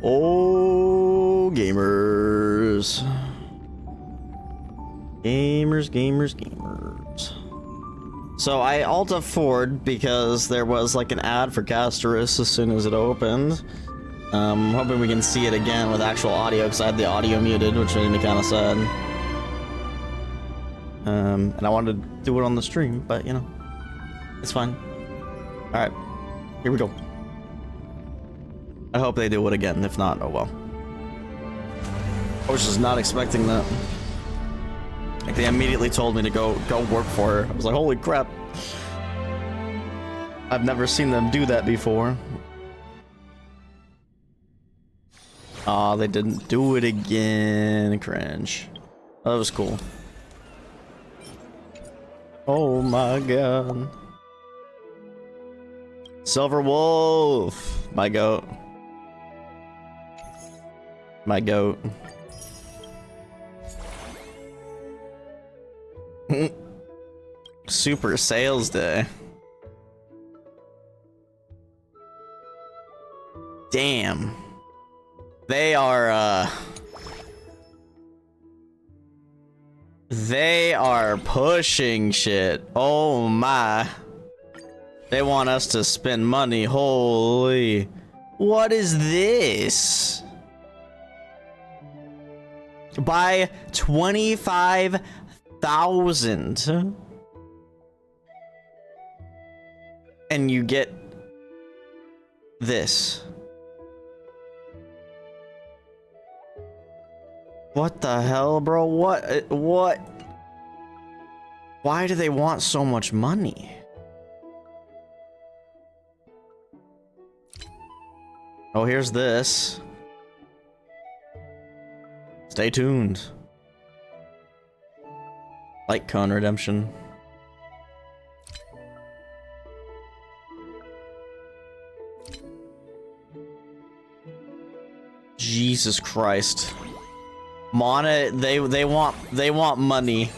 Oh, gamers. Gamers. So I alt F4'd because there was like an ad for Castorice as soon as it opened. Hoping we can see it again with actual audio because I had the audio muted, which made me kind of sad. And I wanted to do it on the stream, but you know, it's fine. Alright, here we go. I hope they do it again. If not, oh well. I was just not expecting that. Like, they immediately told me to go work for her. I was like, holy crap. I've never seen them do that before. Aw, they didn't do it again. Cringe. Oh, that was cool. Oh my god. Silver Wolf! My goat. My goat. Super sales day. Damn. They are pushing shit. Oh my. They want us to spend money. Holy. What is this? Buy 25,000 and you get this. What the hell, bro? What? Why do they want so much money? Oh, here's this. Stay tuned. Light cone redemption. Jesus Christ. Mana, they want money.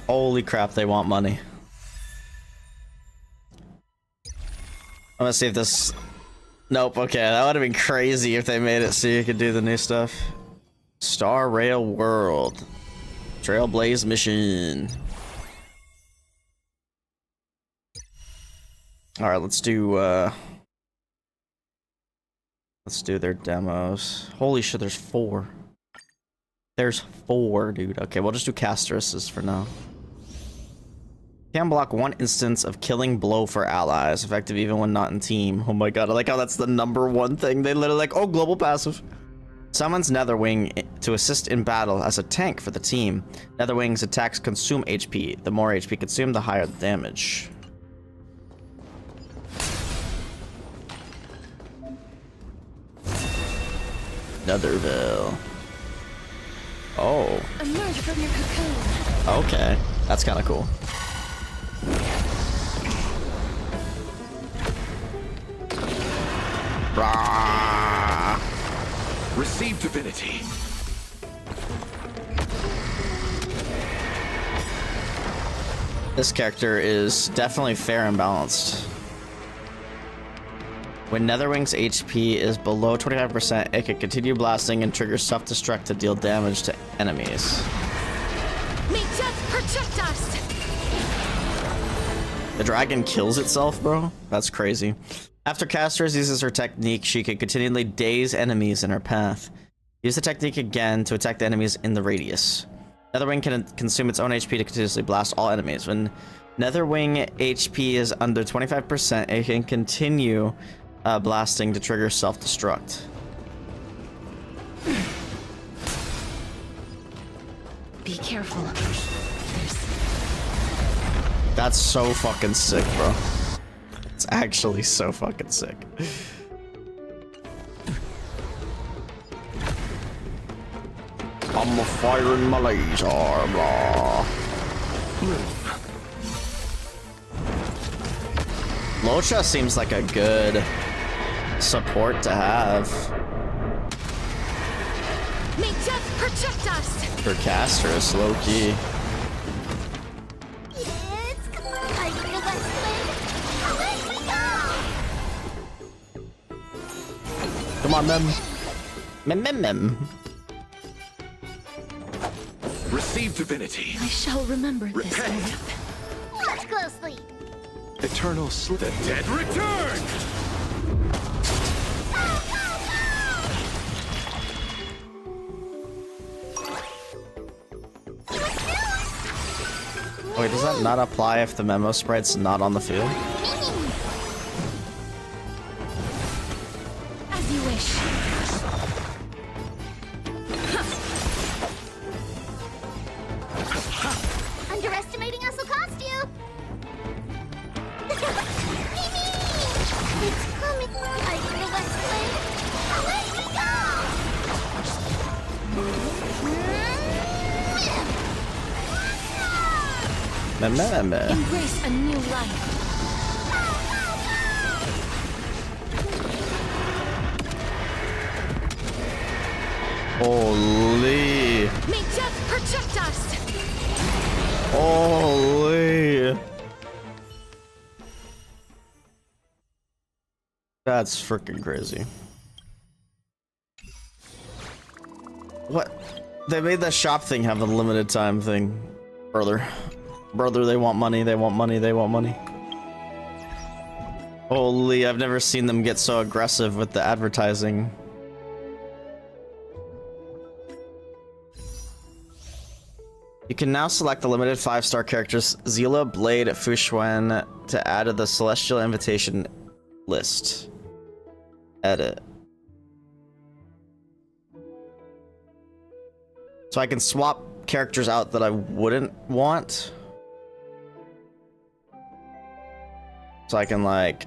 Holy crap, they want money. I'm gonna see if this... Nope, okay, that would have been crazy if they made it so you could do the new stuff. Star Rail World. Trailblaze mission. Alright, let's do their demos. Holy shit, there's 4. There's 4, dude. Okay, we'll just do Castorice's for now. Can block 1 instance of killing blow for allies, effective even when not in team. Oh my god, I like how that's the #1 thing. They literally like, oh, global passive. Summons Netherwing to assist in battle as a tank for the team. Netherwing's attacks consume HP. The more HP consumed, the higher the damage. Netherville. Oh. Emerge from your cocoon. Okay, that's kind of cool. Rah! Receive divinity. This character is definitely fair and balanced. When Netherwing's HP is below 25%, it can continue blasting and trigger self-destruct to deal damage to enemies. May death protect us. The dragon kills itself, bro? That's crazy. After Castorice uses her technique, she can continually daze enemies in her path. Use the technique again to attack the enemies in the radius. Netherwing can consume its own HP to continuously blast all enemies. When Netherwing HP is under 25%, it can continue blasting to trigger self-destruct. Be careful. That's so fucking sick, bro. It's actually so fucking sick. I'm a firing my laser, blah. Locha seems like a good support to have May death protect us! for Castorice, low-key. It's time for the Let's Play. Away we go! Come on, Mem. Mem. Receive divinity. I shall remember this Repent. moment. Watch closely. Eternal sleep. The dead return! Wait, does that not apply if the memo sprite's not on the field? As you wish. Underestimating us will cost you. Mimi! It's coming. Are you the Let's Play? Away we Mem. Embrace a new life. Holy. May death protect us! Holy. That's freaking crazy. What? They made that shop thing have a limited time thing. Brother, they want money, they want money, they want money. Holy, I've never seen them get so aggressive with the advertising. You can now select the limited 5-star characters Zila, Blade, Fushuen to add to the Celestial Invitation list. Edit. So I can swap characters out that I wouldn't want. So I can like...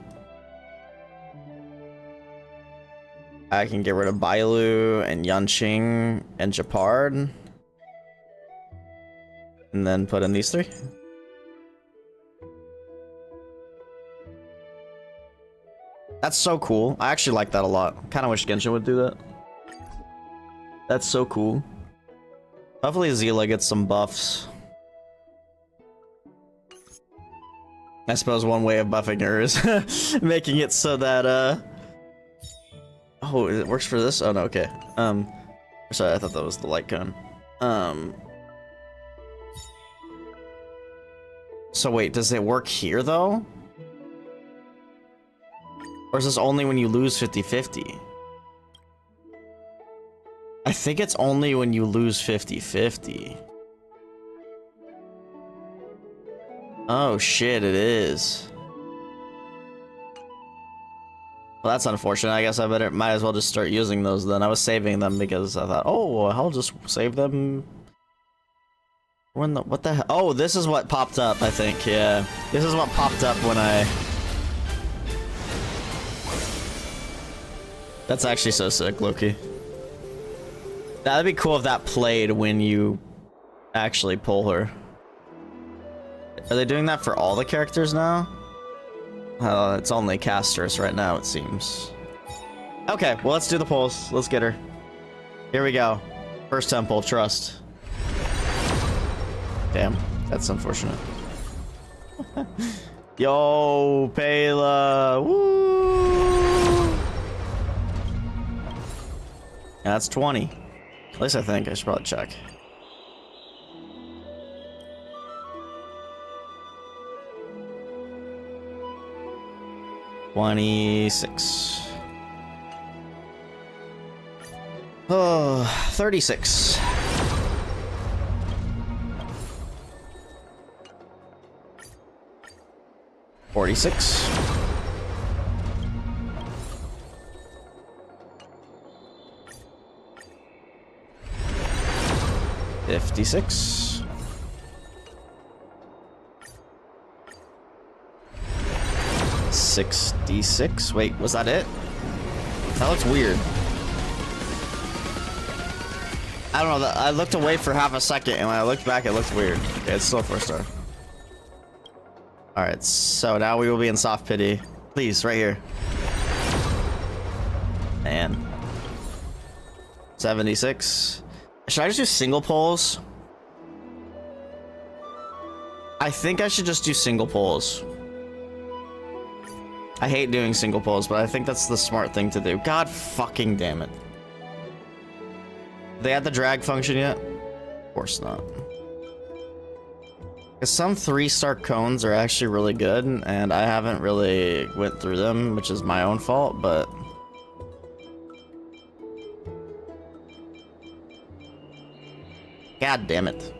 I can get rid of Bailu and Yanqing and Japard. And then put in these 3. That's so cool. I actually like that a lot. Kind of wish Genshin would do that. That's so cool. Hopefully Zila gets some buffs. I suppose one way of buffing her is making it so that oh, it works for this? Oh no, okay. Sorry, I thought that was the light cone. So wait, does it work here though? Or is this only when you lose 50-50? I think it's only when you lose 50-50. Oh shit, it is. Well, that's unfortunate. I guess I might as well just start using those then. I was saving them because I thought, oh, I'll just save them. What the hell? Oh, this is what popped up, I think. Yeah. This is what popped up when I... That's actually so sick, Loki. That'd be cool if that played when you actually pull her. Are they doing that for all the characters now? It's only Castorice right now, it seems. Okay, well, let's do the pulls. Let's get her. Here we go. First temple, trust. Damn, that's unfortunate. Yo, Pela. Woo! That's 20. At least I think. I should probably check. $26. Oh, 36. $46. 56. 66. Wait, was that it? That looks weird. I don't know. I looked away for half a second, and when I looked back, it looked weird. Okay, it's still a 4-star. All right, so now we will be in soft pity. Please, right here. Man. 76. Should I just do single pulls? I think I should just do single pulls. I hate doing single pulls, but I think that's the smart thing to do. God fucking damn it. They had the drag function yet? Of course not. Because some 3-star cones are actually really good, and I haven't really went through them, which is my own fault, but... God damn it.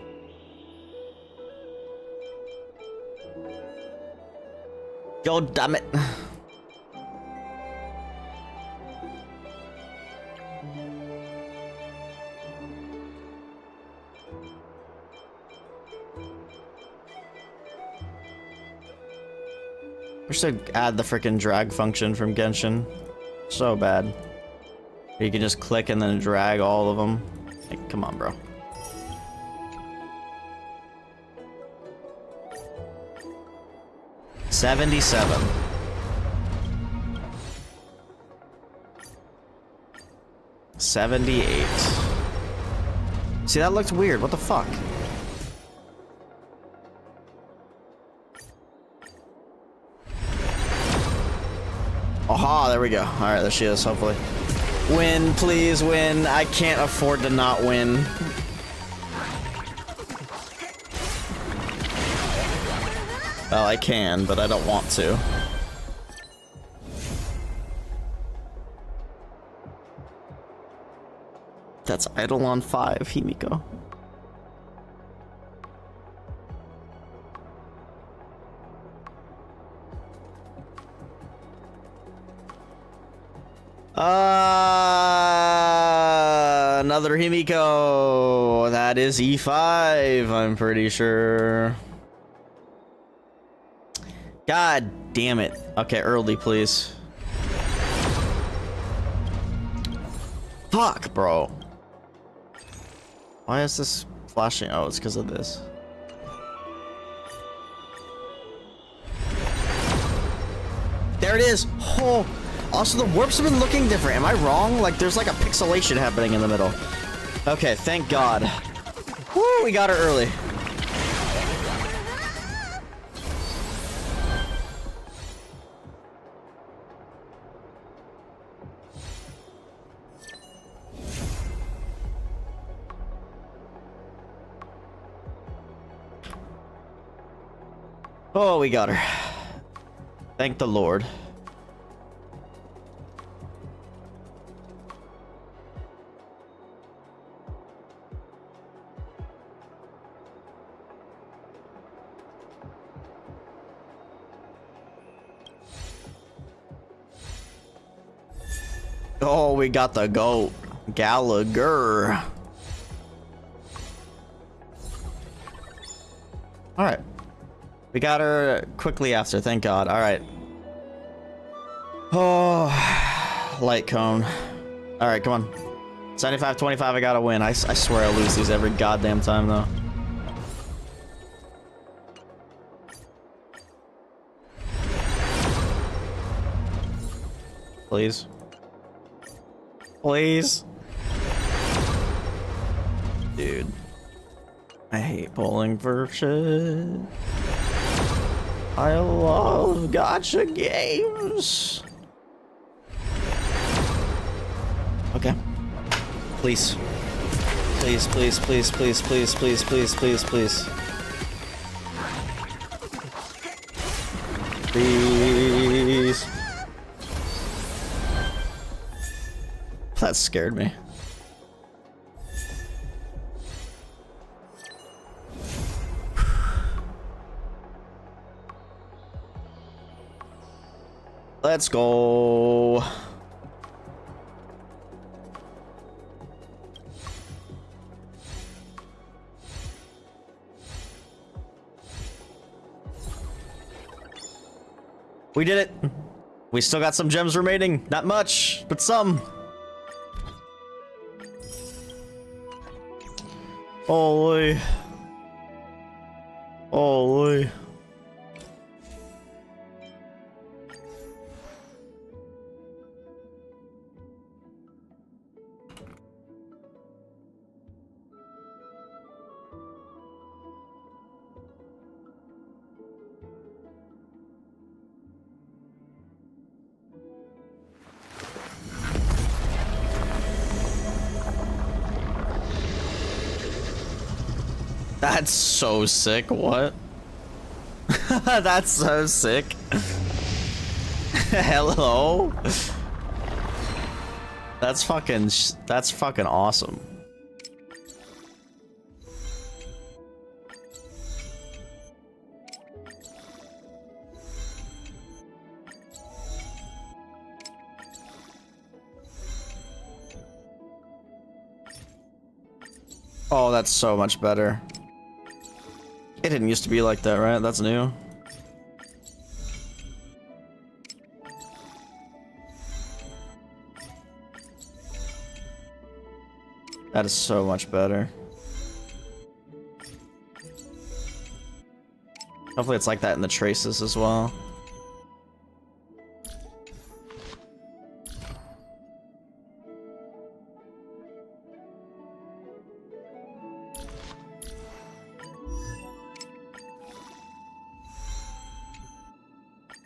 God damn it. Wish they'd add the freaking drag function from Genshin. So bad. You can just click and then drag all of them. Like, come on, bro. $77. $78. See, that looked weird. What the fuck? Aha, there we go. Alright, there she is, hopefully. Win, please win. I can't afford to not win. Well, I can, but I don't want to. That's Eidolon 5, Himiko. Another Himiko. That is E5, I'm pretty sure. God damn it. Okay, early, please. Fuck, bro. Why is this flashing? Oh, it's because of this. There it is. Oh. Also, the warps have been looking different. Am I wrong? Like, there's like a pixelation happening in the middle. Okay, thank God. Woo, we got her early. Oh, we got her. Thank the Lord. Oh, we got the GOAT. Gallagher. Alright. We got her quickly after, thank God. Alright. Oh, light cone. Alright, come on. 75-25, I gotta win. I swear I lose these every goddamn time, though. Please. Please. Dude. I hate bowling for shit. I love gacha games. Okay. Please. Please, please, please, please, please, please, please, please, please. Please. That scared me. Let's go. We did it. We still got some gems remaining. Not much, but some. Holy. Holy. That's so sick. What? That's so sick. Hello? That's fucking awesome. Oh, that's so much better. It didn't used to be like that, right? That's new. That is so much better. Hopefully it's like that in the traces as well.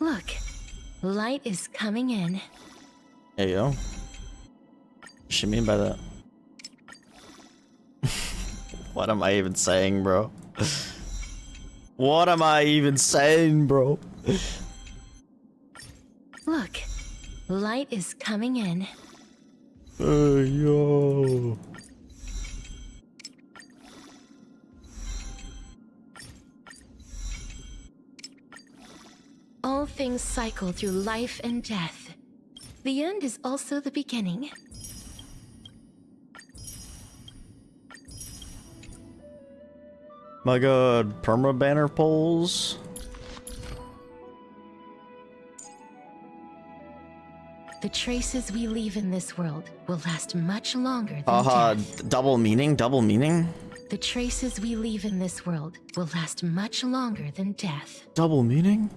Look, light is coming in. Hey, yo. What does she mean by that? What am I even saying, bro? What am I even saying, bro? Look, light is coming in. Hey, yo. All things cycle through life and death. The end is also the beginning. My god, perma banner poles. The traces we leave in this world will last much longer than death. Double meaning, double meaning. The traces we leave in this world will last much longer than death. Double meaning?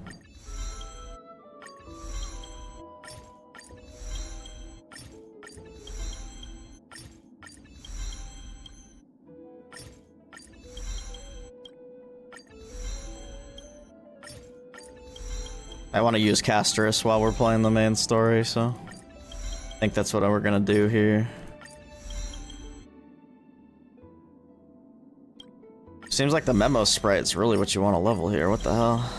I want to use Castorice while we're playing the main story, so I think that's what we're gonna do here. Seems like the memo sprite's really what you want to level here. What the hell?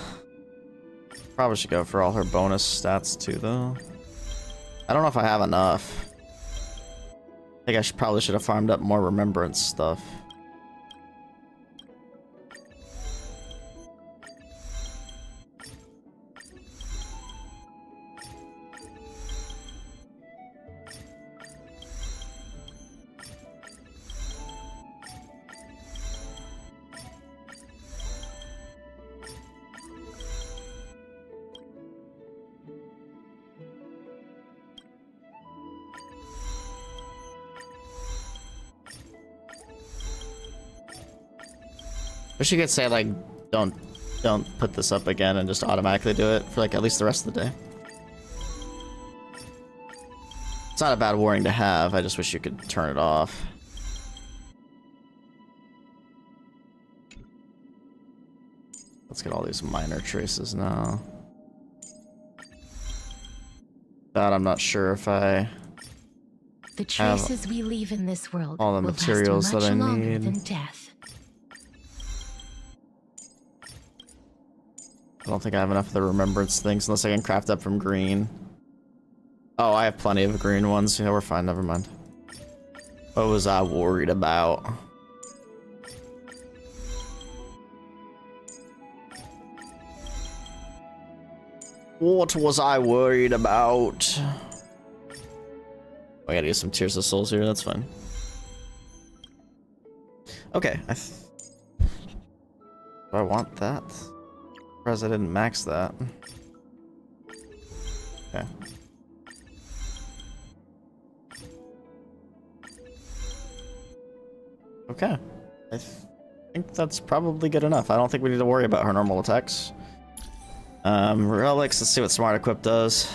Probably should go for all her bonus stats too, though. I don't know if I have enough. I think I probably should have farmed up more remembrance stuff. Wish you could say like, don't put this up again and just automatically do it for like at least the rest of the day. It's not a bad warning to have, I just wish you could turn it off. Let's get all these minor traces now. That I'm not sure if I The traces we leave in this world all the will materials last that I much longer need. than death. I don't think I have enough of the remembrance things unless I can craft up from green. Oh, I have plenty of green ones. Yeah, we're fine. Never mind. What was I worried about? What was I worried about? I gotta get some Tears of Souls here. That's fine. Okay. Do I want that? Surprised I didn't max that. Okay. Okay. I think that's probably good enough. I don't think we need to worry about her normal attacks. Relics, let's see what Smart Equip does.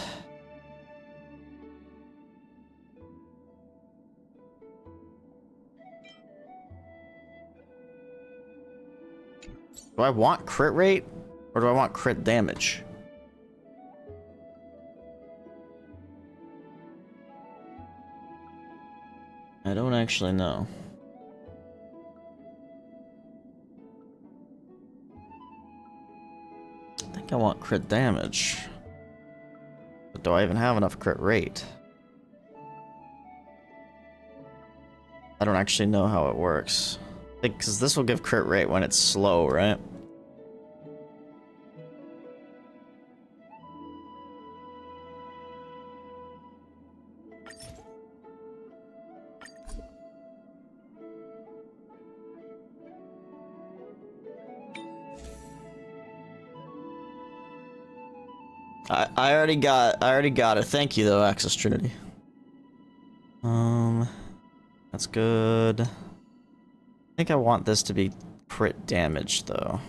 Do I want crit rate? Or do I want crit damage? I don't actually know. think I want crit damage. But do I even have enough crit rate? I don't actually know how it works. I think because this will give crit rate when it's slow, right? I already got it. Thank you though, Access Trinity. That's good. I think I want this to be crit damage though.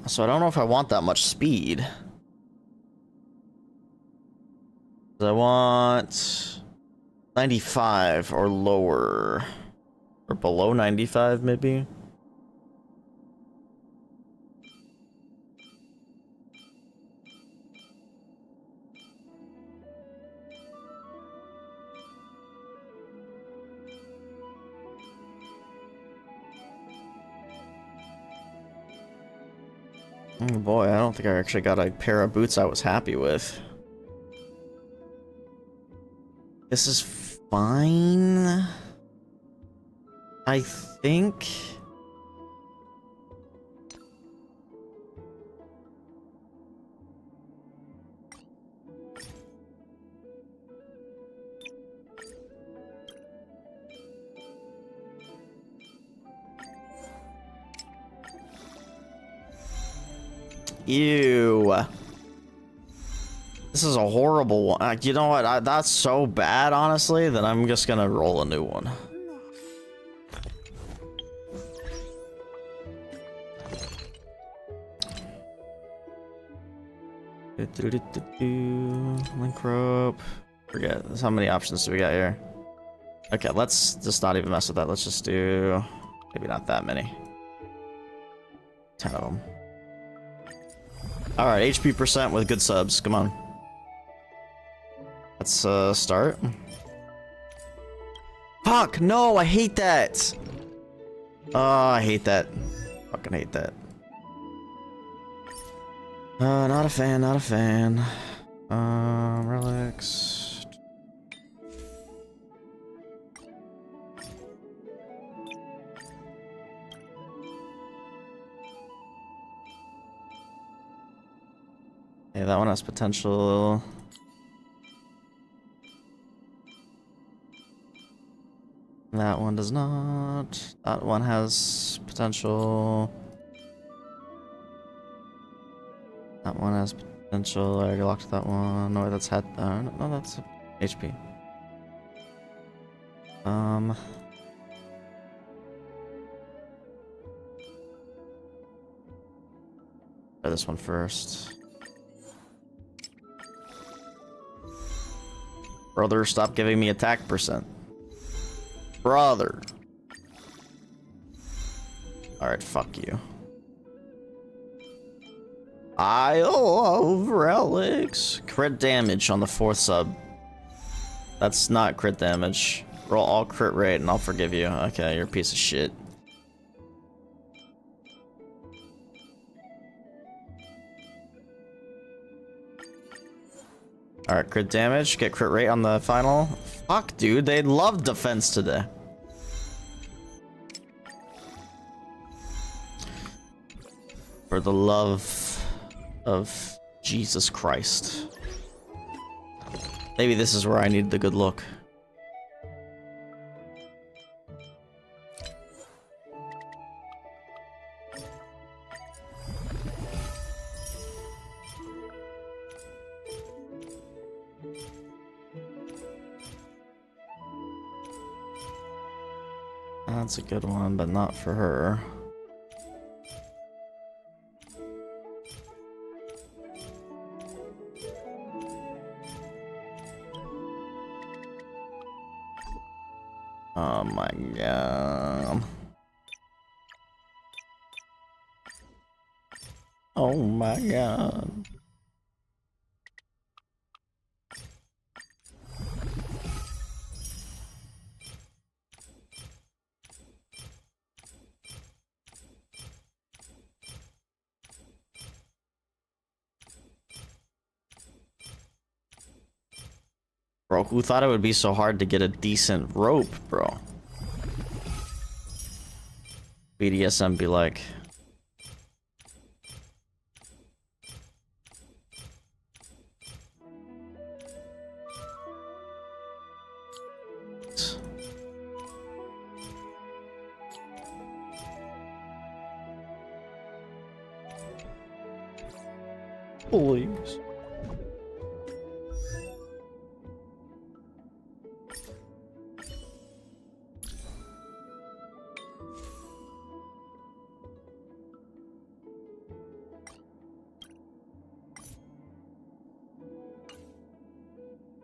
So I don't know if I want that much speed. I want 95 or lower. Or below 95 maybe. Oh boy, I don't think I actually got a pair of boots I was happy with. This is fine, I think. Ew. This is a horrible one. You know what? That's so bad, honestly, that I'm just gonna roll a new one. Link rope. Forget. How many options do we got here? Okay, let's just not even mess with that. Let's just do maybe not that many. 10 of them. Alright, HP percent with good subs. Come on. Let's start. Fuck! No, I hate that! Oh, I hate that. Fucking hate that. Not a fan, not a fan. Relics. Hey, that one has potential. That one does not. That one has potential. That one has potential. I already locked that one. No, that's head. No, that's HP. Try this one first. Brother, stop giving me attack percent. Brother. Alright, fuck you. I love relics. Crit damage on the 4th sub. That's not crit damage. Roll all crit rate and I'll forgive you. Okay, you're a piece of shit. Alright, crit damage. Get crit rate on the final. Fuck, dude. They love defense today. For the love of Jesus Christ. Maybe this is where I need the good look. That's a good one, but not for her. Oh my god. Oh my god. Bro, who thought it would be so hard to get a decent rope, bro? BDSM be like. Please.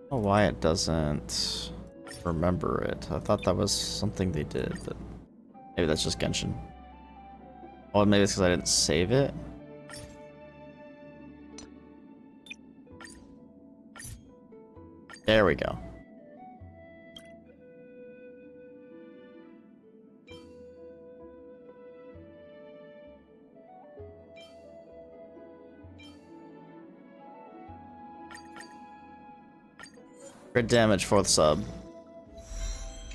I don't know why it doesn't remember it. I thought that was something they did, but maybe that's just Genshin. Oh, maybe it's because I didn't save it. There we go. Crit damage, 4th sub.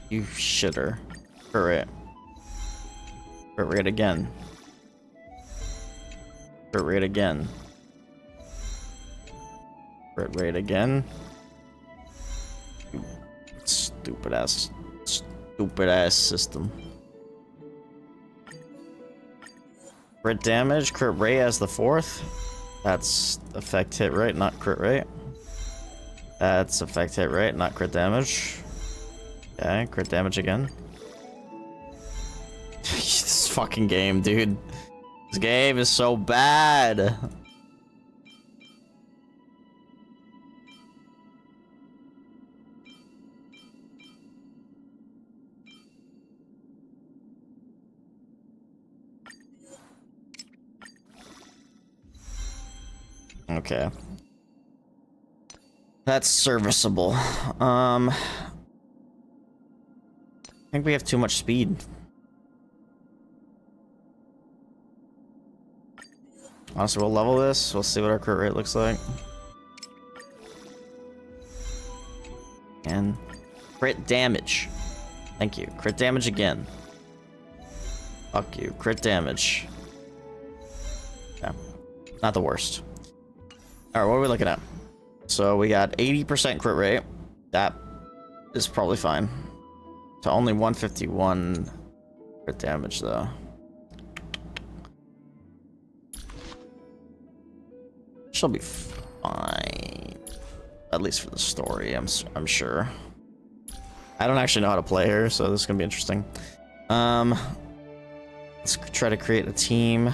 You shitter. Crit rate. Crit rate again. Crit rate again. Crit rate again. Stupid ass system. Crit damage, crit rate as the 4th. That's effect hit rate, not crit rate. That's effect hit rate, not crit damage. Okay, crit damage again. This fucking game, dude. This game is so bad. Okay. That's serviceable. I think we have too much speed. Honestly, we'll level this. We'll see what our crit rate looks like. And crit damage. Thank you. Crit damage again. Fuck you. Crit damage. Yeah. Not the worst. Alright, what are we looking at? So we got 80% crit rate. That is probably fine. To only 151 crit damage though. She'll be fine. At least for the story, I'm sure. I don't actually know how to play her, so this is gonna be interesting. Let's try to create a team.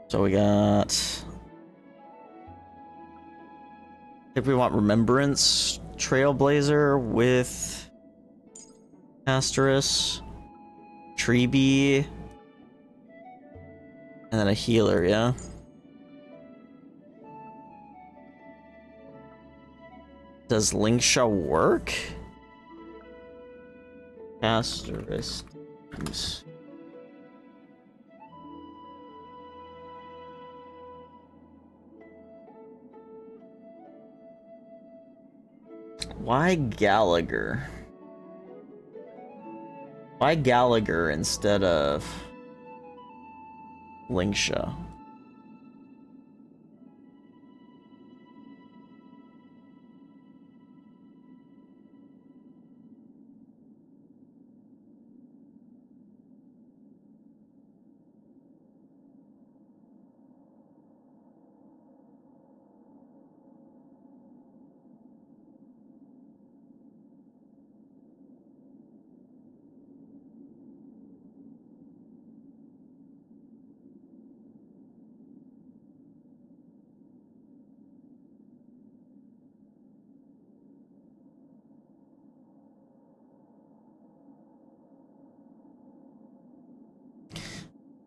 So we got... I think we want Remembrance, Trailblazer with Castorice, Treebee, and then a healer, yeah? Does Linksha work? Castorice. Why Gallagher? Why Gallagher instead of Linksha?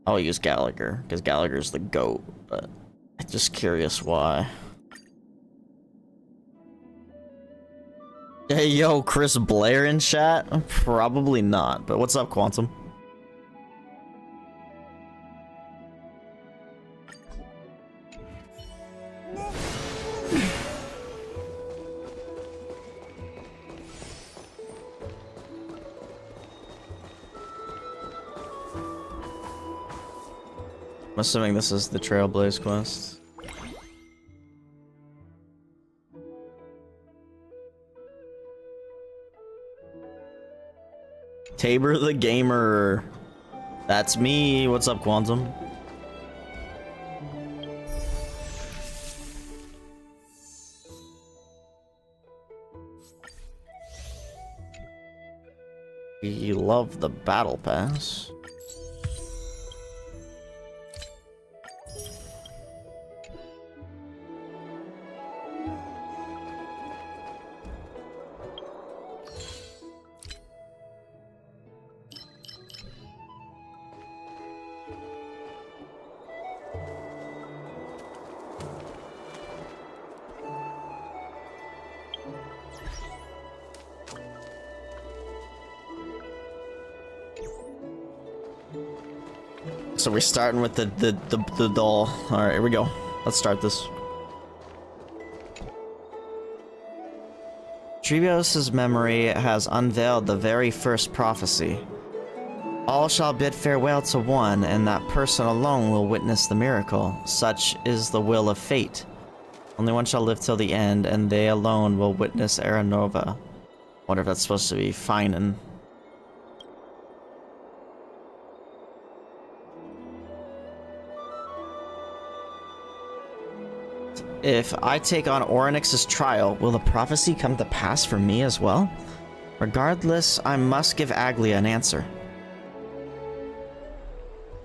I'll use Gallagher, because Gallagher's the GOAT, but I'm just curious why. Hey, yo, Chris Blair in chat? Probably not, but what's up, Quantum? I'm assuming this is the Trailblaze quest. Tabor the Gamer. That's me. What's up, Quantum? We love the battle pass. So we're starting with the doll. Alright, here we go. Let's start this. Trebios's memory has unveiled the very first prophecy. All shall bid farewell to one, and that person alone will witness the miracle. Such is the will of fate. Only one shall live till the end, and they alone will witness Era Nova. Wonder if that's supposed to be Finan. If I take on Oryx's trial, will the prophecy come to pass for me as well? Regardless, I must give Aglia an answer.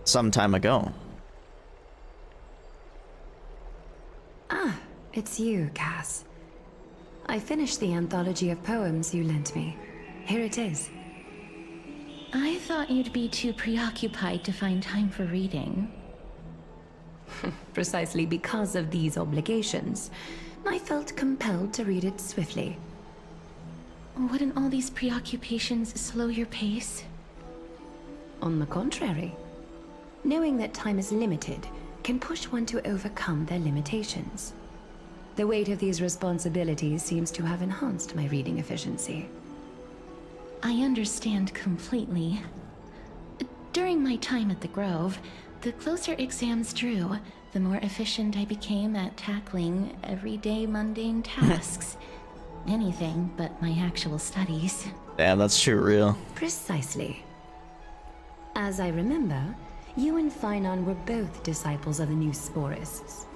Some time ago. Ah, it's you, Cass. I finished the anthology of poems you lent me. Here it is. I thought you'd be too preoccupied to find time for reading. Precisely because of these obligations, I felt compelled to read it swiftly. Wouldn't all these preoccupations slow your pace? On the contrary, knowing that time is limited can push one to overcome their limitations. The weight of these responsibilities seems to have enhanced my reading efficiency. I understand completely. During my time at the Grove, the closer exams drew, the more efficient I became at tackling everyday mundane tasks. Anything but my actual studies. Damn, that's too real. Precisely. As I remember, you and Finan were both disciples of the new Sporists.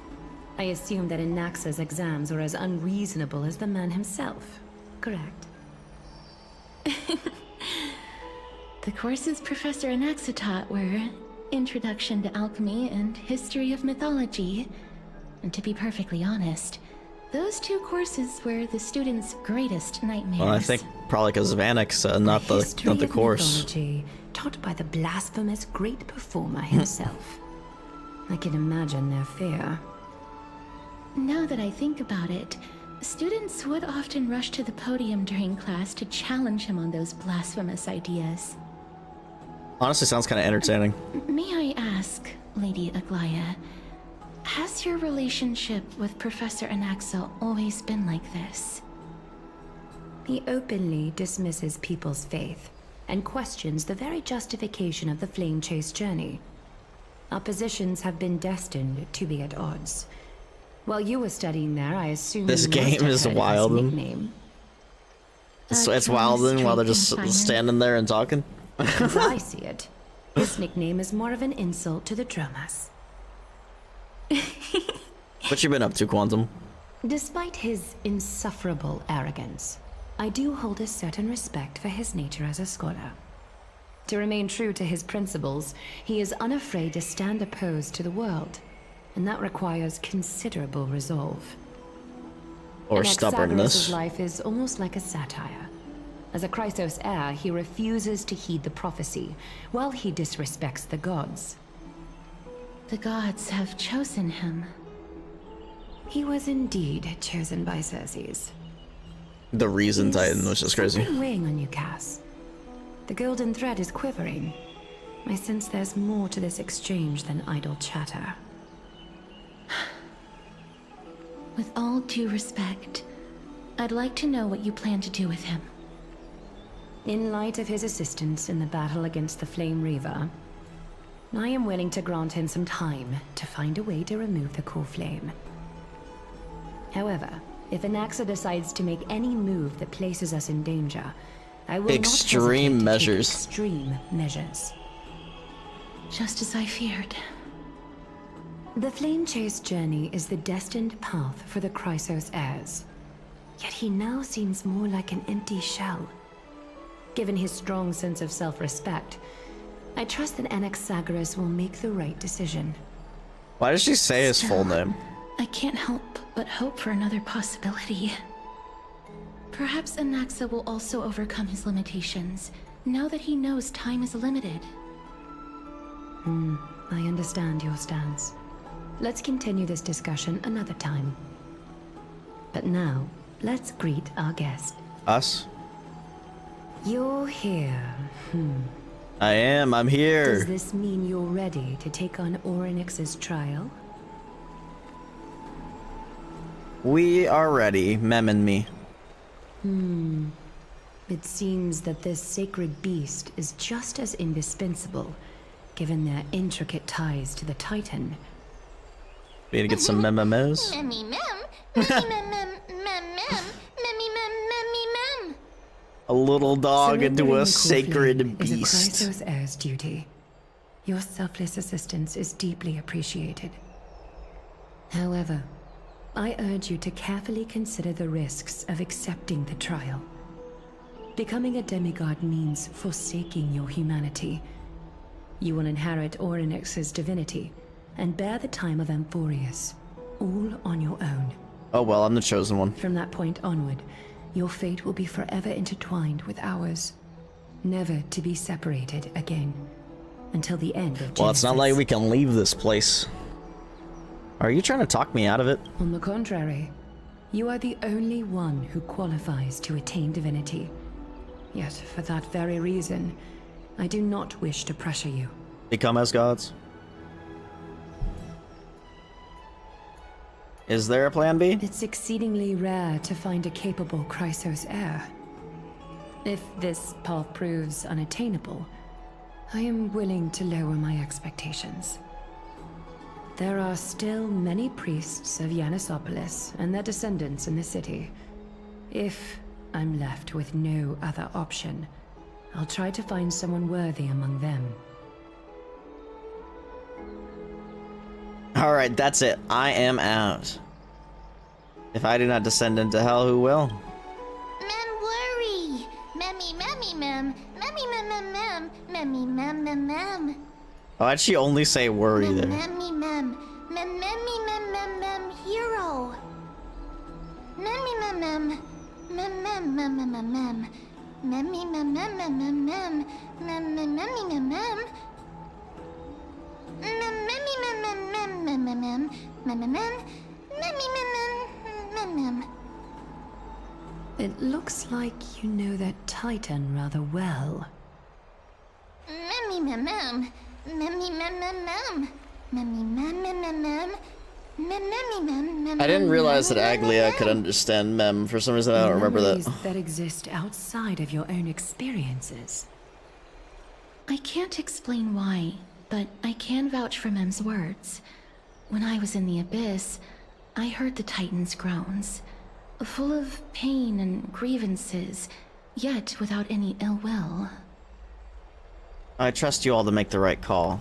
I assume that Anaxa's exams were as unreasonable as the man himself, correct? The courses Professor Anaxa taught were Introduction to Alchemy and History of Mythology. And to be perfectly honest, those two courses were the students' greatest nightmares. Well, I think probably because of Anaxa, not the course. Mythology, taught by the blasphemous great performer himself. I can imagine their fear. Now that I think about it, students would often rush to the podium during class to challenge him on those blasphemous ideas. Honestly, sounds kind of entertaining. May I ask, Lady Aglaia, has your relationship with Professor Anaxa always been like this? He openly dismisses people's faith and questions the very justification of the Flame Chase journey. Our positions have been destined to be at odds. While you were studying there, I assume this game is Wilden. It's Wilden while they're just standing there and talking. As I see it, this nickname is more of an insult to the Dromas. What you been up to, Quantum? Despite his insufferable arrogance, I do hold a certain respect for his nature as a scholar. To remain true to his principles, he is unafraid to stand opposed to the world, and that requires considerable resolve. Or stubbornness. His life is almost like a satire. As a Chrysos heir, he refuses to heed the prophecy, while he disrespects the gods. The gods have chosen him. He was indeed chosen by Circes. The reason Is Titan was just crazy. something weighing on you, Cass? The golden thread is quivering. I sense there's more to this exchange than idle chatter. With all due respect, I'd like to know what you plan to do with him. In light of his assistance in the battle against the Flame Reaver, I am willing to grant him some time to find a way to remove the core flame. However, if Anaxa decides to make any move that places us in danger, I will Extreme not hesitate to take measures. extreme measures. Just as I feared. The Flame Chase journey is the destined path for the Chrysos heirs. Yet he now seems more like an empty shell. Given his strong sense of self-respect, I trust that Anaxagoras will make the right decision. Why did she say his full Still, name? I can't help but hope for another possibility. Perhaps Anaxa will also overcome his limitations, now that he knows time is limited. I understand your stance. Let's continue this discussion another time. But now, let's greet our guest. Us? You're here. I am. I'm here. Does this mean you're ready to take on Orynyx's trial? We are ready, Mem and me. It seems that this sacred beast is just as indispensable, given their intricate ties to the Titan. We need to get some MMOs. Memmy mem. Memmy mem mem mem mem. Memmy mem memmy mem. A little dog into Surrendering a the core sacred flame is a beast. Chrysos heir's duty. Your selfless assistance is deeply appreciated. However, I urge you to carefully consider the risks of accepting the trial. Becoming a demigod means forsaking your humanity. You will inherit Orynyx's divinity and bear the time of Amphorius, all on your own. Oh well, I'm the chosen one. From that point onward, your fate will be forever intertwined with ours, never to be separated again, until the end of Genesis. Well, it's not like we can leave this place. Are you trying to talk me out of it? On the contrary, you are the only one who qualifies to attain divinity. Yet, for that very reason, I do not wish to pressure you. Become as gods? Is there a plan B? It's exceedingly rare to find a capable Chrysos heir. If this path proves unattainable, I am willing to lower my expectations. There are still many priests of Yanissopolis and their descendants in the city. If I'm left with no other option, I'll try to find someone worthy among them. Alright, that's it. I am out. If I do not descend into hell, who will? Mem worry. Memmy memmy mem. Memmy mem mem mem. Memmy mem mem mem. Oh, why'd she only say worry there? Memmy mem. Mem memmy mem mem mem hero. Memmy mem mem. Mem mem mem mem mem mem. Memmy mem mem mem mem mem. Mem mem memmy mem mem. Mem memmy mem mem mem mem mem mem. Mem mem mem. Memmy mem mem mem mem. It looks like you know that Titan rather well. Memmy mem mem. Memmy mem mem mem. Memmy mem mem mem mem. Memmy mem mem. I didn't realize that Aglia could understand Mem. For some reason, I don't remember Memories that. that exist outside of your own experiences. I can't explain why, but I can vouch for Mem's words. When I was in the Abyss, I heard the Titan's groans, full of pain and grievances, yet without any ill will. I trust you all to make the right call.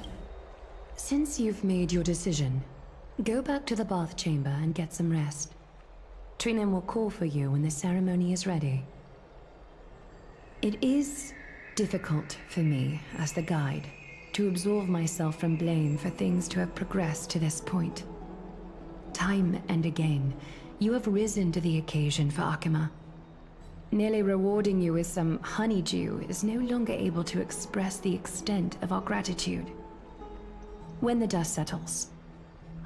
Since you've made your decision, go back to the bath chamber and get some rest. Trinem will call for you when the ceremony is ready. It is difficult for me, as the guide, to absolve myself from blame for things to have progressed to this point. Time and again, you have risen to the occasion for Akima. Nearly rewarding you with some honeydew is no longer able to express the extent of our gratitude. when the dust settles.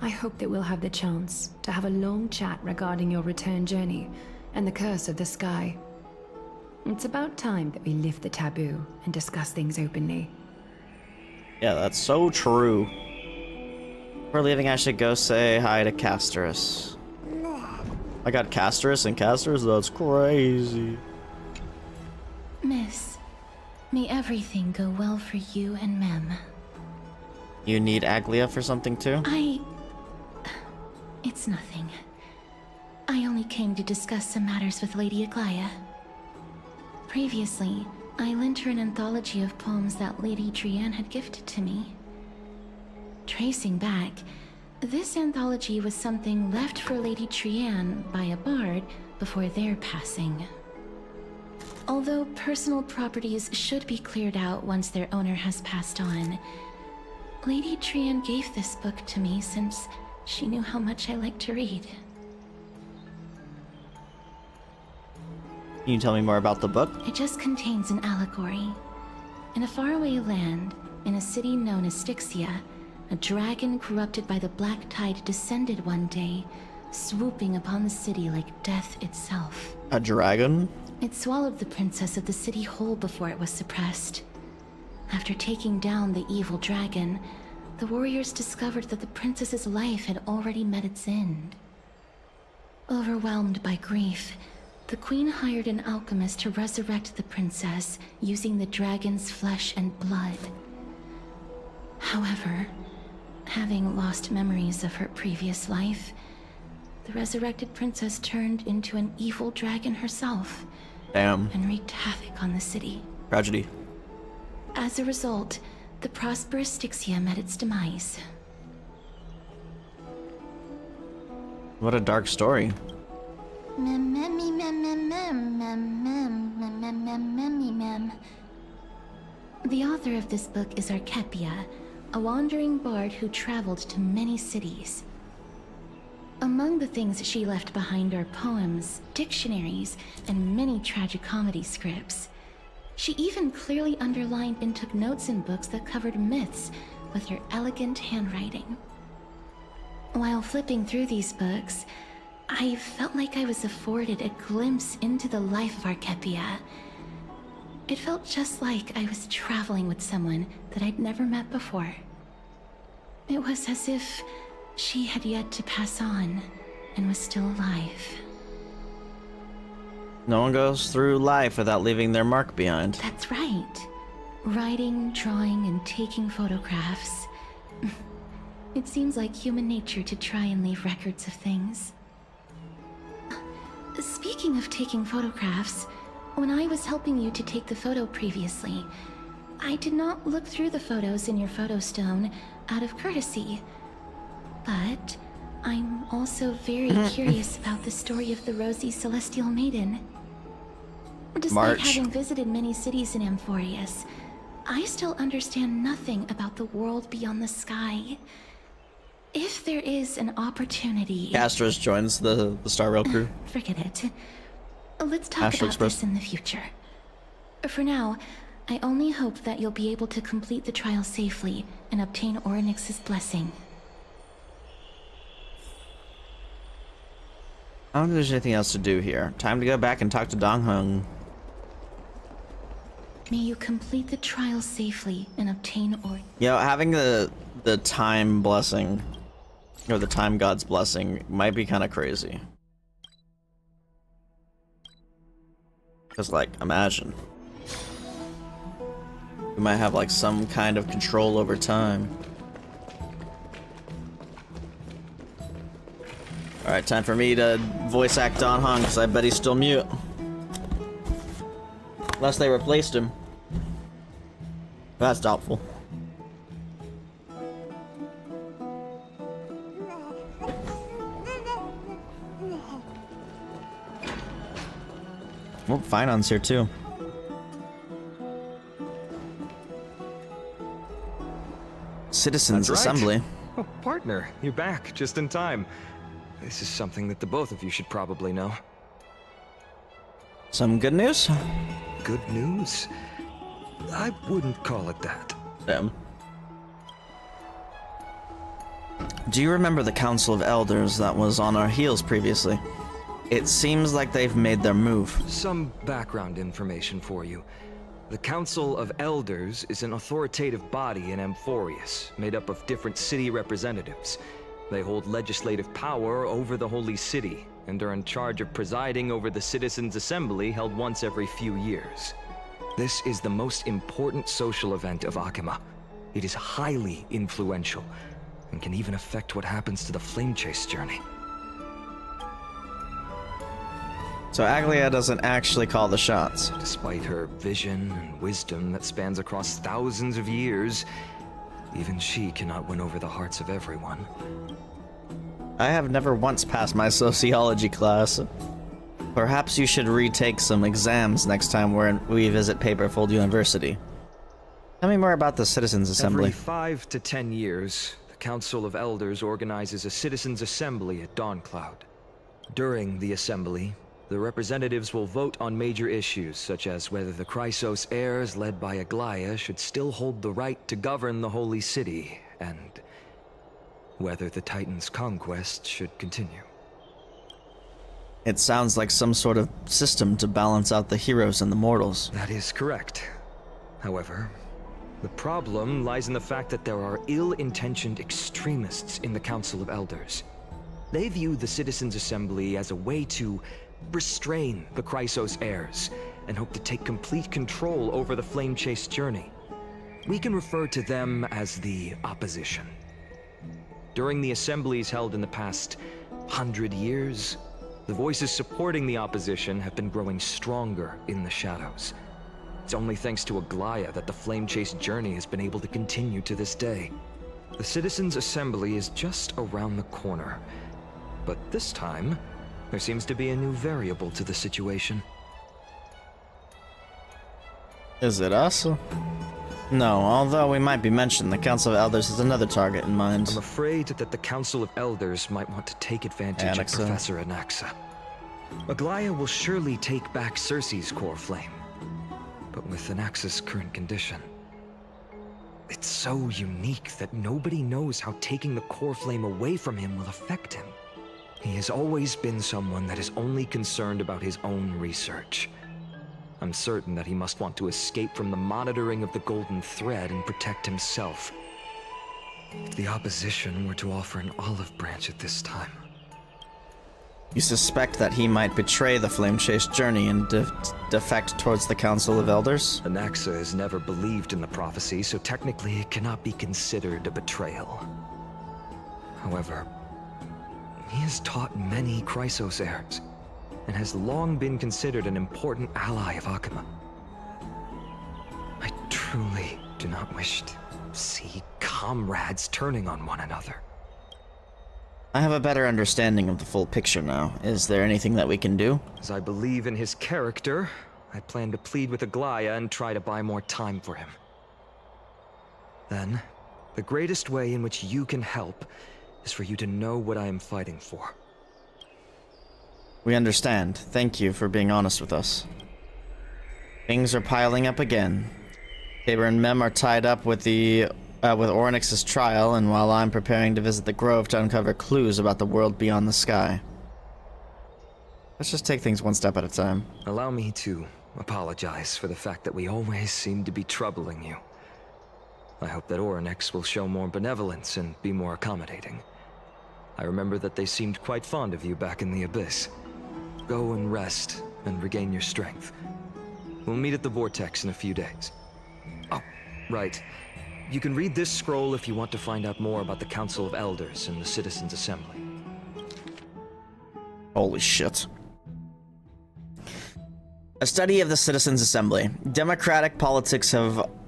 I hope that we'll have the chance to have a long chat regarding your return journey and the curse of the sky. It's about time that we lift the taboo and discuss things openly. Yeah, that's so true. Before leaving, I should go say hi to Castorice. I got Castorice and Castorice? That's crazy. Miss, may everything go well for you and Mem. You need Aglia for something too? It's nothing. I only came to discuss some matters with Lady Aglia. Previously, I lent her an anthology of poems that Lady Trianne had gifted to me. Tracing back, this anthology was something left for Lady Trianne by a bard before their passing. Although personal properties should be cleared out once their owner has passed on, Lady Trianne gave this book to me since she knew how much I like to read. Can you tell me more about the book? It just contains an allegory. In a faraway land, in a city known as Styxia, a dragon corrupted by the black tide descended one day, swooping upon the city like death itself. A dragon? It swallowed the princess of the city whole before it was suppressed. After taking down the evil dragon, the warriors discovered that the princess's life had already met its end. Overwhelmed by grief, the queen hired an alchemist to resurrect the princess using the dragon's flesh and blood. However, having lost memories of her previous life, the resurrected princess turned into an evil dragon herself. Damn. And wreaked havoc on the city. Tragedy. As a result, the prosperous Styxia met its demise. What a dark story. The author of this book is Archepia, a wandering bard who traveled to many cities. Among the things she left behind are poems, dictionaries, and many tragicomedy scripts. She even clearly underlined and took notes in books that covered myths with her elegant handwriting. While flipping through these books, I felt like I was afforded a glimpse into the life of Archepia. It felt just like I was traveling with someone that I'd never met before. It was as if she had yet to pass on and was still alive. No one goes through life without leaving their mark behind. That's right. Writing, drawing, and taking photographs. It seems like human nature to try and leave records of things. Speaking of taking photographs, when I was helping you to take the photo previously, I did not look through the photos in your photo stone out of courtesy. But I'm also very curious about the story of the Rosy Celestial Maiden. Despite having visited many cities in Amphorius, I still understand nothing about the world beyond the sky. If there is an opportunity... Castorice joins the Star Rail crew. Forget it. Let's talk about this in the future. For now, I only hope that you'll be able to complete the trial safely and obtain Orynyx's blessing. I don't think there's anything else to do here. Time to go back and talk to Donghung. May you complete the trial safely and obtain You know, having the time blessing, or the time god's blessing, might be kind of crazy. Because, like, imagine. We might have, like, some kind of control over time. Alright, time for me to voice act Donghung, because I bet he's still mute. Unless they replaced him. That's doubtful. Well, Finon's here too. Citizens That's right. Assembly. Oh, partner, you're back just in time. This is something that the both of you should probably know. Some good news? Good news? I wouldn't call it that. Damn. Do you remember the Council of Elders that was on our heels previously? It seems like they've made their move. Some background information for you. The Council of Elders is an authoritative body in Amphorius, made up of different city representatives. They hold legislative power over the Holy City, and are in charge of presiding over the Citizens' Assembly held once every few years. This is the most important social event of Akima. It is highly influential, and can even affect what happens to the Flame Chase journey. So Aglia doesn't actually call the shots. Despite her vision and wisdom that spans across thousands of years, even she cannot win over the hearts of everyone. I have never once passed my sociology class. Perhaps you should retake some exams next time we visit Paperfold University. Tell me more about the Citizens' Assembly. Every 5 to 10 years, the Council of Elders organizes a Citizens' Assembly at Dawncloud. During the assembly, the representatives will vote on major issues, such as whether the Chrysos heirs led by Aglaia should still hold the right to govern the Holy City, and whether the Titan's conquest should continue. It sounds like some sort of system to balance out the heroes and the mortals. That is correct. However, the problem lies in the fact that there are ill-intentioned extremists in the Council of Elders. They view the Citizens' Assembly as a way to restrain the Chrysos heirs, and hope to take complete control over the Flame Chase journey. We can refer to them as the Opposition. During the assemblies held in the past 100 years, the voices supporting the Opposition have been growing stronger in the shadows. It's only thanks to Aglaia that the Flame Chase journey has been able to continue to this day. The Citizens' Assembly is just around the corner, but this time, there seems to be a new variable to the situation. Is it us? No, although we might be mentioned, the Council of Elders has another target in mind. I'm afraid that the Council of Elders might want to take advantage of Professor Anaxa. Aglaia will surely take back Circe's core flame, but with Anaxa's current condition, it's so unique that nobody knows how taking the core flame away from him will affect him. He has always been someone that is only concerned about his own research. I'm certain that he must want to escape from the monitoring of the Golden Thread and protect himself. If the Opposition were to offer an olive branch at this time... You suspect that he might betray the Flame Chase journey and defect towards the Council of Elders? Anaxa has never believed in the prophecy, so technically it cannot be considered a betrayal. However, he has taught many Chrysos heirs, and has long been considered an important ally of Akima. I truly do not wish to see comrades turning on one another. I have a better understanding of the full picture now. Is there anything that we can do? As I believe in his character, I plan to plead with Aglaia and try to buy more time for him. Then, the greatest way in which you can help is for you to know what I am fighting for. We understand. Thank you for being honest with us. Things are piling up again. Tabor and Mem are tied up with Oryx's trial, and while I'm preparing to visit the Grove to uncover clues about the world beyond the sky. Let's just take things one step at a time. Allow me to apologize for the fact that we always seem to be troubling you. I hope that Oryx will show more benevolence and be more accommodating. I remember that they seemed quite fond of you back in the Abyss. Go and rest and regain your strength. We'll meet at the Vortex in a few days. Oh, right. You can read this scroll if you want to find out more about the Council of Elders and the Citizens' Assembly. Holy shit. A study of the Citizens' Assembly. Democratic politics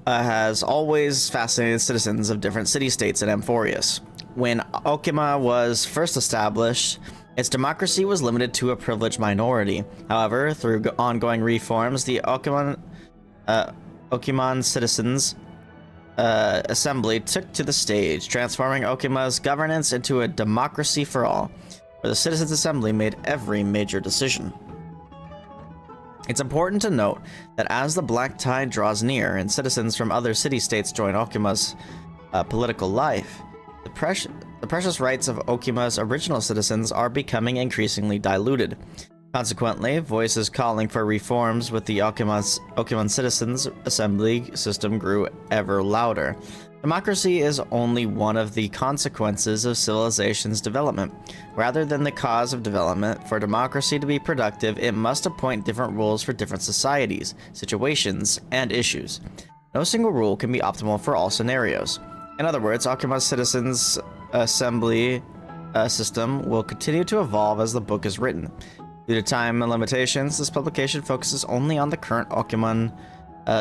has always fascinated citizens of different city-states in Amphorius. When Okima was first established, its democracy was limited to a privileged minority. However, through ongoing reforms, the Okiman Citizens Assembly took to the stage, transforming Okima's governance into a democracy for all, where the Citizens' Assembly made every major decision. It's important to note that as the Black Tide draws near and citizens from other city-states join Okima's political life, the precious rights of Okima's original citizens are becoming increasingly diluted. Consequently, voices calling for reforms with the Okiman Citizens Assembly system grew ever louder. Democracy is only one of the consequences of civilization's development. Rather than the cause of development, for democracy to be productive, it must appoint different rules for different societies, situations, and issues. No single rule can be optimal for all scenarios. In other words, Okima's Citizens Assembly system will continue to evolve as the book is written. Due to time limitations, this publication focuses only on the current Okiman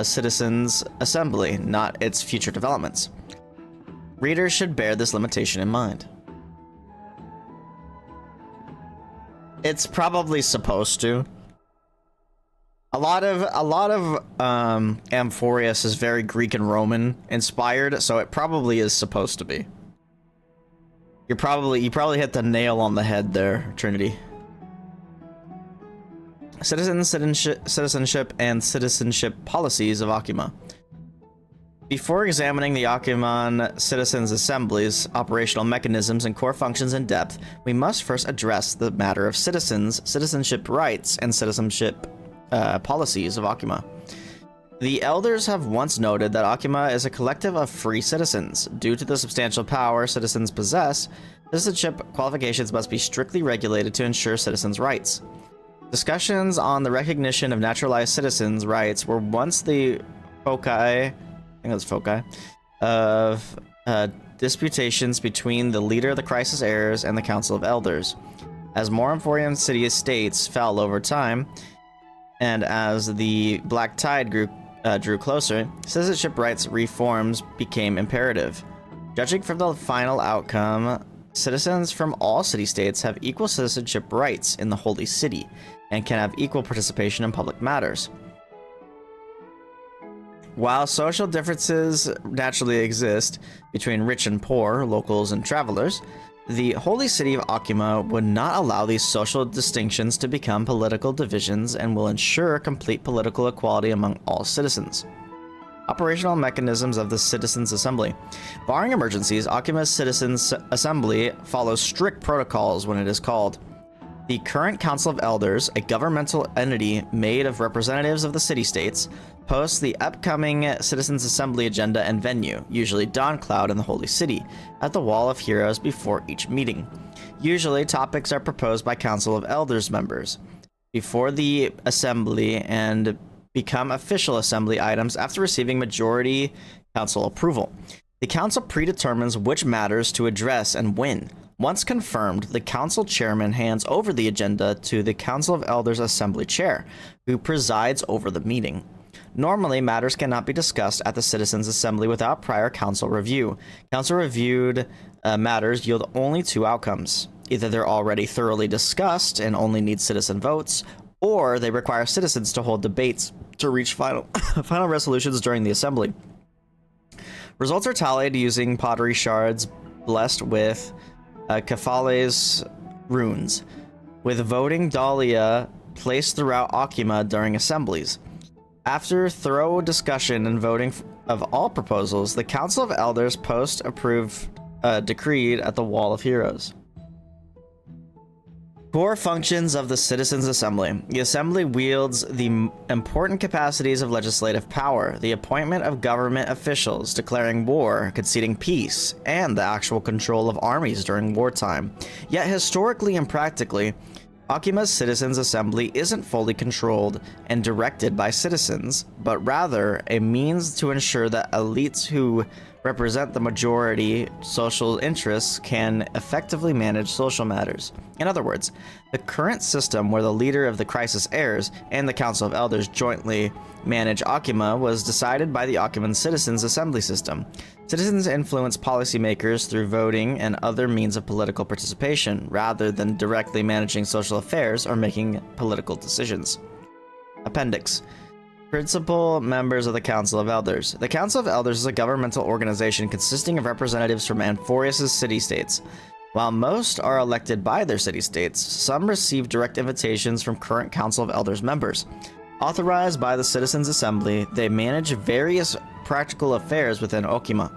Citizens Assembly, not its future developments. Readers should bear this limitation in mind. It's probably supposed to. A lot of Amphorius is very Greek and Roman inspired, so it probably is supposed to be. You probably hit the nail on the head there, Trinity. Citizenship and citizenship policies of Okima. Before examining the Okiman Citizens Assembly's operational mechanisms and core functions in depth, we must first address the matter of citizenship rights, and citizenship policies of Okima. The elders have once noted that Okima is a collective of free citizens. Due to the substantial power citizens possess, citizenship qualifications must be strictly regulated to ensure citizens' rights. Discussions on the recognition of naturalized citizens' rights were once the foci of disputations between the leader of the crisis heirs and the Council of Elders. As more Amphorian city estates fell over time, and as the Black Tide drew closer, citizenship rights reforms became imperative. Judging from the final outcome, citizens from all city-states have equal citizenship rights in the Holy City, and can have equal participation in public matters. While social differences naturally exist between rich and poor, locals and travelers, the Holy City of Okima would not allow these social distinctions to become political divisions and will ensure complete political equality among all citizens. Operational mechanisms of the Citizens Assembly. Barring emergencies, Okima's Citizens Assembly follows strict protocols when it is called. The current Council of Elders, a governmental entity made of representatives of the city-states, posts the upcoming Citizens Assembly agenda and venue, usually Dawn Cloud in the Holy City, at the Wall of Heroes before each meeting. Usually, topics are proposed by Council of Elders members before the assembly and become official assembly items after receiving majority council approval. The council predetermines which matters to address and when. Once confirmed, the council chairman hands over the agenda to the Council of Elders Assembly Chair, who presides over the meeting. Normally, matters cannot be discussed at the Citizens Assembly without prior council review. Council-reviewed matters yield only two outcomes. Either they're already thoroughly discussed and only need citizen votes, or they require citizens to hold debates to reach final resolutions during the assembly. Results are tallied using pottery shards blessed with Kefale's runes, with voting dahlia placed throughout Okima during assemblies. After thorough discussion and voting of all proposals, the Council of Elders decreed at the Wall of Heroes. Core functions of the Citizens Assembly. The Assembly wields the important capacities of legislative power, the appointment of government officials, declaring war, conceding peace, and the actual control of armies during wartime. Yet historically and practically, Okima's Citizens Assembly isn't fully controlled and directed by citizens, but rather a means to ensure that elites who represent the majority social interests can effectively manage social matters. In other words, the current system where the leader of the crisis heirs and the Council of Elders jointly manage Okima was decided by the Okiman Citizens Assembly system. Citizens influence policymakers through voting and other means of political participation, rather than directly managing social affairs or making political decisions. Appendix. Principal members of the Council of Elders. The Council of Elders is a governmental organization consisting of representatives from Amphorius' city-states. While most are elected by their city-states, some receive direct invitations from current Council of Elders members. Authorized by the Citizens Assembly, they manage various practical affairs within Okima.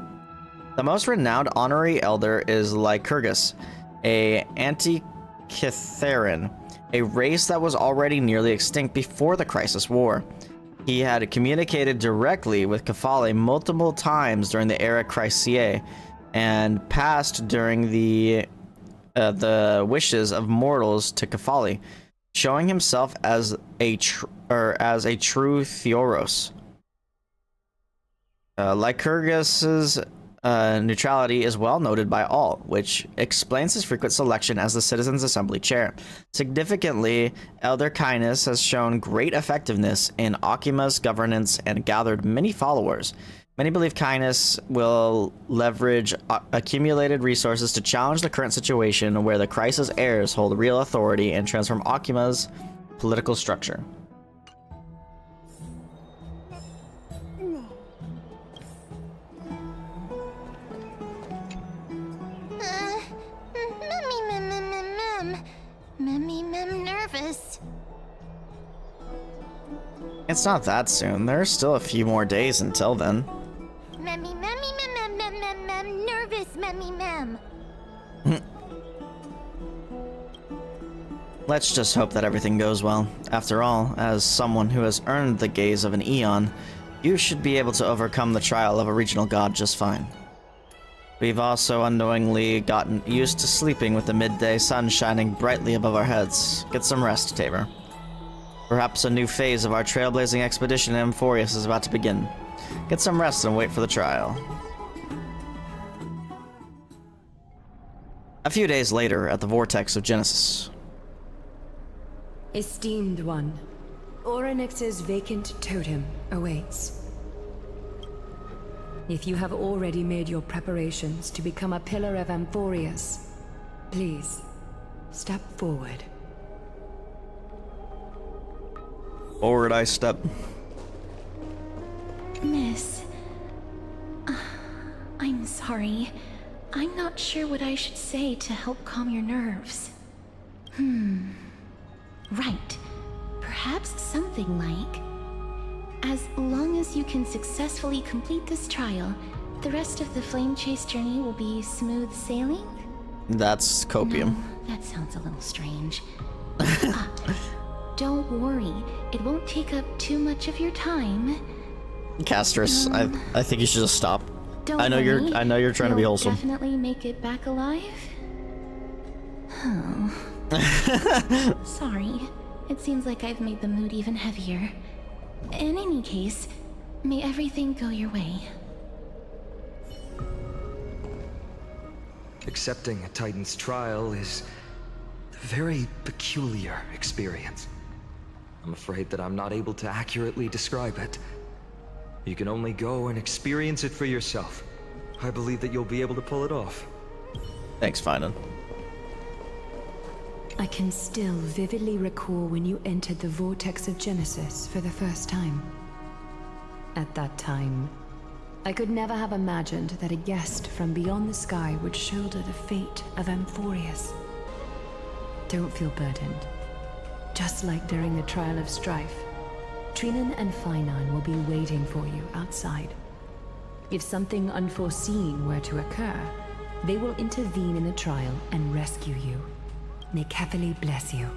The most renowned honorary elder is Lycurgus, a Antikytheran, a race that was already nearly extinct before the Crisis War. He had communicated directly with Kephale multiple times during the Era Chrysae, and passed during the wishes of mortals to Kephale, showing himself as a true Theoros. Lycurgus's neutrality is well noted by all, which explains his frequent selection as the Citizens' Assembly chair. Significantly, Elder Cainus has shown great effectiveness in Okima's governance and gathered many followers. Many believe Cainus will leverage accumulated resources to challenge the current situation where the Crisis heirs hold real authority and transform Okima's political structure. Nervous. It's not that soon. There's still a few more days until then. Nervous, mem. Let's just hope that everything goes well. After all, as someone who has earned the gaze of an Eon, you should be able to overcome the trial of a regional god just fine. We've also unknowingly gotten used to sleeping with the midday sun shining brightly above our heads. Get some rest, Tabor. Perhaps a new phase of our trailblazing expedition in Amphorius is about to begin. Get some rest and wait for the trial. A few days later, at the Vortex of Genesis. Esteemed one, Orynyx's vacant totem awaits. If you have already made your preparations to become a pillar of Amphorius, please, step forward. Forward I step. Miss, I'm sorry. I'm not sure what I should say to help calm your nerves. Right. Perhaps something like, as long as you can successfully complete this trial, the rest of the Flame Chase journey will be smooth sailing? That's copium. No, that sounds a little strange. Don't worry, it won't take up too much of your time. Castorice, I think you should just stop. Don't I know worry, you're trying to be you'll wholesome. Definitely make it back alive. Oh. Sorry. It seems like I've made the mood even heavier. In any case, may everything go your way. Accepting a Titan's trial is a very peculiar experience. I'm afraid that I'm not able to accurately describe it. You can only go and experience it for yourself. I believe that you'll be able to pull it off. Thanks, Finan. I can still vividly recall when you entered the Vortex of Genesis for the first time. At that time, I could never have imagined that a guest from beyond the sky would shoulder the fate of Amphorius. Don't feel burdened. Just like during the Trial of Strife, Trinan and Finan will be waiting for you outside. If something unforeseen were to occur, they will intervene in the trial and rescue you. May Kephale bless you.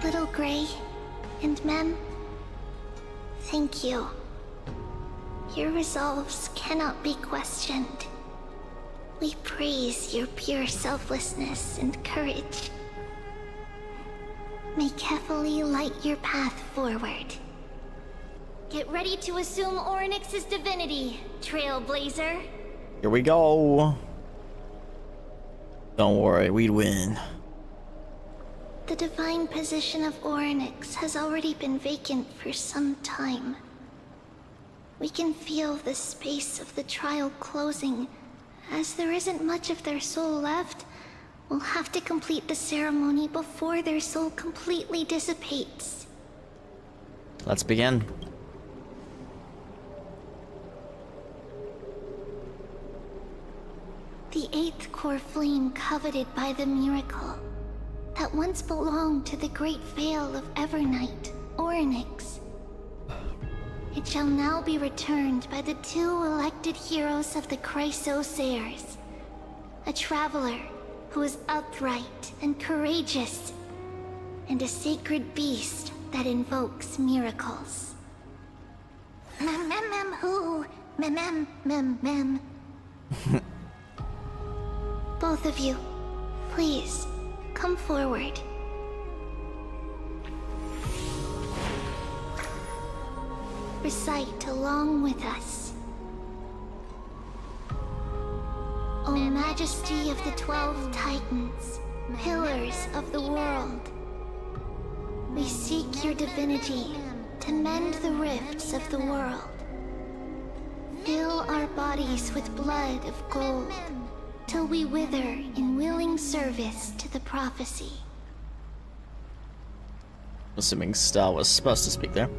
Little Gray and Mem, thank you. Your resolves cannot be questioned. We praise your pure selflessness and courage. May Kephale light your path forward. Get ready to assume Orynyx's divinity, Trailblazer. Here we go. Don't worry, we'd win. The divine position of Orynyx has already been vacant for some time. We can feel the space of the trial closing. As there isn't much of their soul left, we'll have to complete the ceremony before their soul completely dissipates. Let's begin. The eighth core flame coveted by the miracle that once belonged to the great veil of Evernight, Orynyx. It shall now be returned by the 2 elected heroes of the Chrysosairs. A traveler who is upright and courageous, and a sacred beast that invokes miracles. Mem mem mem who? Mem mem mem mem. Both of you, please, come forward. Recite along with us. O Majesty of the 12 Titans, pillars of the world, we seek your divinity to mend the rifts of the world. Fill our bodies with blood of gold, till we wither in willing service to the prophecy. Assuming Stal was supposed to speak there.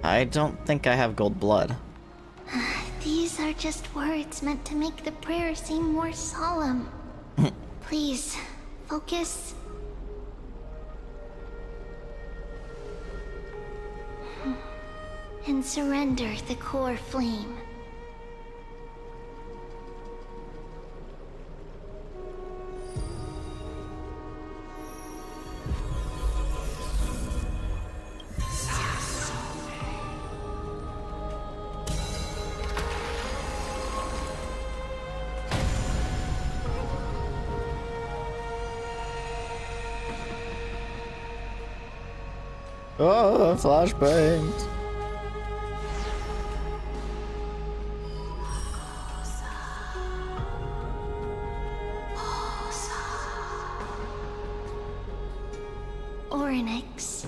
I don't think I have gold blood. These are just words meant to make the prayer seem more solemn. Please, focus. And surrender the core flame. Oh, flashbangs. Orynyx.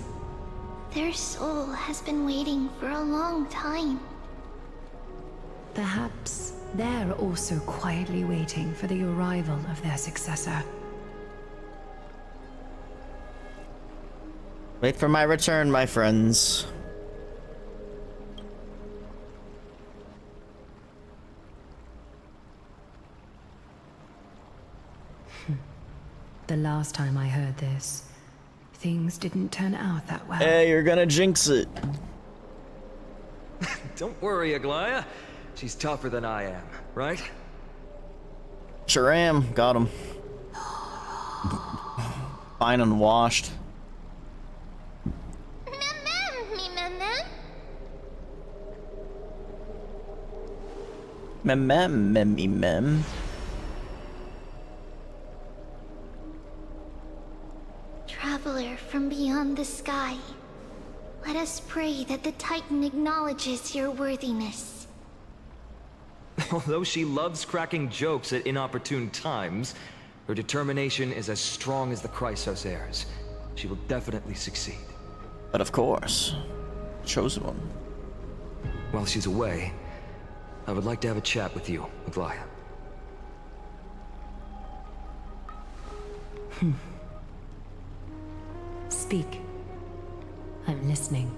Their soul has been waiting for a long time. Perhaps they're also quietly waiting for the arrival of their successor. Wait for my return, my friends. The last time I heard this, things didn't turn out that well. Hey, you're gonna jinx it. Don't worry, Aglaya. She's tougher than I am, right? Sure am. Got him. Fine and washed. Mem. Traveler from beyond the sky, let us pray that the Titan acknowledges your worthiness. Although she loves cracking jokes at inopportune times, her determination is as strong as the Chrysosairs. She will definitely succeed. But of course, chosen one. While she's away, I would like to have a chat with you, Aglaya. Speak. I'm listening.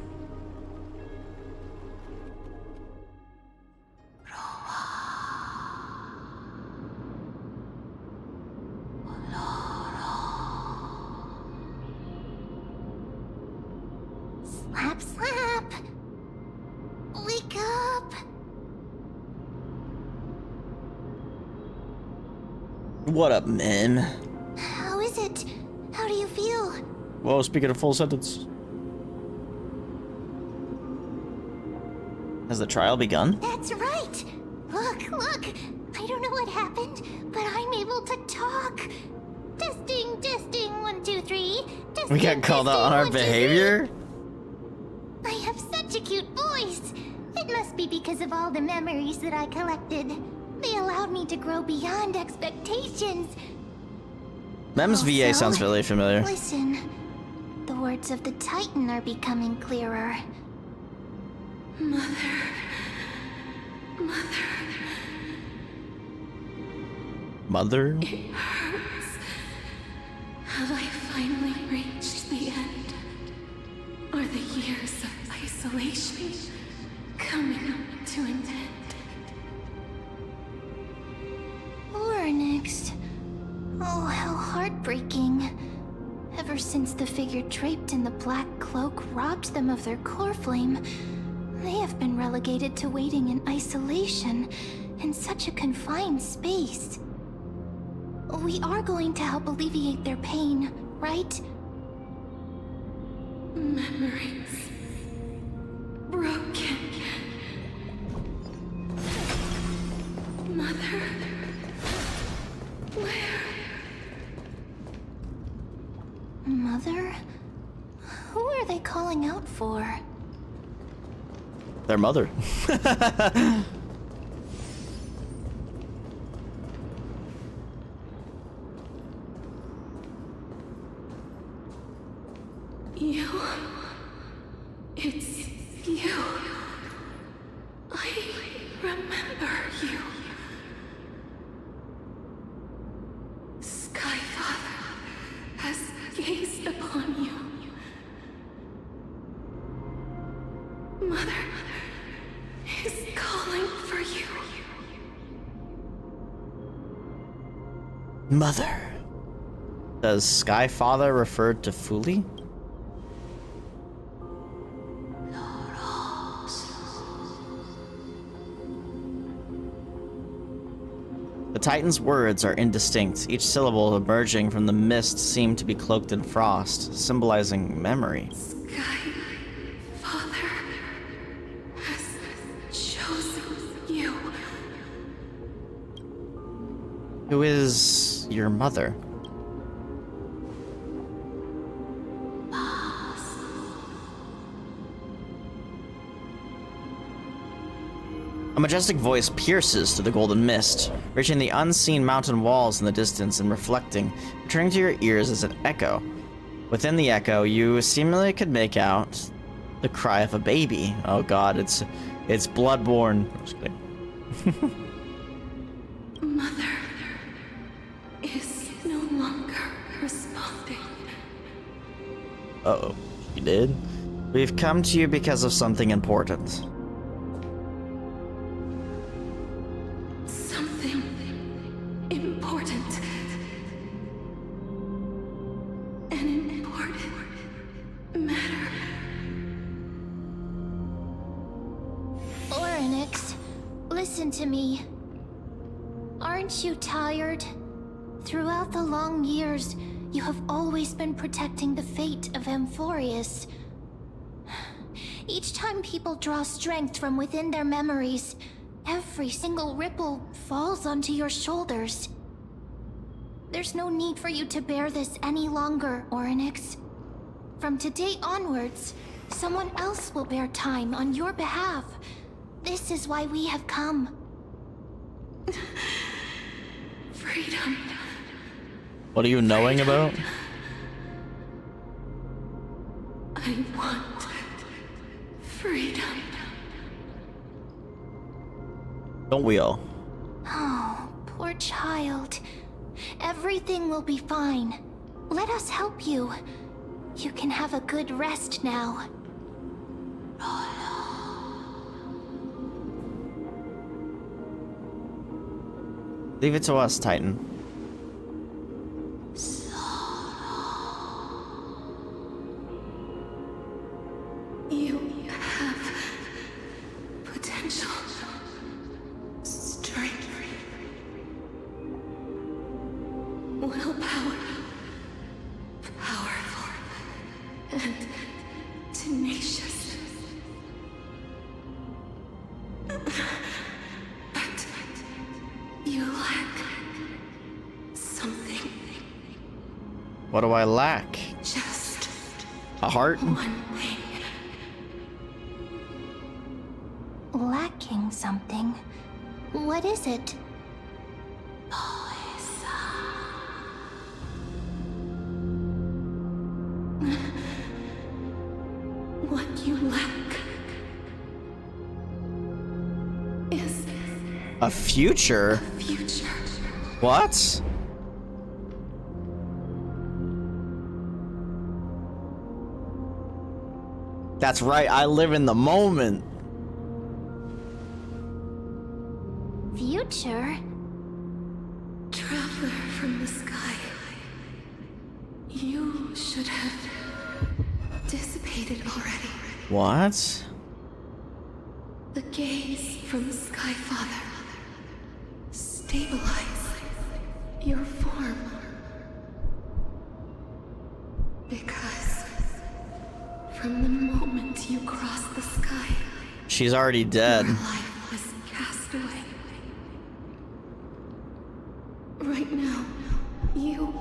Slap, slap! Wake up! What up, man? How is it? How do you feel? Whoa, speaking of full sentence. Has the trial begun? That's right! Look! I don't know what happened, but I'm able to talk! Testing, 1, 2, 3. We got called out on our behavior? I have such a cute voice! It must be because of all the memories that I collected. They allowed me to grow beyond expectations. Mem's VA Also, sounds really familiar. Listen, the words of the Titan are becoming clearer. Mother? Have I finally reached the end? Are the years of isolation coming to an end? Orynyx. Oh, how heartbreaking. Ever since the figure draped in the black cloak robbed them of their core flame, They have been relegated to waiting in isolation in such a confined space. We are going to help alleviate their pain, right? Memories broken. Mother, where? Mother? Who are they calling out for? Their mother. You. It's you. I remember you. Skyfather has gazed upon you. Mother is calling for you. Mother. Does Skyfather refer to Fuli? The Titan's words are indistinct. Each syllable emerging from the mist seemed to be cloaked in frost, symbolizing memory. Skyfather has chosen you. Who is your mother? A majestic voice pierces through the golden mist, reaching the unseen mountain walls in the distance and reflecting, returning to your ears as an echo. Within the echo, you seemingly could make out the cry of a baby. Oh god, it's bloodborne. I'm just kidding. Mother is no longer responding. Uh-oh, she did? We've come to you because of something important. Something important. An important matter. Orynyx, listen to me. Aren't you tired? Throughout the long years, you have always been protecting the fate of Amphorius. Each time people draw strength from within their memories, every single ripple falls onto your shoulders. There's no need for you to bear this any longer, Orynyx. From today onwards, someone else will bear time on your behalf. This is why we have come. Freedom. What are you knowing about? I want freedom. Don't we all? Oh, poor child. Everything will be fine. Let us help you. You can have a good rest now. Leave it to us, Titan. You have potential, strength, willpower, powerful, and tenacious. But you lack something. What do I lack? Just A heart? one thing. Lacking something. What is it? What you lack is A future? future. What? That's right, I live in the moment. Future? Traveler from the sky. You should have dissipated already. What? The gaze from Skyfather. Stabilize your form. Because from the moment you cross the sky, She's already dead. your life was cast away. Right now, you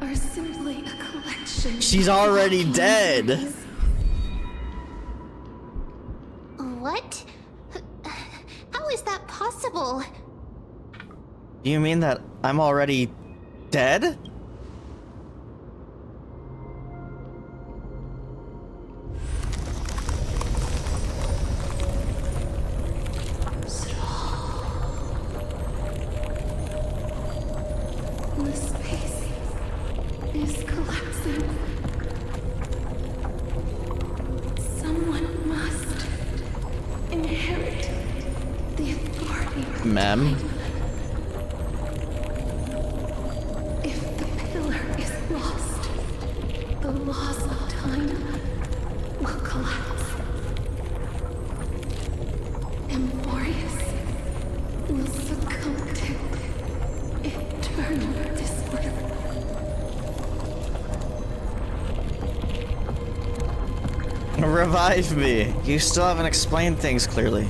are simply a collection. She's of already walking dead. memories. What? How is that possible? Do you mean that I'm already dead? The space is collapsing. Someone must inherit the authority. Ma'am? If the pillar is lost, the laws of time will collapse. Amphorius will succumb to eternal disorder. Revive me. You still haven't explained things clearly.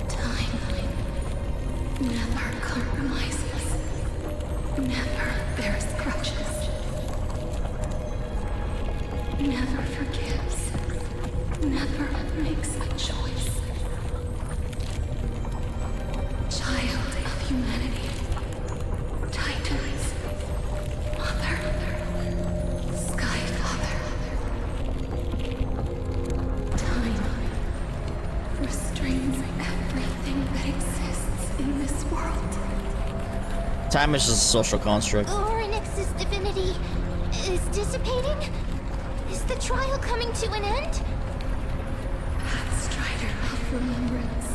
Time never compromises, never bears grudges, never forgives, never makes a choice. Child of humanity, Titans, Mother, Sky Father. Time restrains everything that exists in this world. Time is just a social construct. Oryx's divinity is dissipating? Is the trial coming to an end? Strider of remembrance,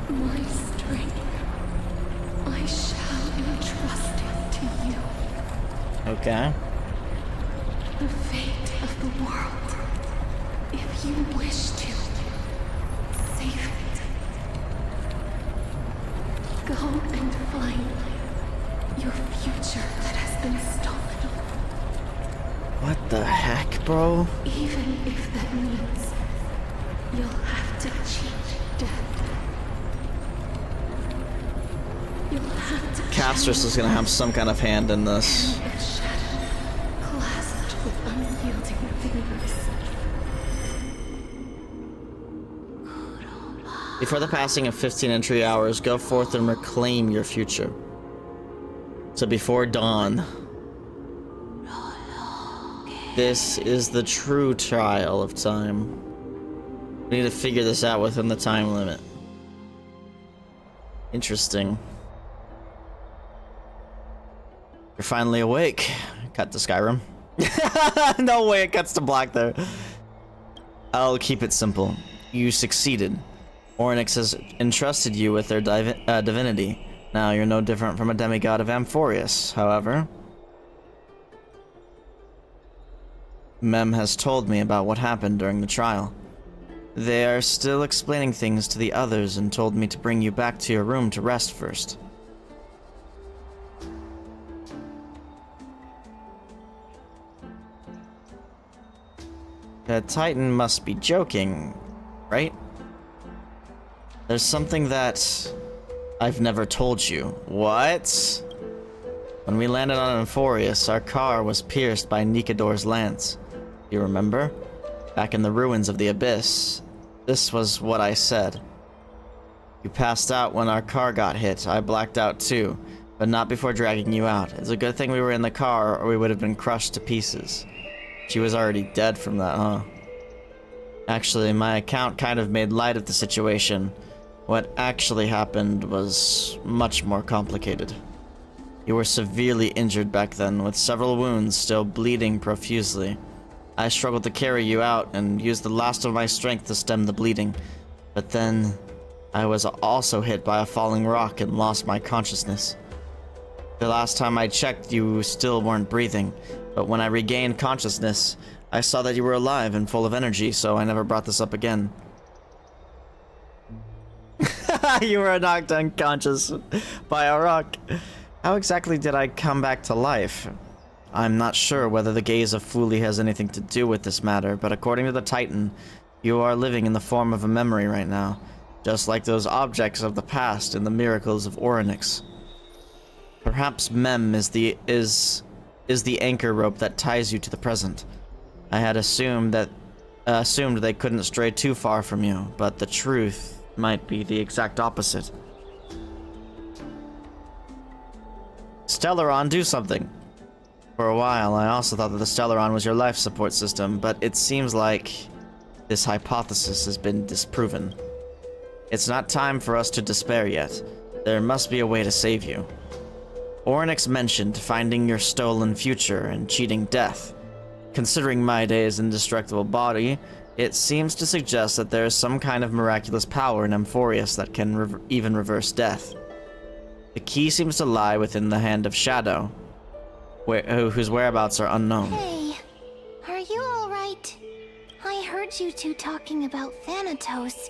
my strength, I shall entrust it to you. Okay. The fate of the world, if you wish to save it. Go and find your future that has been stolen. What the heck, bro? Even if that means you'll have to cheat death. You'll have to Castorice is gonna have some kind of hand in this. of shadow clasped with unyielding fingers. Before the passing of 15 entry hours, go forth and reclaim your future. So before dawn. This is the true trial of time. We need to figure this out within the time limit. Interesting. You're finally awake. Cut to Skyrim. No way it cuts to black there. I'll keep it simple. You succeeded. Oryx has entrusted you with their divinity. Now you're no different from a demigod of Amphorius, however. Mem has told me about what happened during the trial. They are still explaining things to the others and told me to bring you back to your room to rest first. The Titan must be joking, right? There's something that I've never told you. What? When we landed on Amphorius, our car was pierced by Nikador's lance. You remember? Back in the ruins of the Abyss. This was what I said. You passed out when our car got hit. I blacked out too, but not before dragging you out. It's a good thing we were in the car, or we would have been crushed to pieces. She was already dead from that, huh? Actually, my account kind of made light of the situation. What actually happened was much more complicated. You were severely injured back then, with several wounds still bleeding profusely. I struggled to carry you out and used the last of my strength to stem the bleeding. But then, I was also hit by a falling rock and lost my consciousness. The last time I checked, you still weren't breathing, but when I regained consciousness, I saw that you were alive and full of energy, so I never brought this up again. You were knocked unconscious by a rock. How exactly did I come back to life? I'm not sure whether the gaze of Fuli has anything to do with this matter, but according to the Titan, you are living in the form of a memory right now, just like those objects of the past and the miracles of Orynyx. Perhaps Mem is the anchor rope that ties you to the present. I had assumed they couldn't stray too far from you, but the truth might be the exact opposite. Stellaron, do something! For a while, I also thought that the Stellaron was your life support system, but it seems like this hypothesis has been disproven. It's not time for us to despair yet. There must be a way to save you. Orynyx mentioned finding your stolen future and cheating death. Considering Maide's indestructible body, it seems to suggest that there is some kind of miraculous power in Amphorius that can even reverse death. The key seems to lie within the hand of Shadow, whose whereabouts are unknown. Hey, are you alright? I heard you two talking about Thanatos.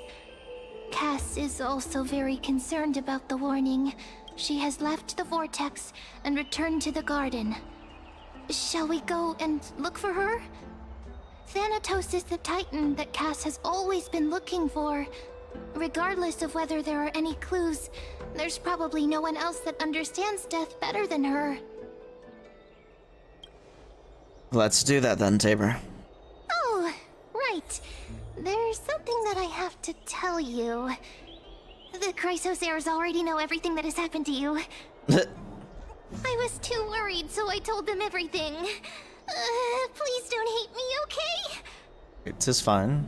Cass is also very concerned about the warning. She has left the vortex and returned to the garden. Shall we go and look for her? Thanatos is the Titan that Cass has always been looking for. Regardless of whether there are any clues, there's probably no one else that understands death better than her. Let's do that then, Tabor. Oh, right. There's something that I have to tell you. The Chrysosairs already know everything that has happened to you. I was too worried, so I told them everything. Please don't hate me, okay? It is fine.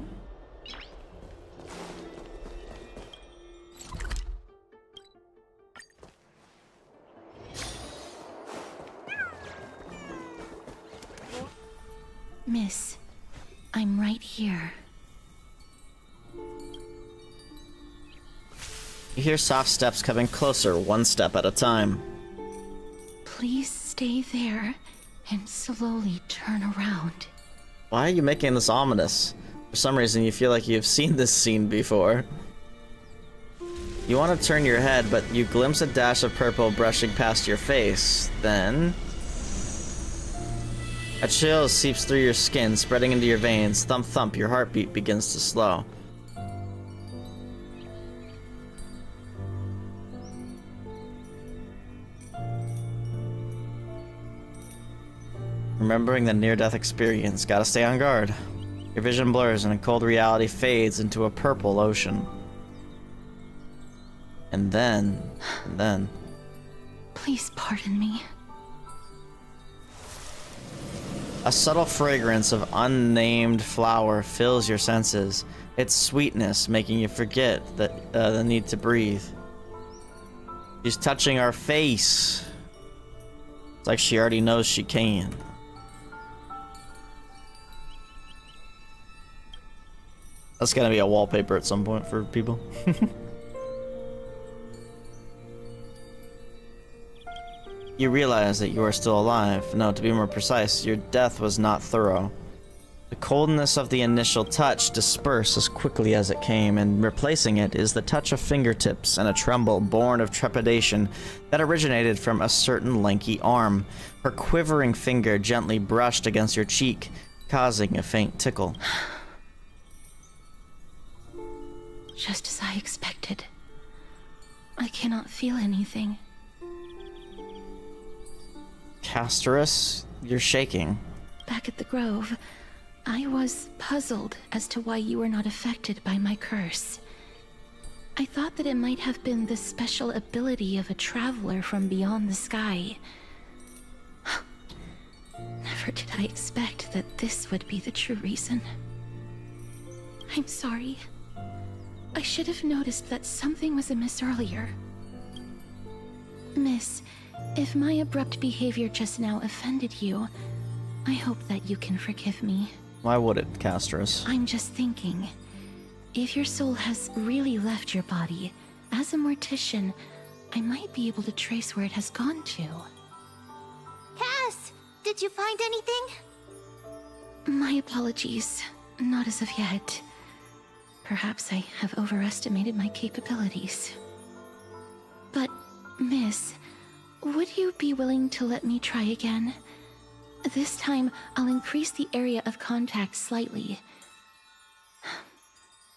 Miss, I'm right here. You hear soft steps coming closer, one step at a time. Please stay there and slowly turn around. Why are you making this ominous? For some reason, you feel like you've seen this scene before. You want to turn your head, but you glimpse a dash of purple brushing past your face. Then a chill seeps through your skin, spreading into your veins. Thump thump, your heartbeat begins to slow. Remembering the near-death experience, gotta stay on guard. Your vision blurs and a cold reality fades into a purple ocean. And then... Please pardon me. A subtle fragrance of unnamed flower fills your senses, its sweetness making you forget the need to breathe. She's touching our face. It's like she already knows she can. That's gonna be a wallpaper at some point for people. You realize that you are still alive. No, to be more precise, your death was not thorough. The coldness of the initial touch dispersed as quickly as it came, and replacing it is the touch of fingertips and a tremble born of trepidation that originated from a certain lanky arm. Her quivering finger gently brushed against your cheek, causing a faint tickle. Just as I expected. I cannot feel anything. Castorice, you're shaking. Back at the Grove, I was puzzled as to why you were not affected by my curse. I thought that it might have been the special ability of a traveler from beyond the sky. Never did I expect that this would be the true reason. I'm sorry. I should have noticed that something was amiss earlier. Miss, if my abrupt behavior just now offended you, I hope that you can forgive me. Why would it, Castorice? I'm just thinking, if your soul has really left your body, as a mortician, I might be able to trace where it has gone to. Cass, did you find anything? My apologies. Not as of yet. Perhaps I have overestimated my capabilities. But, Miss, would you be willing to let me try again? This time, I'll increase the area of contact slightly.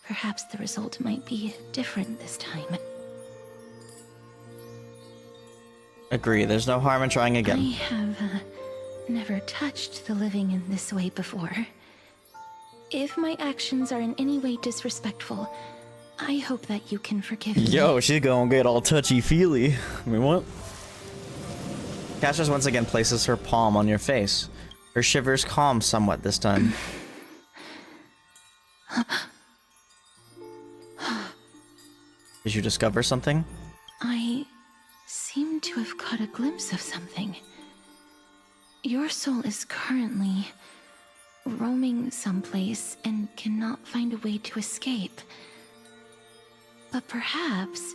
Perhaps the result might be different this time. Agree, there's no harm in trying again. I have never touched the living in this way before. If my actions are in any way disrespectful, I hope that you can forgive me. Yo, she's gonna get all touchy-feely. I mean, what? Castorice once again places her palm on your face. Her shivers calm somewhat this time. Did you discover something? I seem to have caught a glimpse of something. Your soul is currently roaming someplace and cannot find a way to escape. But perhaps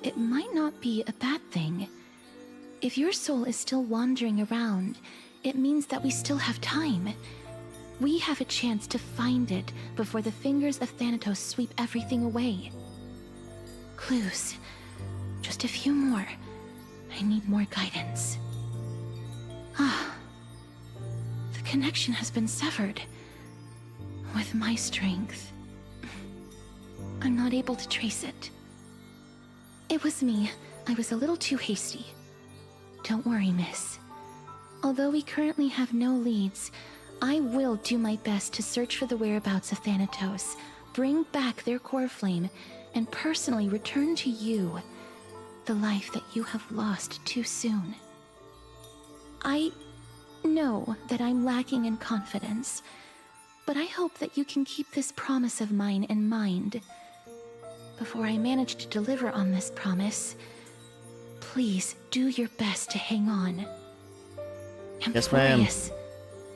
it might not be a bad thing. If your soul is still wandering around, it means that we still have time. We have a chance to find it before the fingers of Thanatos sweep everything away. Clues. Just a few more. I need more guidance. The connection has been severed. With my strength, I'm not able to trace it. It was me. I was a little too hasty. Don't worry, miss. Although we currently have no leads, I will do my best to search for the whereabouts of Thanatos, bring back their core flame, and personally return to you the life that you have lost too soon. I know that I'm lacking in confidence, but I hope that you can keep this promise of mine in mind. Before I manage to deliver on this promise, please do your best to hang on. Yes, ma'am. Amphorius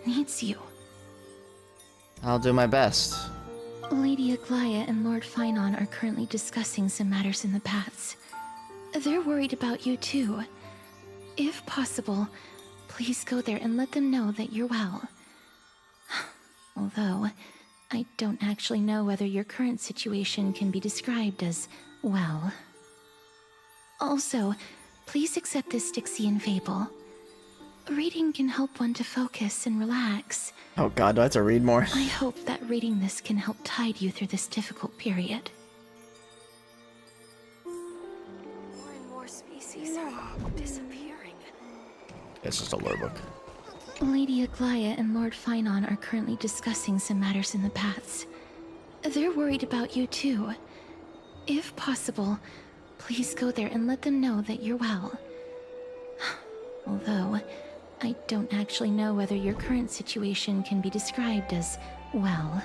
needs you. I'll do my best. Lady Aglaya and Lord Finon are currently discussing some matters in the paths. They're worried about you too. If possible, please go there and let them know that you're well. Although, I don't actually know whether your current situation can be described as well. Also, please accept this Styxian fable. Reading can help one to focus and relax. Oh god, do I have to read more? I hope that reading this can help tide you through this difficult period. More and more species are disappearing. It's just a lore book. Lady Aglaya and Lord Finon are currently discussing some matters in the paths. They're worried about you too. If possible, please go there and let them know that you're well. Although, I don't actually know whether your current situation can be described as well.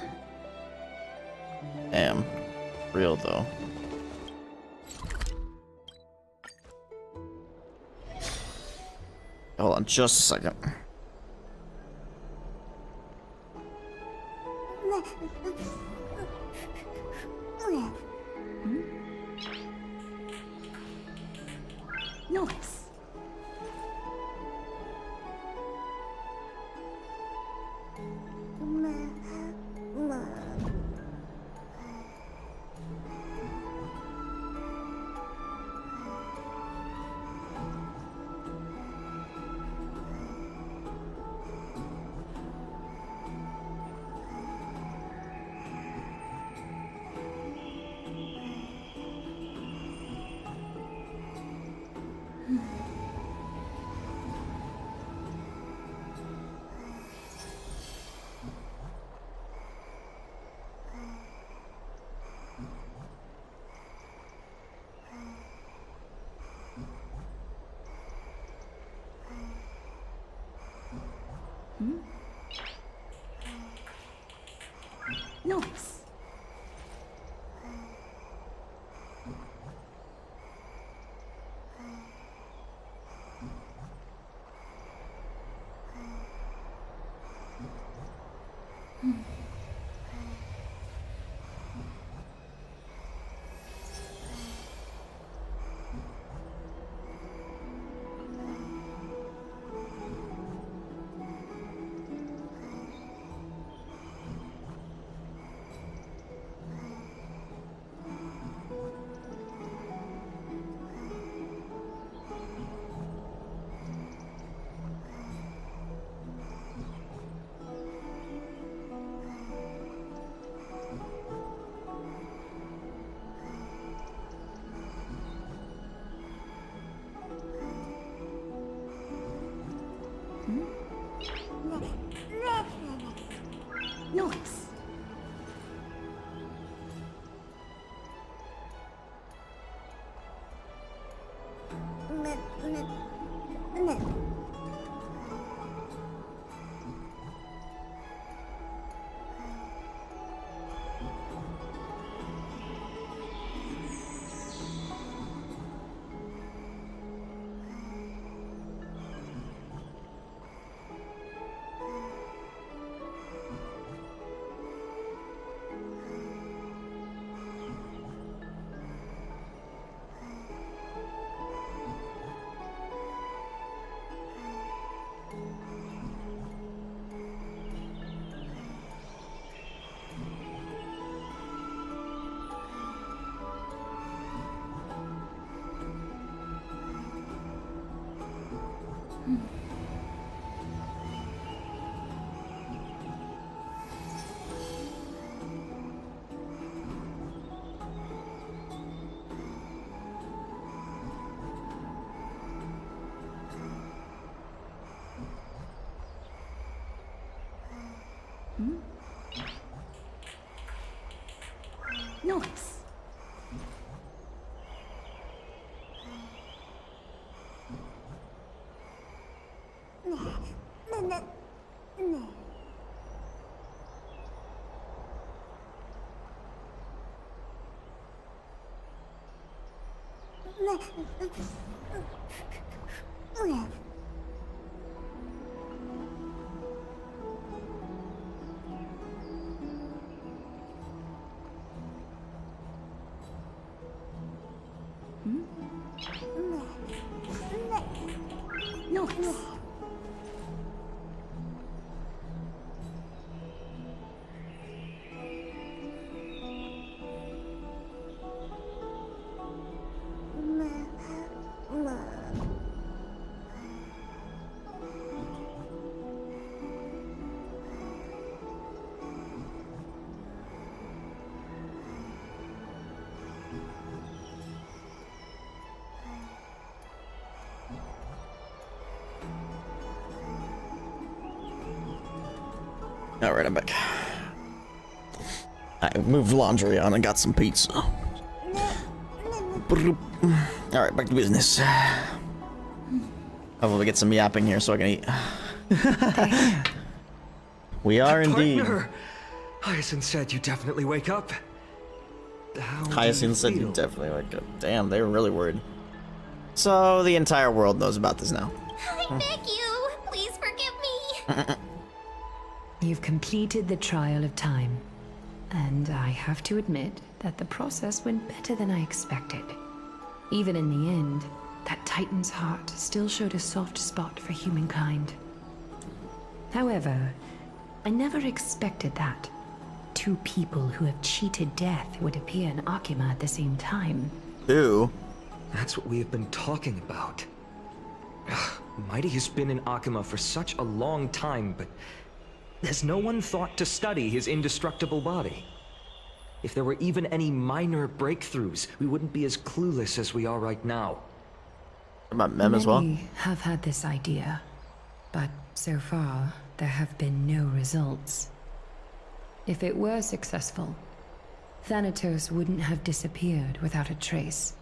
Damn. Real though. Hold on just a second. Noise. Noise. Nice. Nice. Nice. Alright, I'm back. I moved laundry on and got some pizza. Alright, back to business. Hopefully we get some yapping here so I can eat. We are indeed. Partner! Hyacinth said you definitely wake up. Hyacinth said you definitely wake up. Damn, they were really worried. So the entire world knows about this now. I beg you, please forgive me. You've completed the trial of time, and I have to admit that the process went better than I expected. Even in the end, that Titan's heart still showed a soft spot for humankind. However, I never expected that two people who have cheated death would appear in Akima at the same time. Ew. That's what we have been talking about. Mighty has been in Akima for such a long time, but has no one thought to study his indestructible body? If there were even any minor breakthroughs, we wouldn't be as clueless as we are right now. About Mem as well? Many have had this idea, but so far, there have been no results. If it were successful, Thanatos wouldn't have disappeared without a trace.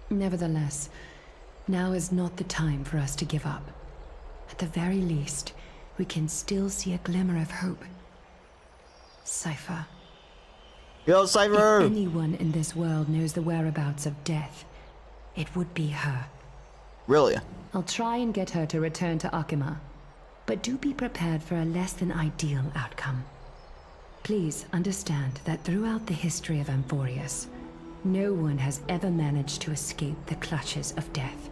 Nevertheless, now is not the time for us to give up. At the very least, we can still see a glimmer of hope. Cypher. Yo, Cypher! If anyone in this world knows the whereabouts of death, it would be her. Really? I'll try and get her to return to Akima, but do be prepared for a less than ideal outcome. Please understand that throughout the history of Amphorius, no one has ever managed to escape the clutches of death.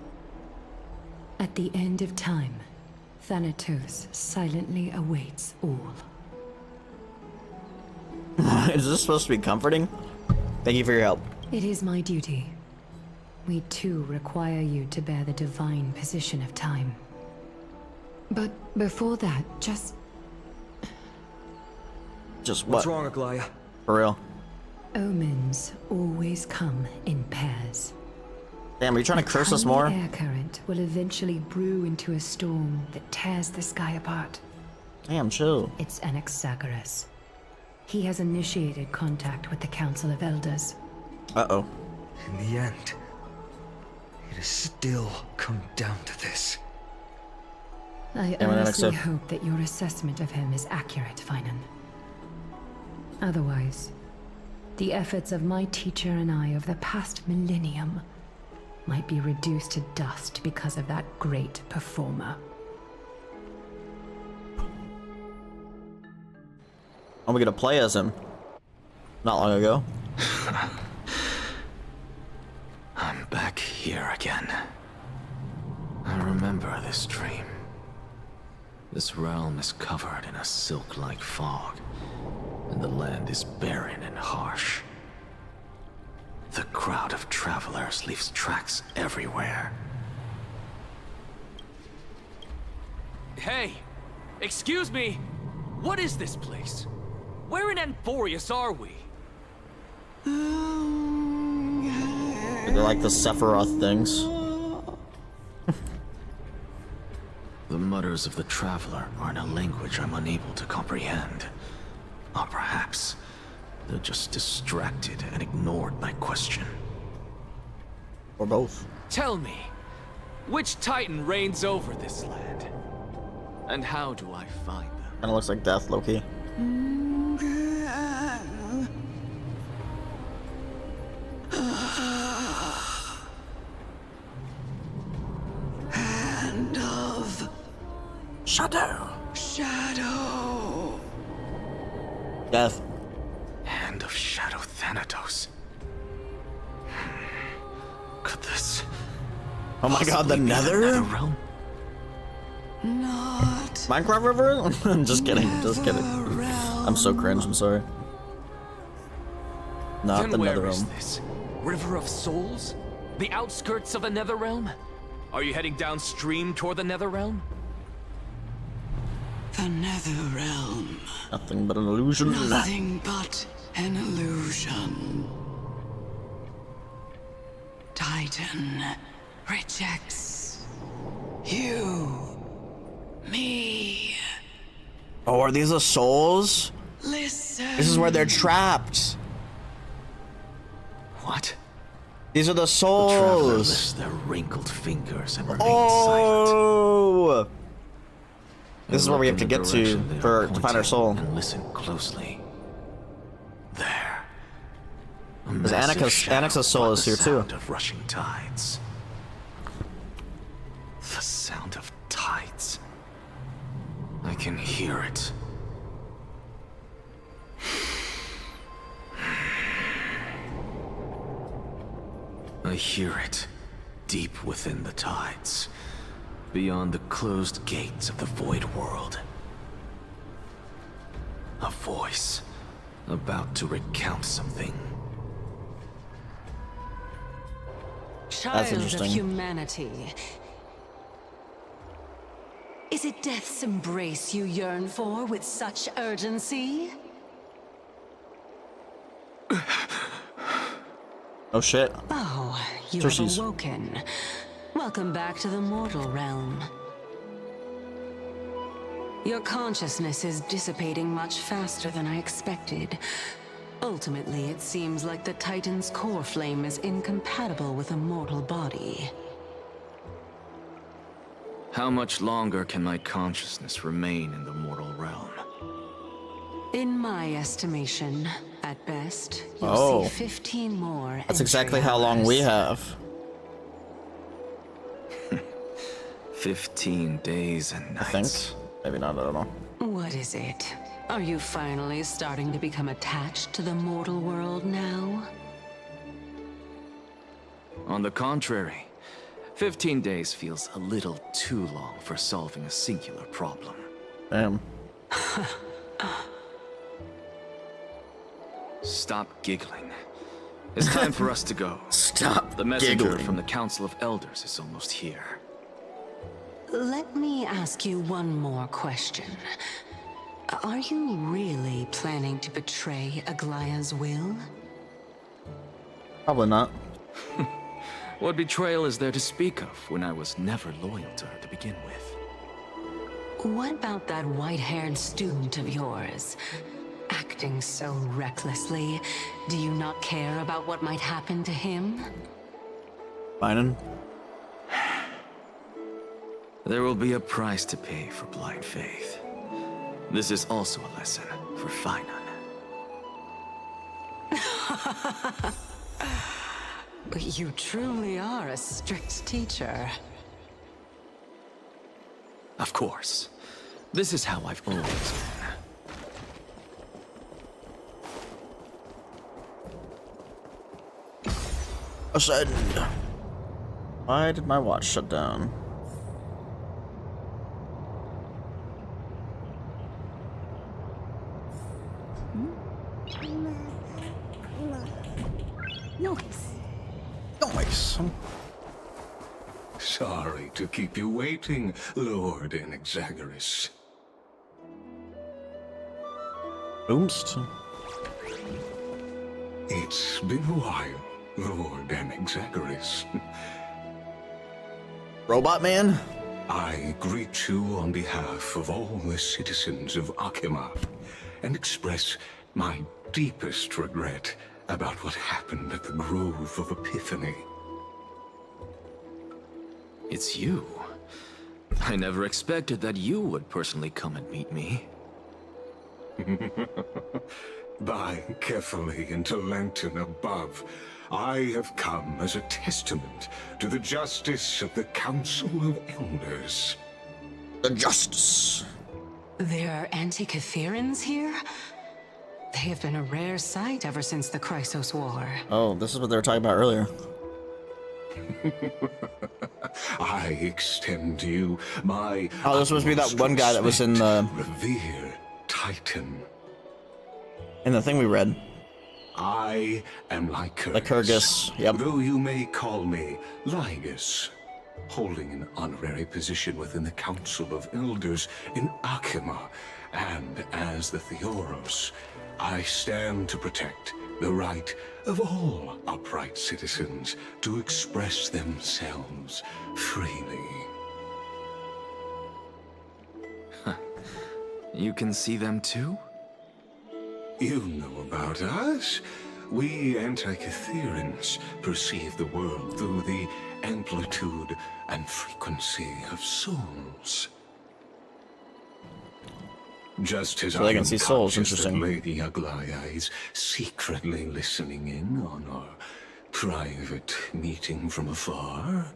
At the end of time, Thanatos silently awaits all. Is this supposed to be comforting? Thank you for your help. It is my duty. We too require you to bear the divine position of time. But before that, just Just What's what? wrong, Aglaya? For real? omens always come in pairs. Damn, are you trying to curse us Tiny more? air current will eventually brew into a storm that tears the sky apart. Damn, chill. It's Anaxagoras. He has initiated contact with the Council of Elders. Uh-oh. In the end, it has still come down to this. I Yeah, earnestly Anaxa. hope that your assessment of him is accurate, Finan. Otherwise, the efforts of my teacher and I of the past millennium might be reduced to dust because of that great performer. Oh, we get to play as him. Not long ago. I'm back here again. I remember this dream. This realm is covered in a silk-like fog, and the land is barren and harsh. The crowd of travelers leaves tracks everywhere. Hey! Excuse me! What is this place? Where in Anthorius are we? They're like the Sephiroth things. The mutters of the traveler are in a language I'm unable to comprehend. Or perhaps they're just distracted and ignored my question. Or both. Tell me, which Titan reigns over this land? And how do I find them? Kinda looks like Death, Loki. Hand of Shadow. Shadow. Death. Hand of Shadow Thanatos. Could this Oh my god, the possibly be Nether? Netherrealm? Not Minecraft River? Just kidding, just kidding. realm. I'm so cringe, I'm sorry. Not Then the where is Netherrealm. this? River of Souls? The outskirts of the Netherrealm? Are you heading downstream toward the Netherrealm? The Nether realm. Nothing but an illusion. Nothing but an illusion. Titan rejects you, me. Oh, are these the souls? Listen. This is where they're trapped. What? These are the The traveler souls. lifts their wrinkled fingers and remains silent. Oh! This is I where we look have to in the get to direction they are to find our pointing soul. And listen closely. There. A Because massive shadow Anax's soul brought is the here too. sound of rushing tides. The sound of tides. I can hear it. I hear it deep within the tides, beyond the closed gates of the void world. A voice about to recount something. Child of interesting. humanity. Is it death's embrace you yearn for with such urgency? Oh shit. Oh, you Cersei's. have awoken. Welcome back to the mortal realm. Your consciousness is dissipating much faster than I expected. Ultimately, it seems like the Titan's core flame is incompatible with a mortal body. How much longer can my consciousness remain in the mortal realm? In my estimation, at best, you'll Oh. see 15 more. That's exactly entry how long we hours. have. 15 days and I nights. think. Maybe not, I don't know. What is it? Are you finally starting to become attached to the mortal world now? On the contrary, 15 days feels a little too long for solving a singular problem. Damn. Stop giggling. It's time for us to go. Stop The messenger giggling. from the Council of Elders is almost here. Let me ask you one more question. Are you really planning to betray Aglaya's will? Probably not. What betrayal is there to speak of when I was never loyal to her to begin with? What about that white-haired student of yours? Acting so recklessly, do you not care about what might happen to him? Biden? There will be a price to pay for blind faith. This is also a lesson for Finan. You truly are a strict teacher. Of course. This is how I've always been. Ascend. Why did my watch shut down? Nice. Sorry to keep you waiting, Lord Enexagoras. Boomst. It's been a while, Lord Enexagoras. Robot man? I greet you on behalf of all the citizens of Akima and express my deepest regret about what happened at the Grove of Epiphany. It's you. I never expected that you would personally come and meet me. By carefully into Lantern above, I have come as a testament to the justice of the Council of Elders. The justice. There are Antikytherians here? They have been a rare sight ever since the Chrysos War. Oh, this is what they were talking about earlier. I extend to you my Oh, this must be that one guy that was in the revered Titan. in the thing we read. I am Lycurgus. Lycurgus, yep. Though you may call me Lygus, holding an honorary position within the Council of Elders in Akima, and as the Theoros, I stand to protect the right of all upright citizens to express themselves freely. You can see them too? You know about us. We Antikytherians perceive the world through the amplitude and frequency of souls. Just as So they I can am see souls, conscious that interesting. Lady Aglaya is secretly listening in on our private meeting from afar.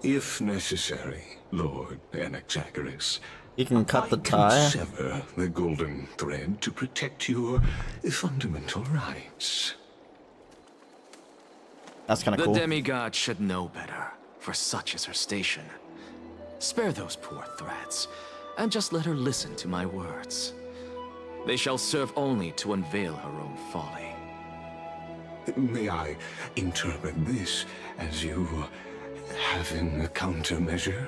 If necessary, Lord Enexagoras, You can cut the I tie. can sever the golden thread to protect your fundamental rights. That's kind of The cool. demigod should know better, for such is her station. Spare those poor threats, and just let her listen to my words. They shall serve only to unveil her own folly. May I interpret this as you having a countermeasure?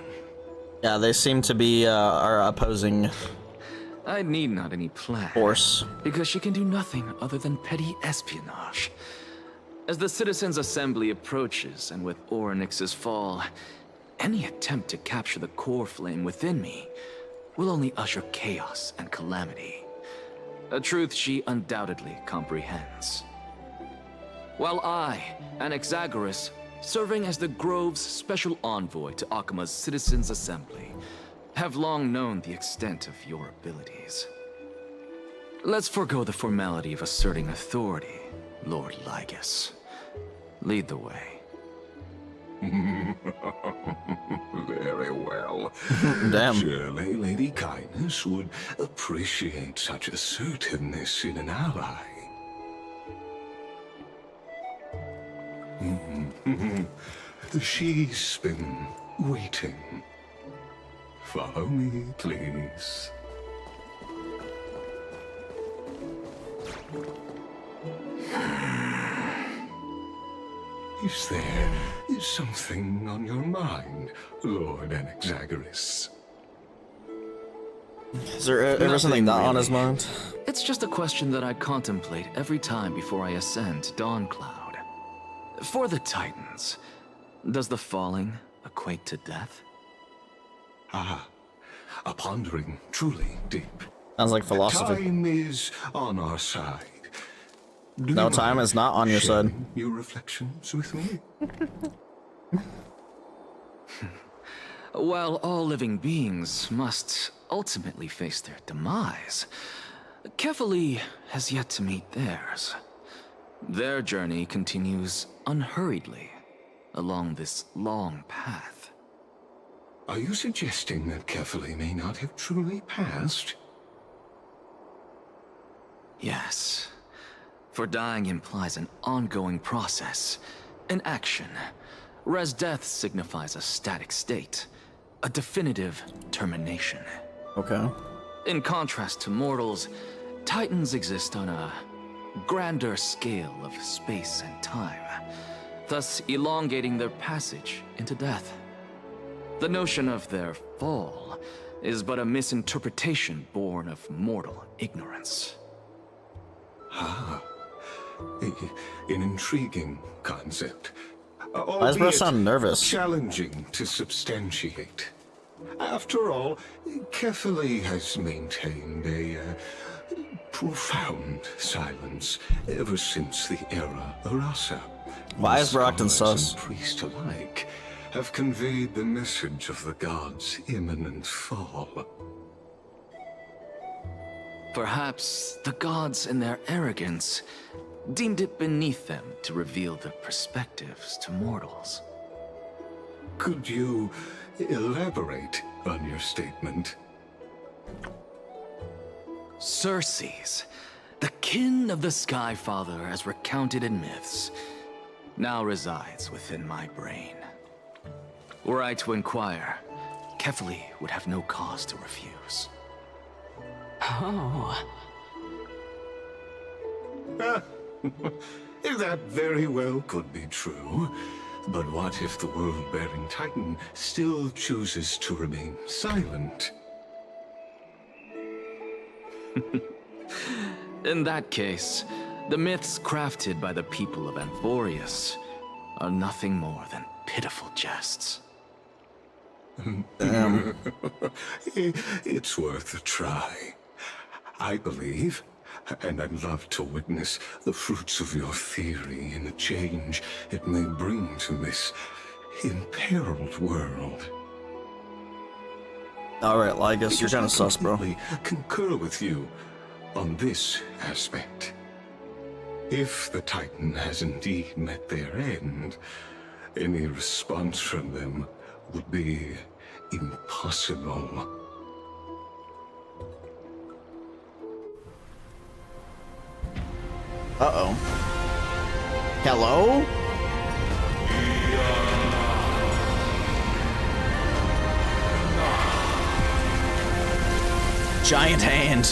Yeah, they seem to be our opposing I need not any plan, force. because she can do nothing other than petty espionage. As the Citizens' Assembly approaches, and with Orynyx's fall, any attempt to capture the core flame within me will only usher chaos and calamity. A truth she undoubtedly comprehends. While I, Enexagoras, serving as the Grove's special envoy to Akima's Citizens' Assembly, have long known the extent of your abilities. Let's forego the formality of asserting authority, Lord Lygus. Lead the way. Very well. Damn. Surely Lady Kindness would appreciate such assertiveness in an ally. She's been waiting. Follow me, please. Is there something on your mind, Lord Enexagoras? Is there ever something not on his mind? It's just a question that I contemplate every time before I ascend to Dawncloud. For the Titans, does the falling equate to death? Ah, a pondering truly deep. Sounds like philosophy. Time is on our side. Do No, you time mind is not on your side. sharing your reflections with me? While all living beings must ultimately face their demise, Kefali has yet to meet theirs. Their journey continues unhurriedly along this long path. Are you suggesting that Kefali may not have truly passed? Yes, for dying implies an ongoing process, an action, whereas death signifies a static state, a definitive termination. Okay. In contrast to mortals, Titans exist on a grander scale of space and time, thus elongating their passage into death. The notion of their fall is but a misinterpretation born of mortal ignorance. Ah, an intriguing concept. Why does bro sound nervous? Challenging to substantiate. After all, Kefali has maintained a profound silence ever since the era Arasa. Why is bro acting Scholars sus? and priests alike have conveyed the message of the gods' imminent fall. Perhaps the gods in their arrogance deemed it beneath them to reveal their perspectives to mortals. Could you elaborate on your statement? Circes, the kin of the Skyfather as recounted in myths, now resides within my brain. Were I to inquire, Kefali would have no cause to refuse. Oh. That very well could be true. But what if the world-bearing Titan still chooses to remain silent? In that case, the myths crafted by the people of Amphorius are nothing more than pitiful jests. It's worth a try. I believe, and I'd love to witness the fruits of your theory and the change it may bring to this imperiled world. Alright, well, I guess you're kind of sus, bro. I concur with you on this aspect. If the Titan has indeed met their end, any response from them would be impossible. Uh-oh. Hello? Giant hand.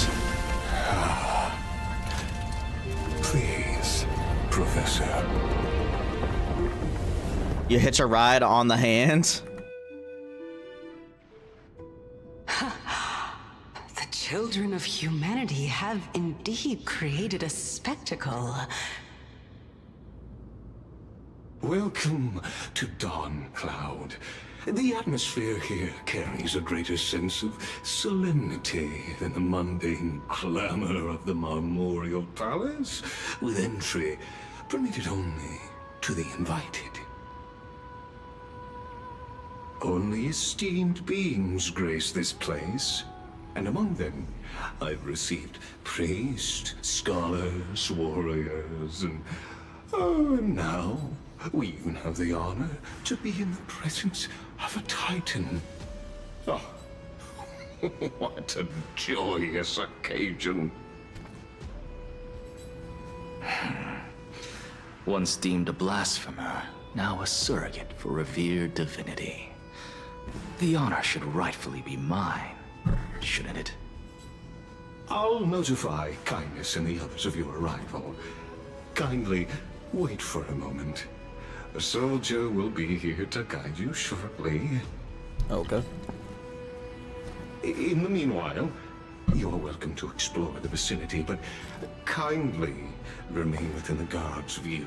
Please, Professor. You hitch a ride on the hand? The children of humanity have indeed created a spectacle. Welcome to Dawn Cloud. The atmosphere here carries a greater sense of solemnity than the mundane clamor of the Marmorial Palace, with entry permitted only to the invited. Only esteemed beings grace this place, and among them I've received priests, scholars, warriors, and now we even have the honor to be in the presence of a Titan. Oh, what a joyous occasion. Once deemed a blasphemer, now a surrogate for revered divinity. The honor should rightfully be mine, shouldn't it? I'll notify Kindness and the others of your arrival. Kindly wait for a moment. A soldier will be here to guide you shortly. Okay. In the meanwhile, you are welcome to explore the vicinity, but kindly remain within the guard's view.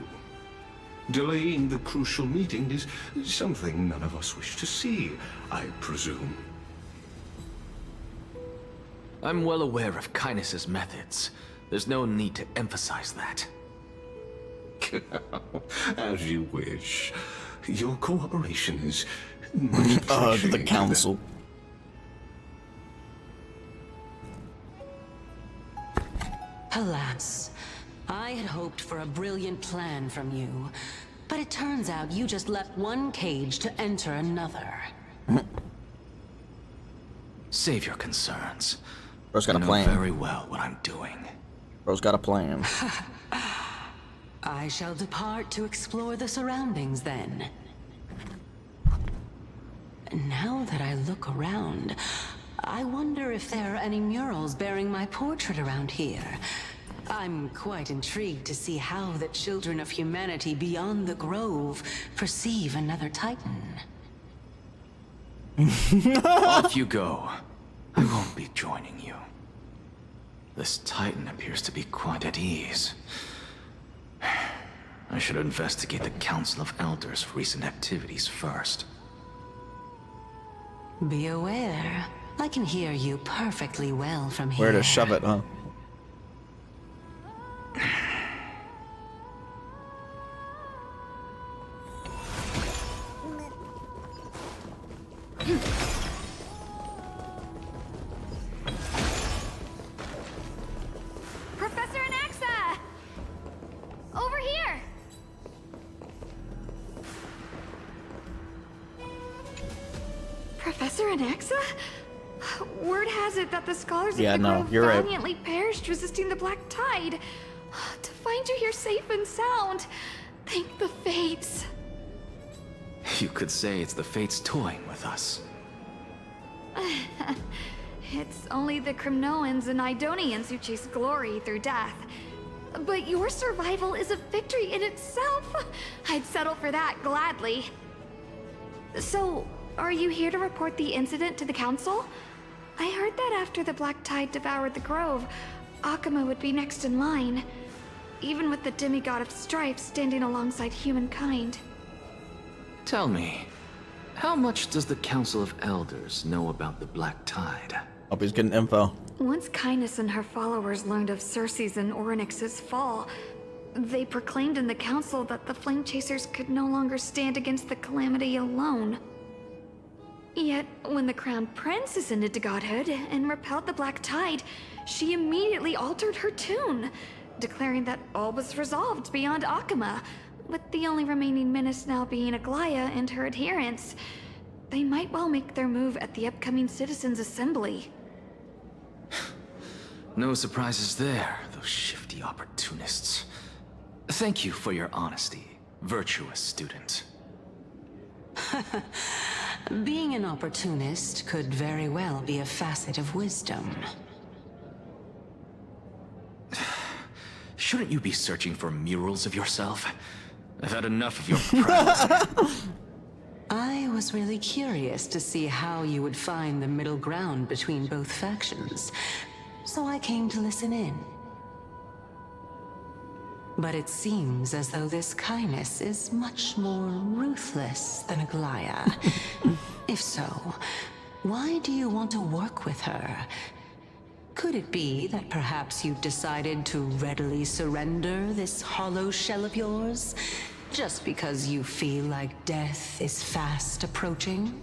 Delaying the crucial meeting is something none of us wish to see, I presume. I'm well aware of Kindness's methods. There's no need to emphasize that. As you wish. Your cooperation is much The appreciated. council. Alas, I had hoped for a brilliant plan from you, but it turns out you just left one cage to enter another. Save your concerns. Bro's got I a know plan. very well what I'm doing. Bro's got a plan. I shall depart to explore the surroundings then. Now that I look around, I wonder if there are any murals bearing my portrait around here. I'm quite intrigued to see how the children of humanity beyond the Grove perceive another Titan. Off you go. I won't be joining you. This Titan appears to be quite at ease. I should investigate the Council of Elders' recent activities first. Be aware, I can hear you perfectly well from here. Where to shove it, huh? Professor Anaxa! Over here! Professor Anaxa? Word has it that the scholars Yeah, of the no, Grove you're right. valiantly perished resisting the Black Tide. To find you here safe and sound, thank the Fates. You could say it's the Fates toying with us. It's only the Crimnoans and Idonians who chase glory through death. But your survival is a victory in itself. I'd settle for that gladly. So, are you here to report the incident to the Council? I heard that after the Black Tide devoured the Grove, Akuma would be next in line, even with the demigod of strife standing alongside humankind. Tell me, how much does the Council of Elders know about the Black Tide? Hope he's getting info. Once Kindness and her followers learned of Circe's and Orynyx's fall, they proclaimed in the council that the Flame Chasers could no longer stand against the calamity alone. Yet, when the Crown Prince ascended to godhood and repelled the Black Tide, she immediately altered her tune, declaring that all was resolved beyond Akuma, with the only remaining menace now being Aglaya and her adherents. They might well make their move at the upcoming Citizens' Assembly. No surprises there, those shifty opportunists. Thank you for your honesty, virtuous student. Being an opportunist could very well be a facet of wisdom. Shouldn't you be searching for murals of yourself? I've had enough of your pride. I was really curious to see how you would find the middle ground between both factions, so I came to listen in. But it seems as though this Kindness is much more ruthless than Aglaya. If so, why do you want to work with her? Could it be that perhaps you've decided to readily surrender this hollow shell of yours, just because you feel like death is fast approaching?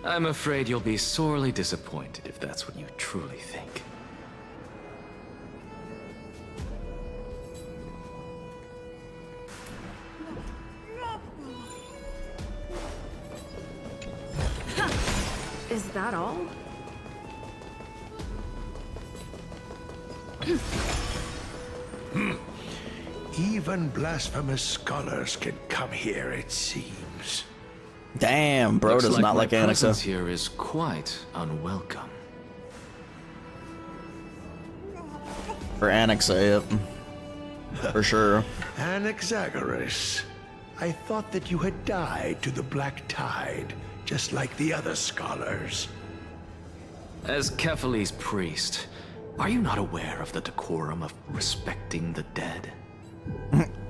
I'm afraid you'll be sorely disappointed if that's what you truly think. Is that all? Even blasphemous scholars can come here, it seems. Damn, bro Looks does not my like presence Anaxa. here is quite unwelcome. For Anaxa, yep. For sure. Anaxagoras, I thought that you had died to the Black Tide, just like the other scholars. As Kephale's priest, are you not aware of the decorum of respecting the dead?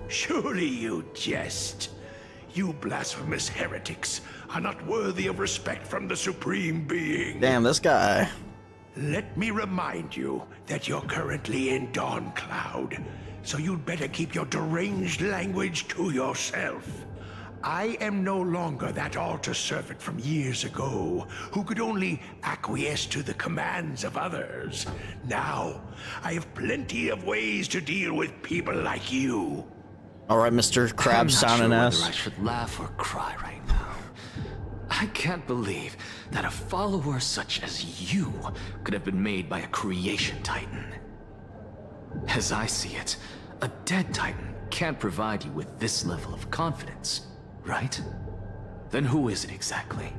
Surely you jest. You blasphemous heretics are not worthy of respect from the Supreme Being. Damn, this guy. Let me remind you that you're currently in Dawn Cloud, so you'd better keep your deranged language to yourself. I am no longer that altar servant from years ago, who could only acquiesce to the commands of others. Now, I have plenty of ways to deal with people like you. Alright, Mr. Crab sounding I'm not ass. sure whether I should laugh or cry right now. I can't believe that a follower such as you could have been made by a creation titan. As I see it, a dead titan can't provide you with this level of confidence, right? Then who is it exactly?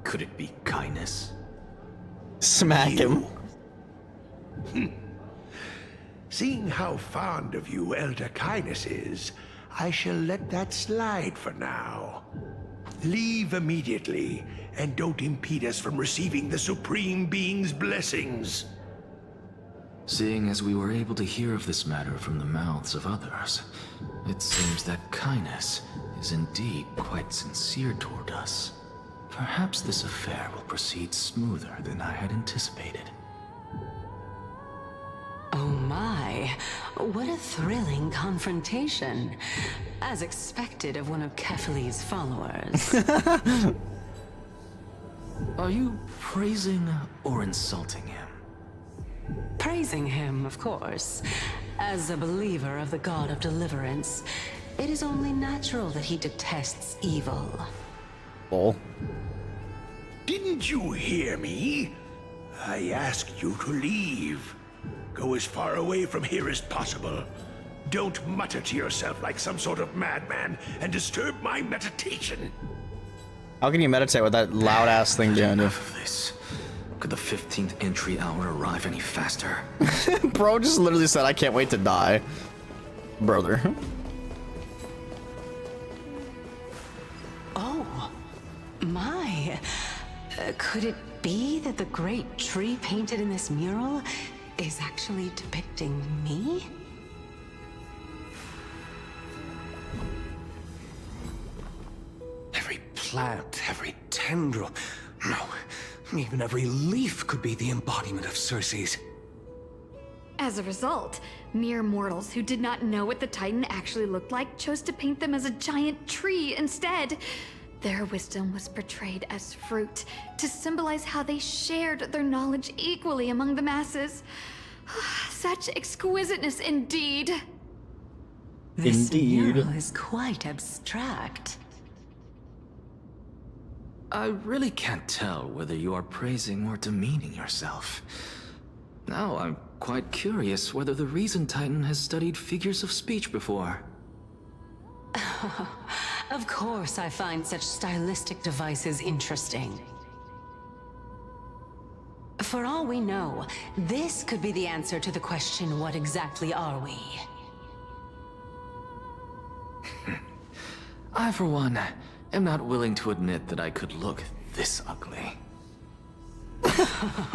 Could it be kindness? Smack him. Seeing how fond of you Elder Kindness is, I shall let that slide for now. Leave immediately, and don't impede us from receiving the Supreme Being's blessings. Seeing as we were able to hear of this matter from the mouths of others, it seems that kindness is indeed quite sincere toward us. Perhaps this affair will proceed smoother than I had anticipated. Oh my, what a thrilling confrontation. As expected of one of Kefali's followers. Are you praising or insulting him? Praising him, of course. As a believer of the God of Deliverance, it is only natural that he detests evil. Lol. Didn't you hear me? I asked you to leave. Go as far away from here as possible. Don't mutter to yourself like some sort of madman and disturb my meditation. How can you meditate with that loud ass thing behind you? Enough of this. Could the 15th entry hour arrive any faster? Bro just literally said, I can't wait to die. Brother. Oh, my. Could it be that the great tree painted in this mural is actually depicting me? Every plant, every tendril, no, even every leaf could be the embodiment of Circe's. As a result, mere mortals who did not know what the Titan actually looked like chose to paint them as a giant tree instead. Their wisdom was portrayed as fruit, to symbolize how they shared their knowledge equally among the masses. Such exquisiteness indeed. This Indeed. mural is quite abstract. I really can't tell whether you are praising or demeaning yourself. Now I'm quite curious whether the Reason Titan has studied figures of speech before. Of course I find such stylistic devices interesting. For all we know, this could be the answer to the question, what exactly are we? I, for one, am not willing to admit that I could look this ugly.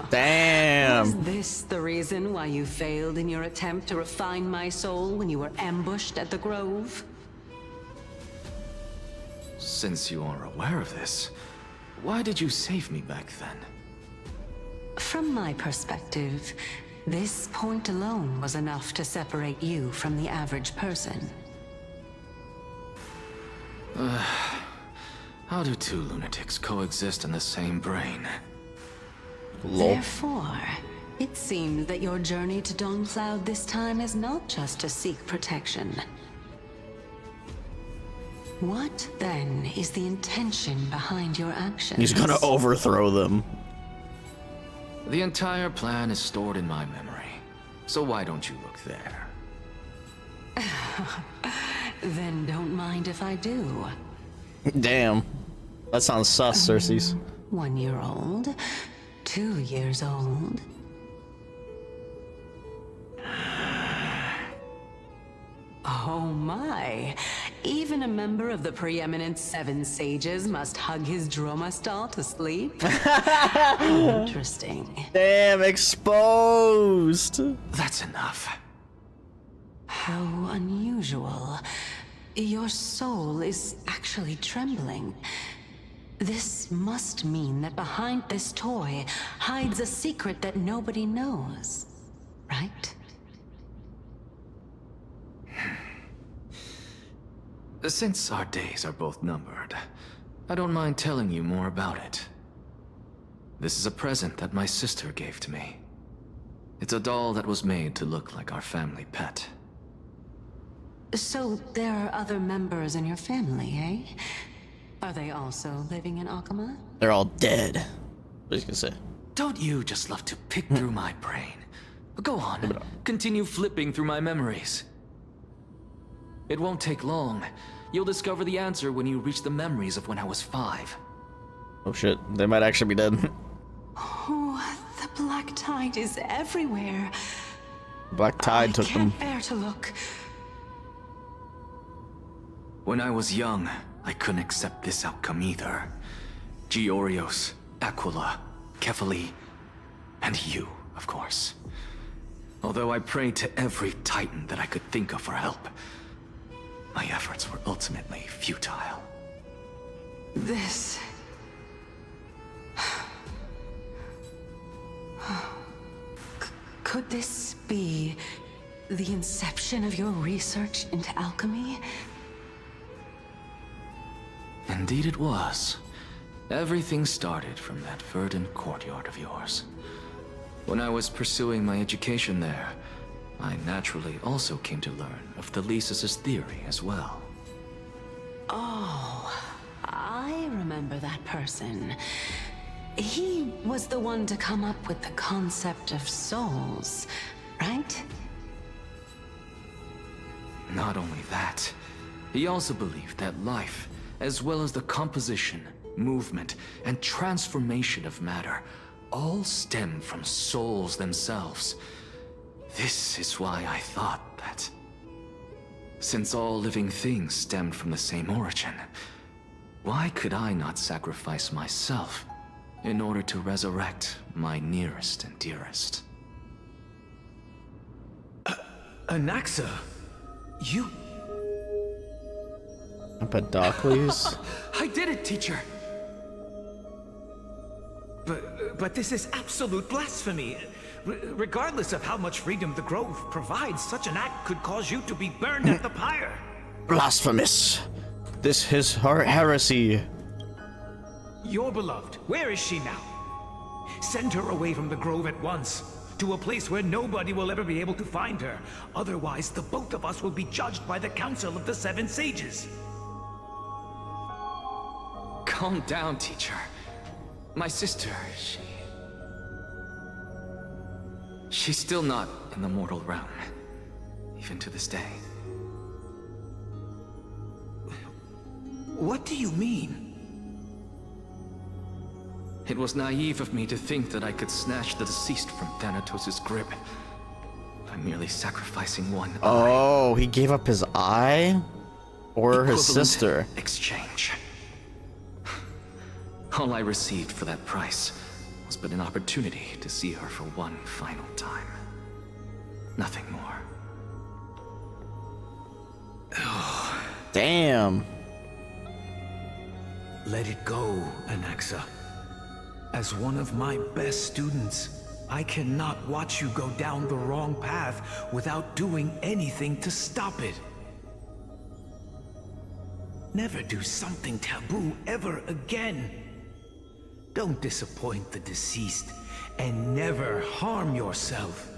Damn. Was this the reason why you failed in your attempt to refine my soul when you were ambushed at the Grove? Since you are aware of this, why did you save me back then? From my perspective, this point alone was enough to separate you from the average person. How do two lunatics coexist in the same brain? Lol. Therefore, it seems that your journey to Dawn this time is not just to seek protection. What, then, is the intention behind your actions? He's gonna overthrow them. The entire plan is stored in my memory, so why don't you look there? Then don't mind if I do. Damn. That sounds sus, Circe's. 1 year old, 2 years old. Oh my! Even a member of the preeminent Seven Sages must hug his droma stall to sleep? Interesting. Damn, exposed. That's enough. How unusual. Your soul is actually trembling. This must mean that behind this toy hides a secret that nobody knows, right? Since our days are both numbered, I don't mind telling you more about it. This is a present that my sister gave to me. It's a doll that was made to look like our family pet. So there are other members in your family, eh? Are they also living in Akama? They're all dead. What are you gonna say? Don't you just love to pick through my brain? Go on, continue flipping through my memories. It won't take long. You'll discover the answer when you reach the memories of when I was 5. Oh shit, they might actually be dead. Oh, the black tide is everywhere. Black Tide took them. I can't bear to look. When I was young, I couldn't accept this outcome either. Georios, Aquila, Kefali, and you, of course. Although I prayed to every titan that I could think of for help, my efforts were ultimately futile. This... Could this be the inception of your research into alchemy? Indeed it was. Everything started from that verdant courtyard of yours. When I was pursuing my education there, I naturally also came to learn of Thelesis' theory as well. Oh, I remember that person. He was the one to come up with the concept of souls, right? Not only that, he also believed that life, as well as the composition, movement, and transformation of matter, all stem from souls themselves. This is why I thought that, since all living things stemmed from the same origin, why could I not sacrifice myself in order to resurrect my nearest and dearest? Anaxa, you... Empedocles? I did it, teacher! But this is absolute blasphemy. Regardless of how much freedom the Grove provides, such an act could cause you to be burned at the pyre. Blasphemous! This is heresy. Your beloved, where is she now? Send her away from the Grove at once, to a place where nobody will ever be able to find her. Otherwise, the both of us will be judged by the Council of the Seven Sages. Calm down, teacher. My sister, she's still not in the mortal realm, even to this day. What do you mean? It was naive of me to think that I could snatch the deceased from Thanatos' grip by merely sacrificing one eye. Oh, he gave up his eye? Or his sister? Exchange. All I received for that price was but an opportunity to see her for one final time. Nothing more. Damn. Let it go, Anaxa. As one of my best students, I cannot watch you go down the wrong path without doing anything to stop it. Never do something taboo ever again. Don't disappoint the deceased, and never harm yourself.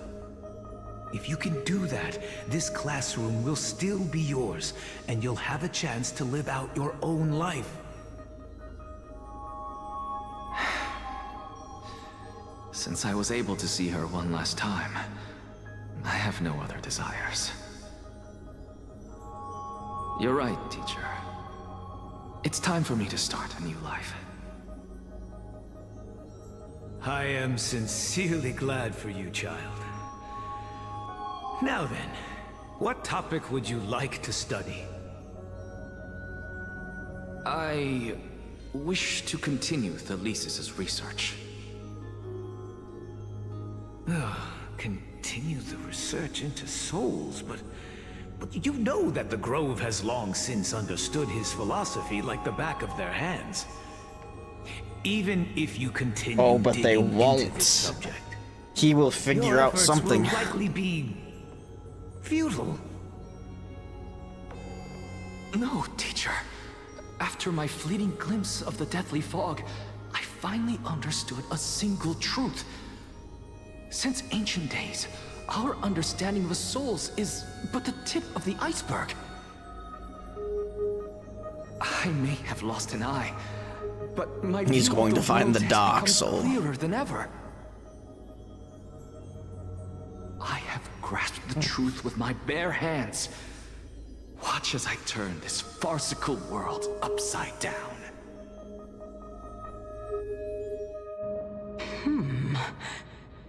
If you can do that, this classroom will still be yours, and you'll have a chance to live out your own life. Since I was able to see her one last time, I have no other desires. You're right, teacher. It's time for me to start a new life. I am sincerely glad for you, child. Now then, what topic would you like to study? I wish to continue Thelesis' research. Continue the research into souls, but But you know that the Grove has long since understood his philosophy like the back of their hands. Even if you continue Oh, but they digging won't. into this subject, He will figure your out efforts something. will likely be futile. No, teacher. After my fleeting glimpse of the deathly fog, I finally understood a single truth. Since ancient days, our understanding of the souls is but the tip of the iceberg. I may have lost an eye, but my He's view of going to find world the has dark become soul. clearer than ever. I have grasped the truth with my bare hands. Watch as I turn this farcical world upside down.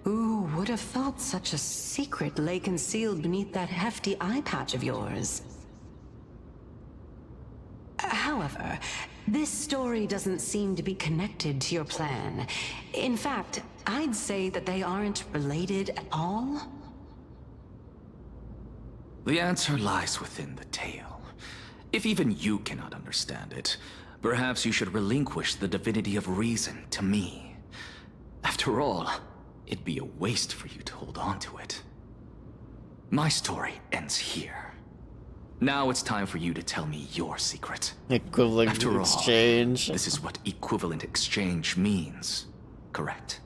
Who would have thought such a secret lay concealed beneath that hefty eye patch of yours? However, this story doesn't seem to be connected to your plan. In fact, I'd say that they aren't related at all. The answer lies within the tale. If even you cannot understand it, perhaps you should relinquish the divinity of reason to me. After all, it'd be a waste for you to hold on to it. My story ends here. Now it's time for you to tell me your secret. Equivalent After exchange. all, this is what equivalent exchange means, correct?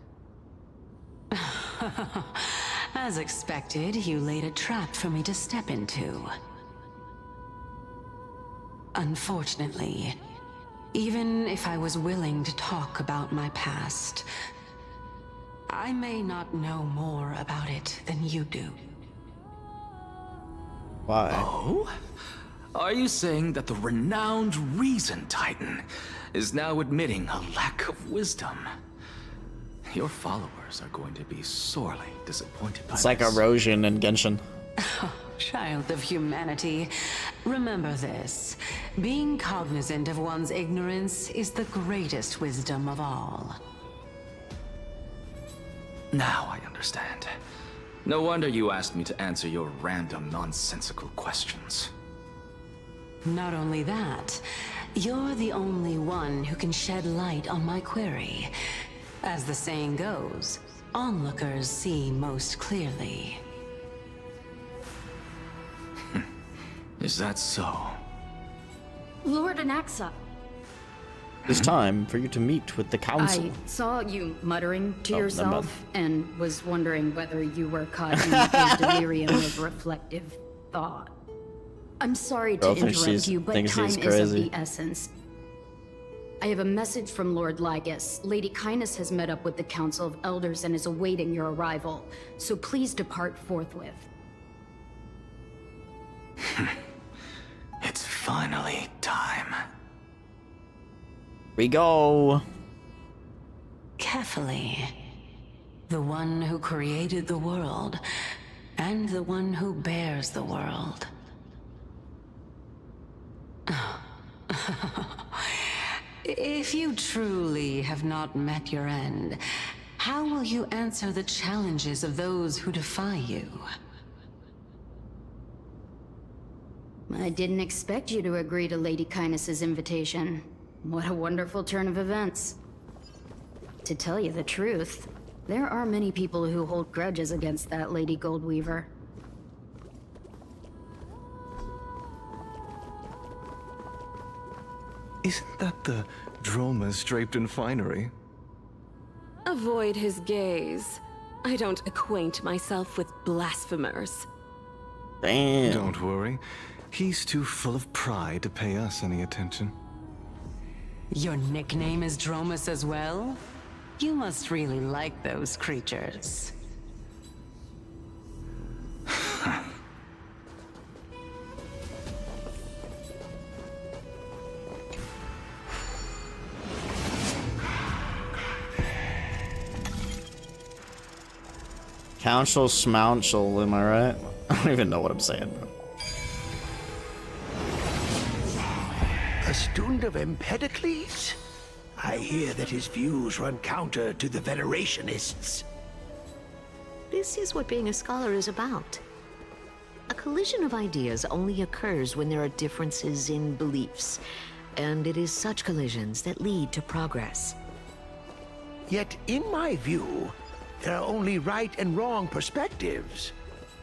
As expected, you laid a trap for me to step into. Unfortunately, even if I was willing to talk about my past, I may not know more about it than you do. Why? Oh? Are you saying that the renowned Reason Titan is now admitting a lack of wisdom? Your followers are going to be sorely disappointed by It's this. like erosion in Genshin. Child of humanity, remember this. Being cognizant of one's ignorance is the greatest wisdom of all. Now I understand. No wonder you asked me to answer your random, nonsensical questions. Not only that, you're the only one who can shed light on my query. As the saying goes, onlookers see most clearly. Is that so? Lord Anaxa, It's time for you to meet with the council. I saw you muttering to Oh, never yourself and was wondering whether you were caught in a delirium of reflective thought. I'm sorry to Girl thinks interrupt she's- you, but thinks time she's is of crazy. the essence. I have a message from Lord Lygus. Lady Kindness has met up with the Council of Elders and is awaiting your arrival, so please depart forthwith. It's finally time. We go. Carefully. The one who created the world, and the one who bears the world. If you truly have not met your end, how will you answer the challenges of those who defy you? I didn't expect you to agree to Lady Kindness's invitation. What a wonderful turn of events. To tell you the truth, there are many people who hold grudges against that Lady Goldweaver. Isn't that the dromas draped in finery? Avoid his gaze. I don't acquaint myself with blasphemers. Damn. Don't worry. He's too full of pride to pay us any attention. Your nickname is Dromus as well? You must really like those creatures. Council Smouncil, am I right? I don't even know what I'm saying, bro. A student of Empedocles? I hear that his views run counter to the Venerationists. This is what being a scholar is about. A collision of ideas only occurs when there are differences in beliefs, and it is such collisions that lead to progress. Yet, in my view, there are only right and wrong perspectives,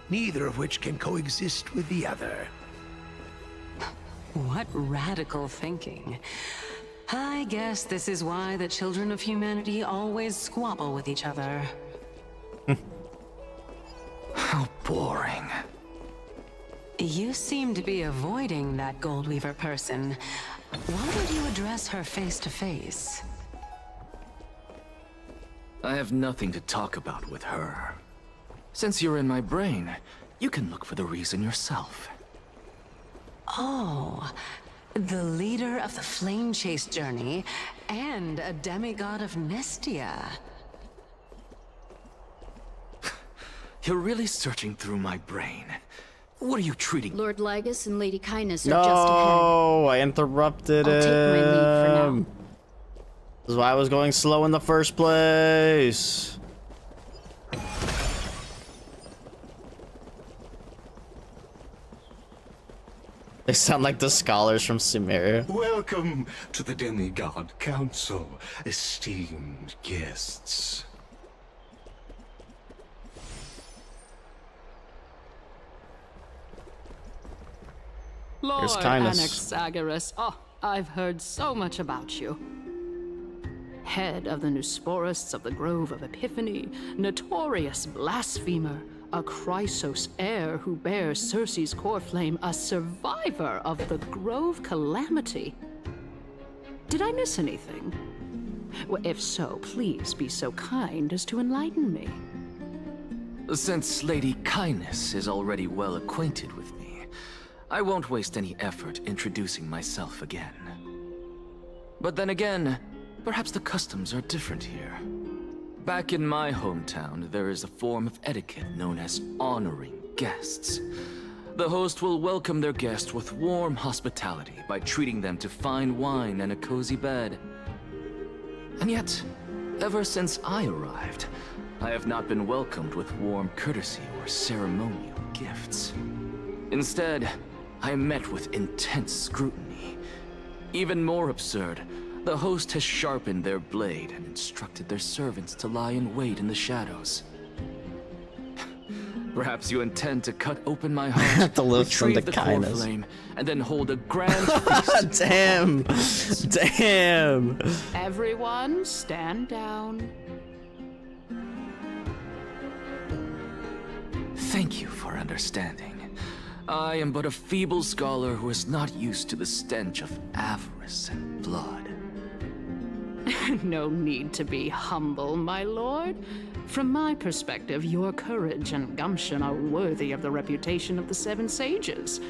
neither of which can coexist with the other. What radical thinking. I guess this is why the children of humanity always squabble with each other. How boring. You seem to be avoiding that Goldweaver person. Why don't you address her face to face? I have nothing to talk about with her. Since you're in my brain, you can look for the reason yourself. Oh, the leader of the Flame Chase journey, and a demigod of Nestia. You're really searching through my brain. What are you treating? Lord Lygus and Lady Kindness are No, just ahead. I interrupted I'll take my lead for now. This is why I was going slow in the first place. They sound like the scholars from Sumeria. Welcome to the Demigod Council, esteemed guests. Lord Kindness. Anaxagoras, oh, I've heard so much about you. Head of the Nusporists of the Grove of Epiphany, notorious blasphemer, a Chrysos heir who bears Circe's core flame, a survivor of the Grove calamity. Did I miss anything? Well, if so, please be so kind as to enlighten me. Since Lady Kindness is already well acquainted with me, I won't waste any effort introducing myself again. But then again, perhaps the customs are different here. Back in my hometown, there is a form of etiquette known as honoring guests. The host will welcome their guest with warm hospitality by treating them to fine wine and a cozy bed. And yet, ever since I arrived, I have not been welcomed with warm courtesy or ceremonial gifts. Instead, I am met with intense scrutiny. Even more absurd, the host has sharpened their blade and instructed their servants to lie in wait in the shadows. Perhaps you intend to cut open my heart, To live from retrieve the the core kindness. flame, and then hold a grand feast. Damn. Damn. Everyone, stand down. Thank you for understanding. I am but a feeble scholar who is not used to the stench of avarice and blood. No need to be humble, my lord. From my perspective, your courage and gumption are worthy of the reputation of the Seven Sages.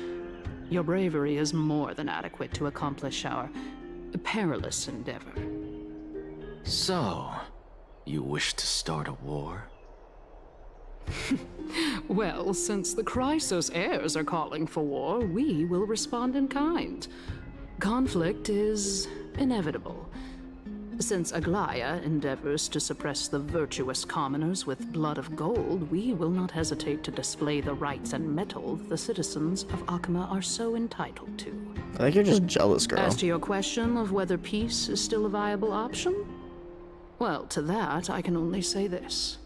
Your bravery is more than adequate to accomplish our perilous endeavor. So, you wish to start a war? Well, since the Chrysos heirs are calling for war, we will respond in kind. Conflict is inevitable. Since Aglaya endeavors to suppress the virtuous commoners with blood of gold, we will not hesitate to display the rights and mettle the citizens of Akima are so entitled to. I think you're just jealous, girl. As to your question of whether peace is still a viable option, well, to that I can only say this.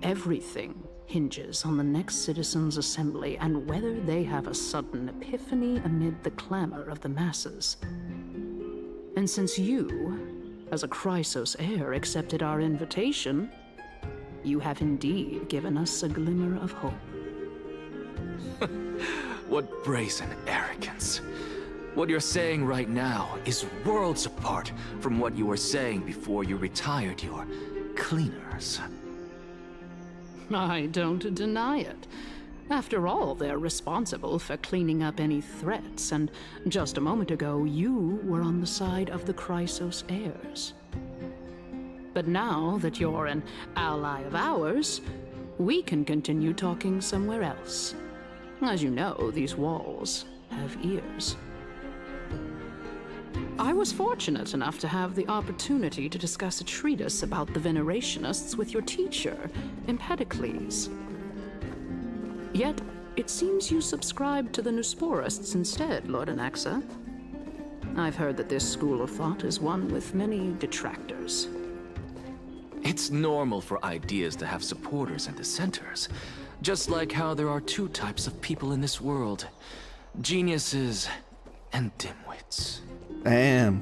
Everything hinges on the next citizens' assembly and whether they have a sudden epiphany amid the clamor of the masses. And since you, as a Chrysos heir, accepted our invitation, you have indeed given us a glimmer of hope. What brazen arrogance. What you're saying right now is worlds apart from what you were saying before you retired your cleaners. I don't deny it. After all, they're responsible for cleaning up any threats, and just a moment ago, you were on the side of the Chrysos heirs. But now that you're an ally of ours, we can continue talking somewhere else. As you know, these walls have ears. I was fortunate enough to have the opportunity to discuss a treatise about the Venerationists with your teacher, Empedocles. Yet, it seems you subscribe to the Nusporists instead, Lord Anaxa. I've heard that this school of thought is one with many detractors. It's normal for ideas to have supporters and dissenters, just like how there are two types of people in this world: geniuses and dimwits. Damn.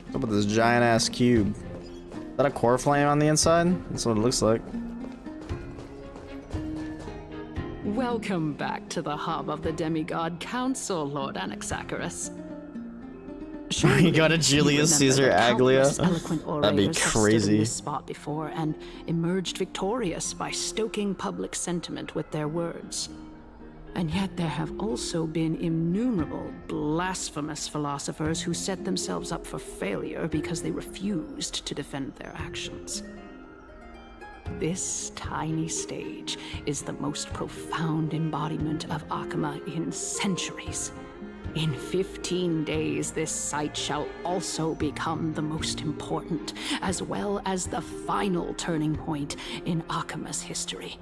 What's up with this giant ass cube? Is that a core flame on the inside? That's what it looks like. Welcome back to the hub of the Demigod Council, Lord Anaxagoras. You got a Julius Caesar Aglia? That'd be crazy. In this spot before and emerged victorious by stoking public sentiment with their words. And yet there have also been innumerable blasphemous philosophers who set themselves up for failure because they refused to defend their actions. This tiny stage is the most profound embodiment of Akama in centuries. In 15 days, this site shall also become the most important, as well as the final turning point in Akama's history.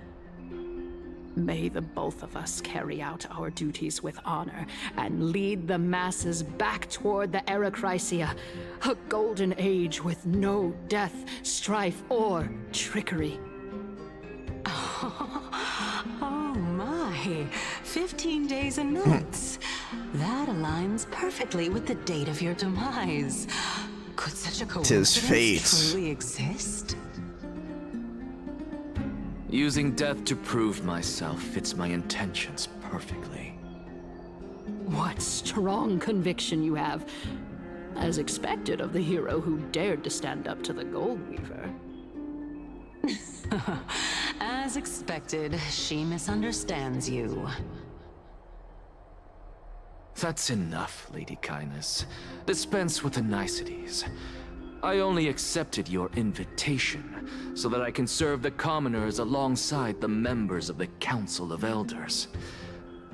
May the both of us carry out our duties with honor and lead the masses back toward the Erechrysia, a golden age with no death, strife, or trickery. Oh my, 15 days and nights. That aligns perfectly with the date of your demise. Could such a coincidence truly exist? Using death to prove myself fits my intentions perfectly. What strong conviction you have, as expected of the hero who dared to stand up to the Goldweaver. As expected, she misunderstands you. That's enough, Lady Kindness. Dispense with the niceties. I only accepted your invitation so that I can serve the commoners alongside the members of the Council of Elders.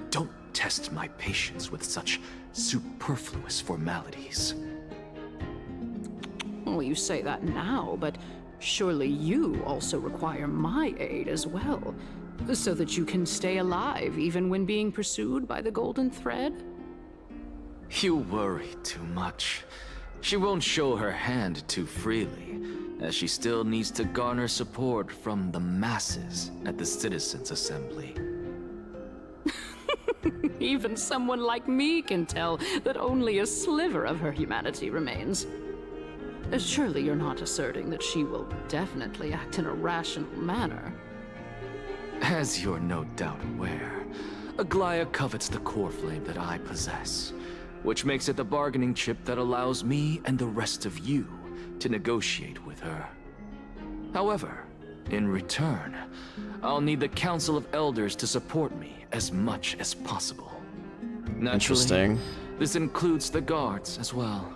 Don't test my patience with such superfluous formalities. Well, you say that now, but surely you also require my aid as well, so that you can stay alive even when being pursued by the Golden Thread? You worry too much. She won't show her hand too freely, as she still needs to garner support from the masses at the Citizens' Assembly. Even someone like me can tell that only a sliver of her humanity remains. Surely you're not asserting that she will definitely act in a rational manner. As you're no doubt aware, Aglaia covets the core flame that I possess, which makes it the bargaining chip that allows me and the rest of you to negotiate with her. However, in return, I'll need the Council of Elders to support me as much as possible. Naturally, Interesting. This includes the guards as well.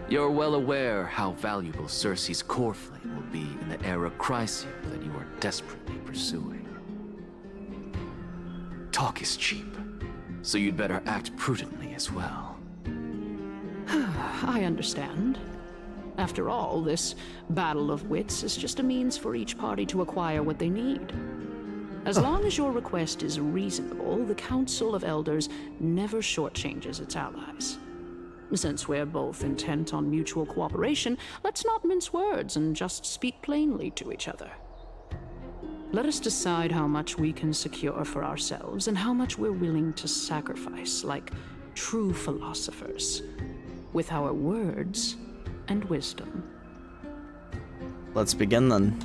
You're well aware how valuable Cersei's core flame will be in the Erechrysia that you are desperately pursuing. Talk is cheap, so you'd better act prudently as well. I understand. After all, this battle of wits is just a means for each party to acquire what they need. As long as your request is reasonable, the Council of Elders never shortchanges its allies. Since we're both intent on mutual cooperation, let's not mince words and just speak plainly to each other. Let us decide how much we can secure for ourselves and how much we're willing to sacrifice, like true philosophers, with our words and wisdom. Let's begin then.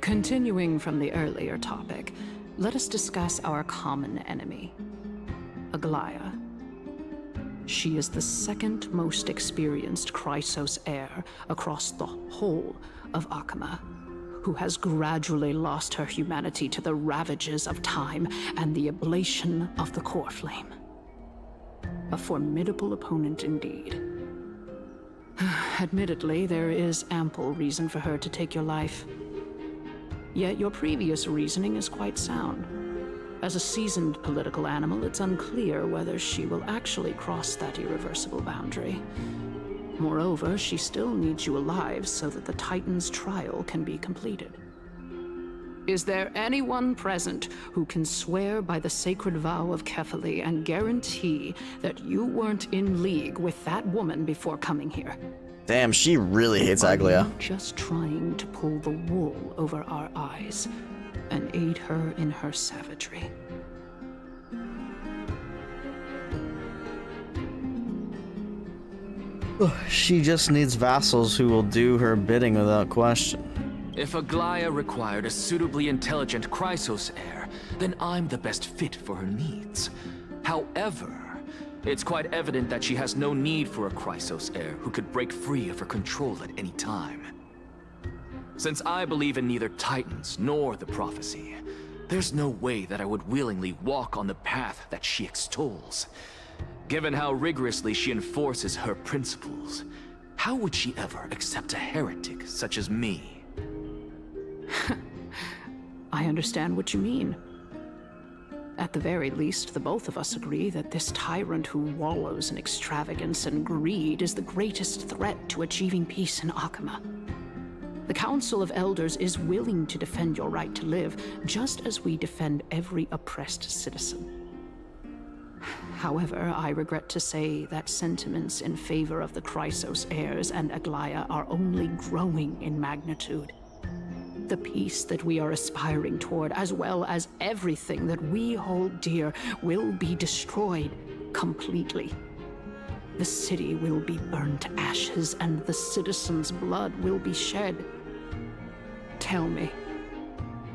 Continuing from the earlier topic, let us discuss our common enemy, Aglaia. She is the second most experienced Chrysos heir across the whole of Akama, who has gradually lost her humanity to the ravages of time and the ablation of the core flame. A formidable opponent indeed. Admittedly, there is ample reason for her to take your life. Yet your previous reasoning is quite sound. As a seasoned political animal, it's unclear whether she will actually cross that irreversible boundary. Moreover, she still needs you alive so that the Titan's trial can be completed. Is there anyone present who can swear by the sacred vow of Kefali and guarantee that you weren't in league with that woman before coming here? Damn, she really hates Are Aglia. you just trying to pull the wool over our eyes and aid her in her savagery? She just needs vassals who will do her bidding without question. If Aglia required a suitably intelligent Chrysos heir, then I'm the best fit for her needs. However, it's quite evident that she has no need for a Chrysos heir who could break free of her control at any time. Since I believe in neither Titans nor the prophecy, there's no way that I would willingly walk on the path that she extols. Given how rigorously she enforces her principles, how would she ever accept a heretic such as me? I understand what you mean. At the very least, the both of us agree that this tyrant who wallows in extravagance and greed is the greatest threat to achieving peace in Akama. The Council of Elders is willing to defend your right to live, just as we defend every oppressed citizen. However, I regret to say that sentiments in favor of the Chrysos heirs and Aglia are only growing in magnitude. The peace that we are aspiring toward, as well as everything that we hold dear, will be destroyed completely. The city will be burned to ashes, and the citizens' blood will be shed. Tell me,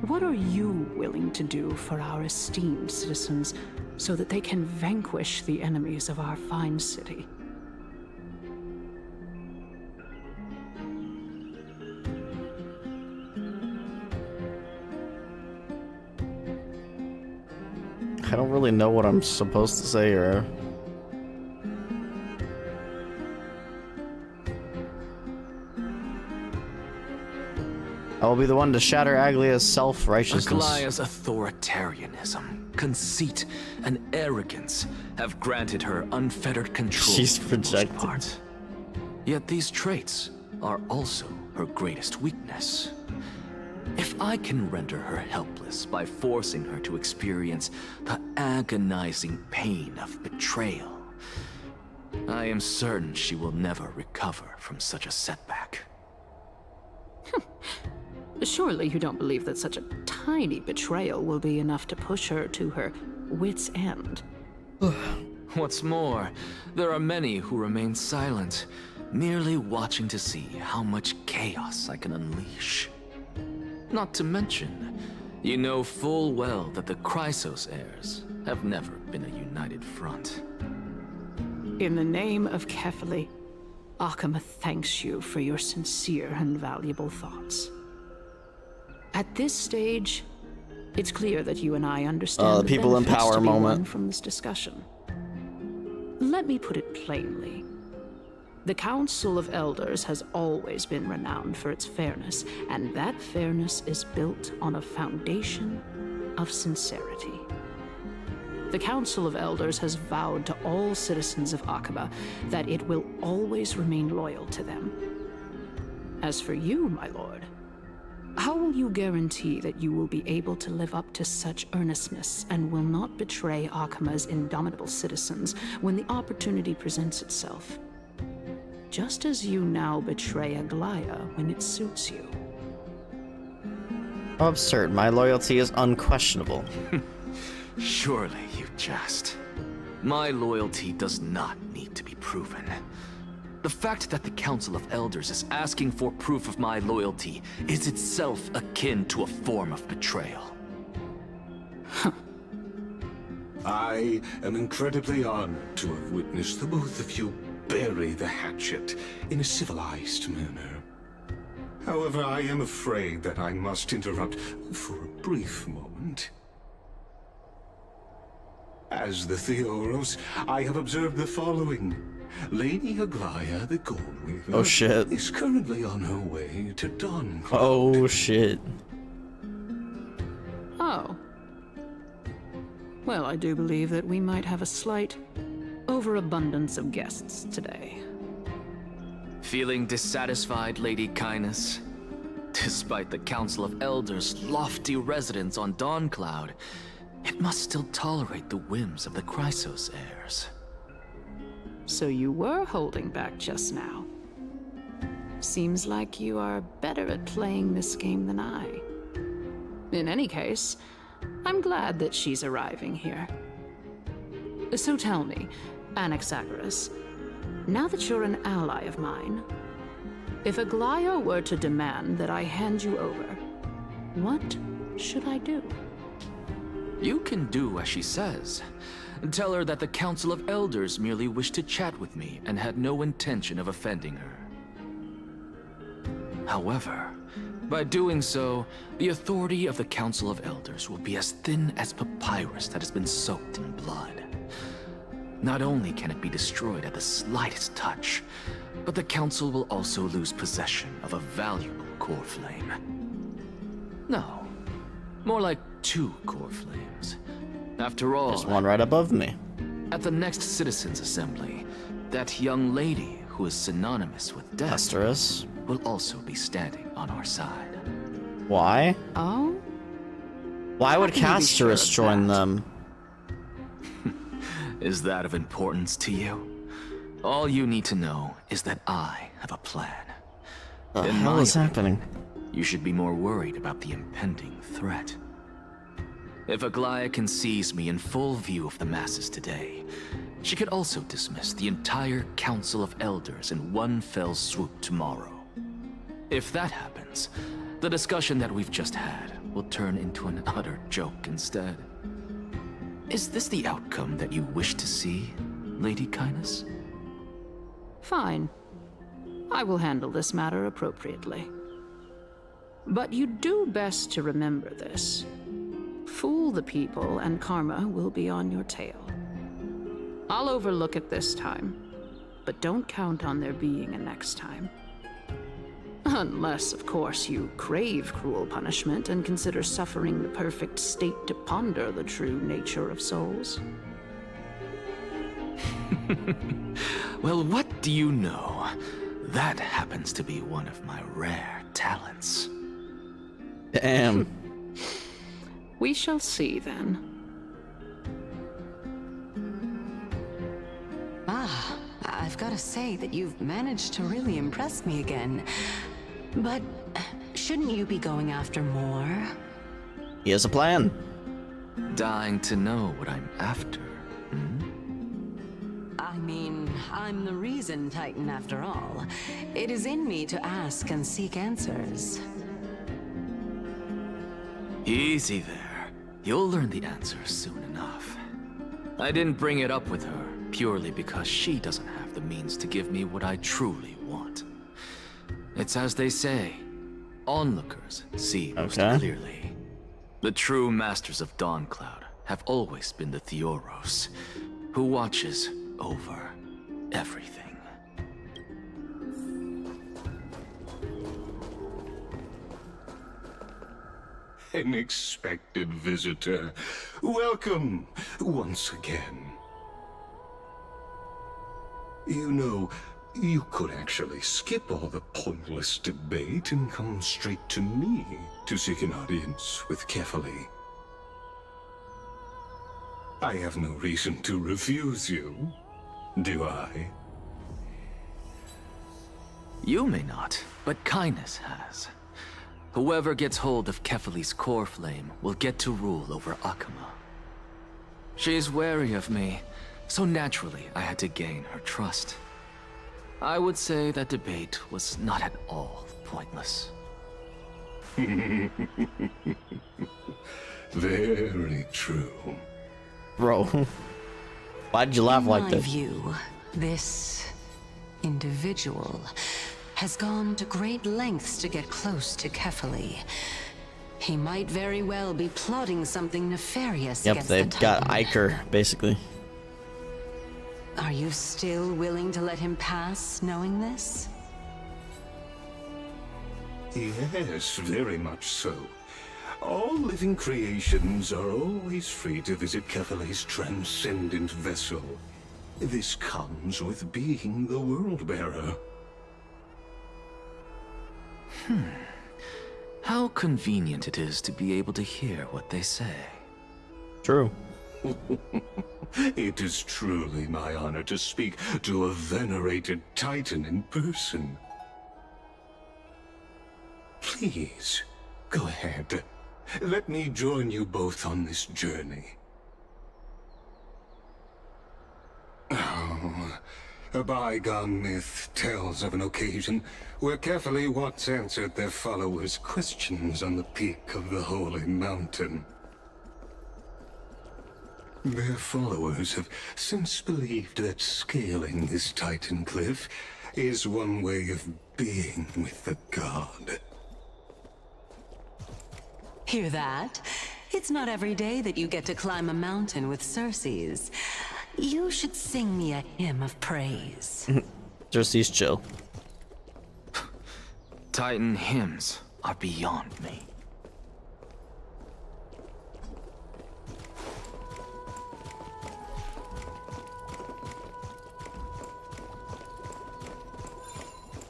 what are you willing to do for our esteemed citizens so that they can vanquish the enemies of our fine city? I don't really know what I'm supposed to say or... I will be the one to shatter Aglia's self-righteousness. Aglia's authoritarianism, conceit, and arrogance have granted her unfettered control. She's for the most projecting. part. Yet these traits are also her greatest weakness. If I can render her helpless by forcing her to experience the agonizing pain of betrayal, I am certain she will never recover from such a setback. Surely you don't believe that such a tiny betrayal will be enough to push her to her wit's end. What's more, there are many who remain silent, merely watching to see how much chaos I can unleash. Not to mention, you know full well that the Chrysos heirs have never been a united front. In the name of Kefali, Akama thanks you for your sincere and valuable thoughts. At this stage, it's clear that you and I understand the people in benefits power to be moment. won from this discussion. Let me put it plainly. The Council of Elders has always been renowned for its fairness, and that fairness is built on a foundation of sincerity. The Council of Elders has vowed to all citizens of Akaba that it will always remain loyal to them. As for you, my lord, how will you guarantee that you will be able to live up to such earnestness and will not betray Akama's indomitable citizens when the opportunity presents itself? Just as you now betray Aglia when it suits you. Absurd. My loyalty is unquestionable. Surely you jest. My loyalty does not need to be proven. The fact that the Council of Elders is asking for proof of my loyalty is itself akin to a form of betrayal. I am incredibly honored to have witnessed the both of you bury the hatchet in a civilized manner. However, I am afraid that I must interrupt for a brief moment. As the Theoros, I have observed the following. Lady Aglia, the Goldweaver, Oh, shit. is currently on her way to Dawn. Oh shit. Oh. Well, I do believe that we might have a slight overabundance of guests today. Feeling dissatisfied, Lady Kindness? Despite the Council of Elders' lofty residence on Dawncloud, it must still tolerate the whims of the Chrysos heirs. So you were holding back just now. Seems like you are better at playing this game than I. In any case, I'm glad that she's arriving here. So tell me, Anaxagoras, now that you're an ally of mine, if Aglaya were to demand that I hand you over, what should I do? You can do as she says. Tell her that the Council of Elders merely wished to chat with me and had no intention of offending her. However, by doing so, the authority of the Council of Elders will be as thin as papyrus that has been soaked in blood. Not only can it be destroyed at the slightest touch, but the Council will also lose possession of a valuable core flame. No, more like 2 core flames. After all, there's one right above me. At the next Citizens' Assembly, that young lady who is synonymous with death Castorice will also be standing on our side. Why? Oh? Why would Castorice join them? Is that of importance to you? All you need to know is that I have a plan. The hell is happening? You should be more worried about the impending threat. If Aglaya can seize me in full view of the masses today, she could also dismiss the entire Council of Elders in one fell swoop tomorrow. If that happens, the discussion that we've just had will turn into an utter joke instead. Is this the outcome that you wish to see, Lady Kindness? Fine. I will handle this matter appropriately. But you do best to remember this. Fool the people and karma will be on your tail. I'll overlook it this time, but don't count on there being a next time. Unless, of course, you crave cruel punishment and consider suffering the perfect state to ponder the true nature of souls. Well, what do you know? That happens to be one of my rare talents. Damn. We shall see then. Ah, I've got to say that you've managed to really impress me again. But shouldn't you be going after more? He has a plan. Dying to know what I'm after, I mean, I'm the reason Titan after all. It is in me to ask and seek answers. Easy there. You'll learn the answers soon enough. I didn't bring it up with her purely because she doesn't have the means to give me what I truly want. It's as they say, onlookers see most clearly. The true masters of Dawncloud have always been the Theoros, who watches over everything. An expected visitor. Welcome once again. You know, you could actually skip all the pointless debate and come straight to me to seek an audience with Kefali. I have no reason to refuse you, do I? You may not, but Kindness has. Whoever gets hold of Kefali's core flame will get to rule over Akama. She's wary of me, so naturally I had to gain her trust. I would say that debate was not at all pointless. Very true. Bro, why'd you laugh like this? In my view, this individual has gone to great lengths to get close to Kefali. He might very well be plotting something nefarious Yep, against they've the got Titan. Iker, basically. Are you still willing to let him pass, knowing this? Yes, very much so. All living creations are always free to visit Kefali's transcendent vessel. This comes with being the World-Bearer. How convenient it is to be able to hear what they say. True. It is truly my honor to speak to a venerated Titan in person. Please, go ahead. Let me join you both on this journey. Oh, a bygone myth tells of an occasion where carefully once answered their followers' questions on the peak of the holy mountain. Their followers have since believed that scaling this Titan cliff is one way of being with the god. Hear that? It's not every day that you get to climb a mountain with Circes. You should sing me a hymn of praise. Circe's chill. Titan hymns are beyond me.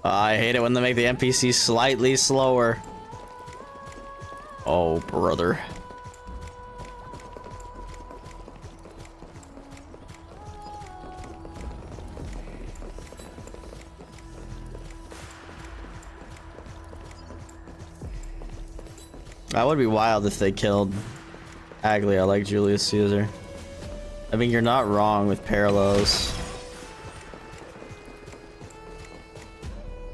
I hate it when they make the NPC slightly slower. Oh, brother. That would be wild if they killed Aglia like Julius Caesar. I mean, you're not wrong with parallels.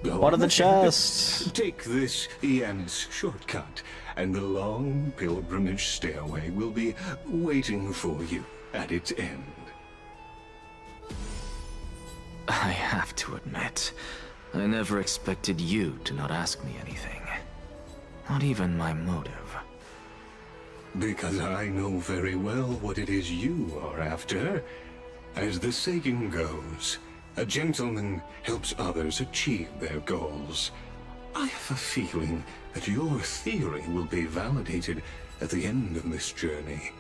What are the chests? Take this Yen's shortcut, and the long pilgrimage stairway will be waiting for you at its end. I have to admit, I never expected you to not ask me anything. Not even my motive. Because I know very well what it is you are after. As the saying goes, a gentleman helps others achieve their goals. I have a feeling that your theory will be validated at the end of this journey.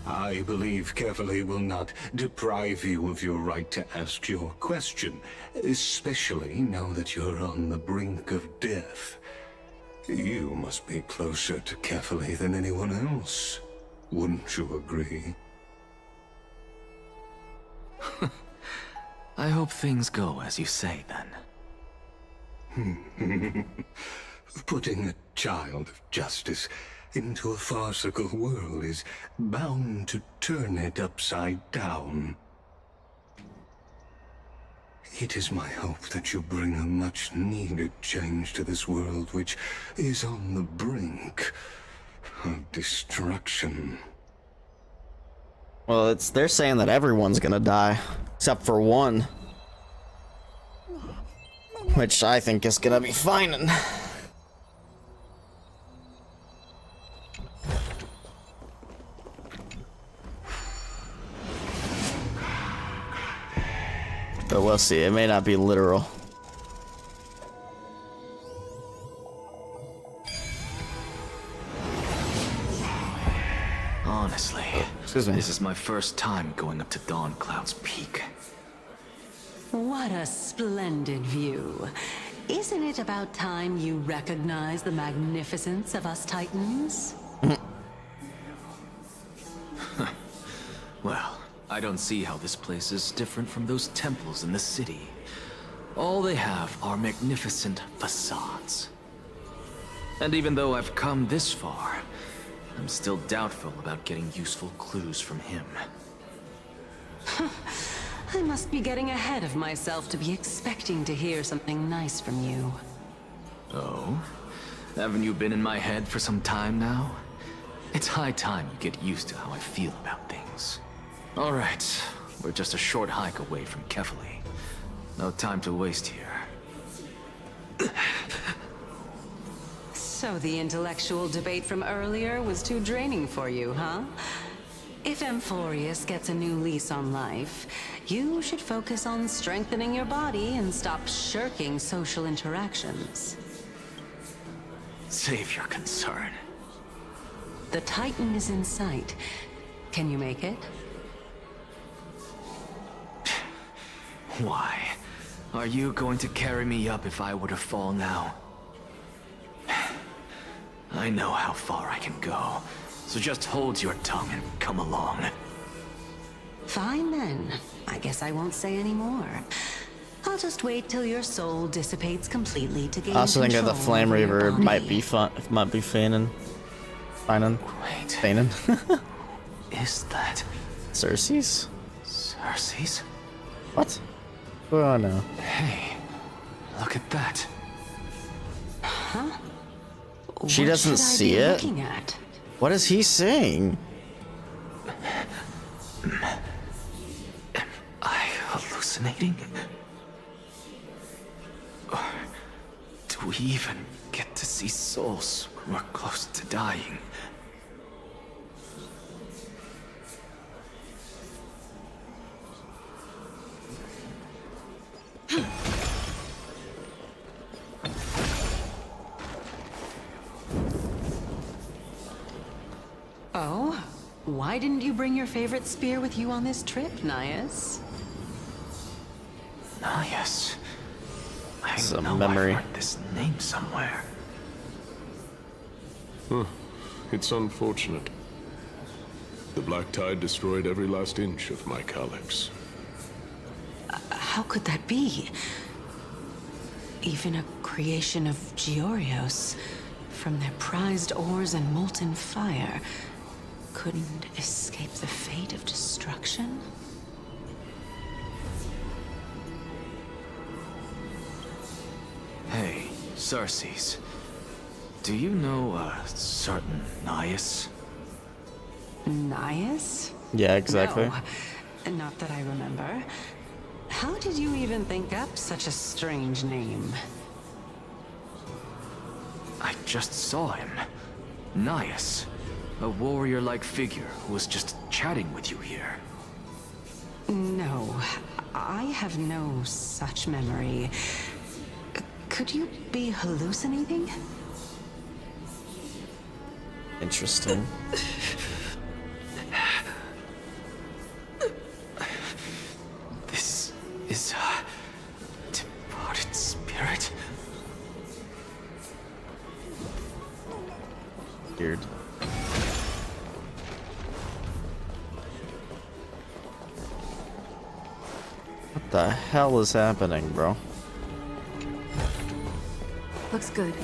I believe Kefali will not deprive you of your right to ask your question, especially now that you're on the brink of death. You must be closer to Kefali than anyone else. Wouldn't you agree? I hope things go as you say, then. Putting a child of justice into a farcical world is bound to turn it upside down. It is my hope that you bring a much-needed change to this world which is on the brink of destruction. Well, they're saying that everyone's gonna die, except for one. Which I think is gonna be fine. But we'll see, it may not be literal. Honestly, excuse me. This is my first time going up to Dawn Cloud's peak. What a splendid view. Isn't it about time you recognize the magnificence of us Titans? Well, I don't see how this place is different from those temples in the city. All they have are magnificent facades. And even though I've come this far, I'm still doubtful about getting useful clues from him. I must be getting ahead of myself to be expecting to hear something nice from you. Oh? Haven't you been in my head for some time now? It's high time you get used to how I feel about things. Alright, we're just a short hike away from Kefali. No time to waste here. So the intellectual debate from earlier was too draining for you, huh? If Amphorius gets a new lease on life, you should focus on strengthening your body and stop shirking social interactions. Save your concern. The Titan is in sight. Can you make it? Why? Are you going to carry me up if I were to fall now? I know how far I can go, so just hold your tongue and come along. Fine then. I guess I won't say any more. I'll just wait till your soul dissipates completely to gain I also think that the control flame over your reaver body. might be feigning. Wait. Feigning. Is that Cersei's? Cersei's? What? Oh no. Hey, look at that. Huh? She What doesn't should I see be it? looking at? What is he saying? Am I hallucinating? Or do we even get to see souls when we're close to dying? Oh? Why didn't you bring your favorite spear with you on this trip, Nias? Nias. I It's a know memory. I've heard this name somewhere. Huh. It's unfortunate. The Black Tide destroyed every last inch of my calyx. How could that be? Even a creation of Georios, from their prized ores and molten fire, couldn't escape the fate of destruction? Hey, Cersei's. Do you know a certain Nias? Nias? Yeah, exactly. No, not that I remember. How did you even think up such a strange name? I just saw him. Nias. A warrior-like figure who was just chatting with you here. No, I have no such memory. Could you be hallucinating? Interesting. This is a departed spirit. Weird. What the hell is happening, bro? Looks good.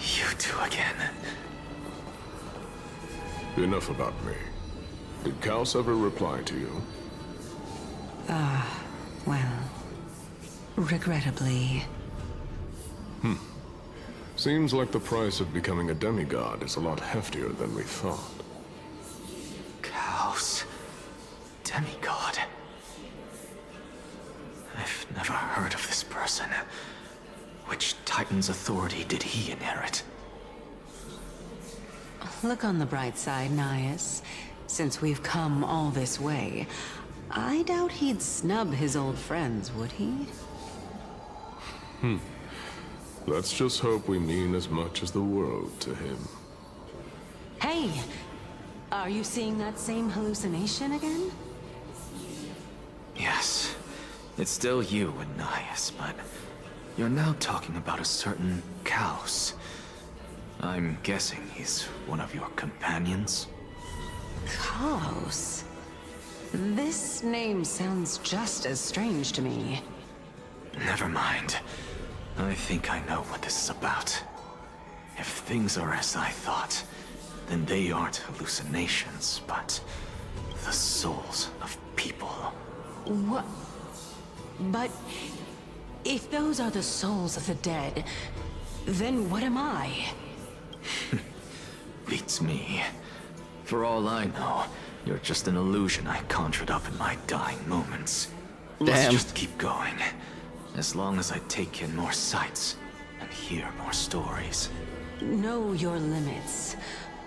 You two again. Enough about me. Did Kaos ever reply to you? Well, regrettably. Seems like the price of becoming a demigod is a lot heftier than we thought. Kaos. Demigod. I've never heard of this person. Which Titan's authority did he inherit? Look on the bright side, Nias. Since we've come all this way, I doubt he'd snub his old friends, would he? Let's just hope we mean as much as the world to him. Hey! Are you seeing that same hallucination again? Yes. It's still you and Nias, but you're now talking about a certain Kaos. I'm guessing he's one of your companions? Kaos? This name sounds just as strange to me. Never mind. I think I know what this is about. If things are as I thought, then they aren't hallucinations, but the souls of people. What? But if those are the souls of the dead, then what am I? Beats me. For all I know, you're just an illusion I conjured up in my dying moments. Let's just keep going. As long as I take in more sights and hear more stories. Know your limits.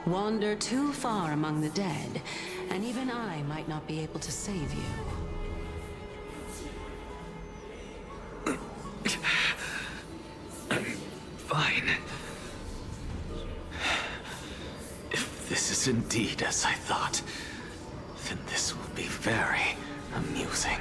Wander too far among the dead, and even I might not be able to save you. is indeed as I thought. Then this will be very amusing.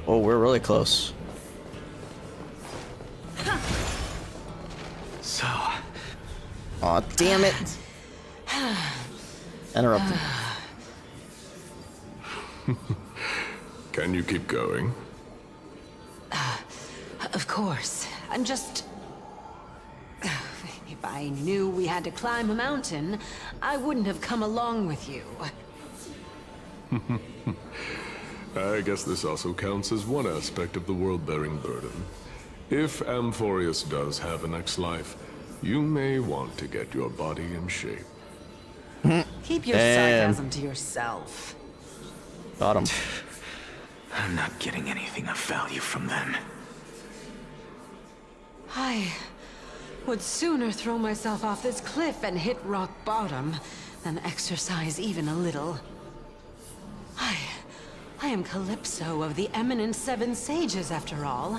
Oh, we're really close. So. Aw, damn it. Interrupted. Can you keep going? Of course. I'm just... If I knew we had to climb a mountain, I wouldn't have come along with you. I guess this also counts as one aspect of the world-bearing burden. If Amphorius does have a next life, you may want to get your body in shape. Keep your sarcasm to yourself. Got him. I'm not getting anything of value from them. I would sooner throw myself off this cliff and hit rock bottom than exercise even a little. I am Calypso of the eminent Seven Sages, after all.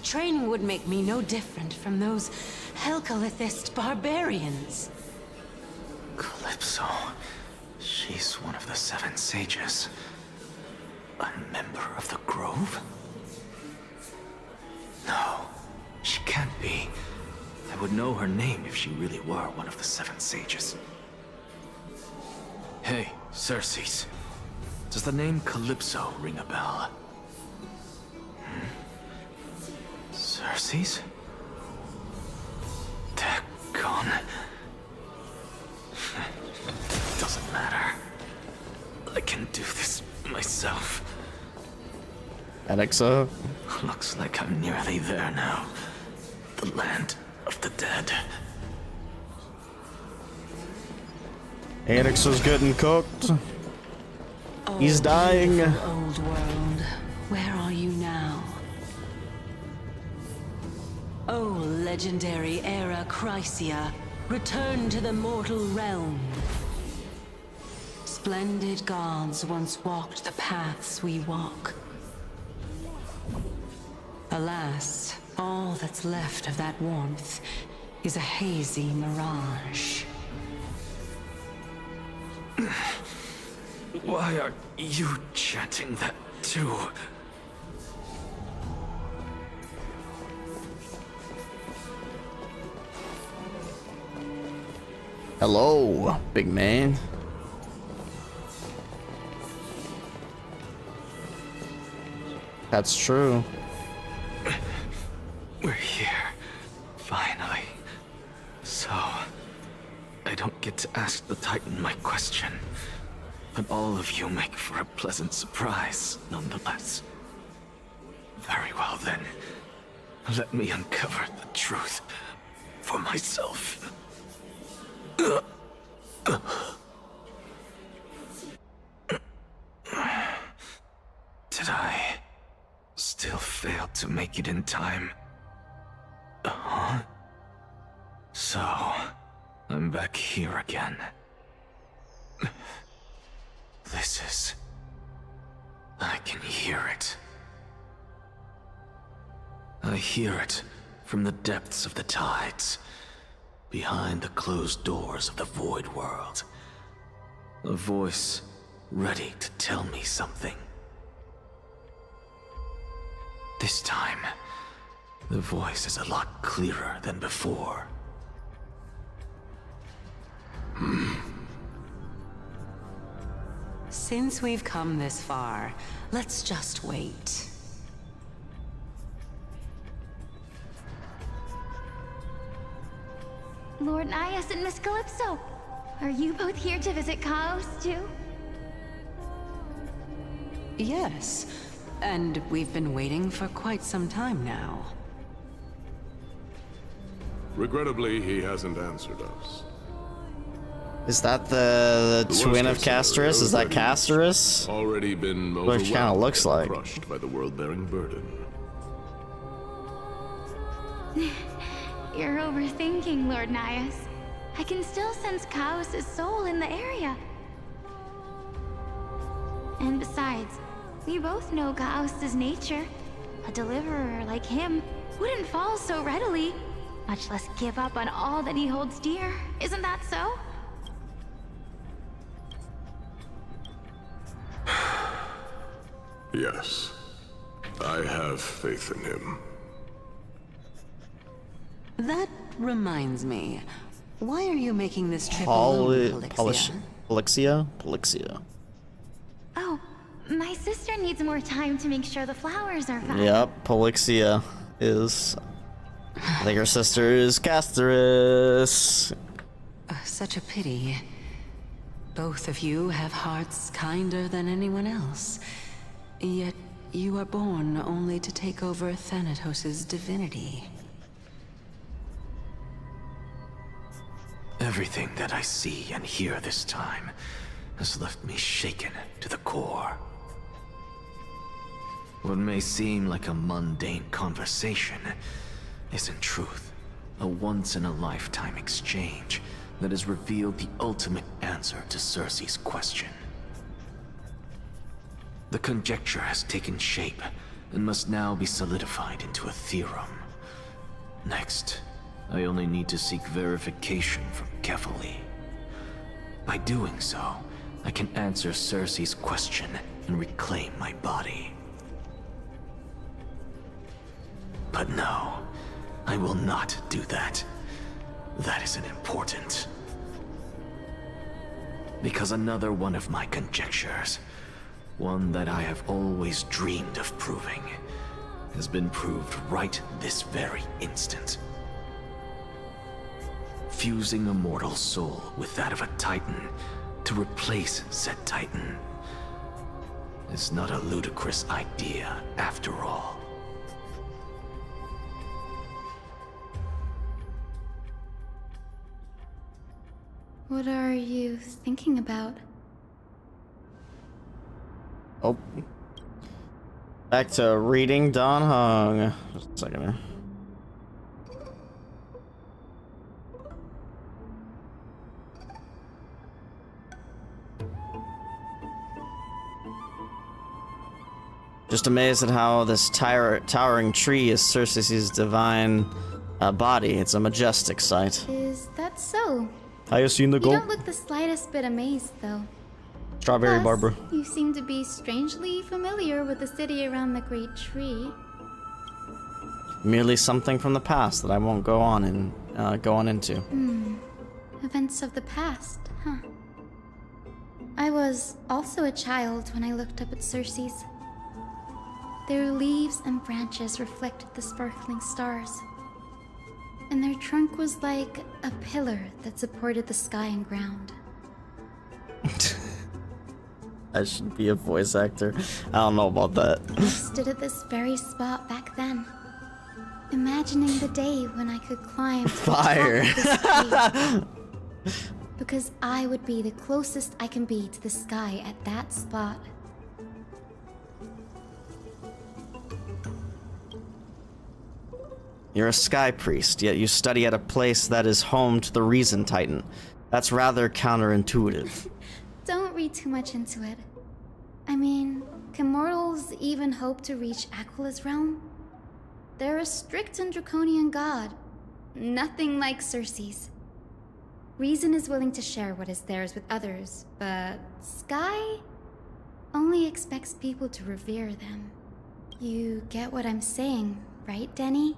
Training would make me no different from those Helcalithist barbarians. Calypso. She's one of the Seven Sages. A member of the Grove? No, she can't be. I would know her name if she really were one of the Seven Sages. Hey, Circes. Does the name Calypso ring a bell? Circes? Daggone. Doesn't matter. I can do this myself. Alexa. Looks like I'm nearly there now. The land of the dead. Anixa's getting cooked. He's dying. Old world, where are you now? Oh, legendary era Chrysia, return to the mortal realm. Splendid gods once walked the paths we walk. Alas, all that's left of that warmth is a hazy mirage. Why are you chanting that too? Hello, big man. That's true. We're here, finally. So, I don't get to ask the Titan my question, but all of you make for a pleasant surprise, nonetheless. Very well then, let me uncover the truth for myself. Did I still fail to make it in time? Huh? So, I'm back here again. This is... I can hear it. I hear it from the depths of the tides, behind the closed doors of the void world. A voice ready to tell me something. This time, the voice is a lot clearer than before. Since we've come this far, let's just wait. Lord Nias and Miss Calypso, are you both here to visit Chaos too? Yes, and we've been waiting for quite some time now. Regrettably, he hasn't answered us. Is that the twin of Castorice? Is that Castorice? Already been Which kind of looks like. crushed by the world-bearing burden. You're overthinking, Lord Nias. I can still sense Chaos' soul in the area. And besides, we both know Chaos' nature. A deliverer like him wouldn't fall so readily, much less give up on all that he holds dear. Isn't that so? Yes. I have faith in him. That reminds me. Why are you making this trip alone, Polixia? Polixia. Oh, my sister needs more time to make sure the flowers are fine. Yep, Polixia is... I think her sister is Castorice. Such a pity. Both of you have hearts kinder than anyone else. Yet you are born only to take over Thanatos' divinity. Everything that I see and hear this time has left me shaken to the core. What may seem like a mundane conversation is in truth a once-in-a-lifetime exchange that has revealed the ultimate answer to Cersei's question. The conjecture has taken shape and must now be solidified into a theorem. Next, I only need to seek verification from Kefali. By doing so, I can answer Cersei's question and reclaim my body. But no, I will not do that. That isn't important. Because another one of my conjectures, one that I have always dreamed of proving, has been proved right this very instant. Fusing a mortal soul with that of a Titan to replace said Titan is not a ludicrous idea after all. What are you thinking about? Oh. Back to reading Don Hung. Just a second here. Just amazed at how this towering tree is Cersei's divine body. It's a majestic sight. Is that so? Have you seen the You gold? don't look the slightest bit amazed, though. Strawberry Plus, Barbara. You seem to be strangely familiar with the city around the Great Tree. Merely something from the past that I won't go on into. Events of the past, huh? I was also a child when I looked up at Cersei's. Their leaves and branches reflected the sparkling stars. And their trunk was like a pillar that supported the sky and ground. I should be a voice actor. I don't know about that. I stood at this very spot back then, imagining the day when I could climb to Fire. the top of this tree. Because I would be the closest I can be to the sky at that spot. You're a sky priest, yet you study at a place that is home to the Reason Titan. That's rather counterintuitive. Don't read too much into it. I mean, can mortals even hope to reach Aquila's realm? They're a strict and draconian god. Nothing like Cersei's. Reason is willing to share what is theirs with others, but Sky only expects people to revere them. You get what I'm saying, right, Denny?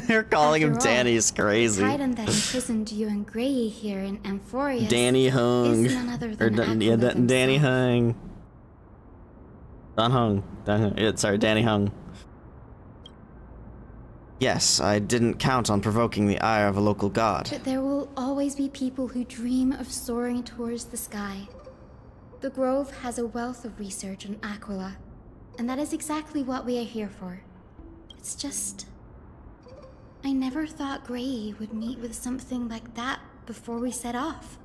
They're calling him After all, Danny is crazy. The Titan that imprisoned you and Grey here in Amphorius Danny Hung. is none other Or than Aquila Danny Hung. Don Hung. Sorry, Danny Hung. Yes, I didn't count on provoking the ire of a local god. But there will always be people who dream of soaring towards the sky. The Grove has a wealth of research on Aquila, and that is exactly what we are here for. It's just... I never thought Grey would meet with something like that before we set off.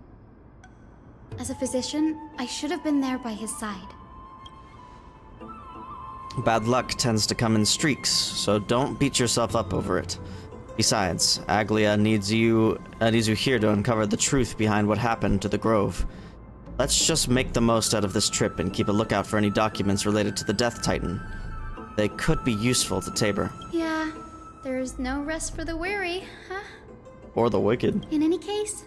As a physician, I should have been there by his side. Bad luck tends to come in streaks, so don't beat yourself up over it. Besides, Aglia needs you here to uncover the truth behind what happened to the Grove. Let's just make the most out of this trip and keep a lookout for any documents related to the Death Titan. They could be useful to Tabor. Yeah, there's no rest for the weary, huh? Or the wicked. In any case,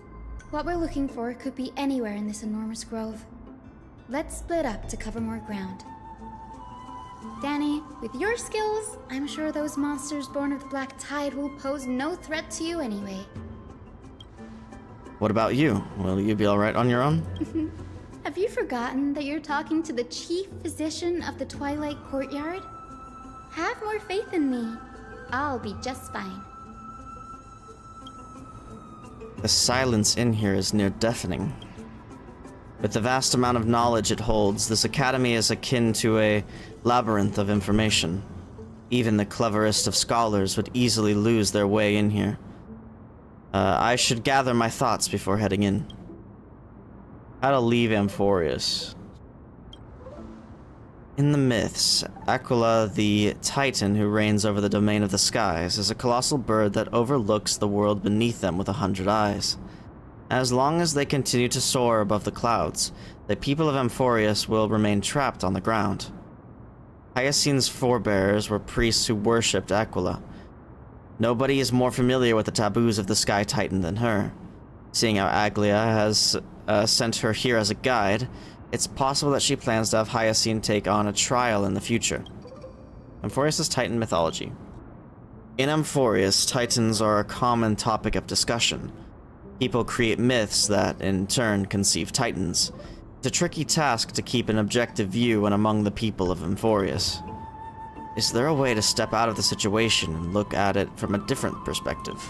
what we're looking for could be anywhere in this enormous grove. Let's split up to cover more ground. Danny, with your skills, I'm sure those monsters born of the Black Tide will pose no threat to you anyway. What about you? Will you be alright on your own? Have you forgotten that you're talking to the chief physician of the Twilight Courtyard? Have more faith in me. I'll be just fine. The silence in here is near deafening. With the vast amount of knowledge it holds, this academy is akin to a labyrinth of information. Even the cleverest of scholars would easily lose their way in here. I should gather my thoughts before heading in. How to leave Amphorius. In the myths, Aquila, the Titan who reigns over the domain of the skies, is a colossal bird that overlooks the world beneath them with 100 eyes. As long as they continue to soar above the clouds, the people of Amphorius will remain trapped on the ground. Hyacine's forebears were priests who worshipped Aquila. Nobody is more familiar with the taboos of the Sky Titan than her. Seeing how Aglia has sent her here as a guide, it's possible that she plans to have Hyacine take on a trial in the future. Amphorius' Titan mythology. In Amphorius, Titans are a common topic of discussion. People create myths that, in turn, conceive Titans. It's a tricky task to keep an objective view when among the people of Amphorius. Is there a way to step out of the situation and look at it from a different perspective?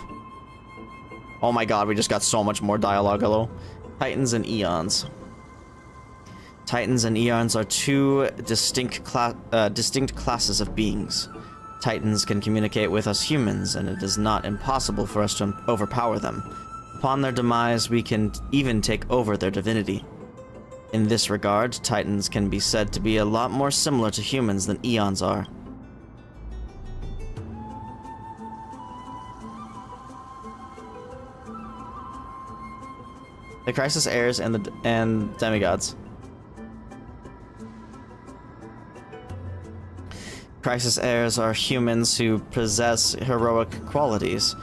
Oh my god, we just got so much more dialogue, hello. Titans and Eons. Titans and Eons are two distinct classes of beings. Titans can communicate with us humans, and it is not impossible for us to overpower them. Upon their demise, we can even take over their divinity. In this regard, Titans can be said to be a lot more similar to humans than Eons are. The Crisis heirs and demigods. Crisis heirs are humans who possess heroic qualities,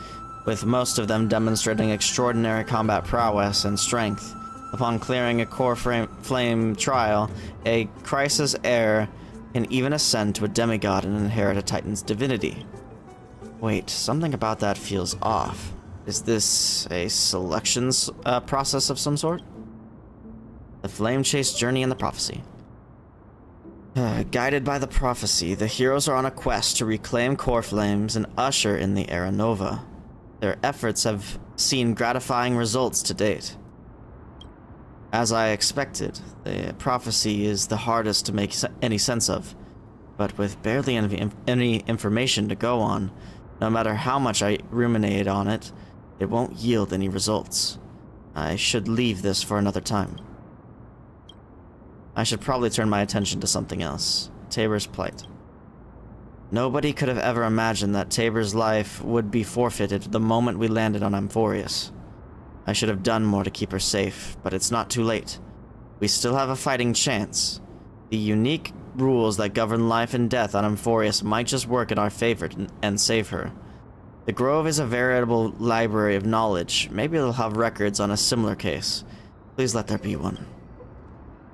with most of them demonstrating extraordinary combat prowess and strength. Upon clearing a core flame trial, a Crisis heir can even ascend to a demigod and inherit a Titan's divinity. Wait, something about that feels off. Is this a selections process of some sort? The Flame Chase Journey and the Prophecy. Guided by the prophecy, the heroes are on a quest to reclaim core flames and usher in the Era Nova. Their efforts have seen gratifying results to date. As I expected, the prophecy is the hardest to make any sense of, but with barely any information to go on, no matter how much I ruminate on it, it won't yield any results. I should leave this for another time. I should probably turn my attention to something else. Tabor's plight. Nobody could have ever imagined that Tabor's life would be forfeited the moment we landed on Amphorius. I should have done more to keep her safe, but it's not too late. We still have a fighting chance. The unique rules that govern life and death on Amphorius might just work in our favor and save her. The Grove is a veritable library of knowledge. Maybe it'll have records on a similar case. Please let there be one.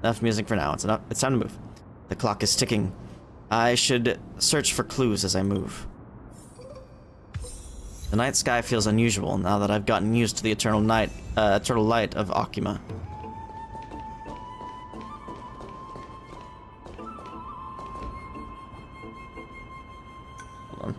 Enough music for now. It's time to move. The clock is ticking. I should search for clues as I move. The night sky feels unusual now that I've gotten used to the eternal light of Akima. Hold on.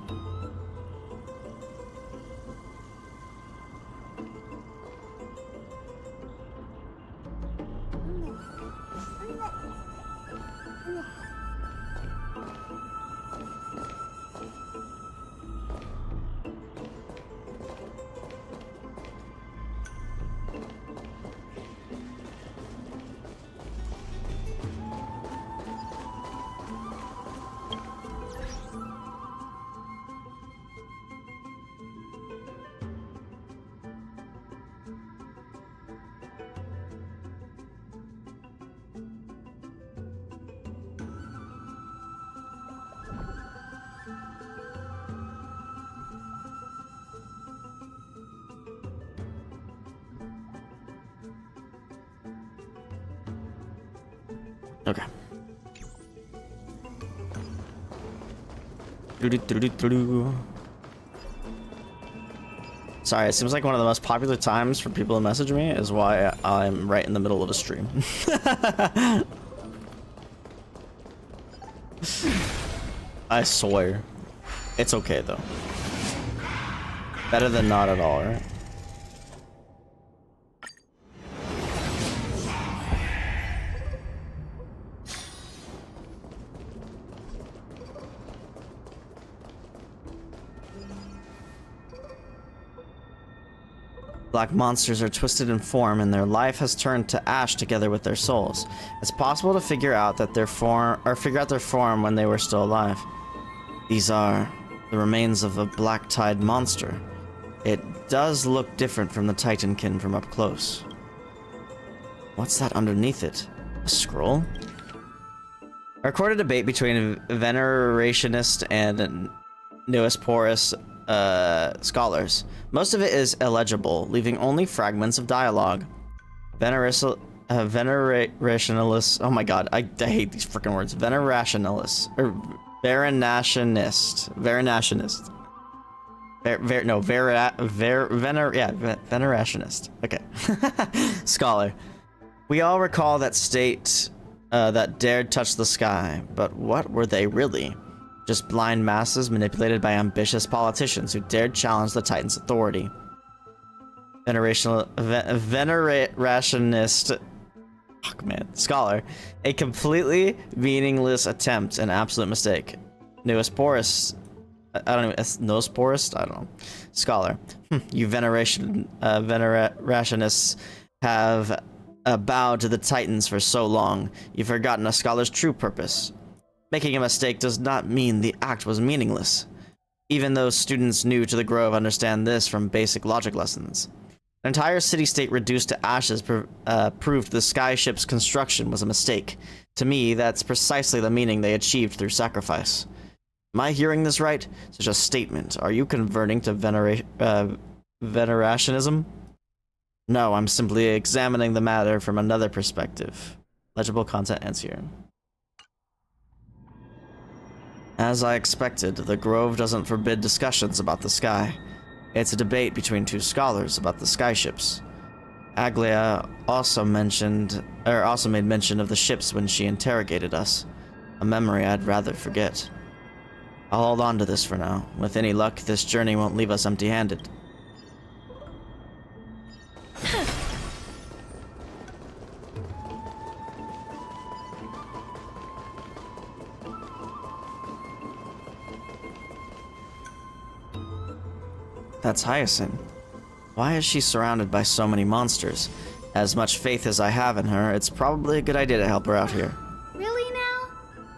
Okay. Sorry, it seems like one of the most popular times for people to message me is why I'm right in the middle of a stream. I swear. It's okay though. Better than not at all, right? Black monsters are twisted in form, and their life has turned to ash together with their souls. It's possible to figure out their form when they were still alive. These are the remains of a black-tide monster. It does look different from the Titankin from up close. What's that underneath it? A scroll? I recorded a debate between Venerationist and Neosporus scholars. Most of it is illegible, leaving only fragments of dialogue. Venerationalists. Oh my god, I hate these freaking words. Venerationalists or Verinationist. Verinationist. Venerationist. Okay. Scholar. We all recall that state that dared touch the sky, but what were they really? Just blind masses manipulated by ambitious politicians who dared challenge the Titan's authority. Venerationist. Fuck, man. Scholar. A completely meaningless attempt, an absolute mistake. Neosporus. I don't know. Neosporus? I don't know. Scholar. You Venerationists have bowed to the Titans for so long, you've forgotten a scholar's true purpose. Making a mistake does not mean the act was meaningless. Even those students new to the Grove understand this from basic logic lessons. An entire city-state reduced to ashes proved the skyship's construction was a mistake. To me, that's precisely the meaning they achieved through sacrifice. Am I hearing this right? Such a statement. Are you converting to Venerationism? No, I'm simply examining the matter from another perspective. Legible content ends here. As I expected, the Grove doesn't forbid discussions about the sky. It's a debate between two scholars about the skyships. Aglia also made mention of the ships when she interrogated us. A memory I'd rather forget. I'll hold on to this for now. With any luck, this journey won't leave us empty-handed. That's Hyacinth. Why is she surrounded by so many monsters? As much faith as I have in her, it's probably a good idea to help her out here. Really now?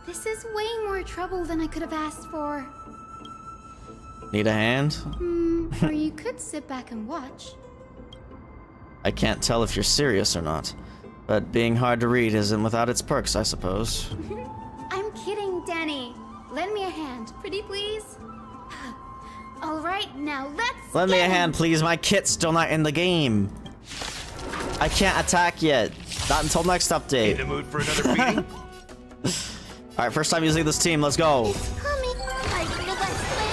This is way more trouble than I could have asked for. Need a hand? Or you could sit back and watch. I can't tell if you're serious or not, but being hard to read isn't without its perks, I suppose. I'm kidding, Danny. Lend me a hand, pretty please. All right, now let's Lend me a hand, please. My kit's still not in the game. I can't attack yet. Not until next update. In the mood for another beating? All right, first time using this team. Let's go. Coming. Are you the best way?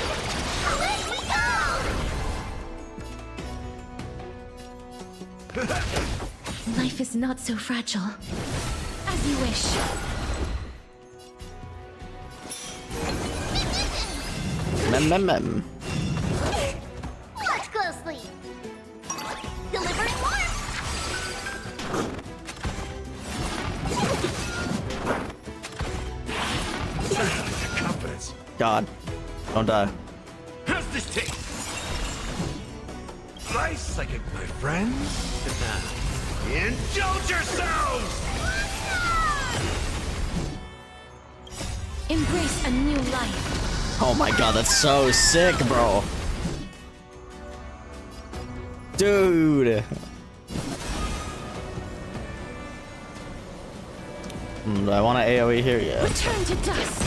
Away we go! Life is not so fragile. As you wish. Mem. Watch closely. Delivering more. Confidence. God, don't die. How's this taste? Slice like it, my friends. Indulge yourselves! Embrace a new life. Oh my god, that's so sick, bro. Dude. Do I want to AoE here yet? Return to dust.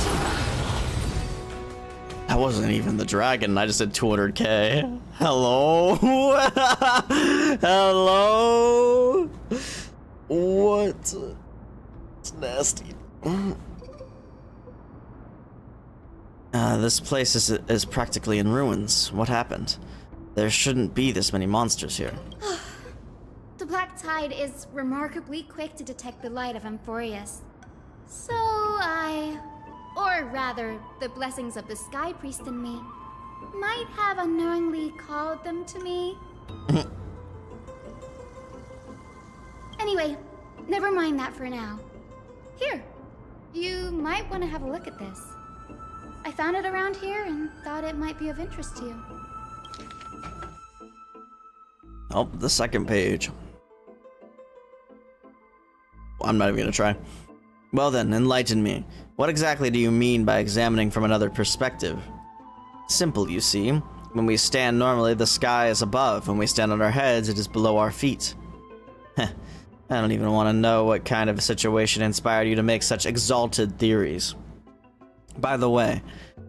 That wasn't even the dragon. I just did 200k. Hello? Hello? What? It's nasty. This place is practically in ruins. What happened? There shouldn't be this many monsters here. The Black Tide is remarkably quick to detect the light of Amphorius. So or rather, the blessings of the Sky Priest in me, might have unknowingly called them to me. Anyway, never mind that for now. Here, you might want to have a look at this. I found it around here and thought it might be of interest to you. Oh, the second page. I'm not even gonna try. Well then, enlighten me. What exactly do you mean by examining from another perspective? Simple, you see. When we stand normally, the sky is above. When we stand on our heads, it is below our feet. Heh. I don't even want to know what kind of a situation inspired you to make such exalted theories. By the way,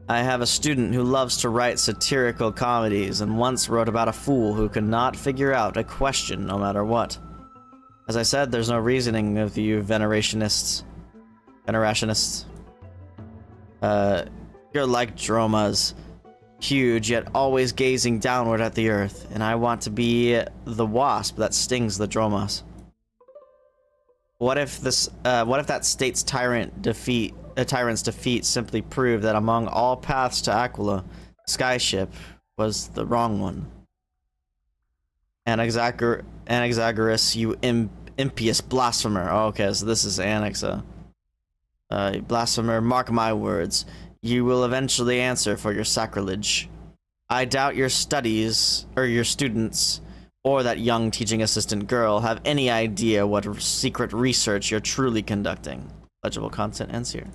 I have a student who loves to write satirical comedies and once wrote about a fool who could not figure out a question no matter what. As I said, there's no reasoning with you venerationists. You're like Dromas. Huge, yet always gazing downward at the earth, and I want to be the wasp that stings the Dromas. What if that state's tyrant's defeat simply proved that among all paths to Aquila, Skyship was the wrong one? Anaxagoras, you impious blasphemer. Oh, okay, so this is Anaxa. Blasphemer, mark my words. You will eventually answer for your sacrilege. I doubt your students, or that young teaching assistant girl have any idea what secret research you're truly conducting. Legible content ends here.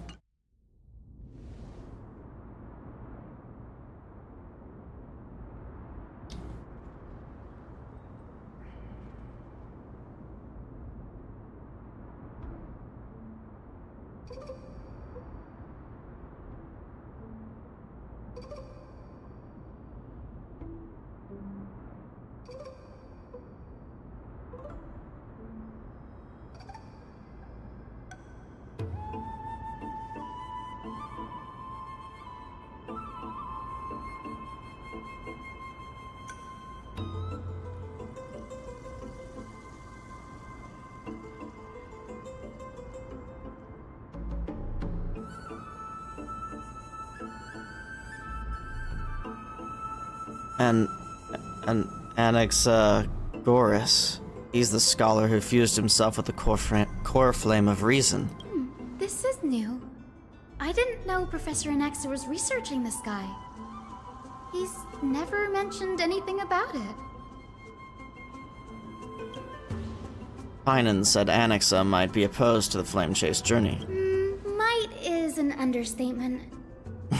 And Anaxagoras. He's the scholar who fused himself with the core flame of reason. This is new. I didn't know Professor Anaxa was researching the sky. He's never mentioned anything about it. Finan said Anaxa might be opposed to the flame chase journey. Might is an understatement.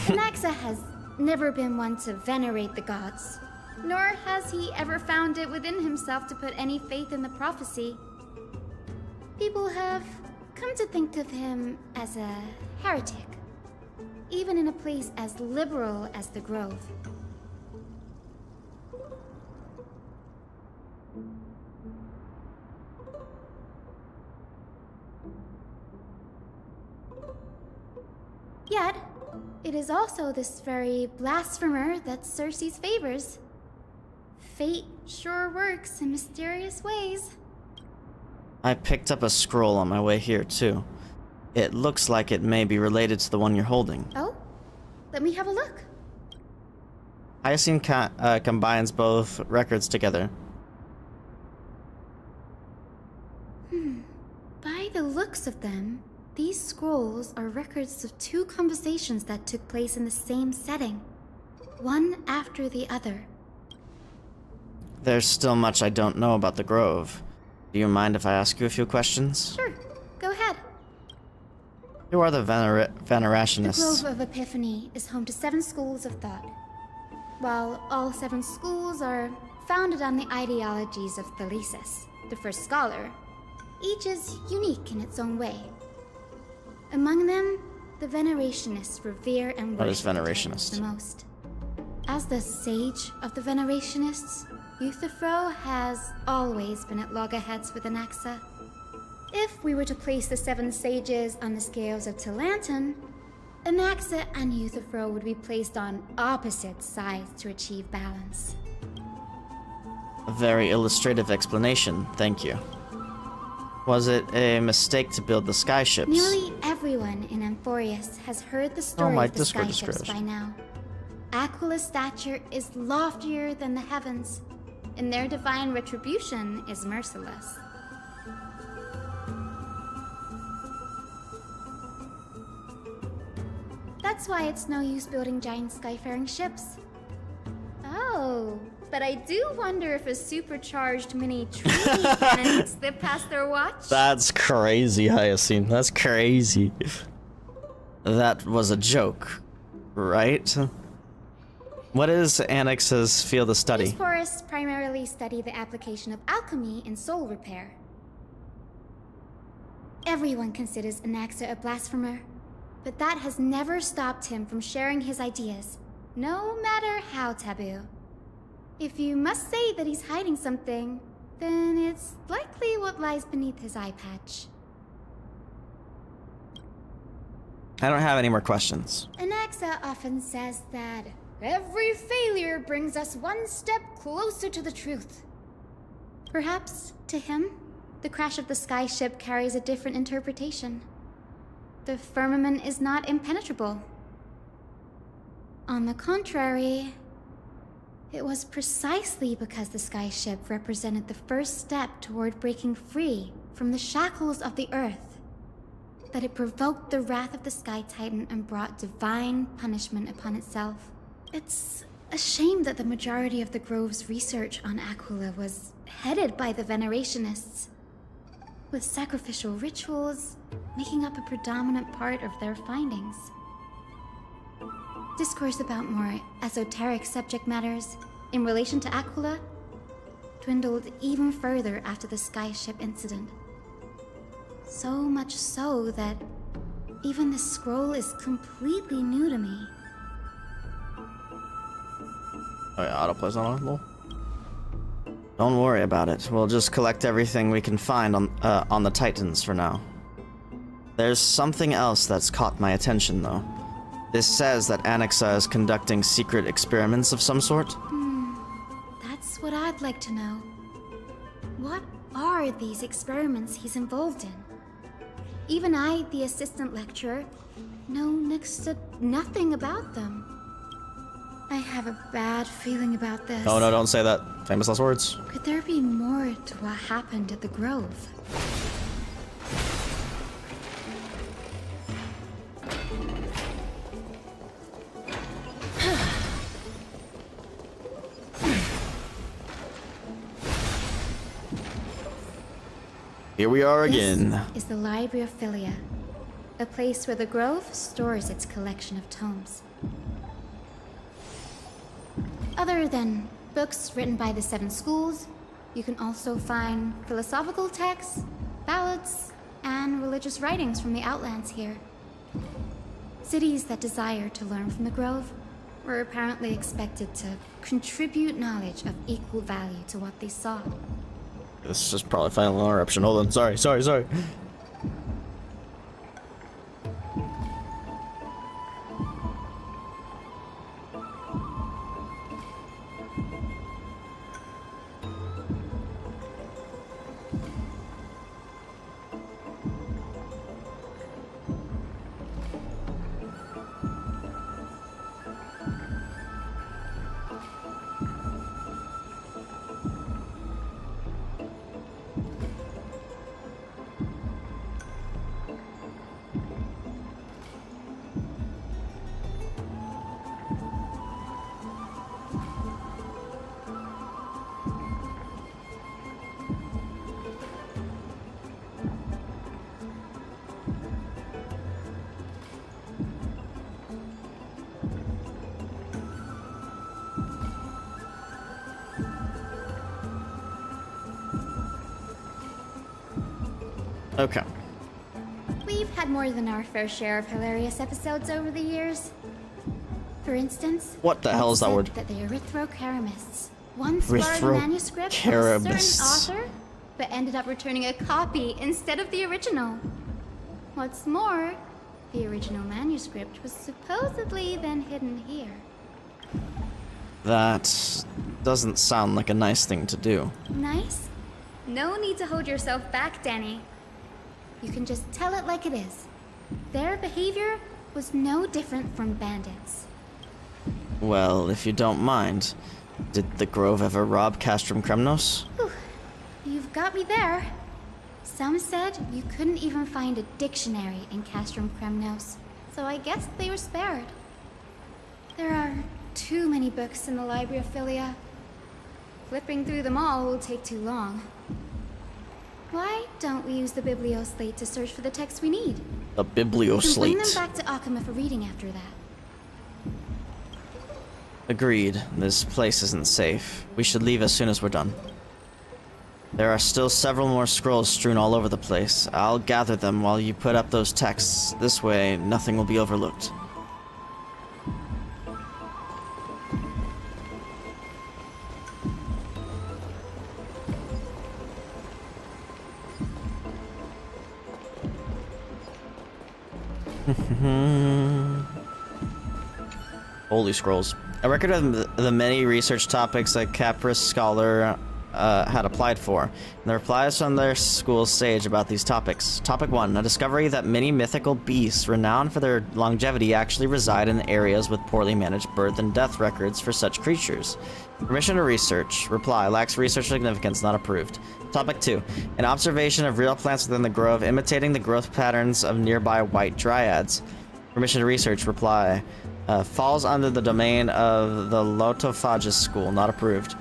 Anaxa has never been one to venerate the gods, nor has he ever found it within himself to put any faith in the prophecy. People have come to think of him as a heretic, even in a place as liberal as the Grove. Yet, it is also this very blasphemer that Circe's favors. Fate sure works in mysterious ways. I picked up a scroll on my way here, too. It looks like it may be related to the one you're holding. Oh? Let me have a look. Hyacinth combines both records together. By the looks of them, these scrolls are records of two conversations that took place in the same setting, one after the other. There's still much I don't know about the Grove. Do you mind if I ask you a few questions? Sure, go ahead. Who are the venerationists? The Grove of Epiphany is home to 7 schools of thought. While all 7 schools are founded on the ideologies of Thalesis, the first scholar, each is unique in its own way. Among them, the Venerationists revere and What is worship Venerationist? the most. As the sage of the Venerationists, Euthyphro has always been at loggerheads with Anaxa. If we were to place the 7 sages on the scales of Talanton, Anaxa and Euthyphro would be placed on opposite sides to achieve balance. A very illustrative explanation, thank you. Was it a mistake to build the sky ships? Nearly everyone in Amphorius has heard the story of the sky ships by now. Aquila's stature is loftier than the heavens, and their divine retribution is merciless. That's why it's no use building giant skyfaring ships. Oh, but I do wonder if a supercharged mini tree cannon would slip past their watch. That's crazy, Hyacinth. That's crazy. That was a joke, right? What is Annex's field of study? These forests primarily study the application of alchemy in soul repair. Everyone considers Anaxa a blasphemer, but that has never stopped him from sharing his ideas, no matter how taboo. If you must say that he's hiding something, then it's likely what lies beneath his eye patch. I don't have any more questions. Anaxa often says that every failure brings us one step closer to the truth. Perhaps, to him, the crash of the sky ship carries a different interpretation. The firmament is not impenetrable. On the contrary, it was precisely because the sky ship represented the first step toward breaking free from the shackles of the earth that it provoked the wrath of the Sky Titan and brought divine punishment upon itself. It's a shame that the majority of the Grove's research on Aquila was headed by the Venerationists, with sacrificial rituals making up a predominant part of their findings. Discourse about more esoteric subject matters in relation to Aquila dwindled even further after the skyship incident. So much so that even the scroll is completely new to me. Oh yeah, autoplay's not on. Don't worry about it. We'll just collect everything we can find on the Titans for now. There's something else that's caught my attention, though. This says that Anaxa is conducting secret experiments of some sort. That's what I'd like to know. What are these experiments he's involved in? Even I, the assistant lecturer, know next to nothing about them. I have a bad feeling about this. Oh no, don't say that. Famous last words. Could there be more to what happened at the Grove? Here we are again. This is the Library of Philia, a place where the Grove stores its collection of tomes. Other than books written by the 7 schools, you can also find philosophical texts, ballads, and religious writings from the Outlands here. Cities that desire to learn from the Grove were apparently expected to contribute knowledge of equal value to what they saw. This is probably final interruption. Hold on. Sorry. Okay. We've had more than our fair share of hilarious episodes over the years. For instance, What the hell is that word? That the Erythrocaramists once borrowed manuscripts from a certain author but ended up returning a copy instead of the original. What's more, the original manuscript was supposedly then hidden here. That doesn't sound like a nice thing to do. Nice? No need to hold yourself back, Danny. You can just tell it like it is. Their behavior was no different from bandits. Well, if you don't mind, did the Grove ever rob Castrum Kremnos? Whew. You've got me there. Some said you couldn't even find a dictionary in Castrum Kremnos, so I guess they were spared. There are too many books in the Library of Philia. Flipping through them all will take too long. Why don't we use the Biblioslate to search for the texts we need? The We can bring them Biblioslate. back to Akama for reading after that. Agreed. This place isn't safe. We should leave as soon as we're done. There are still several more scrolls strewn all over the place. I'll gather them while you put up those texts. This way, nothing will be overlooked. Holy scrolls. A record of the many research topics that Caprice Scholar had applied for, and the replies from their school's sage about these topics. Topic 1. A discovery that many mythical beasts renowned for their longevity actually reside in areas with poorly managed birth and death records for such creatures. Permission to research. Reply. Lacks research significance. Not approved. Topic 2. An observation of real plants within the grove imitating the growth patterns of nearby white dryads. Permission to research. Reply. Falls under the domain of the Lotophagus School. Not approved.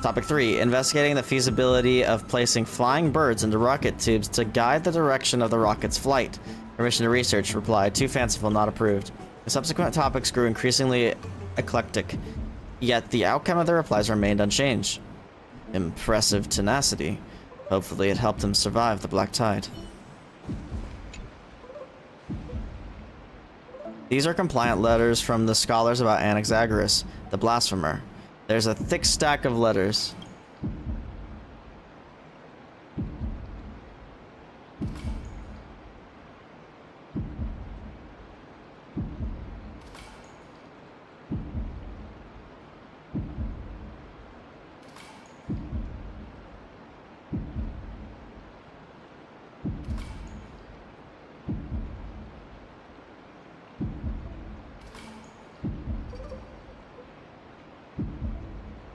Topic 3. Investigating the feasibility of placing flying birds into rocket tubes to guide the direction of the rocket's flight. Permission to research. Reply. Too fanciful. Not approved. The subsequent topics grew increasingly eclectic, yet the outcome of the replies remained unchanged. Impressive tenacity. Hopefully it helped them survive the Black Tide. These are compliant letters from the scholars about Anaxagoras, the blasphemer. There's a thick stack of letters.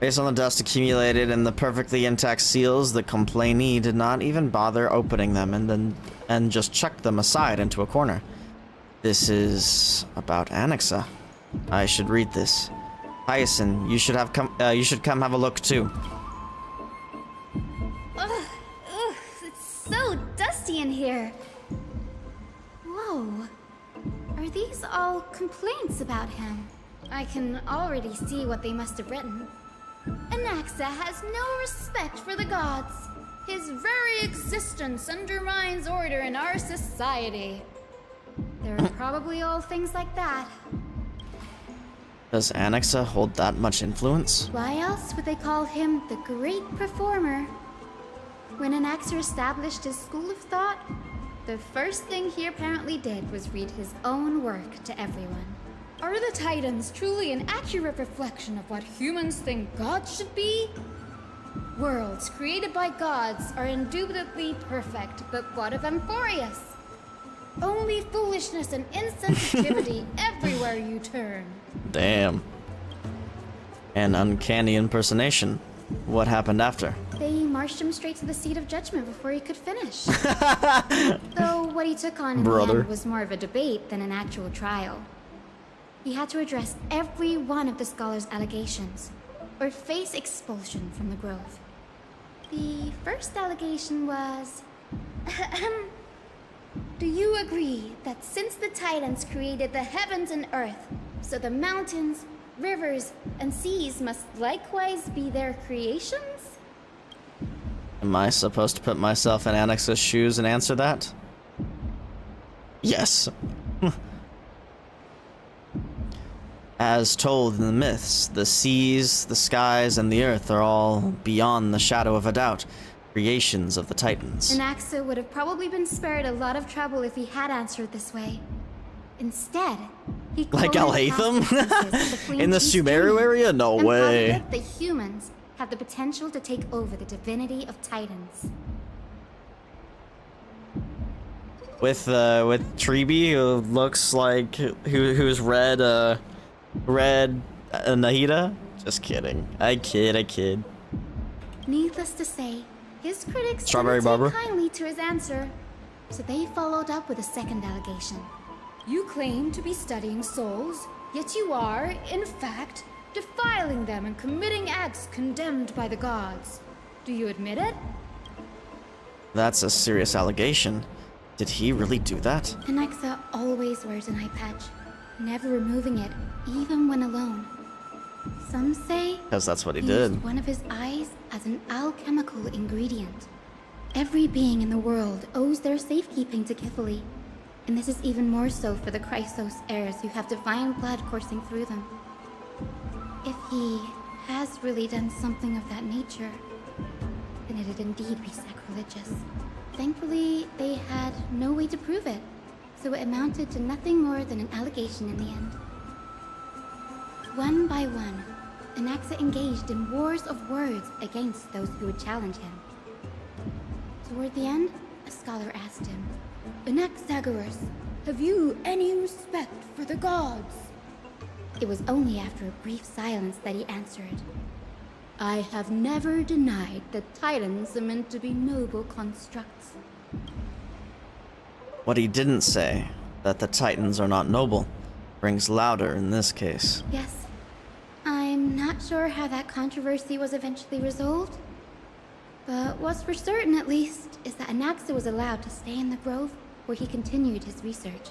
Based on the dust accumulated in the perfectly intact seals, the complainee did not even bother opening them and just chucked them aside into a corner. This is about Anaxa. I should read this. Hyacinth, you should come have a look too. Ugh, it's so dusty in here. Whoa. Are these all complaints about him? I can already see what they must have written. Anaxa has no respect for the gods. His very existence undermines order in our society. There are probably all things like that. Does Anaxa hold that much influence? Why else would they call him the Great Performer? When Anaxa established his school of thought, the first thing he apparently did was read his own work to everyone. Are the Titans truly an accurate reflection of what humans think gods should be? Worlds created by gods are indubitably perfect, but what of Amphorius? Only foolishness and insensitivity everywhere you turn. Damn. An uncanny impersonation. What happened after? They marched him straight to the seat of judgment before he could finish. Though what he took on in the end was more of a debate than an actual trial. He had to address every one of the scholar's allegations, or face expulsion from the Grove. The first allegation was... Do you agree that since the Titans created the heavens and earth, so the mountains, rivers, and seas must likewise be their creations? Am I supposed to put myself in Anaxa's shoes and answer that? Yes. As told in the myths, the seas, the skies, and the earth are all beyond the shadow of a doubt, creations of the Titans. Anaxa would have probably been spared a lot of trouble if he had answered this way. Instead, he Like Al Hatham? In the Sumeru area? No way. And the humans have the potential to take over the divinity of Titans. With Treeby, who looks like who's read Nahida? Just kidding. I kid. Needless to say, his critics Strawberry didn't Barber? take kindly to his answer, so they followed up with a second allegation. You claim to be studying souls, yet you are, in fact, defiling them and committing acts condemned by the gods. Do you admit it? That's a serious allegation. Did he really do that? Anaxa always wears an eye patch, never removing it, even when alone. Some say Because that's what he used did. one of his eyes as an alchemical ingredient. Every being in the world owes their safekeeping to Kifili, and this is even more so for the Chrysos heirs who have divine blood coursing through them. If he has really done something of that nature, then it'd indeed be sacrilegious. Thankfully, they had no way to prove it, so it amounted to nothing more than an allegation in the end. One by one, Anaxa engaged in wars of words against those who would challenge him. Toward the end, a scholar asked him, Anaxagoras, have you any respect for the gods? It was only after a brief silence that he answered, I have never denied that Titans are meant to be noble constructs. What he didn't say, that the Titans are not noble, rings louder in this case. Yes. I'm not sure how that controversy was eventually resolved, but what's for certain at least is that Anaxa was allowed to stay in the grove where he continued his research,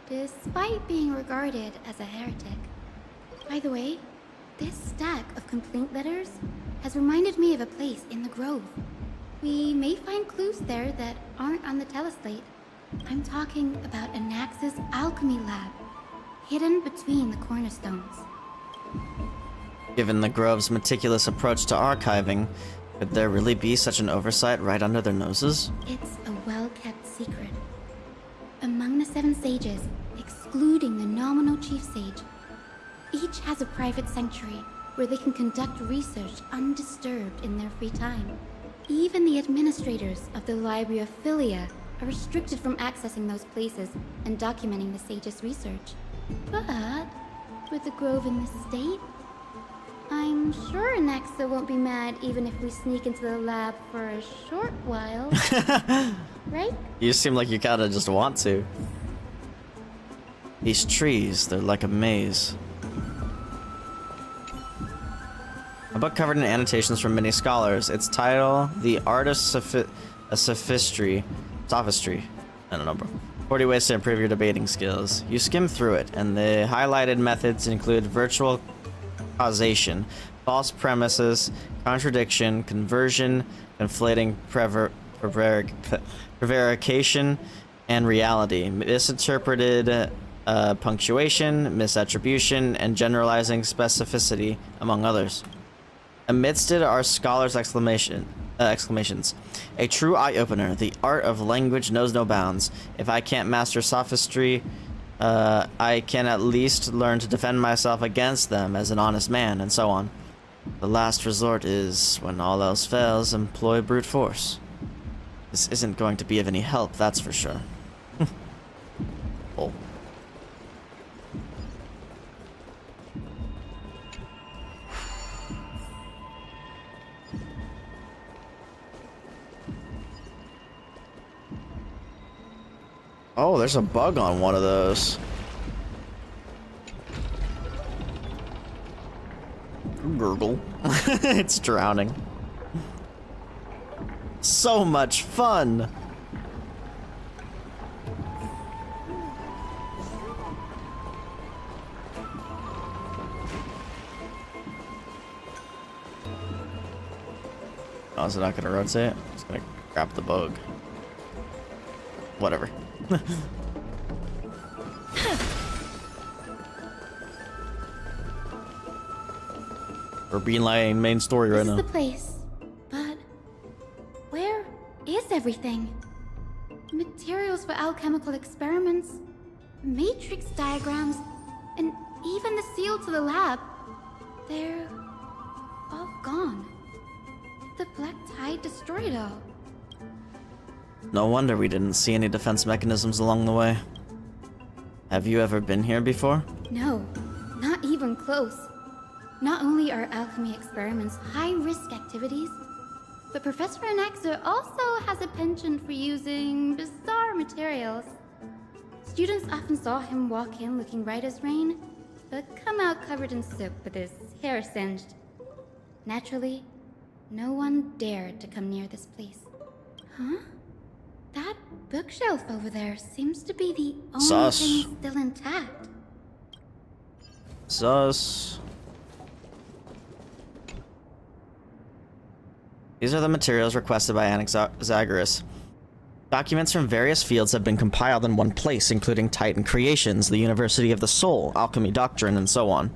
despite being regarded as a heretic. By the way, this stack of complaint letters has reminded me of a place in the grove. We may find clues there that aren't on the teleslate. I'm talking about Anaxa's alchemy lab, hidden between the cornerstones. Given the Grove's meticulous approach to archiving, could there really be such an oversight right under their noses? It's a well-kept secret. Among the 7 sages, excluding the nominal chief sage, each has a private sanctuary where they can conduct research undisturbed in their free time. Even the administrators of the Library of Philia are restricted from accessing those places and documenting the sage's research. But with the grove in this state, I'm sure Anaxa won't be mad even if we sneak into the lab for a short while. Right? You seem like you kinda just want to. These trees, they're like a maze. A book covered in annotations from many scholars. Its title, The Art of Sophistry. I don't know, bro. 40 ways to improve your debating skills. You skim through it, and the highlighted methods include virtual causation, false premises, contradiction, conversion, conflating prevarication, and reality, misinterpreted punctuation, misattribution, and generalizing specificity, among others. Amidst it are scholars' exclamations. A true eye-opener. The art of language knows no bounds. If I can't master sophistry, I can at least learn to defend myself against them as an honest man, and so on. The last resort is, when all else fails, employ brute force. This isn't going to be of any help, that's for sure. Oh. Oh, there's a bug on one of those. Gurgle. It's drowning. So much fun. Oh, is it not gonna rotate? It's gonna grab the bug. Whatever. We're beeline main story right This now. is the place. But where is everything? Materials for alchemical experiments, matrix diagrams, and even the seal to the lab. They're all gone. The black tide destroyed it all. No wonder we didn't see any defense mechanisms along the way. Have you ever been here before? No, not even close. Not only are alchemy experiments high-risk activities, but Professor Anaxa also has a penchant for using bizarre materials. Students often saw him walk in looking bright as rain, but come out covered in soot with his hair singed. Naturally, no one dared to come near this place. Huh? That bookshelf over there seems to be the only Sus. thing still intact. Sus. These are the materials requested by Anaxagoras. Documents from various fields have been compiled in one place, including Titan Creations, the University of the Soul, Alchemy Doctrine, and so on.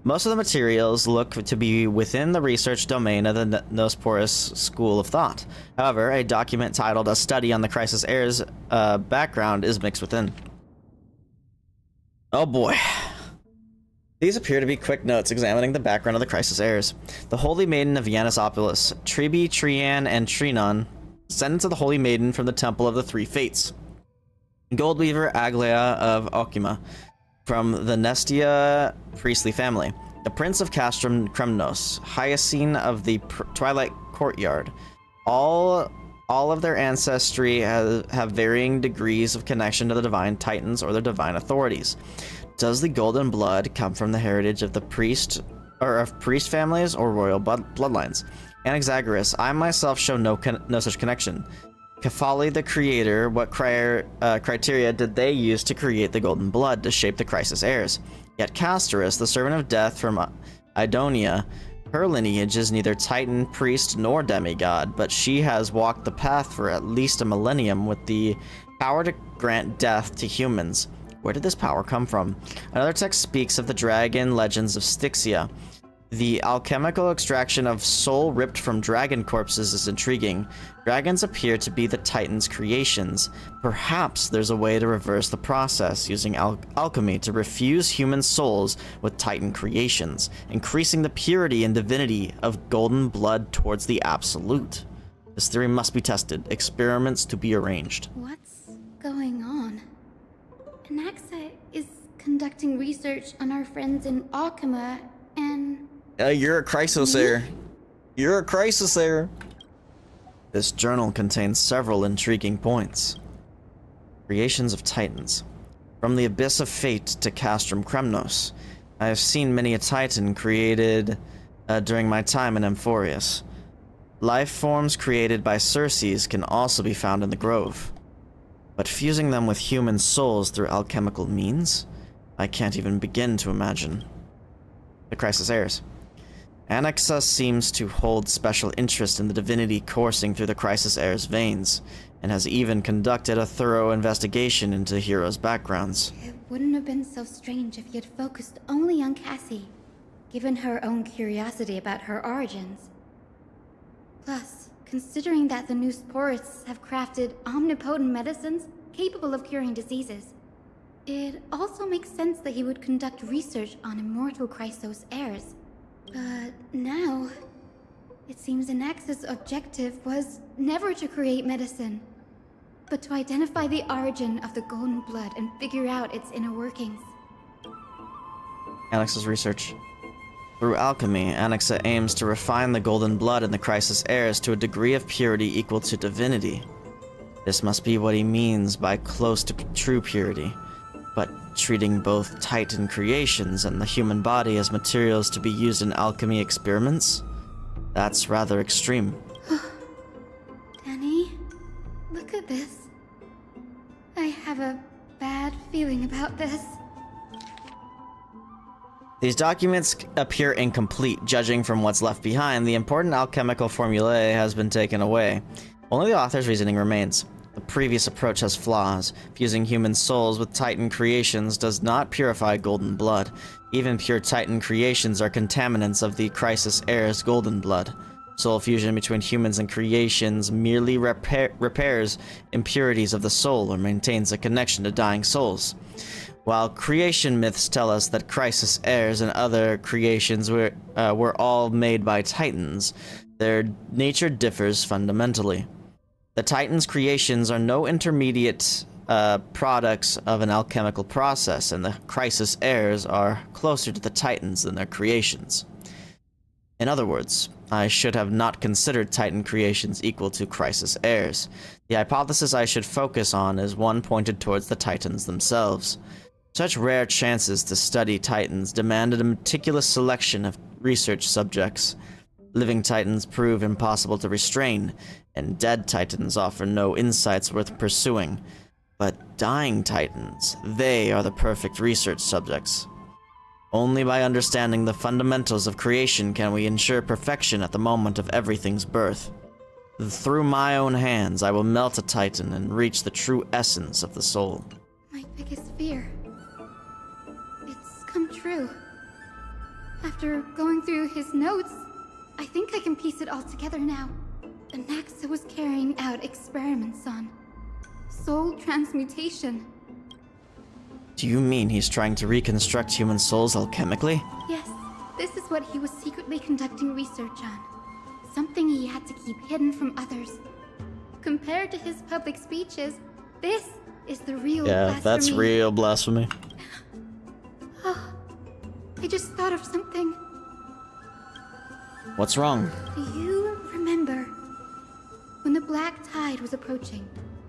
Most of the materials look to be within the research domain of the Nosporus School of Thought. However, a document titled A Study on the Crisis Heirs background is mixed within. Oh boy. These appear to be quick notes examining the background of the Crisis Heirs. The Holy Maiden of Yanisopoulos, Tribi, Trian, and Trinon, descendants of the Holy Maiden from the Temple of the Three Fates. Goldweaver Aglaia of Okima, from the Nestia priestly family. The Prince of Castrum Kremnos, Hyacine of the Twilight Courtyard. All of their ancestry have varying degrees of connection to the Divine Titans or their divine authorities. Does the golden blood come from the heritage of the priest, or of priest families or royal bloodlines? Anaxagoras, I myself show no such connection. Kefali, the creator, what criteria did they use to create the golden blood to shape the Crisis Heirs? Yet Castorice, the servant of death from Idonia, her lineage is neither titan, priest, nor demigod, but she has walked the path for at least a millennium with the power to grant death to humans. Where did this power come from? Another text speaks of the dragon legends of Styxia. The alchemical extraction of soul ripped from dragon corpses is intriguing. Dragons appear to be the Titans' creations. Perhaps there's a way to reverse the process using alchemy to refuse human souls with Titan creations, increasing the purity and divinity of golden blood towards the absolute. This theory must be tested. Experiments to be arranged. What's going on? Anaxa is conducting research on our friends in Okima, and... You're a crisis heir. You're a crisis heir. This journal contains several intriguing points. Creations of Titans. From the Abyss of Fate to Castrum Kremnos, I have seen many a Titan created during my time in Amphorius. Life forms created by Circes can also be found in the Grove. But fusing them with human souls through alchemical means? I can't even begin to imagine. The Crisis Heirs. Anaxa seems to hold special interest in the divinity coursing through the Crisis Heirs' veins, and has even conducted a thorough investigation into heroes' backgrounds. It wouldn't have been so strange if he had focused only on Cassie, given her own curiosity about her origins. Plus, considering that the Nosporus have crafted omnipotent medicines capable of curing diseases, it also makes sense that he would conduct research on immortal Chrysos heirs. But now, it seems Anaxa's objective was never to create medicine, but to identify the origin of the golden blood and figure out its inner workings. Anaxa's research. Through alchemy, Anaxa aims to refine the golden blood in the Crisis Heirs to a degree of purity equal to divinity. This must be what he means by close to true purity, but treating both Titan creations and the human body as materials to be used in alchemy experiments? That's rather extreme. Danny, look at this. I have a bad feeling about this. These documents appear incomplete. Judging from what's left behind, the important alchemical formulae has been taken away. Only the author's reasoning remains. The previous approach has flaws. Fusing human souls with Titan creations does not purify golden blood. Even pure Titan creations are contaminants of the Crisis Heir's golden blood. Soul fusion between humans and creations merely repairs impurities of the soul or maintains a connection to dying souls. While creation myths tell us that Crisis Heirs and other creations were all made by Titans, their nature differs fundamentally. The Titans' creations are no intermediate products of an alchemical process, and the Crisis Heirs are closer to the Titans than their creations. In other words, I should have not considered Titan creations equal to Crisis Heirs. The hypothesis I should focus on is one pointed towards the Titans themselves. Such rare chances to study Titans demanded a meticulous selection of research subjects. Living Titans prove impossible to restrain, and dead Titans offer no insights worth pursuing. But dying Titans, they are the perfect research subjects. Only by understanding the fundamentals of creation can we ensure perfection at the moment of everything's birth. Through my own hands, I will melt a Titan and reach the true essence of the soul. My biggest fear. It's come true. After going through his notes, I think I can piece it all together now. Anaxa was carrying out experiments on soul transmutation. Do you mean he's trying to reconstruct human souls alchemically? Yes, this is what he was secretly conducting research on. Something he had to keep hidden from others. Compared to his public speeches, this is the real blasphemy. That's real blasphemy. Oh, I just thought of something. What's wrong? Do you remember when the Black Tide was approaching?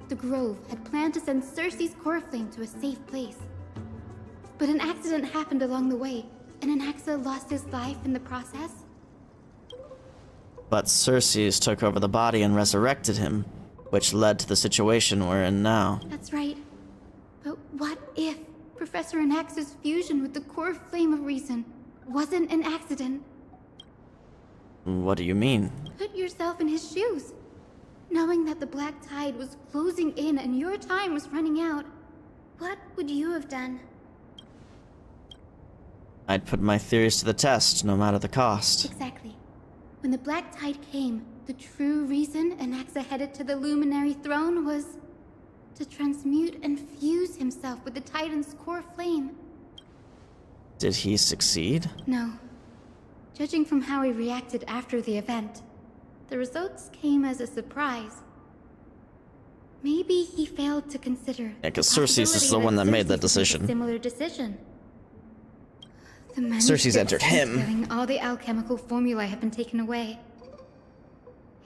The Grove had planned to send Cersei's core flame to a safe place. But an accident happened along the way, and Anaxa lost his life in the process. But Cersei's took over the body and resurrected him, which led to the situation we're in now. That's right. But what if Professor Anaxa's fusion with the core flame of reason wasn't an accident? What do you mean? Put yourself in his shoes. Knowing that the Black Tide was closing in and your time was running out, what would you have done? I'd put my theories to the test, no matter the cost. Exactly. When the Black Tide came, the true reason Anaxa headed to the Luminary Throne was to transmute and fuse himself with the Titan's core flame. Did he succeed? No. Judging from how he reacted after the event, the results came as a surprise. Maybe he failed to consider. Yeah, because Cersei's is the one that made that decision. Similar decision. The Cersei's entered him. Filling all the alchemical formulae have been taken away.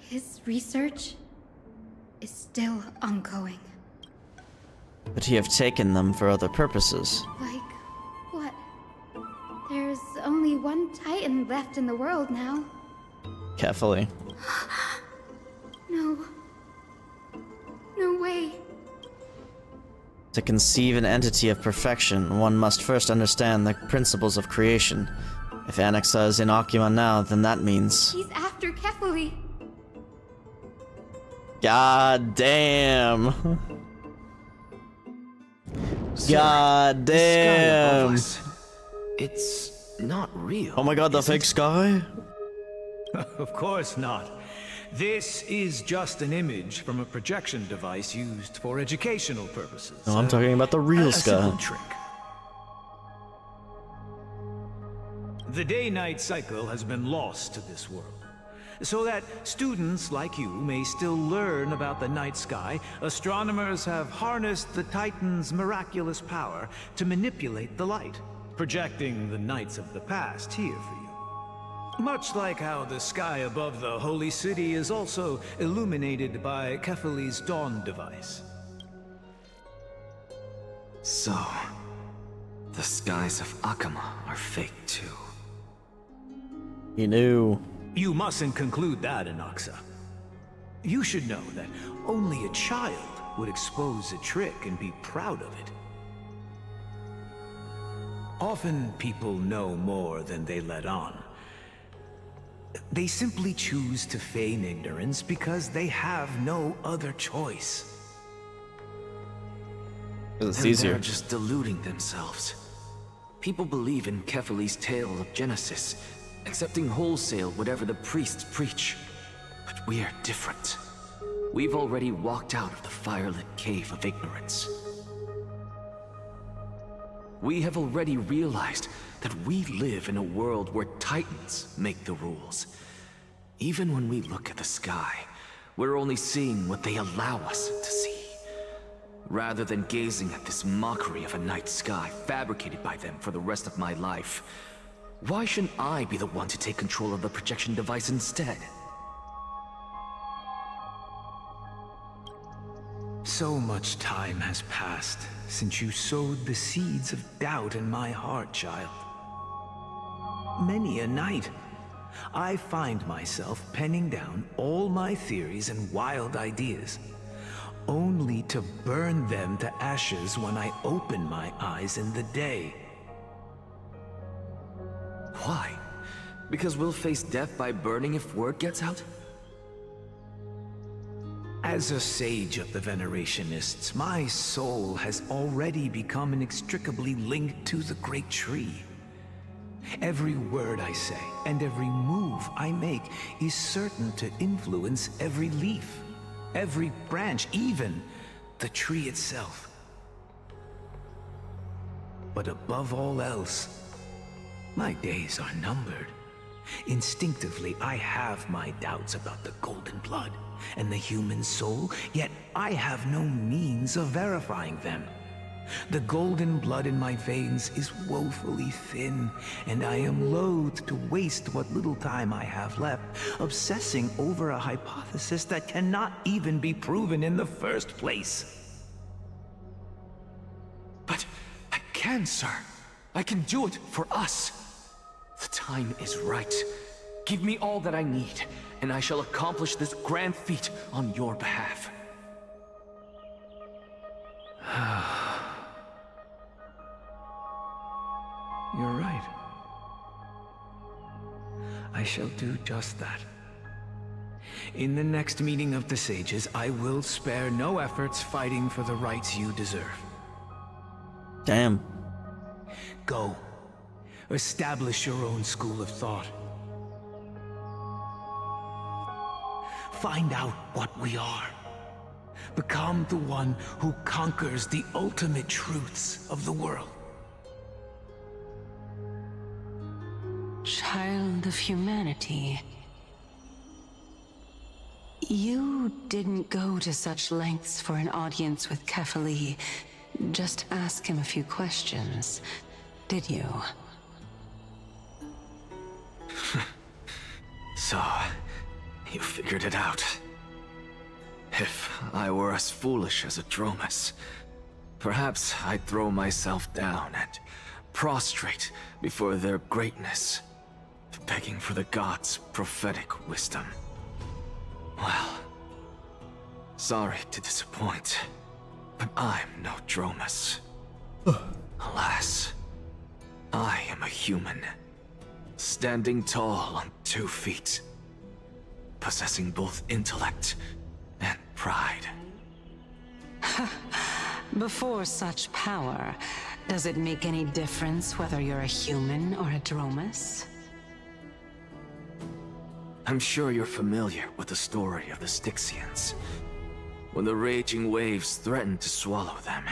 His research is still ongoing. But he have taken them for other purposes. Like what? There's only one Titan left in the world now. Carefully. No. No way. To conceive an entity of perfection, one must first understand the principles of creation. If Anaxa is in Akuma now, then that means... He's after Kefali. God damn. God damn. It's not real. Oh my god, the fake sky? Of course not. This is just an image from a projection device used for educational purposes. No, I'm talking about the real sky. A simple trick. The day-night cycle has been lost to this world. So that students like you may still learn about the night sky, astronomers have harnessed the Titan's miraculous power to manipulate the light, projecting the nights of the past here for you. Much like how the sky above the Holy City is also illuminated by Kefali's dawn device. So, the skies of Akuma are fake too. He knew. You mustn't conclude that, Anaxa. You should know that only a child would expose a trick and be proud of it. Often people know more than they let on. They simply choose to feign ignorance because they have no other choice. It's And easier. they're just deluding themselves. People believe in Kefali's tale of Genesis, accepting wholesale whatever the priests preach. But we're different. We've already walked out of the firelit cave of ignorance. We have already realized that we live in a world where Titans make the rules. Even when we look at the sky, we're only seeing what they allow us to see. Rather than gazing at this mockery of a night sky fabricated by them for the rest of my life, why shouldn't I be the one to take control of the projection device instead? So much time has passed since you sowed the seeds of doubt in my heart, child. Many a night, I find myself penning down all my theories and wild ideas, only to burn them to ashes when I open my eyes in the day. Why? Because we'll face death by burning if word gets out? As a sage of the Venerationists, my soul has already become inextricably linked to the great tree. Every word I say and every move I make is certain to influence every leaf, every branch, even the tree itself. But above all else, my days are numbered. Instinctively, I have my doubts about the golden blood and the human soul, yet I have no means of verifying them. The golden blood in my veins is woefully thin, and I am loath to waste what little time I have left obsessing over a hypothesis that cannot even be proven in the first place. But I can, sir. I can do it for us. The time is right. Give me all that I need, and I shall accomplish this grand feat on your behalf. You're right. I shall do just that. In the next meeting of the sages, I will spare no efforts fighting for the rights you deserve. Damn. Go. Establish your own school of thought. Find out what we are. Become the one who conquers the ultimate truths of the world. Child of humanity. You didn't go to such lengths for an audience with Kefali. Just ask him a few questions, did you? So, you figured it out. If I were as foolish as a Dromus, perhaps I'd throw myself down and prostrate before their greatness, begging for the gods' prophetic wisdom. Well, sorry to disappoint, but I'm no Dromus. Alas, I am a human, standing tall on 2 feet, possessing both intellect and pride. Before such power, does it make any difference whether you're a human or a Dromus? I'm sure you're familiar with the story of the Styxians. When the raging waves threatened to swallow them,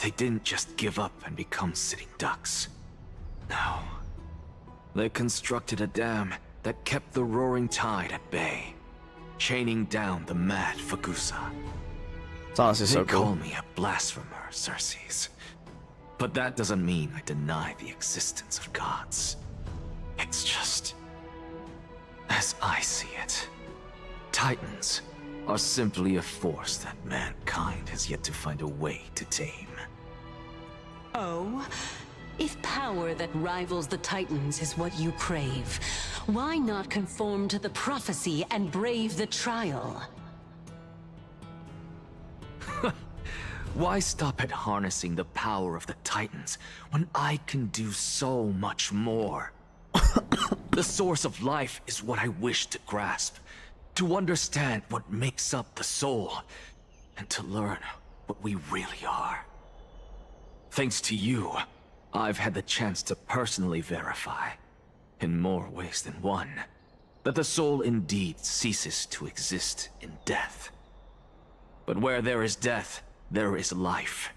they didn't just give up and become sitting ducks. No. They constructed a dam that kept the roaring tide at bay, chaining down the mad Fagusa. It's honestly so They call cool. me a blasphemer, Circes. But that doesn't mean I deny the existence of gods. It's just, as I see it, Titans are simply a force that mankind has yet to find a way to tame. Oh? If power that rivals the Titans is what you crave, why not conform to the prophecy and brave the trial? Why stop at harnessing the power of the Titans when I can do so much more? The source of life is what I wish to grasp, to understand what makes up the soul, and to learn what we really are. Thanks to you, I've had the chance to personally verify, in more ways than one, that the soul indeed ceases to exist in death. But where there is death, there is life.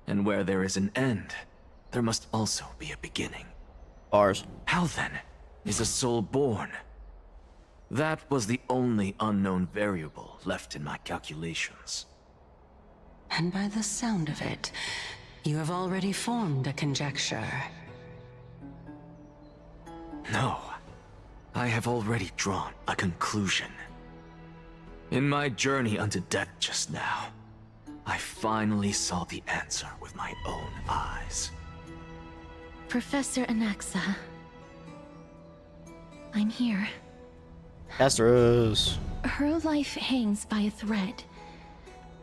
And where there is an end, there must also be a beginning. Bars. How then is a soul born? That was the only unknown variable left in my calculations. And by the sound of it, you have already formed a conjecture. No, I have already drawn a conclusion. In my journey unto death just now, I finally saw the answer with my own eyes. Professor Anaxa. I'm here. Castorice. Her life hangs by a thread.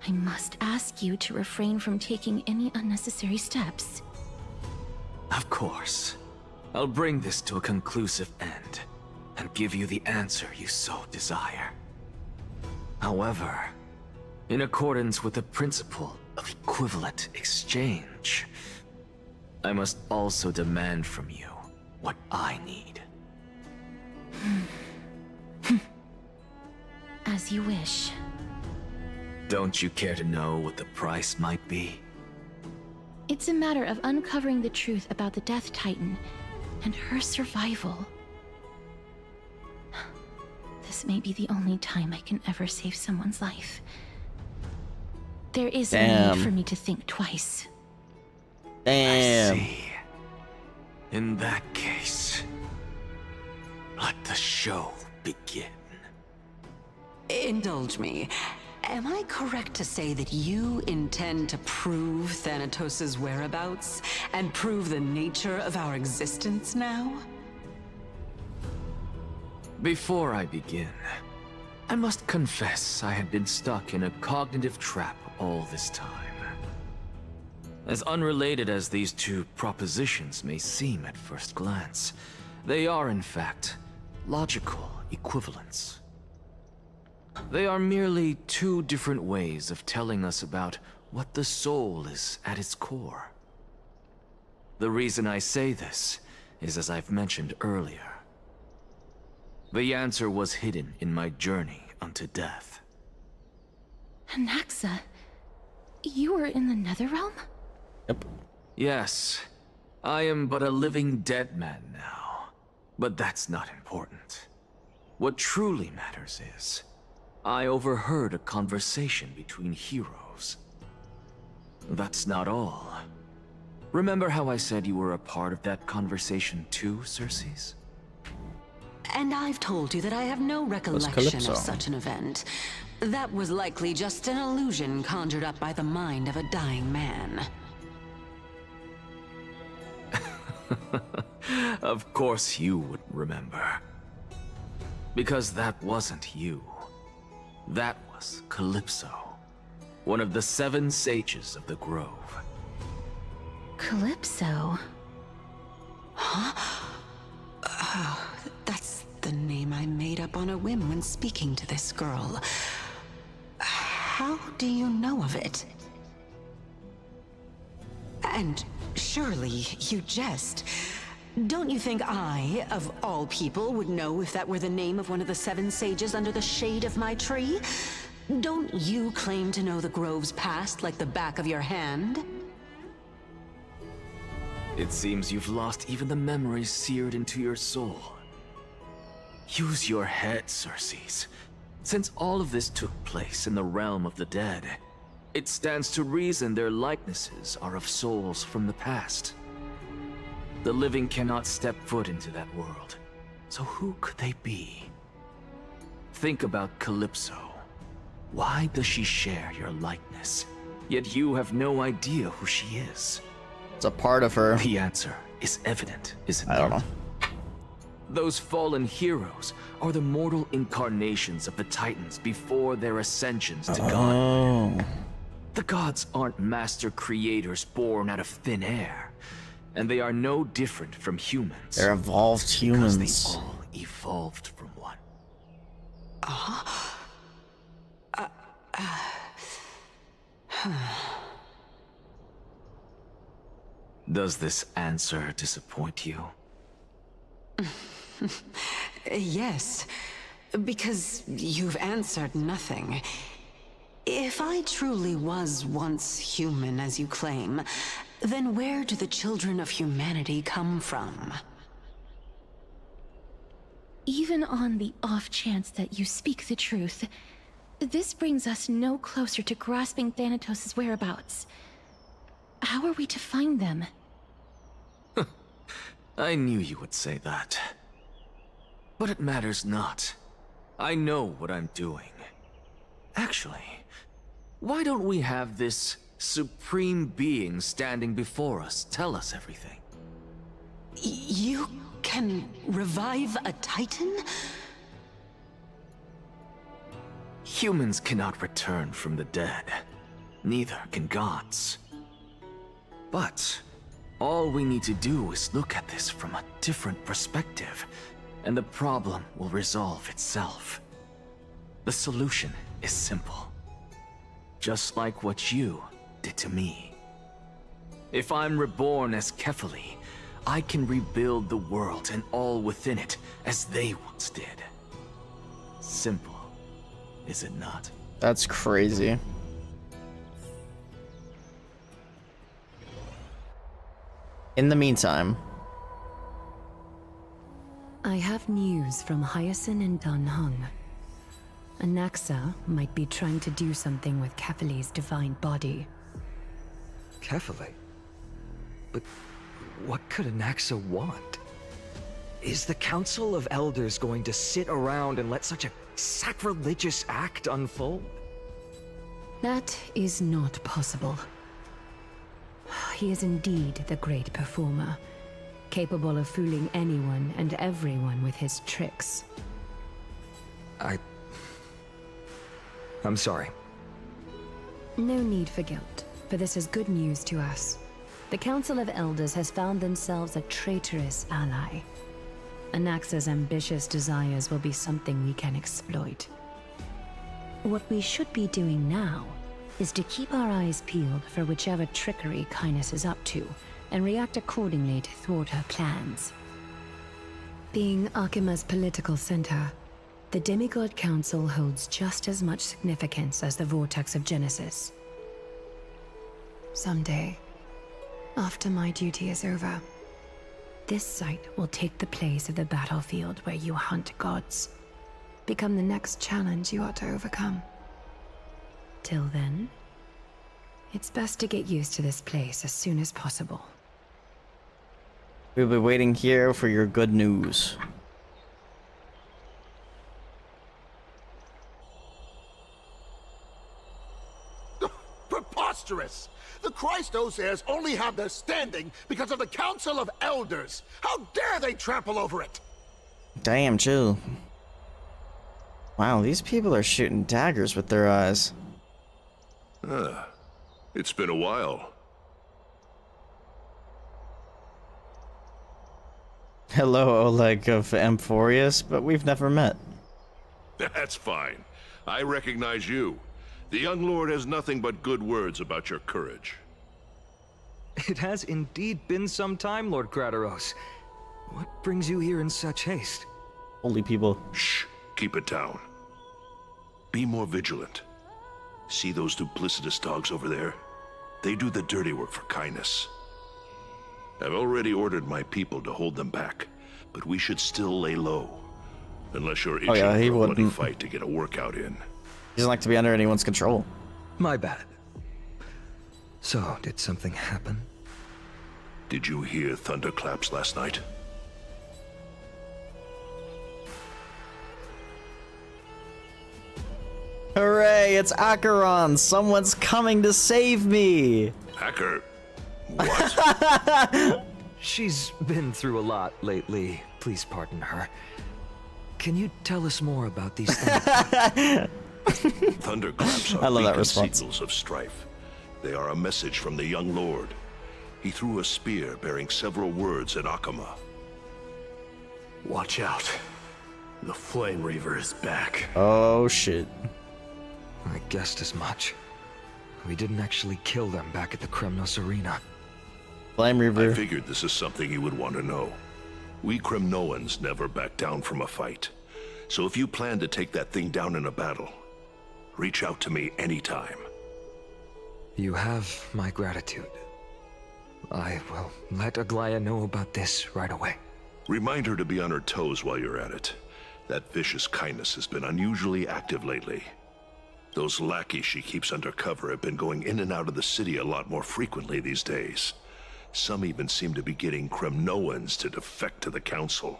I must ask you to refrain from taking any unnecessary steps. Of course. I'll bring this to a conclusive end, and give you the answer you so desire. However, in accordance with the principle of equivalent exchange, I must also demand from you what I need. As you wish. Don't you care to know what the price might be? It's a matter of uncovering the truth about the Death Titan and her survival. This may be the only time I can ever save someone's life. There is no need for me to think twice. Damn. I see. In that case, let the show begin. Indulge me. Am I correct to say that you intend to prove Thanatos' whereabouts and prove the nature of our existence now? Before I begin, I must confess I had been stuck in a cognitive trap all this time. As unrelated as these two propositions may seem at first glance, they are in fact logical equivalents. They are merely two different ways of telling us about what the soul is at its core. The reason I say this is as I've mentioned earlier. The answer was hidden in my journey unto death. Anaxa, you were in the Netherrealm? Yep. Yes, I am but a living dead man now. But that's not important. What truly matters is, I overheard a conversation between heroes. That's not all. Remember how I said you were a part of that conversation too, Circes? And I've told you that I have no recollection of such an event. That was likely just an illusion conjured up by the mind of a dying man. Of course you would remember. Because that wasn't you. That was Calypso, one of the 7 sages of the Grove. Calypso? Huh? Oh, that's the name I made up on a whim when speaking to this girl. How do you know of it? And surely you jest. Don't you think I, of all people, would know if that were the name of one of the 7 sages under the shade of my tree? Don't you claim to know the Grove's past like the back of your hand? It seems you've lost even the memories seared into your soul. Use your head, Circes. Since all of this took place in the realm of the dead, it stands to reason their likenesses are of souls from the past. The living cannot step foot into that world, so who could they be? Think about Calypso. Why does she share your likeness, yet you have no idea who she is? It's a part of her. The answer is evident, isn't it? I don't know. Those fallen heroes are the mortal incarnations of the Titans before their ascensions to God. The gods aren't master creators born out of thin air. And they are no different from humans. They're evolved humans. Because they all evolved from one. Does this answer disappoint you? Yes, because you've answered nothing. If I truly was once human, as you claim, then where do the children of humanity come from? Even on the off chance that you speak the truth, this brings us no closer to grasping Thanatos' whereabouts. How are we to find them? I knew you would say that. But it matters not. I know what I'm doing. Actually, why don't we have this supreme being standing before us tell us everything? You can revive a Titan? Humans cannot return from the dead. Neither can gods. But all we need to do is look at this from a different perspective, and the problem will resolve itself. The solution is simple. Just like what you did to me. If I'm reborn as Kefali, I can rebuild the world and all within it as they once did. Simple, is it not? That's crazy. In the meantime, I have news from Hyacinth and Dan Heng. Anaxa might be trying to do something with Kefali's divine body. Kefali? But what could Anaxa want? Is the Council of Elders going to sit around and let such a sacrilegious act unfold? That is not possible. He is indeed the great performer, capable of fooling anyone and everyone with his tricks. I'm sorry. No need for guilt, for this is good news to us. The Council of Elders has found themselves a traitorous ally. Anaxa's ambitious desires will be something we can exploit. What we should be doing now is to keep our eyes peeled for whichever trickery Kynus is up to, and react accordingly to thwart her plans. Being Akima's political center, the Demigod Council holds just as much significance as the Vortex of Genesis. Someday, after my duty is over, this site will take the place of the battlefield where you hunt gods, become the next challenge you ought to overcome. Till then, it's best to get used to this place as soon as possible. we'll be waiting here for your good news. Preposterous! The Christos only have their standing because of the Council of Elders. How dare they trample over it? Damn, chill. Wow, these people are shooting daggers with their eyes. It's been a while. Hello, Oleg of Amphorius, but we've never met. That's fine. I recognize you. The young lord has nothing but good words about your courage. It has indeed been some time, Lord Grataros. What brings you here in such haste? Holy people. Shh, keep it down. Be more vigilant. See those duplicitous dogs over there? They do the dirty work for Kynus. I've already ordered my people to hold them back, but we should still lay low. Unless you're itching he for a bloody wouldn't. fight to get a workout in. He doesn't like to be under anyone's control. My bad. So, did something happen? Did you hear thunderclaps last night? Hooray, it's Acheron! Someone's coming to save me! Hacker? What? She's been through a lot lately. Please pardon her. Can you tell us more about these things? Thunderclaps are I love that beacon response. signals of strife. They are a message from the young lord. He threw a spear bearing several words in Akama. Watch out. The Flame Reaver is back. Oh shit. I guessed as much. We didn't actually kill them back at the Kremnos Arena. Flame Reaver. I figured this is something you would want to know. We Kremnoans never back down from a fight. So if you plan to take that thing down in a battle, reach out to me anytime. You have my gratitude. I will let Aglaya know about this right away. Remind her to be on her toes while you're at it. That vicious kindness has been unusually active lately. Those lackeys she keeps undercover have been going in and out of the city a lot more frequently these days. Some even seem to be getting Kremnoans to defect to the Council.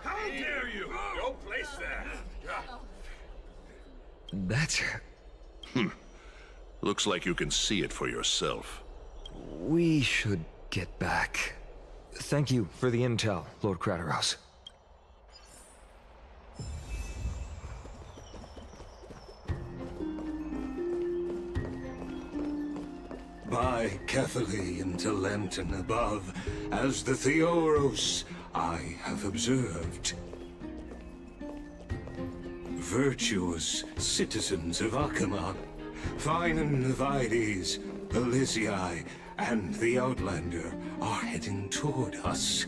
How dare you! Don't place that! That's... Looks like you can see it for yourself. We should get back. Thank you for the intel, Lord Crateros. By Catherly into Lenten above, as the Theoros I have observed. Virtuous citizens of Akama, fine Vides, Elysiae, and the Outlander are heading toward us.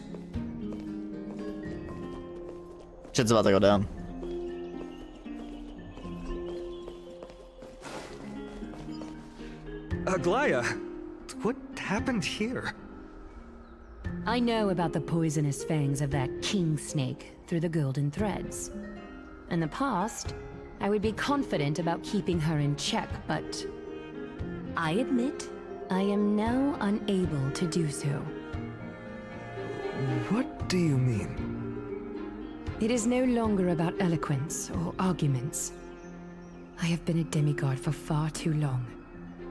Shit's about to go down. Aglaya, what happened here? I know about the poisonous fangs of that king snake through the golden threads. In the past, I would be confident about keeping her in check, but I admit I am now unable to do so. What do you mean? It is no longer about eloquence or arguments. I have been a demigod for far too long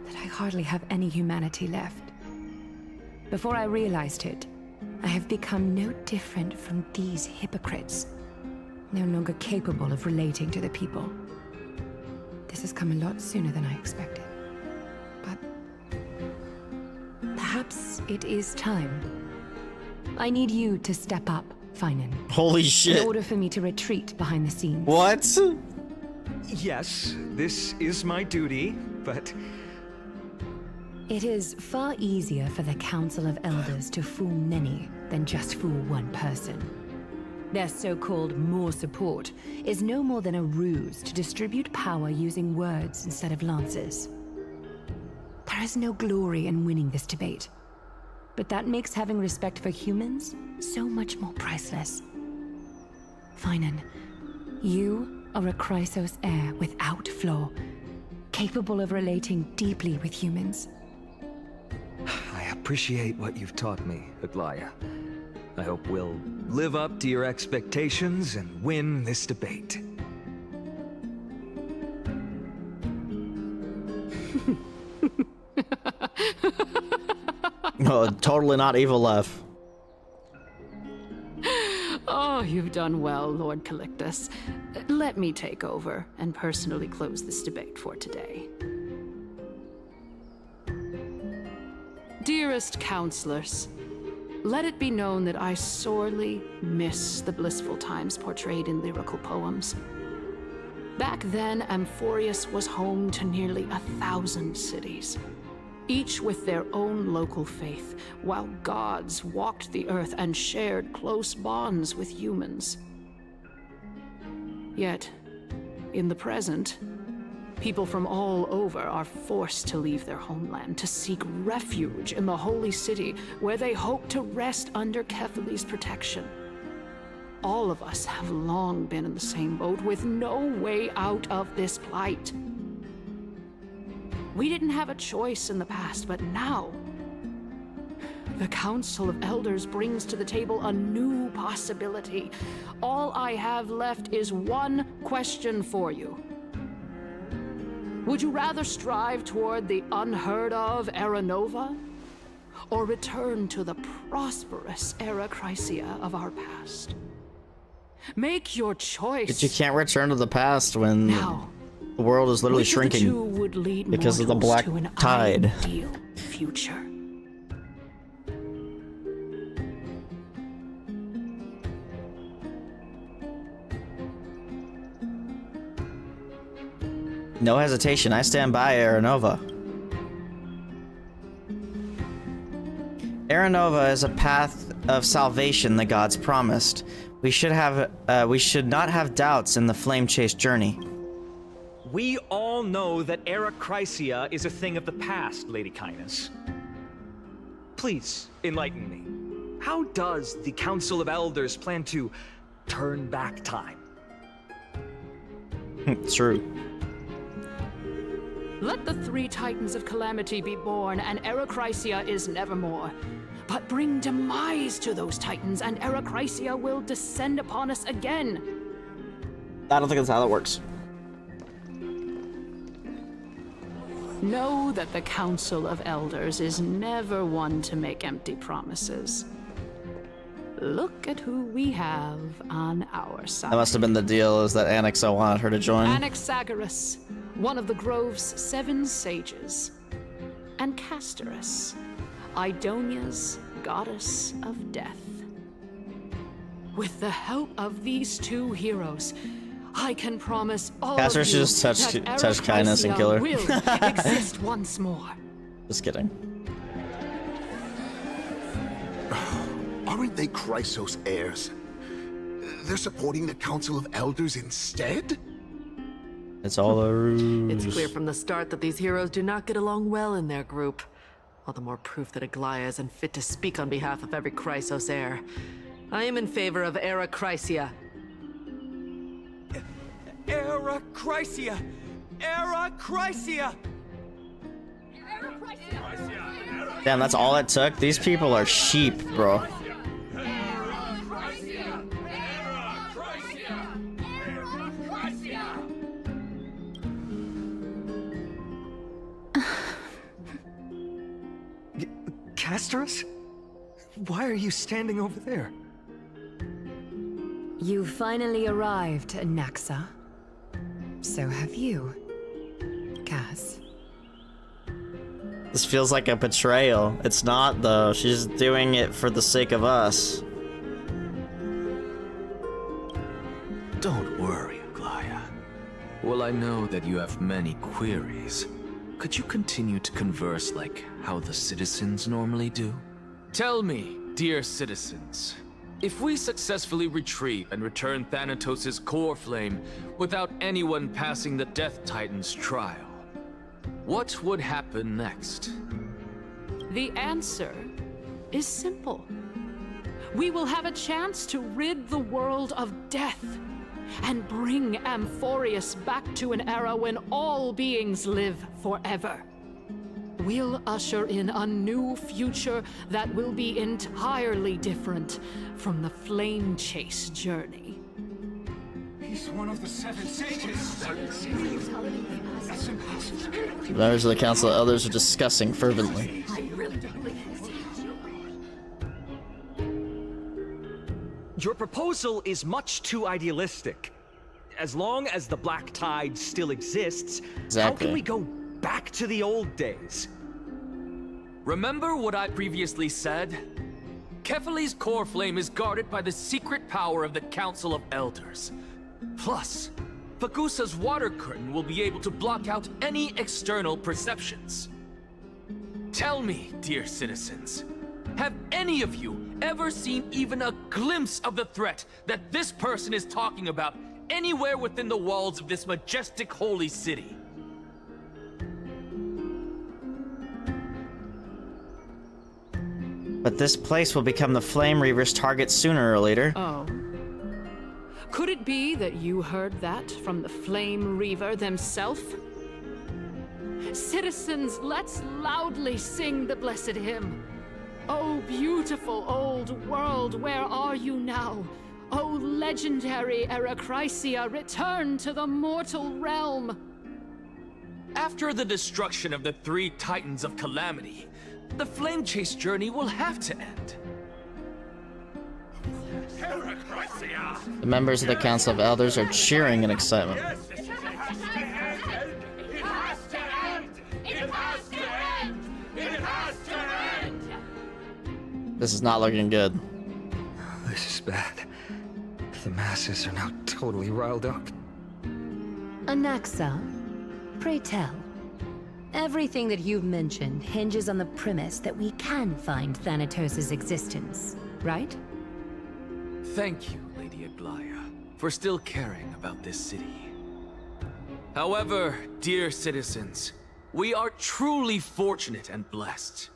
that I hardly have any humanity left. Before I realized it, I have become no different from these hypocrites, no longer capable of relating to the people. This has come a lot sooner than I expected. But perhaps it is time. I need you to step up, Finan. Holy shit. In order for me to retreat behind the scenes. What? Yes, this is my duty, but... It is far easier for the Council of Elders to fool many than just fool one person. Their so-called more support is no more than a ruse to distribute power using words instead of lances. There is no glory in winning this debate, but that makes having respect for humans so much more priceless. Finan, you are a Chrysos heir without flaw, capable of relating deeply with humans. I appreciate what you've taught me, Aglaya. I hope we'll live up to your expectations and win this debate. Oh, totally not evil laugh. Oh, you've done well, Lord Calictus. Let me take over and personally close this debate for today. Dearest counselors, let it be known that I sorely miss the blissful times portrayed in lyrical poems. Back then, Amphorius was home to nearly 1,000 cities, each with their own local faith, while gods walked the earth and shared close bonds with humans. Yet, in the present, people from all over are forced to leave their homeland to seek refuge in the holy city, where they hope to rest under Kethely's protection. All of us have long been in the same boat, with no way out of this plight. We didn't have a choice in the past, but now, the Council of Elders brings to the table a new possibility. All I have left is one question for you. Would you rather strive toward the unheard of Era Nova, or return to the prosperous Era Chrysia of our past? Make your choice. But you can't return to the past when Now, the world is literally which of the two shrinking would lead because of the mortals black to an tide. ideal future? No hesitation, I stand by Aranova. Terra Nova is a path of salvation the gods promised. We should not have doubts in the flame chase journey. We all know that Era Chrysia is a thing of the past, Lady Kindness. Please, enlighten me. How does the Council of Elders plan to turn back time? True. Let the 3 Titans of Calamity be born, and Era Chrysia is nevermore. But bring demise to those Titans, and Era Chrysia will descend upon us again. I don't think that's how that works. Know that the Council of Elders is never one to make empty promises. Look at who we have on our side. That must have been the deal, is that Anaxa wanted her to join. Anaxagoras, one of the Grove's 7 sages. And Castorice, Idonia's goddess of death. With the help of these 2 heroes, I can promise all Castorice of you just that touch kindness and kill her. will exist once more. Just kidding. Aren't they Chrysos heirs? They're supporting the Council of Elders instead? It's all a ruse. It's clear from the start that these heroes do not get along well in their group. All the more proof that Aglaya is unfit to speak on behalf of every Chrysos heir. I am in favor of Era Chrysia. Era Chrysia! Era Chrysia! Damn, that's all it took? These people are sheep, bro. Castorice? Why are you standing over there? You finally arrived, Anaxa. So have you, Cass. This feels like a betrayal. It's not, though. She's doing it for the sake of us. Don't worry, Aglaya. Well, I know that you have many queries. Could you continue to converse like how the citizens normally do? Tell me, dear citizens, if we successfully retrieve and return Thanatos' core flame without anyone passing the Death Titan's trial, what would happen next? The answer is simple. We will have a chance to rid the world of death and bring Amphorius back to an era when all beings live forever. We'll usher in a new future that will be entirely different from the flame chase journey. He's one of the 7 sages. That's impossible. Members of the Council of Elders are discussing fervently. Your proposal is much too idealistic. As long as the Black Tide still exists, how can we go back to the old days? Remember what I previously said? Kefali's core flame is guarded by the secret power of the Council of Elders. Plus, Fagusa's water curtain will be able to block out any external perceptions. Tell me, dear citizens, have any of you ever seen even a glimpse of the threat that this person is talking about anywhere within the walls of this majestic holy city? But this place will become the Flame Reaver's target sooner or later. Oh. Could it be that you heard that from the Flame Reaver themselves? Citizens, let's loudly sing the blessed hymn. Oh, beautiful old world, where are you now? Oh, legendary Era Chrysia, return to the mortal realm. After the destruction of the 3 Titans of Calamity, the flame chase journey will have to end. The members of the Council of Elders are cheering in excitement. This is not looking good. This is bad. The masses are now totally riled up. Anaxa, pray tell, Everything that you've mentioned hinges on the premise that we can find Thanatos' existence, right? Thank you, Lady Aglaya, for still caring about this city. However, dear citizens, we are truly fortunate and blessed.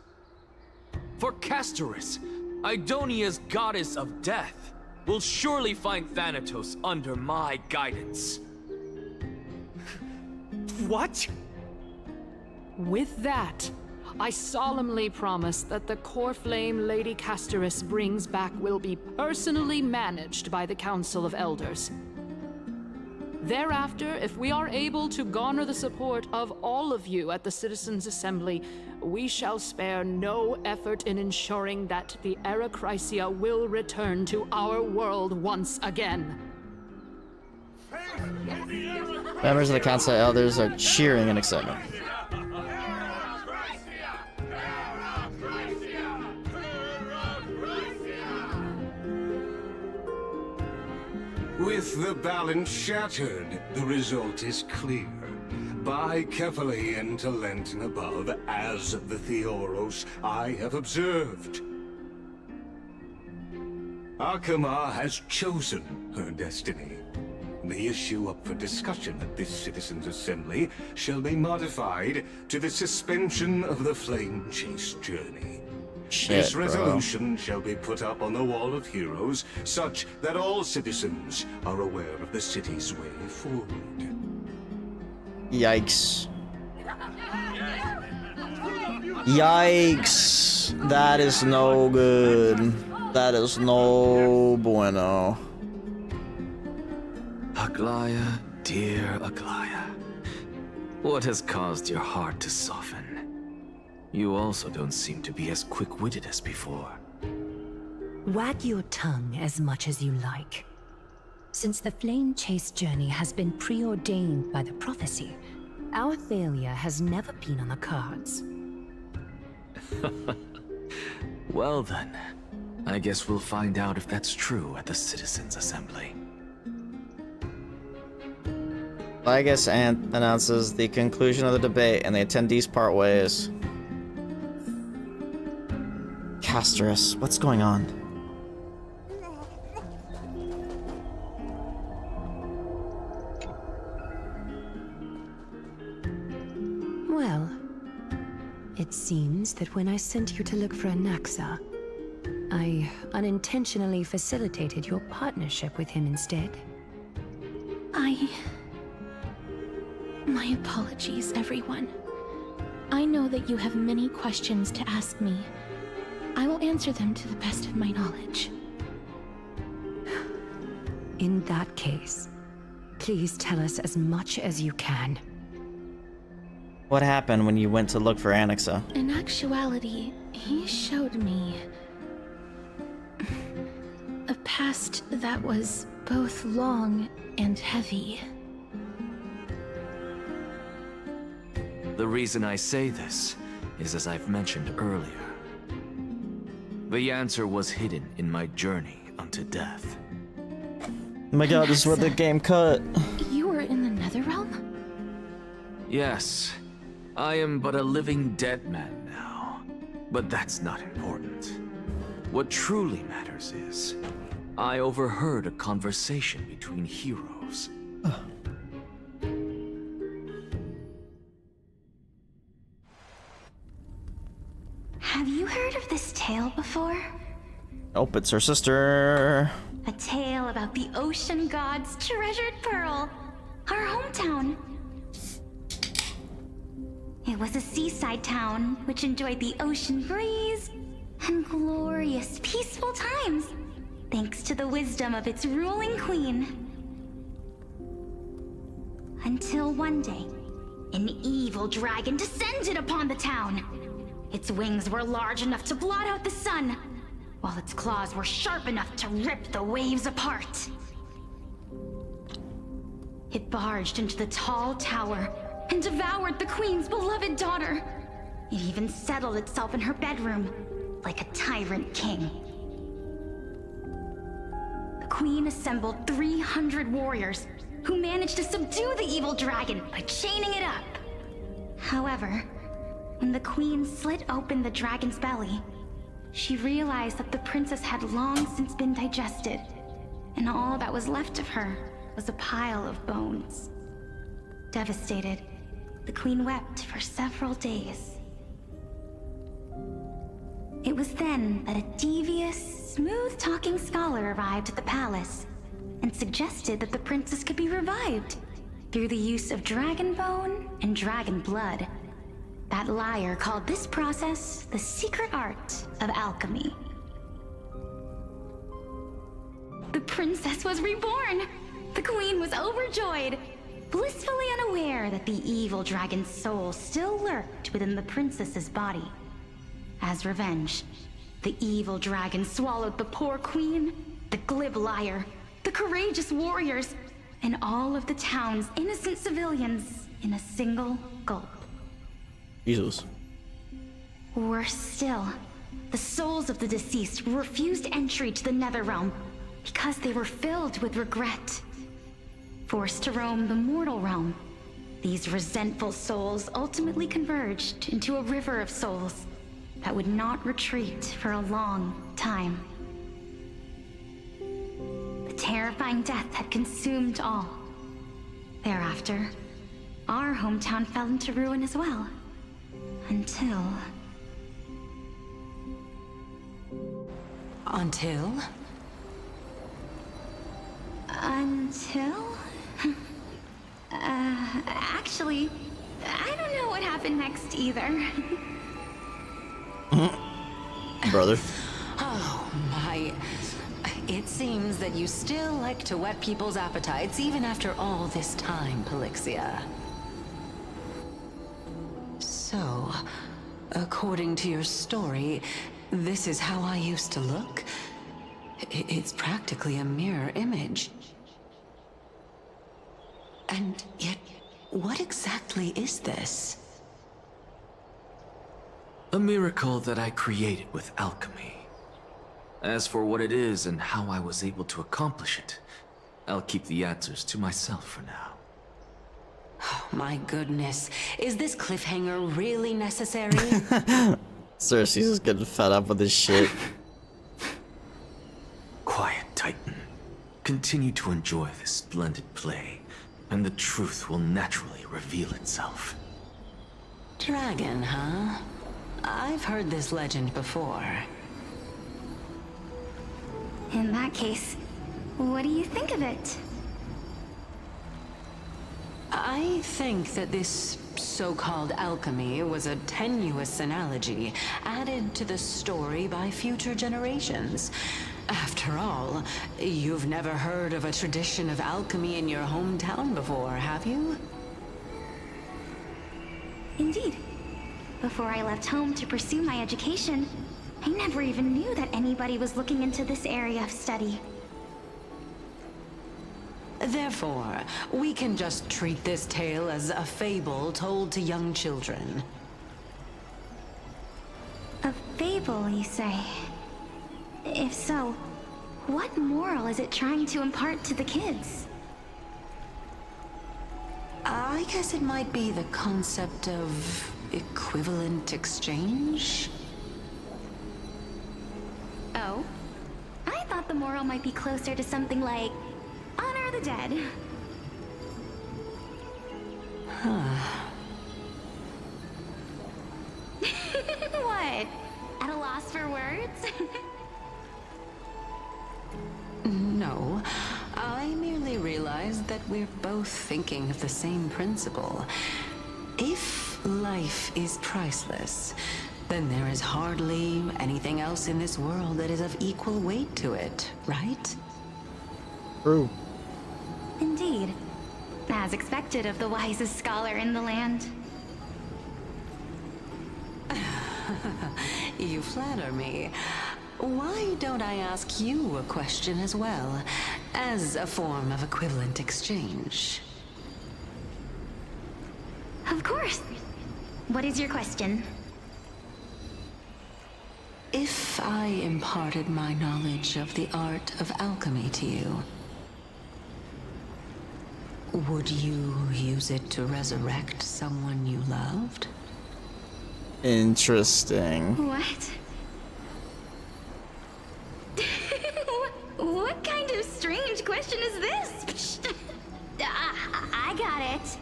For Castorice, Idonia's goddess of death, will surely find Thanatos under my guidance. What? With that, I solemnly promise that the core flame Lady Castorice brings back will be personally managed by the Council of Elders. Thereafter, if we are able to garner the support of all of you at the Citizens' Assembly, we shall spare no effort in ensuring that the Era Chrysia will return to our world once again. Members of the Council of Elders are cheering in excitement. With the balance shattered, the result is clear. Buy carefully into Lenten above, as the Theoros I have observed. Akama has chosen her destiny. The issue up for discussion at this Citizens' Assembly shall be modified to the suspension of the Flame Chase journey. This resolution shall be put up on the Wall of Heroes, such that all citizens are aware of the city's way forward. Yikes. Yikes. That is no good. That is no bueno. Aglaya, dear Aglaya, what has caused your heart to soften? You also don't seem to be as quick-witted as before. Wag your tongue as much as you like. Since the Flame Chase journey has been preordained by the prophecy, our failure has never been on the cards. Well then, I guess we'll find out if that's true at the Citizens' Assembly. Lygus announces the conclusion of the debate and the attendees part ways. Castorice, what's going on? Well, it seems that when I sent you to look for Anaxa, I unintentionally facilitated your partnership with him instead. My apologies, everyone. I know that you have many questions to ask me. I will answer them to the best of my knowledge. In that case, please tell us as much as you can. What happened when you went to look for Anaxa? In actuality, he showed me a past that was both long and heavy. The reason I say this is as I've mentioned earlier. The answer was hidden in my journey unto death. Oh my god, this is where the game cut. You were in the Netherrealm? Yes, I am but a living dead man now. But that's not important. What truly matters is, I overheard a conversation between heroes. Have you heard of this tale before? Nope, it's her sister. A tale about the ocean god's treasured pearl, our hometown. It was a seaside town which enjoyed the ocean breeze and glorious, peaceful times, thanks to the wisdom of its ruling queen. Until one day, an evil dragon descended upon the town. Its wings were large enough to blot out the sun, while its claws were sharp enough to rip the waves apart. It barged into the tall tower and devoured the queen's beloved daughter. It even settled itself in her bedroom, like a tyrant king. The queen assembled 300 warriors who managed to subdue the evil dragon by chaining it up. However, when the queen slit open the dragon's belly, she realized that the princess had long since been digested, and all that was left of her was a pile of bones. Devastated, the queen wept for several days. It was then that a devious, smooth-talking scholar arrived at the palace and suggested that the princess could be revived through the use of dragon bone and dragon blood. That liar called this process the secret art of alchemy. The princess was reborn! The queen was overjoyed, blissfully unaware that the evil dragon's soul still lurked within the princess's body. As revenge, the evil dragon swallowed the poor queen, the glib liar, the courageous warriors, and all of the town's innocent civilians in a single gulp. Jesus. Worse still, the souls of the deceased were refused entry to the Netherrealm because they were filled with regret. Forced to roam the mortal realm, these resentful souls ultimately converged into a river of souls that would not retreat for a long time. The terrifying death had consumed all. Thereafter, our hometown fell into ruin as well. Until... Until? Actually, I don't know what happened next either. Brother. Oh, my... It seems that you still like to whet people's appetites even after all this time, Pelixia. So, according to your story, this is how I used to look? It's practically a mirror image. And yet, what exactly is this? A miracle that I created with alchemy. As for what it is and how I was able to accomplish it, I'll keep the answers to myself for now. Oh, my goodness. Is this cliffhanger really necessary? Cersei's just getting fed up with this shit. Quiet, Titan. Continue to enjoy this splendid play, and the truth will naturally reveal itself. Dragon, huh? I've heard this legend before. In that case, what do you think of it? I think that this so-called alchemy was a tenuous analogy added to the story by future generations. After all, you've never heard of a tradition of alchemy in your hometown before, have you? Indeed. Before I left home to pursue my education, I never even knew that anybody was looking into this area of study. Therefore, we can just treat this tale as a fable told to young children. A fable, you say? If so, what moral is it trying to impart to the kids? I guess it might be the concept of equivalent exchange? Oh? I thought the moral might be closer to something like honor the dead. Huh. What? At a loss for words? No, I merely realized that we're both thinking of the same principle. If life is priceless, then there is hardly anything else in this world that is of equal weight to it, right? True. Indeed. As expected of the wisest scholar in the land. You flatter me. Why don't I ask you a question as well, as a form of equivalent exchange? Of course. What is your question? If I imparted my knowledge of the art of alchemy to you, Would you use it to resurrect someone you loved? Interesting. What? What kind of strange question is this? I got it.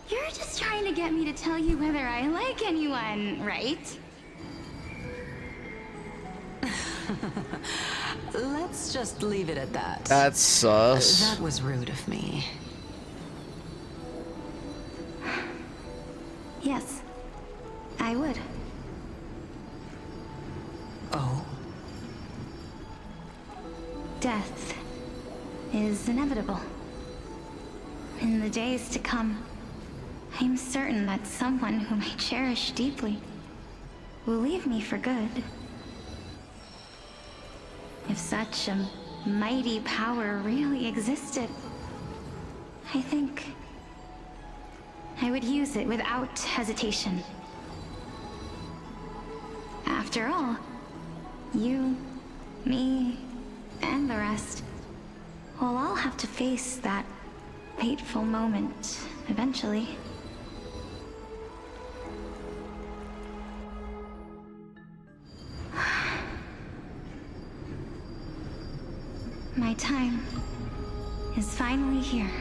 You're just trying to get me to tell you whether I like anyone, right? Let's just leave it at that. That's sus. That was rude of me. Yes, I would. Oh? Death is inevitable. In the days to come, I'm certain that someone whom I cherish deeply will leave me for good. If such a mighty power really existed, I think I would use it without hesitation. After all, you, me, and the rest will all have to face that fateful moment eventually. My time is finally here.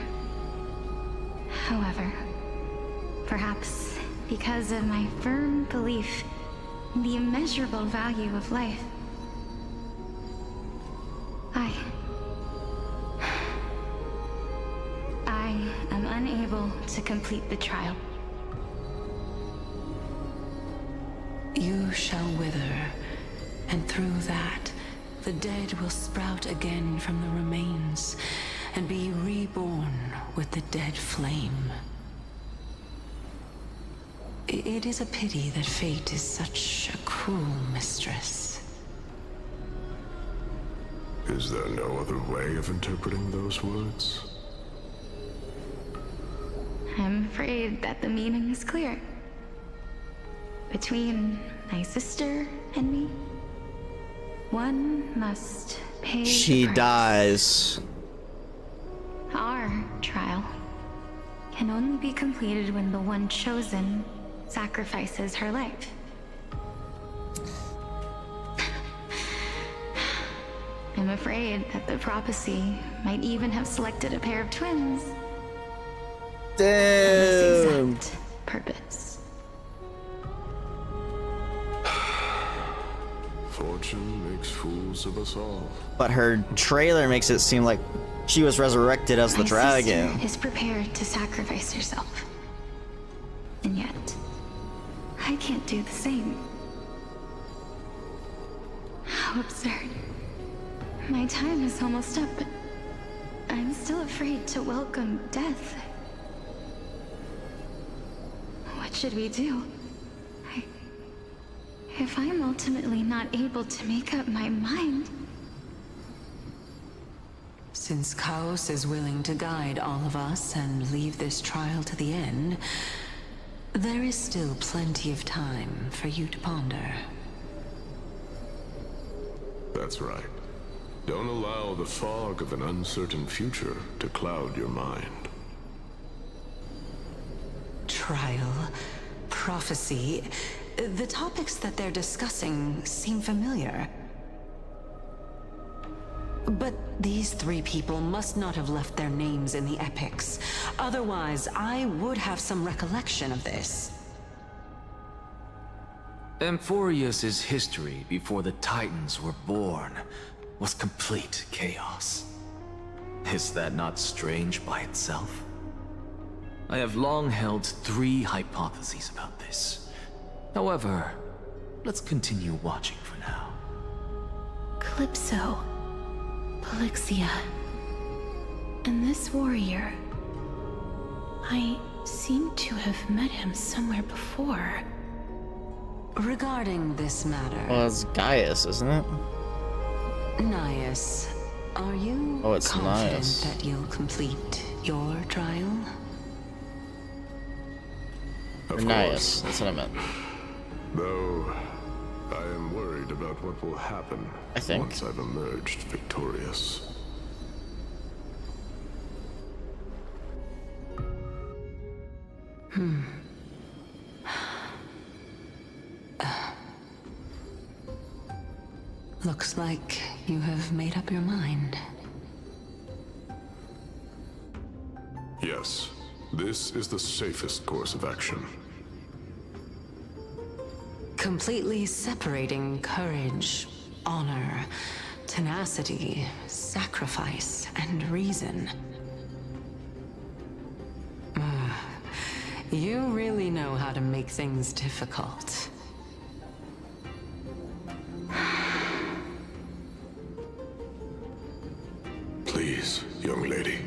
However, perhaps because of my firm belief in the immeasurable value of life, I am unable to complete the trial. You shall wither, and through that, the dead will sprout again from the remains, and be reborn with the dead flame. It is a pity that fate is such a cruel mistress. Is there no other way of interpreting those words? I'm afraid that the meaning is clear. Between my sister and me, one must pay She the price. dies. Our trial can only be completed when the one chosen sacrifices her life. I'm afraid that the prophecy might even have selected a pair of twins. Damn. For this exact purpose. Fortune makes fools of us all. But her trailer makes it seem like she was resurrected as the My dragon. sister is prepared to sacrifice herself. And yet, I can't do the same. How absurd. My time is almost up, but I'm still afraid to welcome death. What should we do? If I'm ultimately not able to make up my mind... Since Chaos is willing to guide all of us and leave this trial to the end, there is still plenty of time for you to ponder. That's right. Don't allow the fog of an uncertain future to cloud your mind. Trial, prophecy, the topics that they're discussing seem familiar. But these three people must not have left their names in the epics. Otherwise, I would have some recollection of this. Amphorius's history before the Titans were born was complete chaos. Is that not strange by itself? I have long held three hypotheses about this. However, let's continue watching for now. Calypso, Polixia, and this warrior. I seem to have met him somewhere before. Regarding this matter... Well, it's Gaius, isn't it? Nias, are you confident that you'll complete your trial? Or Nias, that's what I meant. Though, I am worried about what will happen once I've emerged victorious. Looks like you have made up your mind. Yes, this is the safest course of action. Completely separating courage, honor, tenacity, sacrifice, and reason. You really know how to make things difficult. Please, young lady,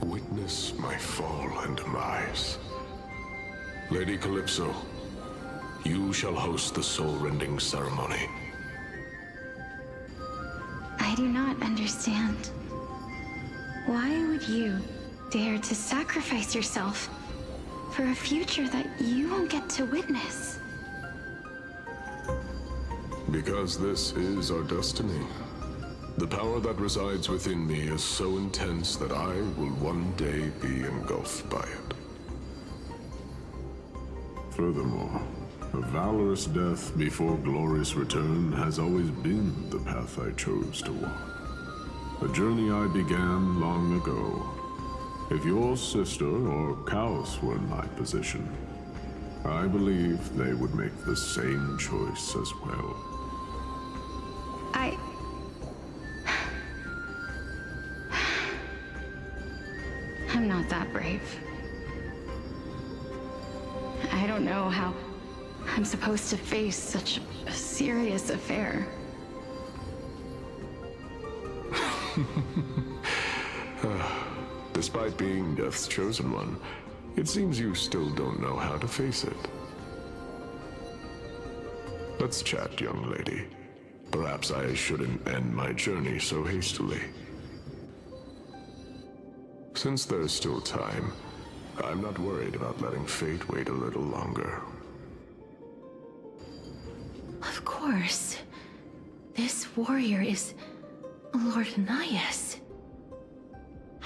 witness my fall and demise. Lady Calypso, you shall host the soul-rending ceremony. I do not understand. Why would you dare to sacrifice yourself for a future that you won't get to witness? Because this is our destiny. The power that resides within me is so intense that I will one day be engulfed by it. Furthermore, a valorous death before glorious return has always been the path I chose to walk. A journey I began long ago. If your sister or Kaos were in my position, I believe they would make the same choice as well. I'm not that brave. I don't know how I'm supposed to face such a serious affair. Despite being Death's chosen one, it seems you still don't know how to face it. Let's chat, young lady. Perhaps I shouldn't end my journey so hastily. Since there's still time, I'm not worried about letting fate wait a little longer. Of course. This warrior is Lord Nias.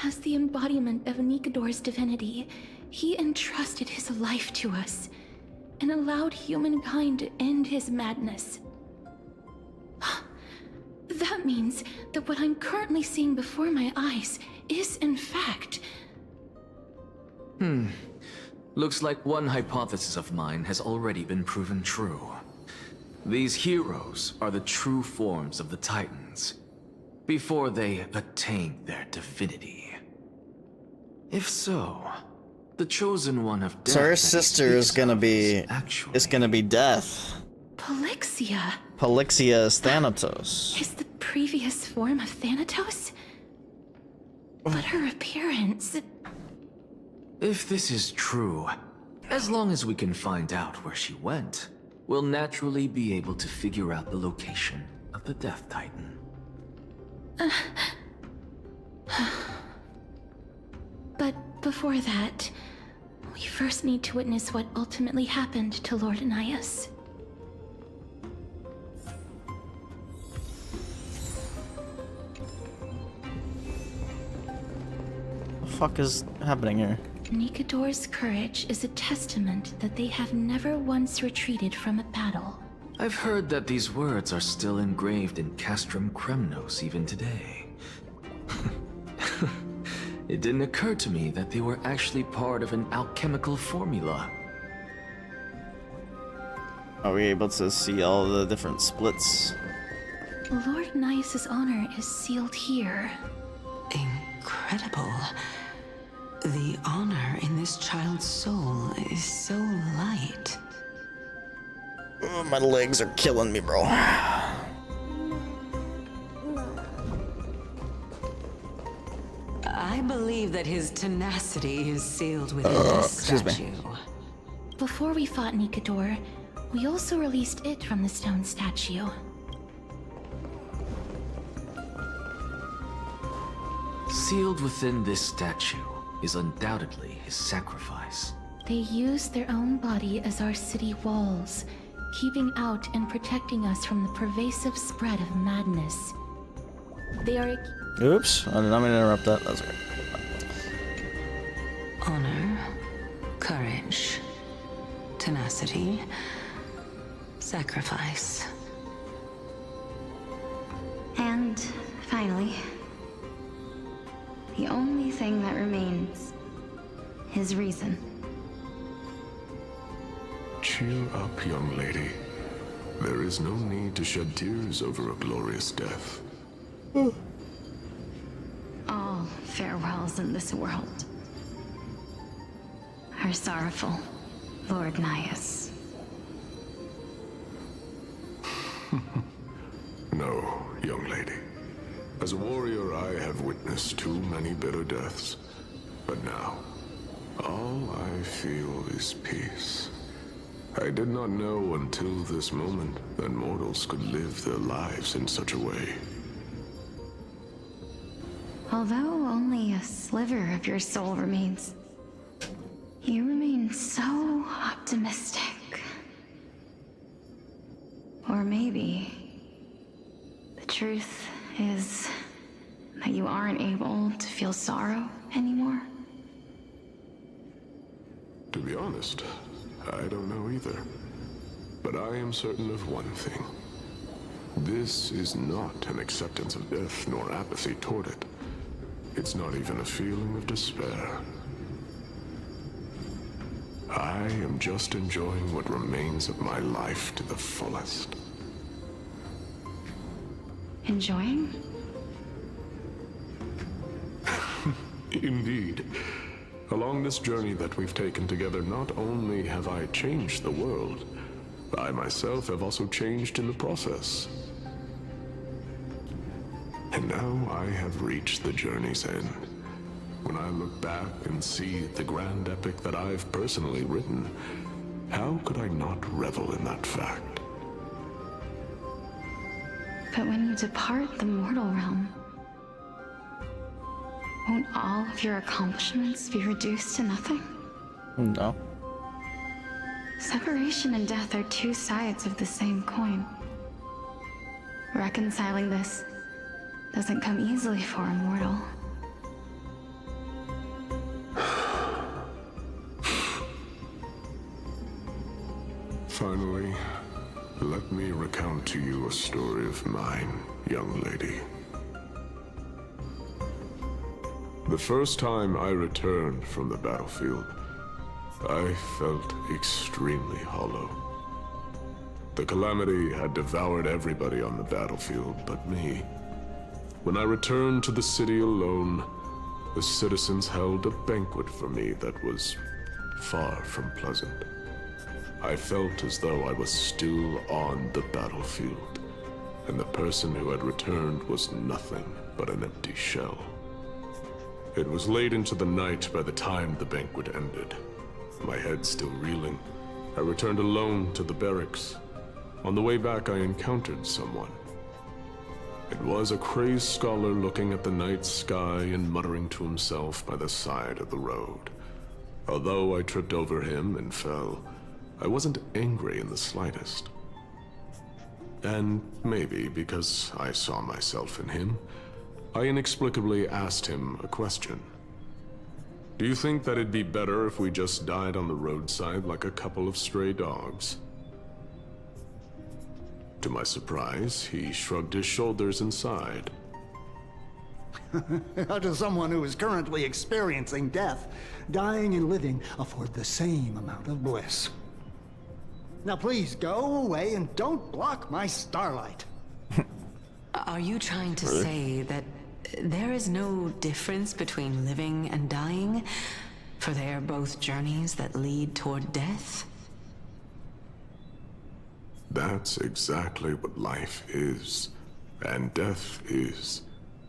As the embodiment of Nikador's divinity, he entrusted his life to us and allowed humankind to end his madness. That means that what I'm currently seeing before my eyes is, in fact... Looks like one hypothesis of mine has already been proven true. These heroes are the true forms of the Titans, before they attained their divinity. If so, the chosen one of death... So her sister is gonna be... Death. Polixia Polixia is Thanatos. is the previous form of Thanatos? But her appearance... If this is true, as long as we can find out where she went, we'll naturally be able to figure out the location of the Death Titan. But before that, we first need to witness what ultimately happened to Lord Nias. What the fuck is happening here? Nikador's courage is a testament that they have never once retreated from a battle. I've heard that these words are still engraved in Castrum Kremnos even today. It didn't occur to me that they were actually part of an alchemical formula. Are we able to see all the different splits? Lord Nias' honor is sealed here. Incredible. The honor in this child's soul is so light. Oh, my legs are killing me, bro. I believe that his tenacity is sealed within this statue. Before we fought Nikador, we also released it from the stone statue. Sealed within this statue is undoubtedly his sacrifice. They used their own body as our city walls, keeping out and protecting us from the pervasive spread of madness. They are... Oops, I did not mean to interrupt that. That's okay. Honor, Courage, tenacity, sacrifice. And finally, the only thing that remains is reason. Cheer up, young lady. There is no need to shed tears over a glorious death. All farewells in this world are sorrowful, Lord Nias. No, young lady. As a warrior, I have witnessed too many bitter deaths. But now, all I feel is peace. I did not know until this moment that mortals could live their lives in such a way. Although only a sliver of your soul remains, you remain so optimistic. Or maybe the truth is that you aren't able to feel sorrow anymore. To be honest, I don't know either. But I am certain of one thing. This is not an acceptance of death nor apathy toward it. It's not even a feeling of despair. I am just enjoying what remains of my life to the fullest. Enjoying? Indeed. Along this journey that we've taken together, not only have I changed the world, I myself have also changed in the process. And now I have reached the journey's end. When I look back and see the grand epic that I've personally written, how could I not revel in that fact? But when you depart the mortal realm, won't all of your accomplishments be reduced to nothing? No. Separation and death are two sides of the same coin. Reconciling this doesn't come easily for a mortal. Finally, let me recount to you a story of mine, young lady. The first time I returned from the battlefield, I felt extremely hollow. The calamity had devoured everybody on the battlefield but me. When I returned to the city alone, the citizens held a banquet for me that was far from pleasant. I felt as though I was still on the battlefield, and the person who had returned was nothing but an empty shell. It was late into the night by the time the banquet ended. My head still reeling, I returned alone to the barracks. On the way back, I encountered someone. It was a crazed scholar looking at the night sky and muttering to himself by the side of the road. Although I tripped over him and fell, I wasn't angry in the slightest. And maybe because I saw myself in him, I inexplicably asked him a question. Do you think that it'd be better if we just died on the roadside like a couple of stray dogs? To my surprise, he shrugged his shoulders and sighed. To someone who is currently experiencing death, dying and living afford the same amount of bliss. Now please go away and don't block my starlight. Are you trying to say that there is no difference between living and dying? For they are both journeys that lead toward death? That's exactly what life is, and death is,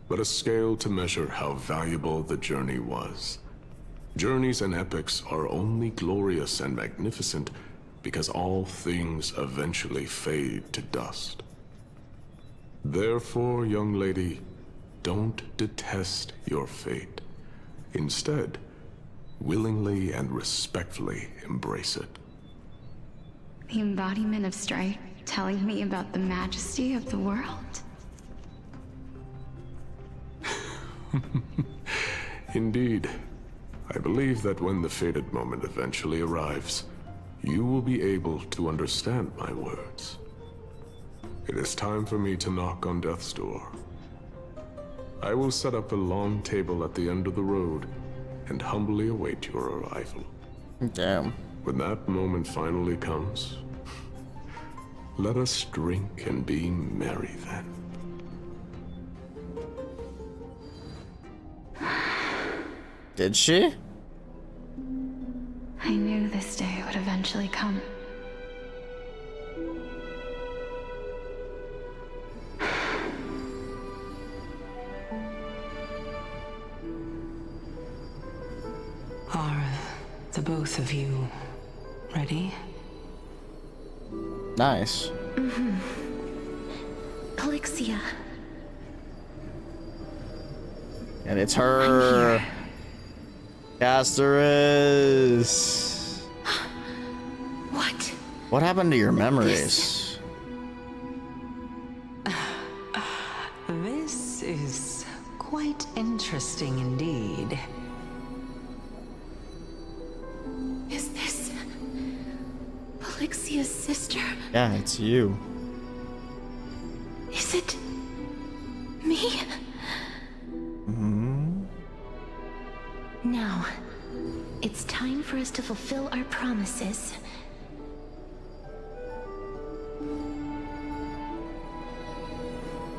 but a scale to measure how valuable the journey was. Journeys and epics are only glorious and magnificent because all things eventually fade to dust. Therefore, young lady, don't detest your fate. Instead, willingly and respectfully embrace it. The embodiment of strife telling me about the majesty of the world? Indeed. I believe that when the fated moment eventually arrives, you will be able to understand my words. It is time for me to knock on death's door. I will set up a long table at the end of the road and humbly await your arrival. Damn. When that moment finally comes, let us drink and be merry then. Did she? I knew this day would eventually come. Are the both of you ready? Nice. Mm-hmm. Elixia. And it's her. Castorice. What? What happened to your memories? This is quite interesting indeed. Is this Elixia's sister? Yeah, it's you. Is it me? Now, it's time for us to fulfill our promises.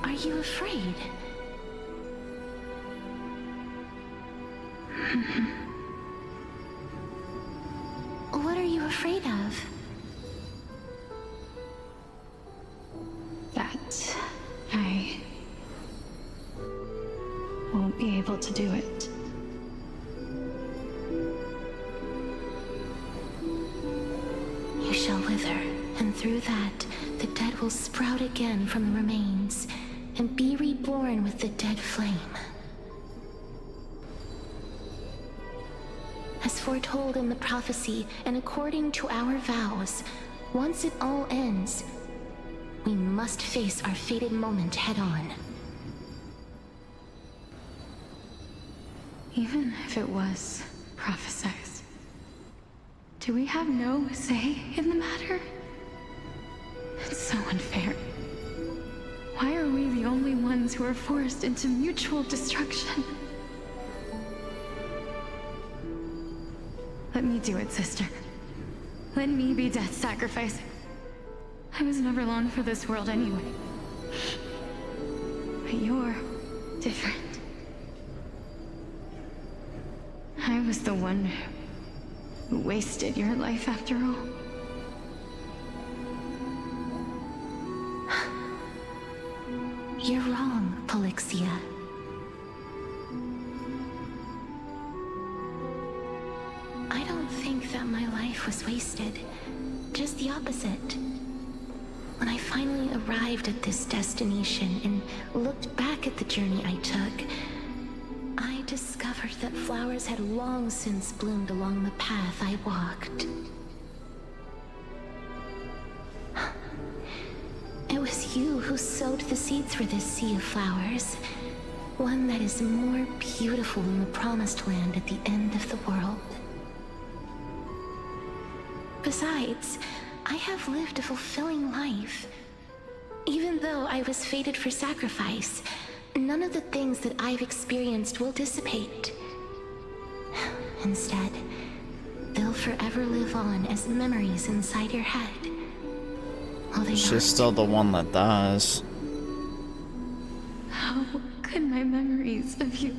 Are you afraid? What are you afraid of? That I won't be able to do it. You shall wither, and through that, the dead will sprout again from the remains, and be reborn with the dead flame. As foretold in the prophecy, and according to our vows, once it all ends, we must face our fated moment head-on. Even if it was prophesized, do we have no say in the matter? It's so unfair. Why are we the only ones who are forced into mutual destruction? Let me do it, sister. Let me be death's sacrifice. I was never long for this world anyway. But you're different. I was the one who wasted your life after all. You're wrong, Elixia. I don't think that my life was wasted. Just the opposite. When I finally arrived at this destination and looked back at the journey I took, I discovered that flowers had long since bloomed along the path I walked. It was you who sowed the seeds for this sea of flowers, one that is more beautiful than the promised land at the end of the world. Besides, I have lived a fulfilling life. Even though I was fated for sacrifice, none of the things that I've experienced will dissipate. Instead, they'll forever live on as memories inside your head. She's still the one that dies. How could my memories of you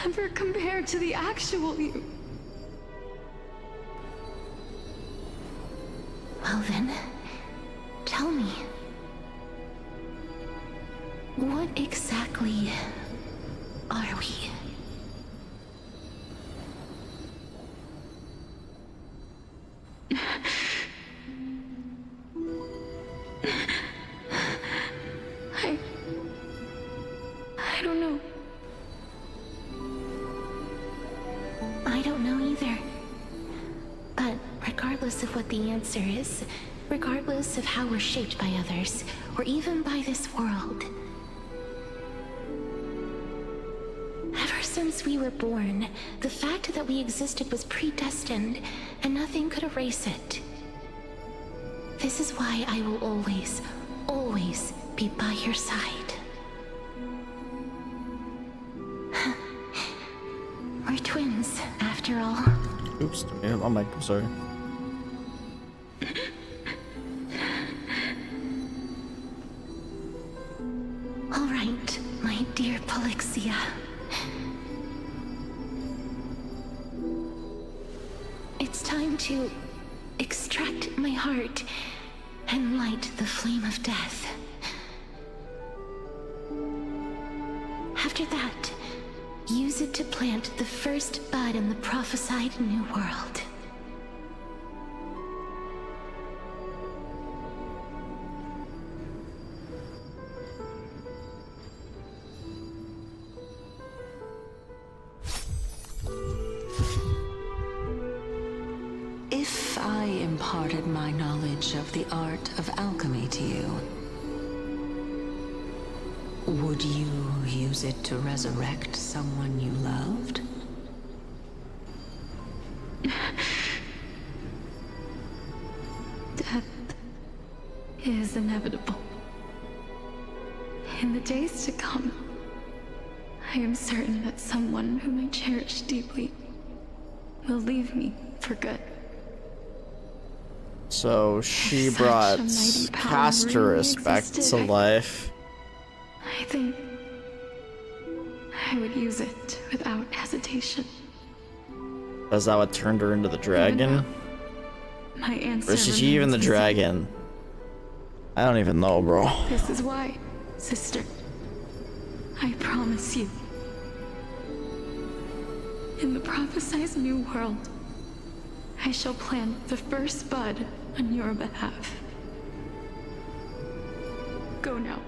ever compare to the actual you? Well then, tell me. What exactly are we? I don't know. I don't know either. But regardless of what the answer is, regardless of how we're shaped by others, or even by this world, ever since we were born, the fact that we existed was predestined, and nothing could erase it. This is why I will always, always be by your side. We're twins, after all. Oops, yeah, my mic, I'm sorry. All right, my dear Polixia. It's time to extract my heart and light the flame of death. After that, use it to plant the first bud in the prophesied new world. If I imparted my knowledge of the art of alchemy to you, would you use it to resurrect someone you loved? Death is inevitable. In the days to come, I am certain that someone whom I cherish deeply will leave me for good. So she If brought such a mighty power Castorice really back existed, to life. I think I would use it without hesitation. Is that what turned her into the dragon? My answer Or is she even the remains the same. dragon? I don't even know, bro. This is why, sister, I promise you, in the prophesied new world, I shall plant the first bud on your behalf. Go now.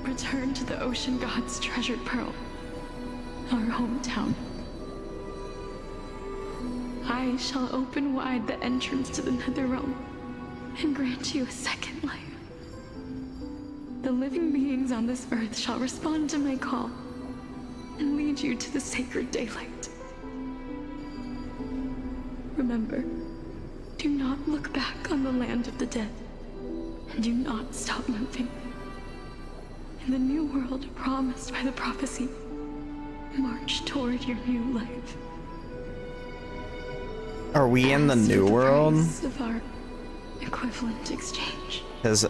Return to the ocean god's treasured pearl, our hometown. I shall open wide the entrance to the Netherrealm and grant you a second life. The living beings on this earth shall respond to my call and lead you to the sacred daylight. Remember, do not look back on the land of the dead, and do not stop moving. In the new world promised by the prophecy, march toward your new life. Are we in the new world? Price of our equivalent exchange. Because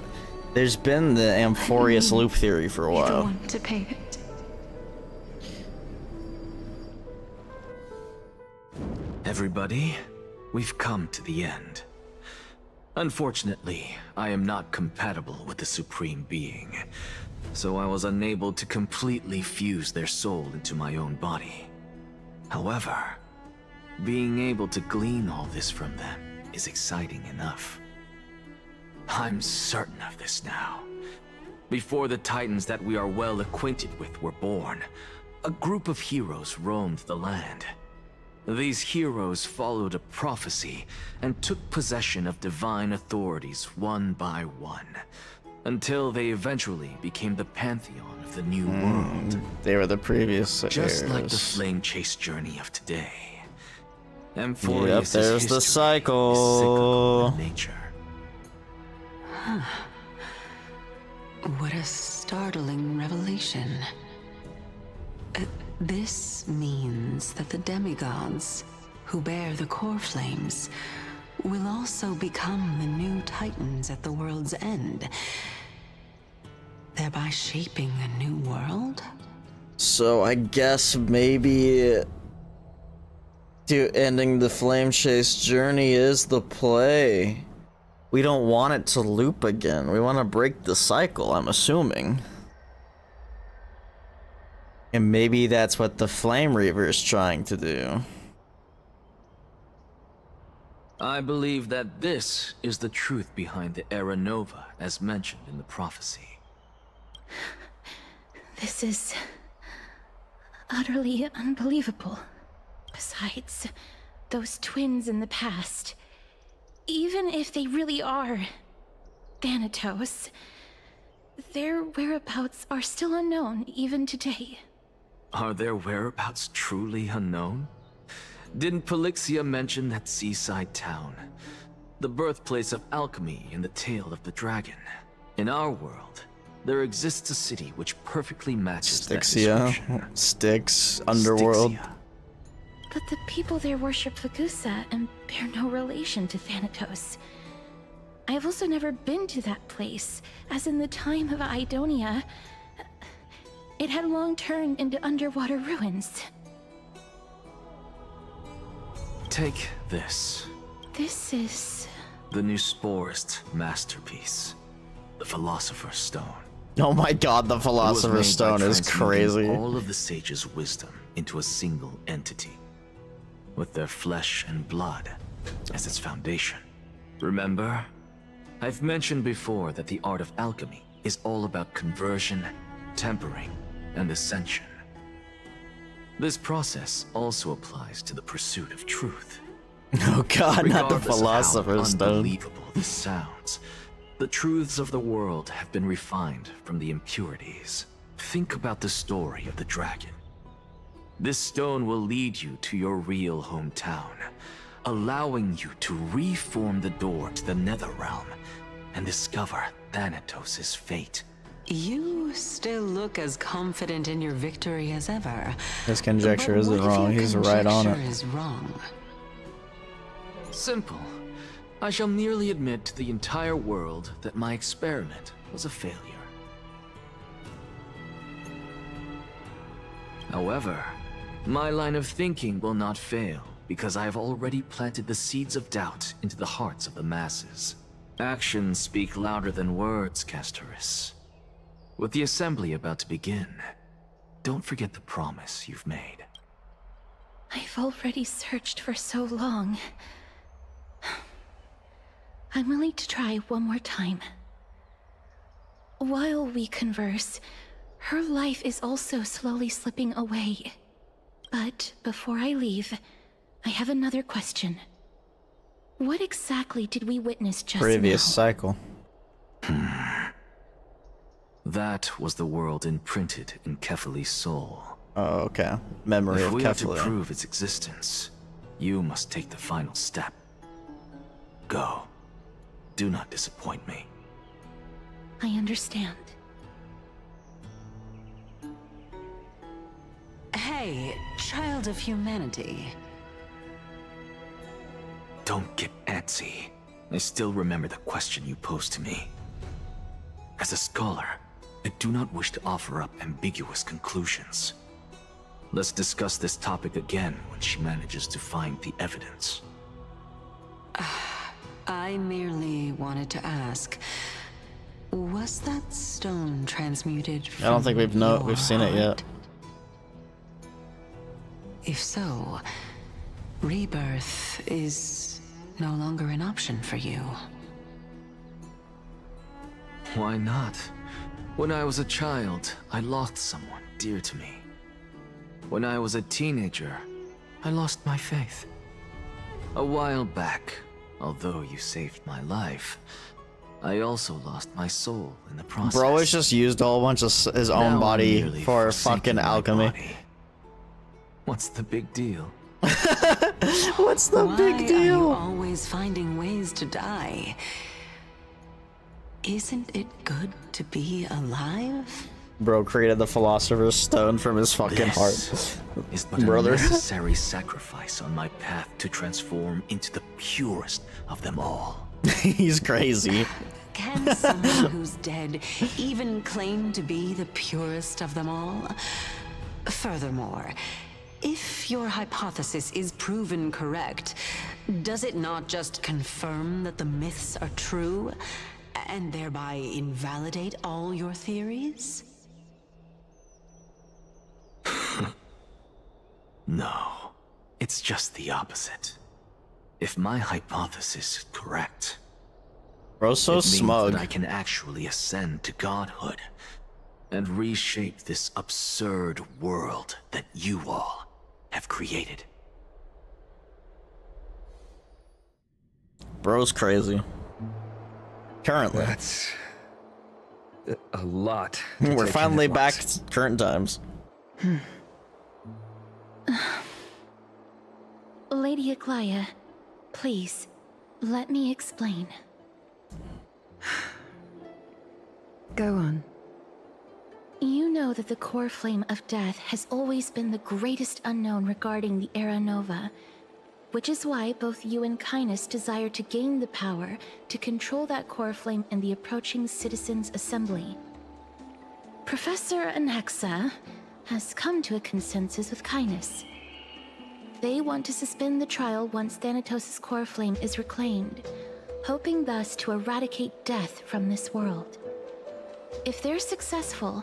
there's been the Amphorius loop theory for a The while. one to pay it. Everybody, we've come to the end. Unfortunately, I am not compatible with the Supreme Being, so I was unable to completely fuse their soul into my own body. However, being able to glean all this from them is exciting enough. I'm certain of this now. Before the Titans that we are well acquainted with were born, a group of heroes roamed the land. These heroes followed a prophecy and took possession of divine authorities one by one, until they eventually became the pantheon of the new world. They were the previous Just like the heirs. flame chase journey of today. Yep, Amphorius' there's the history cycle. is cyclical in nature. What a startling revelation. This means that the demigods, who bear the core flames, will also become the new titans at the world's end, thereby shaping a new world? So I guess maybe ending the flame chase journey is the play. We don't want it to loop again. We want to break the cycle, I'm assuming. And maybe that's what the Flame Reaver is trying to do. I believe that this is the truth behind the Era Nova, as mentioned in the prophecy. This is utterly unbelievable. Besides, those twins in the past, even if they really are Thanatos, their whereabouts are still unknown even today. Are their whereabouts truly unknown? Didn't Polixia mention that seaside town? The birthplace of alchemy in the tale of the dragon. In our world, there exists a city which perfectly matches that description. Styx, underworld. Styxia. But the people there worship Fagusa and bear no relation to Thanatos. I have also never been to that place, as in the time of Idonia, it had long turned into underwater ruins. Take this. This is... The new Sporist masterpiece. The Philosopher's Stone. Oh my god, the Philosopher's Stone is crazy. All of the sages' wisdom into a single entity, with their flesh and blood as its foundation. Remember? I've mentioned before that the art of alchemy is all about conversion, tempering, and ascension. This process also applies to the pursuit of truth. Oh god, not the Philosopher's Stone. Unbelievable this sounds. The truths of the world have been refined from the impurities. Think about the story of the dragon. This stone will lead you to your real hometown, allowing you to reform the door to the Netherrealm and discover Thanatos' fate. You still look as confident in your victory as ever. His conjecture isn't wrong. He's right on it. Is wrong. Simple. I shall merely admit to the entire world that my experiment was a failure. However, my line of thinking will not fail, because I have already planted the seeds of doubt into the hearts of the masses. Actions speak louder than words, Castorice. With the assembly about to begin, don't forget the promise you've made. I've already searched for so long. I'm willing to try one more time. While we converse, her life is also slowly slipping away. But before I leave, I have another question. What exactly did we witness just Previous now? cycle. That was the world imprinted in Kefali's soul. Oh, okay. Memory of If we have to Kefali. prove its existence, you must take the final step. Go. Do not disappoint me. I understand. Hey, child of humanity. Don't get antsy. I still remember the question you posed to me. As a scholar, I do not wish to offer up ambiguous conclusions. Let's discuss this topic again when she manages to find the evidence. I merely wanted to ask, was that stone transmuted from I don't think we've seen it yet. If so, rebirth is no longer an option for you. Why not? When I was a child, I lost someone dear to me. When I was a teenager, I lost my faith. A while back, although you saved my life, I also lost my soul in the process. Bro has just used a whole bunch of his own Now body I'm merely for forsaking fucking my alchemy. body. What's the big deal? What's the Why big are you deal? always finding ways to die? Isn't it good to be alive? Bro created the Philosopher's Stone from his fucking heart. Is but Brother. a necessary sacrifice on my path to transform into the purest of them all. He's crazy. Can someone who's dead even claim to be the purest of them all? Furthermore, if your hypothesis is proven correct, does it not just confirm that the myths are true, and thereby invalidate all your theories? No, it's just the opposite. If my hypothesis is correct, Bro's so it means smug. that I can actually ascend to godhood and reshape this absurd world that you all have created. Bro's crazy. Currently. That's a lot. We're finally back to current times. Lady Aglaya, please, let me explain. Go on. You know that the core flame of death has always been the greatest unknown regarding the Era Nova, which is why both you and Kindness desire to gain the power to control that core flame in the approaching Citizens' Assembly. Professor Anaxa has come to a consensus with Kindness. They want to suspend the trial once Thanatos' core flame is reclaimed, hoping thus to eradicate death from this world. If they're successful,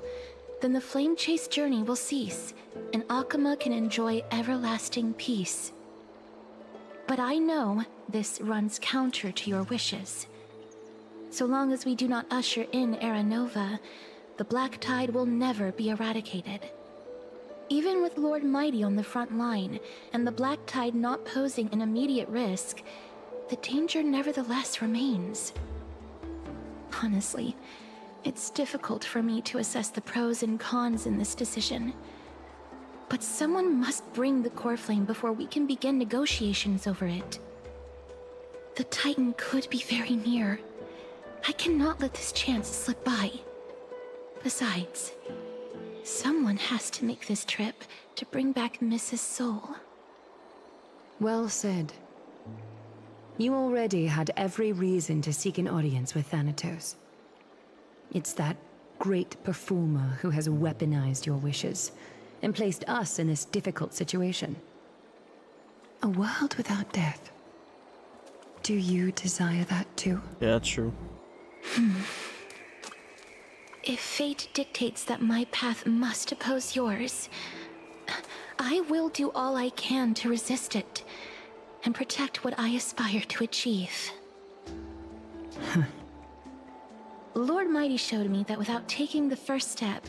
then the flame chase journey will cease, and Akama can enjoy everlasting peace. But I know this runs counter to your wishes. So long as we do not usher in Era Nova, the Black Tide will never be eradicated. Even with Lord Mighty on the front line, and the Black Tide not posing an immediate risk, the danger nevertheless remains. Honestly, it's difficult for me to assess the pros and cons in this decision. But someone must bring the core flame before we can begin negotiations over it. The Titan could be very near. I cannot let this chance slip by. Besides, someone has to make this trip to bring back Mrs. Soul. Well said. You already had every reason to seek an audience with Thanatos. It's that great performer who has weaponized your wishes and placed us in this difficult situation. A world without death. Do you desire that too? Yeah, true. If fate dictates that my path must oppose yours, I will do all I can to resist it and protect what I aspire to achieve. Lord Mighty showed me that without taking the first step,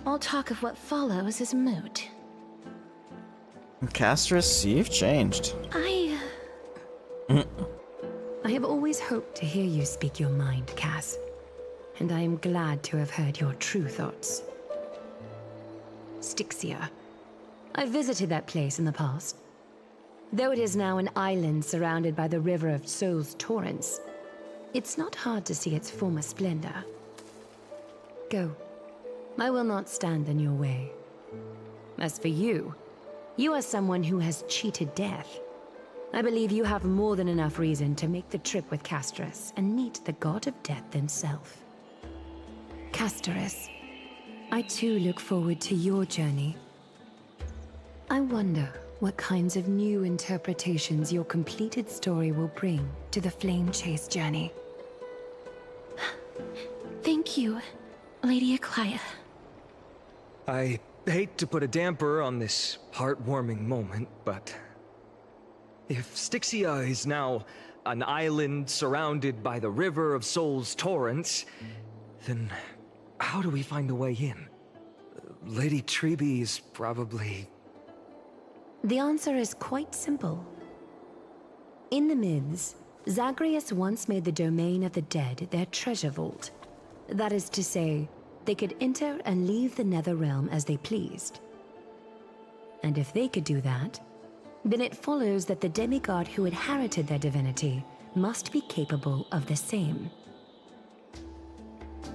all talk of what follows is moot. Castorice, you've changed. I have always hoped to hear you speak your mind, Cass. And I am glad to have heard your true thoughts. Styxia. I visited that place in the past. Though it is now an island surrounded by the river of Soul's torrents, it's not hard to see its former splendor. Go. I will not stand in your way. As for you, you are someone who has cheated death. I believe you have more than enough reason to make the trip with Castorice and meet the god of death himself. Castorice, I too look forward to your journey. I wonder what kinds of new interpretations your completed story will bring to the Flame Chase journey. Thank you, Lady Aglaya. I hate to put a damper on this heartwarming moment, but if Styxia is now an island surrounded by the river of Soul's torrents, then how do we find a way in? Lady Trebe is probably... The answer is quite simple. In the myths, Zagreus once made the domain of the dead their treasure vault. That is to say, they could enter and leave the Nether Realm as they pleased. And if they could do that, then it follows that the demigod who inherited their divinity must be capable of the same.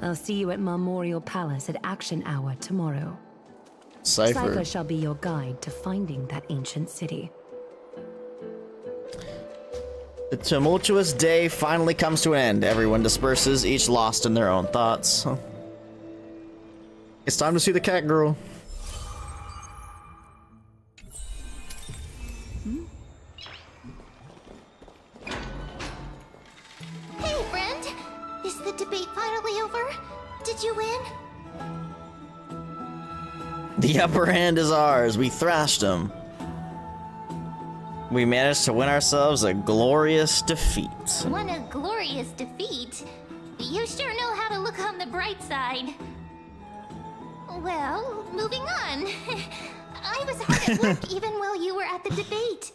I'll see you at Memorial Palace at Action Hour tomorrow. Cypher shall be your guide to finding that ancient city. The tumultuous day finally comes to an end. Everyone disperses, each lost in their own thoughts. It's time to see the cat girl. Hey, friend! Is the debate finally over? Did you win? The upper hand is ours. We thrashed him. We managed to win ourselves a glorious defeat. What a glorious defeat. You sure know how to look on the bright side. Well, moving on. I was hard at work even while you were at the debate.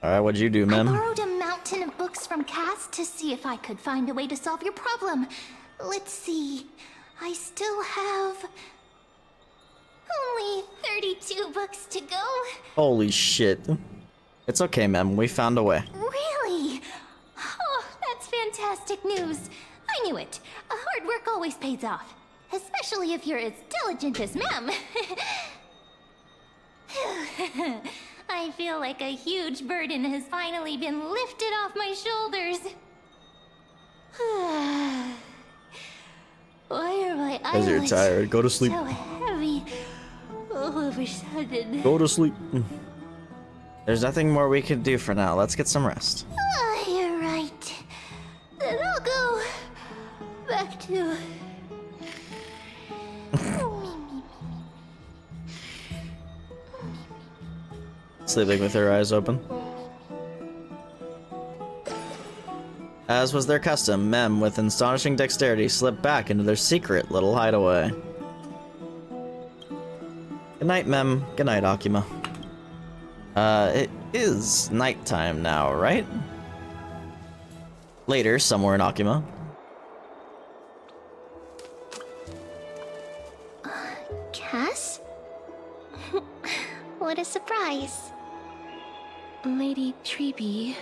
Alright, what'd you do, I man? borrowed a mountain of books from Cass to see if I could find a way to solve your problem. Let's see. I still have... Only 32 books to go. Holy shit. It's okay, ma'am. We found a way. Really? Oh, that's fantastic news. I knew it. Hard work always pays off. Especially if you're as diligent as Mem. I feel like a huge burden has finally been lifted off my shoulders. Why are my As you're eyelids tired, go to sleep. so heavy all of a sudden? Go to sleep. There's nothing more we can do for now. Let's get some rest. You're right. Then I'll go back to... Sleeping with her eyes open. As was their custom, Mem, with astonishing dexterity, slipped back into their secret little hideaway. Good night, Mem. Good night, Akima. It is nighttime now, right? Later, somewhere in Akima. Cass? What a surprise. Lady Treeby.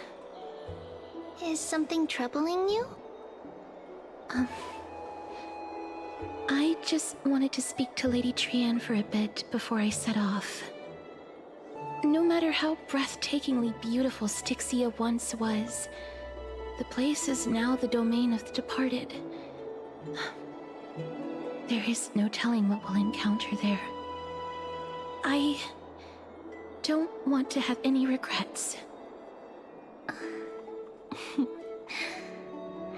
Is something troubling you? I just wanted to speak to Lady Trian for a bit before I set off. No matter how breathtakingly beautiful Styxia once was, the place is now the domain of the departed. There is no telling what we'll encounter there. I don't want to have any regrets.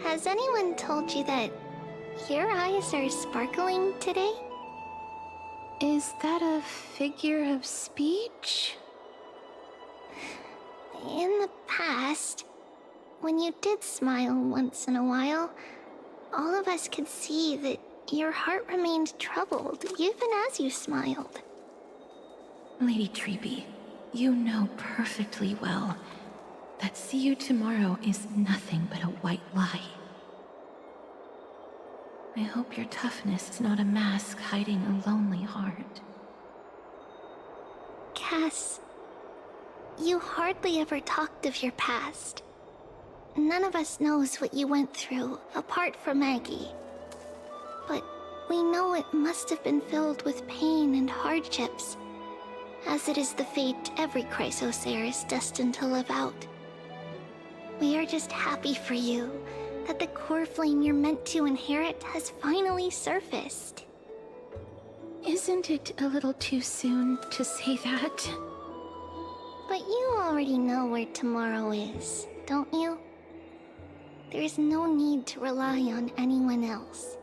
Has anyone told you that your eyes are sparkling today? Is that a figure of speech? In the past, when you did smile once in a while, all of us could see that your heart remained troubled even as you smiled. Lady Treeby, you know perfectly well that see you tomorrow is nothing but a white lie. I hope your toughness is not a mask hiding a lonely heart. Cass, you hardly ever talked of your past. None of us knows what you went through, apart from Maggie. But we know it must have been filled with pain and hardships, as it is the fate every Chrysosaur is destined to live out. We are just happy for you that the core flame you're meant to inherit has finally surfaced. Isn't it a little too soon to say that? But you already know where tomorrow is, don't you? There is no need to rely on anyone else.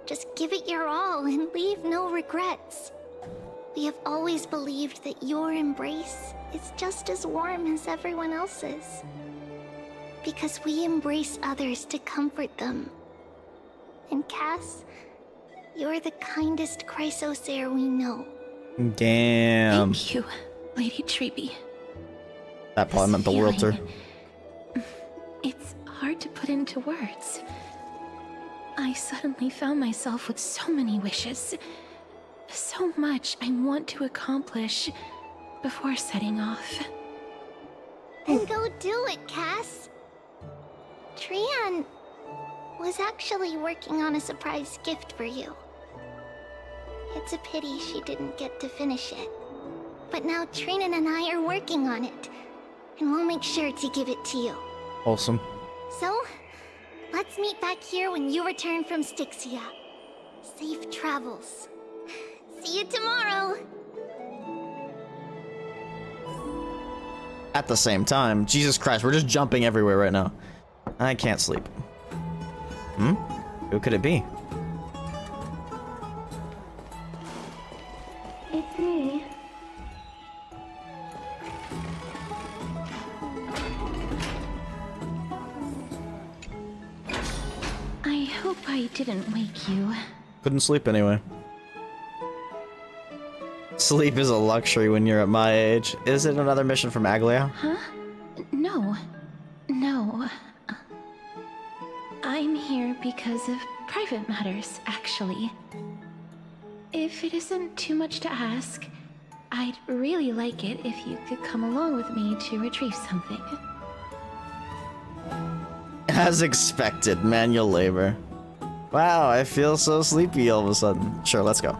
Just give it your all and leave no regrets. We have always believed that your embrace is just as warm as everyone else's. Because we embrace others to comfort them. And Cass, you're the kindest Chrysosaur we know. Damn. Thank you, Lady Treeby. That probably meant the world to her. It's hard to put into words. I suddenly found myself with so many wishes. So much I want to accomplish before setting off. Then go do it, Cass. Trian was actually working on a surprise gift for you. It's a pity she didn't get to finish it. But now Trinan and I are working on it, and we'll make sure to give it to you. Awesome. So, let's meet back here when you return from Styxia. Safe travels. See you tomorrow! At the same time, Jesus Christ, we're just jumping everywhere right now. I can't sleep. Who could it be? It's me. I hope I didn't wake you. Couldn't sleep anyway. Sleep is a luxury when you're at my age. Is it another mission from Aglia? Huh? No. No. I'm here because of private matters, actually. If it isn't too much to ask, I'd really like it if you could come along with me to retrieve something. As expected, manual labor. Wow, I feel so sleepy all of a sudden. Sure, let's go.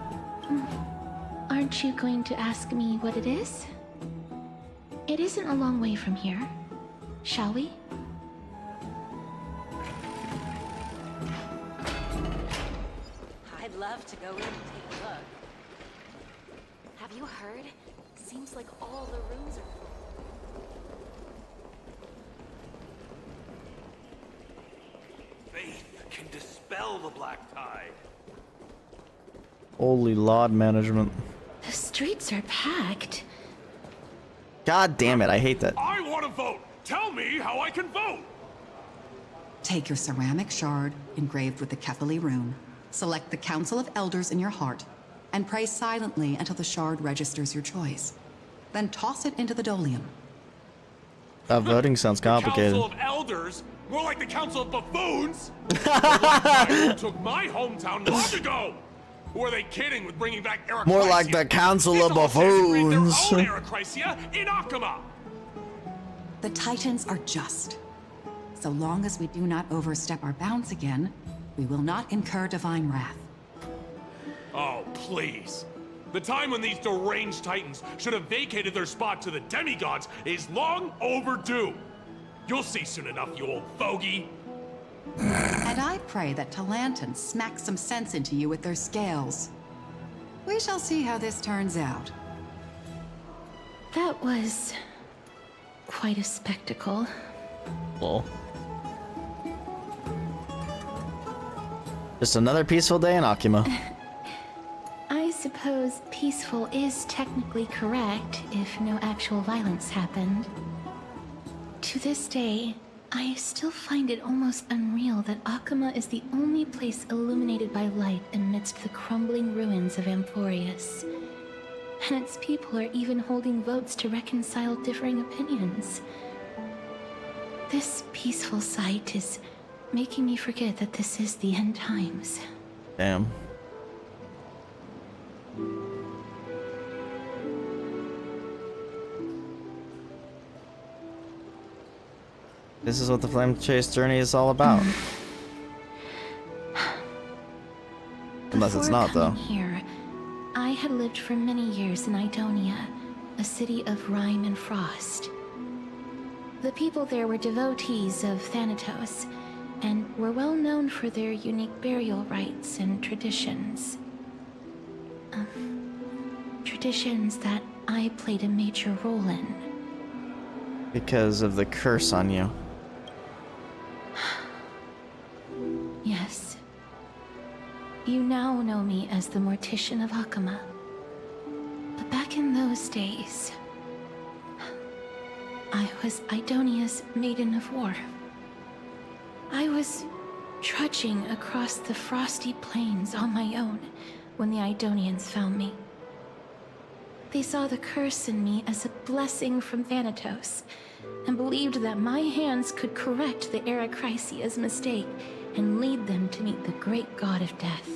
Aren't you going to ask me what it is? It isn't a long way from here. Shall we? I'd love to go in and take a look. Have you heard? Seems like all the rooms are full. Faith can dispel the black tide. Holy Lord management. The streets are packed. God damn it, I hate that. I want to vote! Tell me how I can vote! Take your ceramic shard engraved with the Kefali rune, select the Council of Elders in your heart, and pray silently until the shard registers your choice. Then toss it into the Dolium. Voting sounds complicated. The Council of Elders? More like the Council of Buffoons! The took my hometown long ago! Who are they kidding with bringing back Eracrysia? More like the Council of Buffoons. Their own Eracrysia in Akama! The Titans are just. So long as we do not overstep our bounds again, we will not incur divine wrath. Oh, please. The time when these deranged Titans should have vacated their spot to the demigods is long overdue. You'll see soon enough, you old fogey. And I pray that Talanton smacks some sense into you with their scales. We shall see how this turns out. That was quite a spectacle. Lol. Just another peaceful day in Akima. I suppose peaceful is technically correct if no actual violence happened. To this day, I still find it almost unreal that Akama is the only place illuminated by light amidst the crumbling ruins of Amphorius. And its people are even holding votes to reconcile differing opinions. This peaceful sight is making me forget that this is the end times. Damn. This is what the Flame Chase journey is all about. Unless it's not, though. Here, I had lived for many years in Idonia, a city of rime and frost. The people there were devotees of Thanatos, and were well known for their unique burial rites and traditions. Traditions that I played a major role in. Because of the curse on you. Yes. You now know me as the Mortician of Akama. But back in those days, I was Idonia's Maiden of War. I was trudging across the frosty plains on my own when the Idonians found me. They saw the curse in me as a blessing from Thanatos, and believed that my hands could correct the Eracrysia's mistake and lead them to meet the great god of death.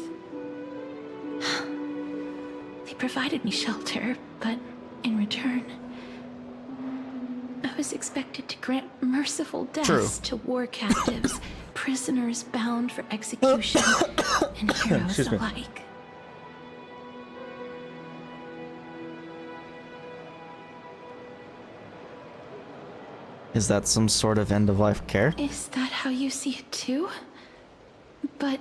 They provided me shelter, but in return, I was expected to grant merciful deaths to war captives, prisoners bound for execution, and heroes alike. Is that some sort of end-of-life care? Is that how you see it too? But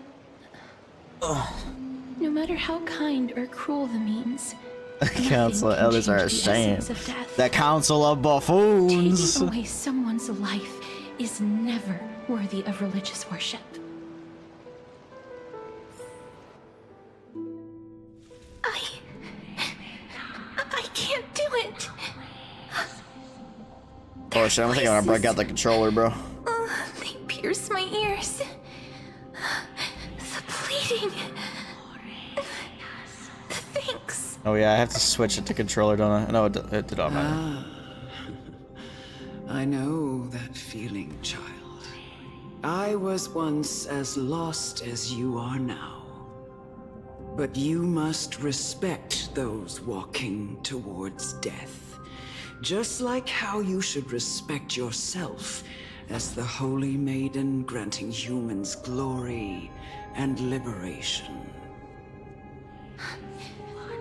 no matter how kind or cruel the means, The Council of Elders are ashamed. The Council of taking Buffoons! away someone's life is never worthy of religious worship. I can't do it. Oh shit, I'm thinking I'm gonna break out the controller, bro. They pierce my ears. The bleeding. The thanks. Oh yeah, I have to switch it to controller, don't I? No, it did automatically. I know that feeling, child. I was once as lost as you are now. But you must respect those walking towards death. Just like how you should respect yourself as the Holy Maiden granting humans glory and liberation.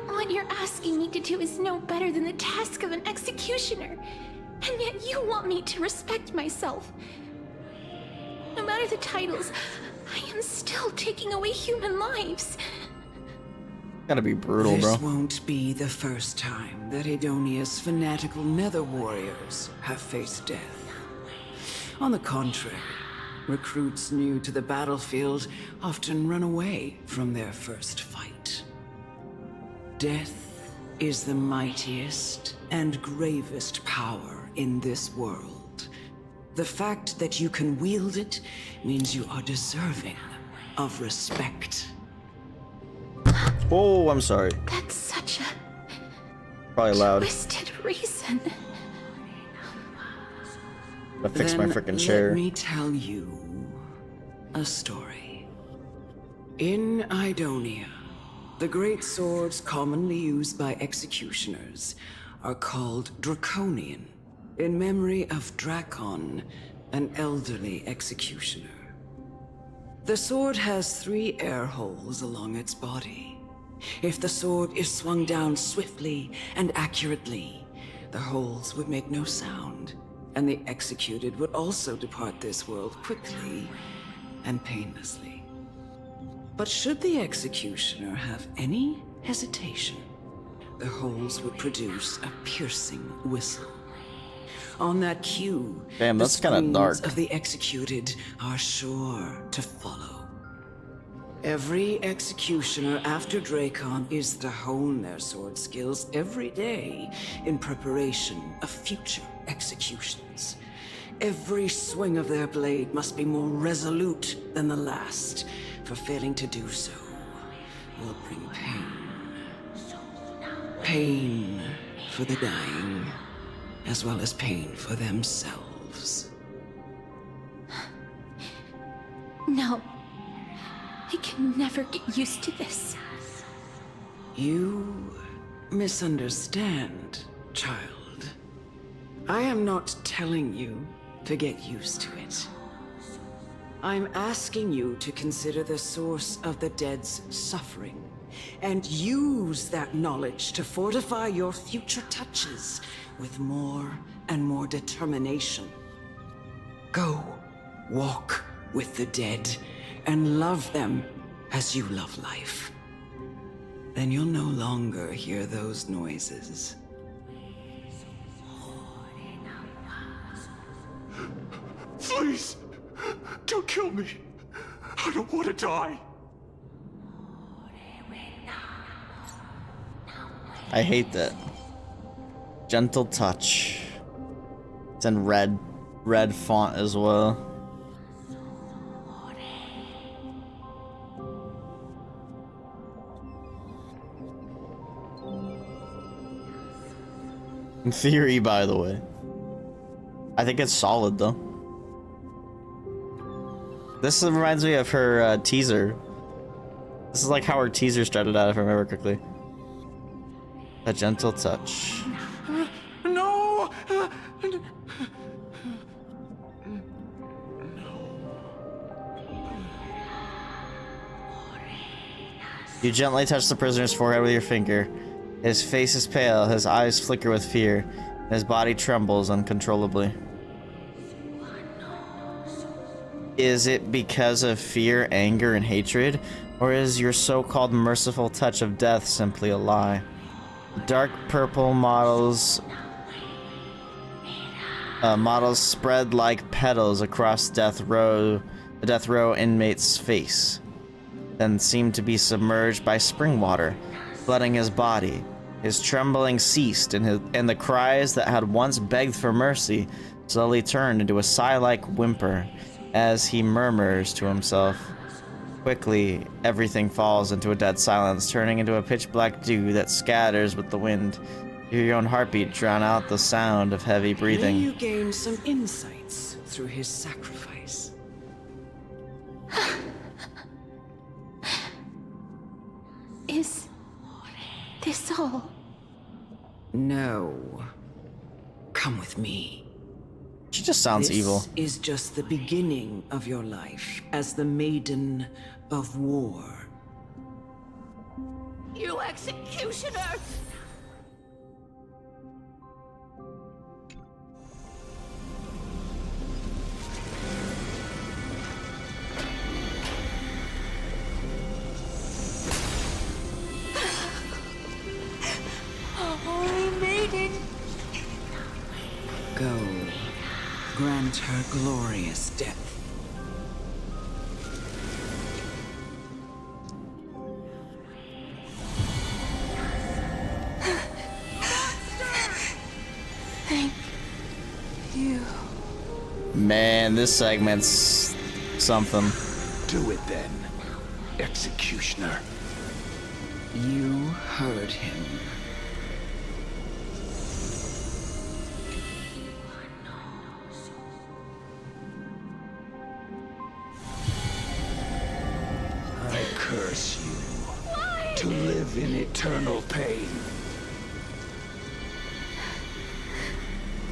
What you're asking me to do is no better than the task of an executioner. And yet you want me to respect myself. No matter the titles, I am still taking away human lives. Gotta be brutal, bro. This won't be the first time that Edonia's fanatical nether warriors have faced death. On the contrary, recruits new to the battlefield often run away from their first fight. Death is the mightiest and gravest power in this world. The fact that you can wield it means you are deserving of respect. Oh, I'm sorry. That's such a Probably loud. twisted reason. I fix my freaking chair. Let me tell you a story. In Idonia, the great swords commonly used by executioners are called Draconian, in memory of Drakon, an elderly executioner. The sword has 3 air holes along its body. If the sword is swung down swiftly and accurately, the holes would make no sound, and the executed would also depart this world quickly and painlessly. But should the executioner have any hesitation, the holes would produce a piercing whistle. On that cue, damn, that's kind of dark. Of the executed are sure to follow. Every executioner after Drakon is to hone their sword skills every day in preparation of future executions. Every swing of their blade must be more resolute than the last, for failing to do so will bring pain. Pain for the dying, as well as pain for themselves. No. I can never get used to this. You misunderstand, child. I am not telling you to get used to it. I'm asking you to consider the source of the dead's suffering, and use that knowledge to fortify your future touches with more and more determination. Go, walk with the dead, and love them as you love life. Then you'll no longer hear those noises. Please, don't kill me. I don't want to die. I hate that. Gentle touch. It's in red font as well. In theory, by the way. I think it's solid, though. This reminds me of her teaser. This is like how her teaser started out, if I remember correctly. A gentle touch. No! You gently touch the prisoner's forehead with your finger. His face is pale, his eyes flicker with fear, and his body trembles uncontrollably. Is it because of fear, anger, and hatred, or is your so-called merciful touch of death simply a lie? Dark purple models spread like petals across the death row inmate's face, then seemed to be submerged by spring water, flooding his body. His trembling ceased, and the cries that had once begged for mercy slowly turned into a sigh-like whimper as he murmurs to himself. Quickly, everything falls into a dead silence, turning into a pitch-black dew that scatters with the wind. You hear your own heartbeat drown out the sound of heavy breathing. May you gain some insights through his sacrifice. all. No. Come with me. She just sounds evil. This is just the beginning of your life as the Maiden of War. You executioner! Holy Maiden! Go. Grant her glorious death. Thank you. Man, this segment's something. Do it then, executioner. You heard him. I curse you to live in eternal pain.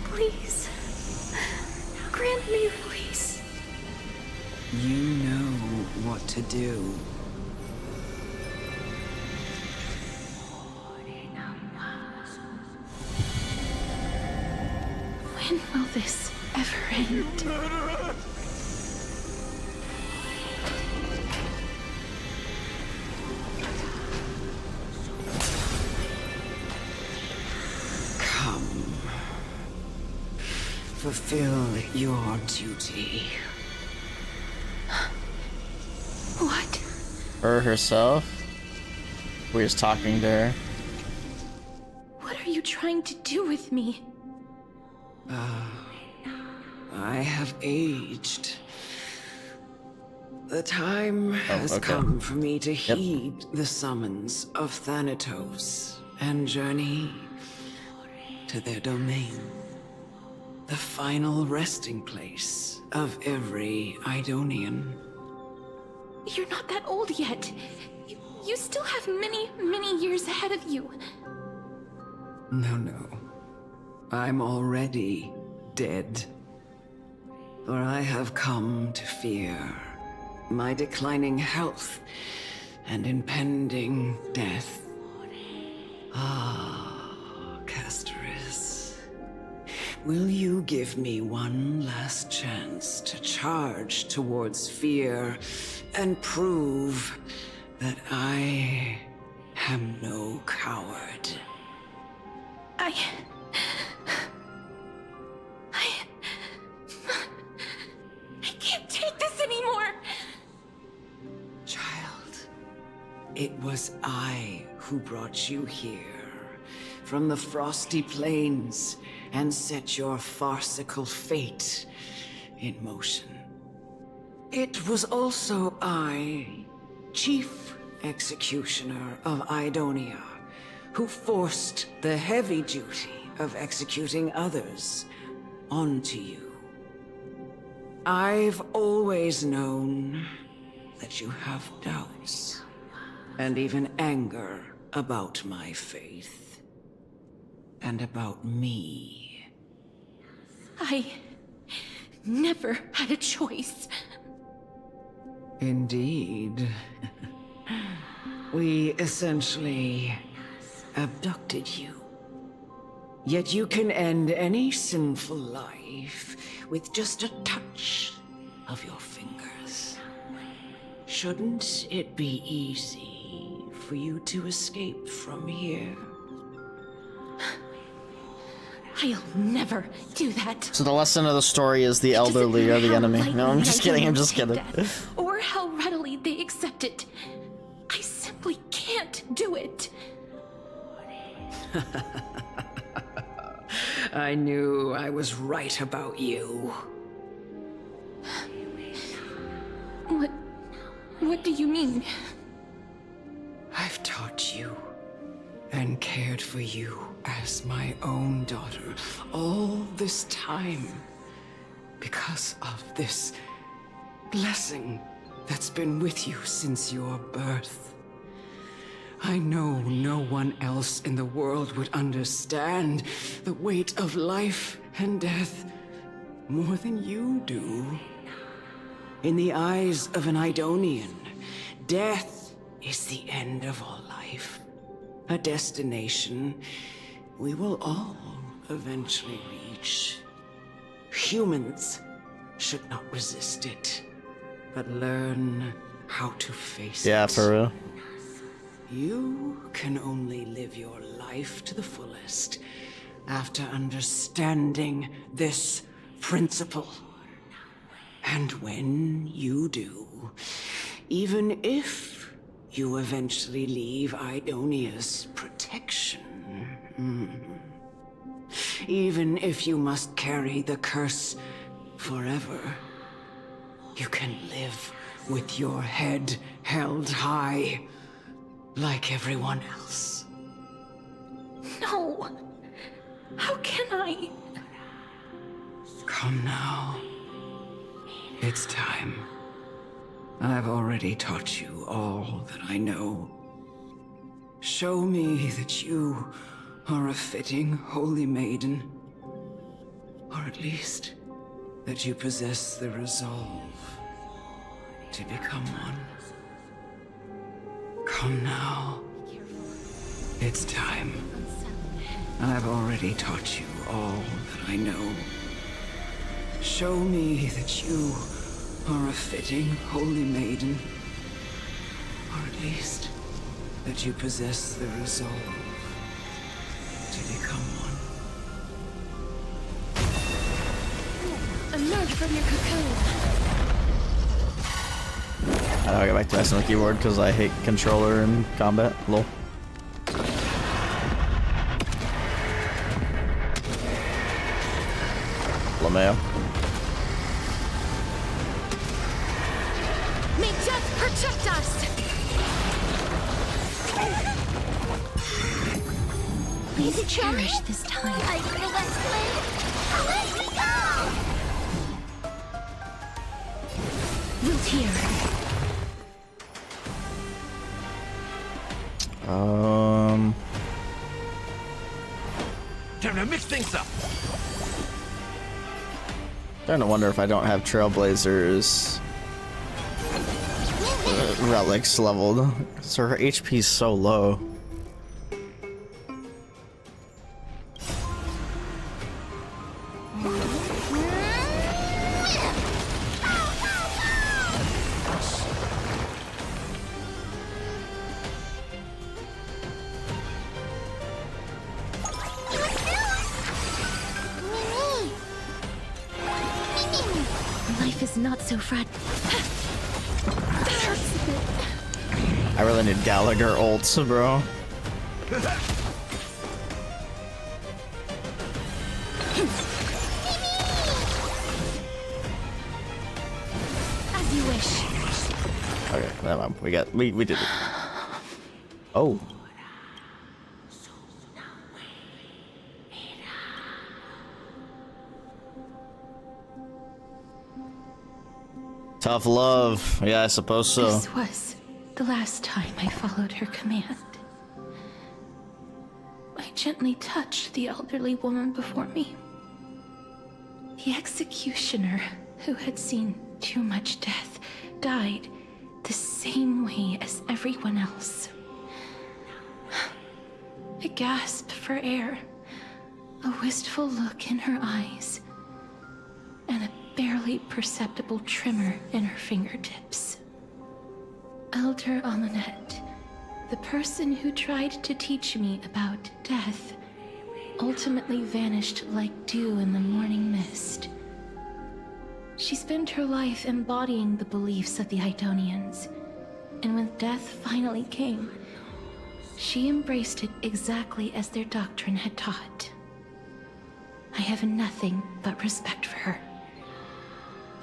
Please. Grant me release. You know what to do. When will this ever end? Come. Fulfill your duty. What? Her herself? We're just talking to her. What are you trying to do with me? I have aged. The time has okay. come for me to heed the summons of Thanatos and journey to their domain. The final resting place of every Idonian. You're not that old yet. You still have many, many years ahead of you. No. I'm already dead. For I have come to fear my declining health and impending death. Ah, Castorice. Will you give me one last chance to charge towards fear and prove that I am no coward? I can't take this anymore! Child, it was I who brought you here from the frosty plains and set your farcical fate in motion. It was also I, Chief Executioner of Idonia, who forced the heavy duty of executing others onto you. I've always known that you have doubts and even anger about my faith and about me. I never had a choice. Indeed. We essentially abducted you. Yet you can end any sinful life with just a touch of your fingers. Shouldn't it be easy for you to escape from here? I'll never do that. So the lesson of the story is the elderly are the enemy. No, I'm just kidding, I'm just kidding. Or how readily they accept it. I simply can't do it. I knew I was right about you. What do you mean? I've taught you and cared for you as my own daughter all this time because of this blessing that's been with you since your birth. I know no one else in the world would understand the weight of life and death more than you do. In the eyes of an Idonian, death is the end of all life. A destination we will all eventually reach. Humans should not resist it, but learn how to face it. Yeah, for real. You can only live your life to the fullest after understanding this principle. And when you do, even if you eventually leave Idonia's protection, even if you must carry the curse forever, you can live with your head held high, like everyone else. No! How can I? Come now. It's time. I've already taught you all that I know. Show me that you are a fitting holy maiden. Or at least, that you possess the resolve to become one. Come now. It's time. I've already taught you all that I know. Show me that you are a fitting holy maiden. Or at least, that you possess the resolve to become one. Emerge from your cocoon. I gotta go back to messing with the keyboard because I hate controller and combat. Lol. LeMayo. May death protect us! Please cherish this time. I feel that flame. Let me go! Root here. Time to mix things up. Starting to wonder if I don't have Trailblazers relics leveled. So her HP is so low. Life is not so fragile. I really need Gallagher ults, bro. As you wish. Okay, never mind. We did it. Oh. Tough love. Yeah, I suppose so. This was the last time I followed her command. I gently touched the elderly woman before me. The executioner, who had seen too much death, died the same way as everyone else. A gasp for air, a wistful look in her eyes, and a barely perceptible tremor in her fingertips. Elder Amunet, the person who tried to teach me about death, ultimately vanished like dew in the morning mist. She spent her life embodying the beliefs of the Idonians, and when death finally came, she embraced it exactly as their doctrine had taught. I have nothing but respect for her.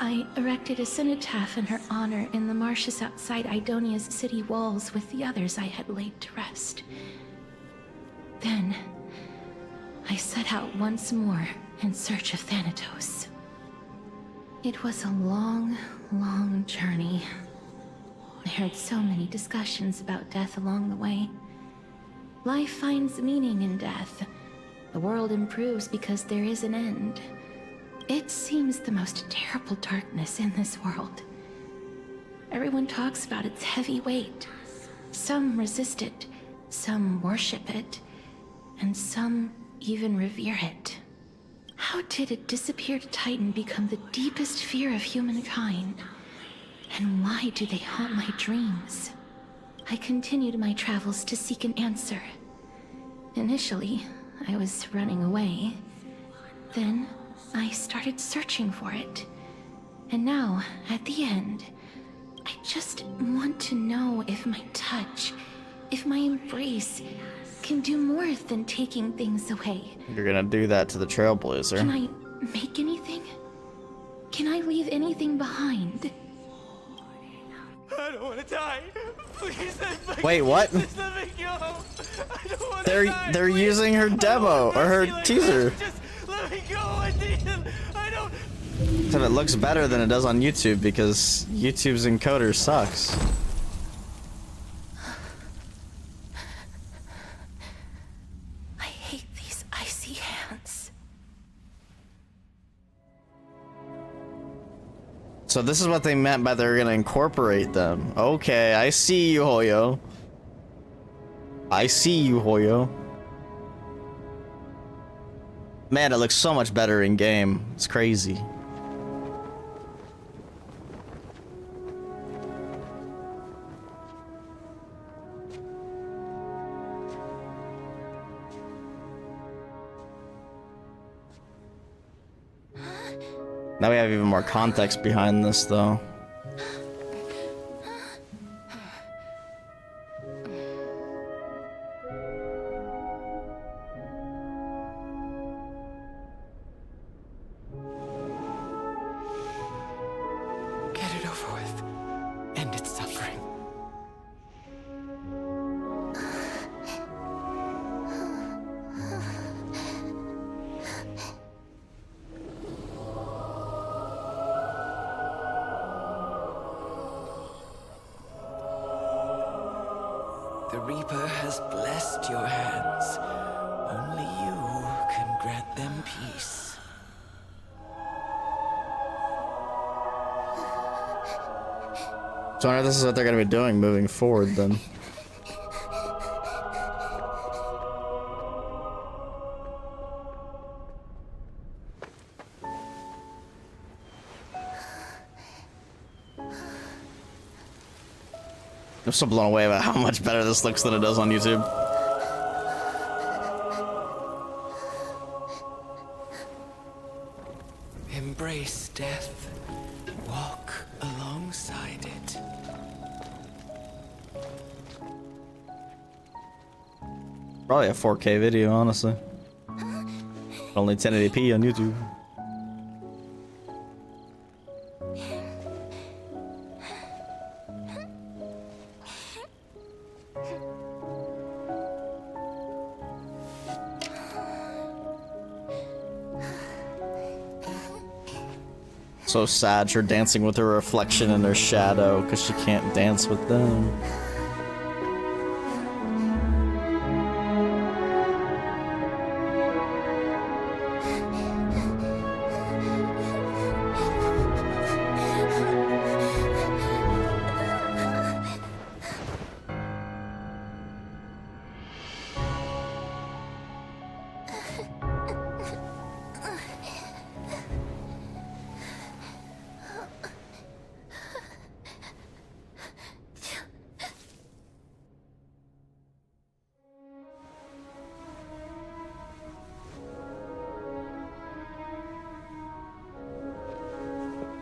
I erected a cenotaph in her honor in the marshes outside Idonia's city walls with the others I had laid to rest. Then, I set out once more in search of Thanatos. It was a long, long journey. I heard so many discussions about death along the way, Life finds meaning in death. The world improves because there is an end. It seems the most terrible darkness in this world. Everyone talks about its heavy weight. Some resist it, some worship it, and some even revere it. How did a disappeared titan become the deepest fear of humankind? And why do they haunt my dreams? I continued my travels to seek an answer. Initially, I was running away. Then, I started searching for it. And now, at the end, I just want to know if my touch, if my embrace, can do more than taking things away. You're gonna do that to the Trailblazer. Can I make anything? Can I leave anything behind? I don't want to die. Please let me Wait, what? Just let me go. I don't want to die. They're using her demo or her teaser. Just let me go. I don't. Except it looks better than it does on YouTube because YouTube's encoder sucks. I hate these icy hands. So this is what they meant by they're gonna incorporate them. Okay, I see you, Hoyo. I see you, Hoyo. Man, it looks so much better in game. It's crazy. Now we have even more context behind this, though. Get it over with. End its suffering. The Reaper has blessed your hands. Only you can grant them peace. So I wonder if this is what they're gonna be doing moving forward, then. I'm so blown away about how much better this looks than it does on YouTube. Embrace death. Walk alongside it. Probably a 4K video, honestly. Only 1080p on YouTube. So sad, you're dancing with her reflection in her shadow because she can't dance with them.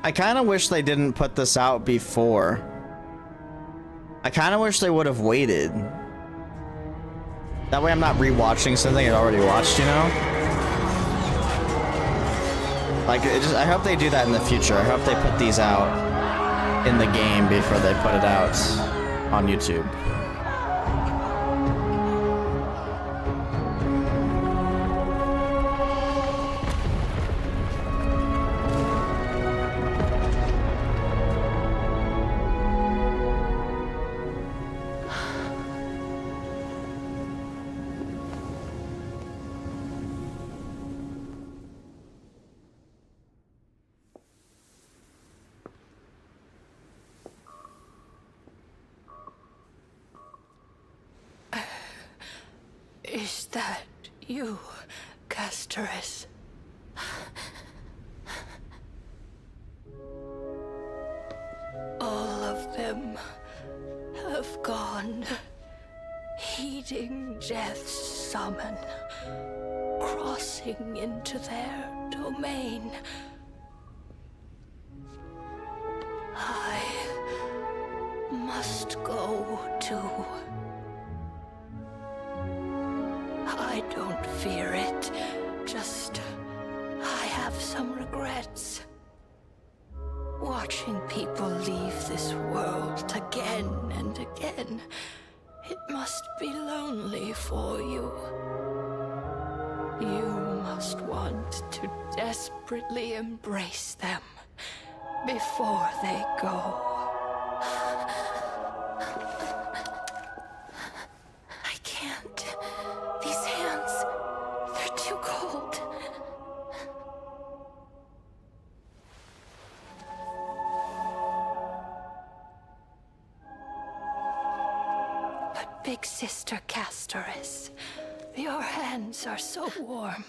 I kind of wish they didn't put this out before. I kind of wish they would have waited. That way I'm not rewatching something I already watched, you know? Like, I hope they do that in the future. I hope they put these out in the game before they put it out on YouTube. Is that you, Castorice? All of them have gone, heeding death's summon, crossing into their domain. I must go too. I don't fear it, just I have some regrets. Watching people leave this world again and again, it must be lonely for you. You must want to desperately embrace them before they go. I can't. These hands, they're too cold. But Big Sister Castorice, your hands are so warm.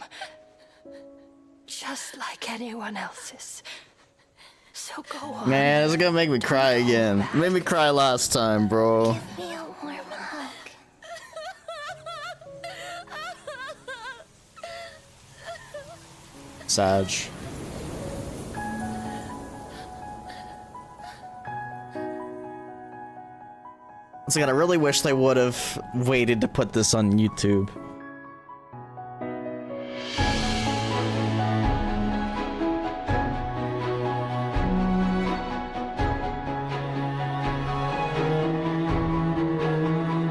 Just like anyone else's. So go on. Man, it's gonna make me cry again. It made me cry last time, bro. Give me a warm hug. Sag. Once again, I really wish they would have waited to put this on YouTube.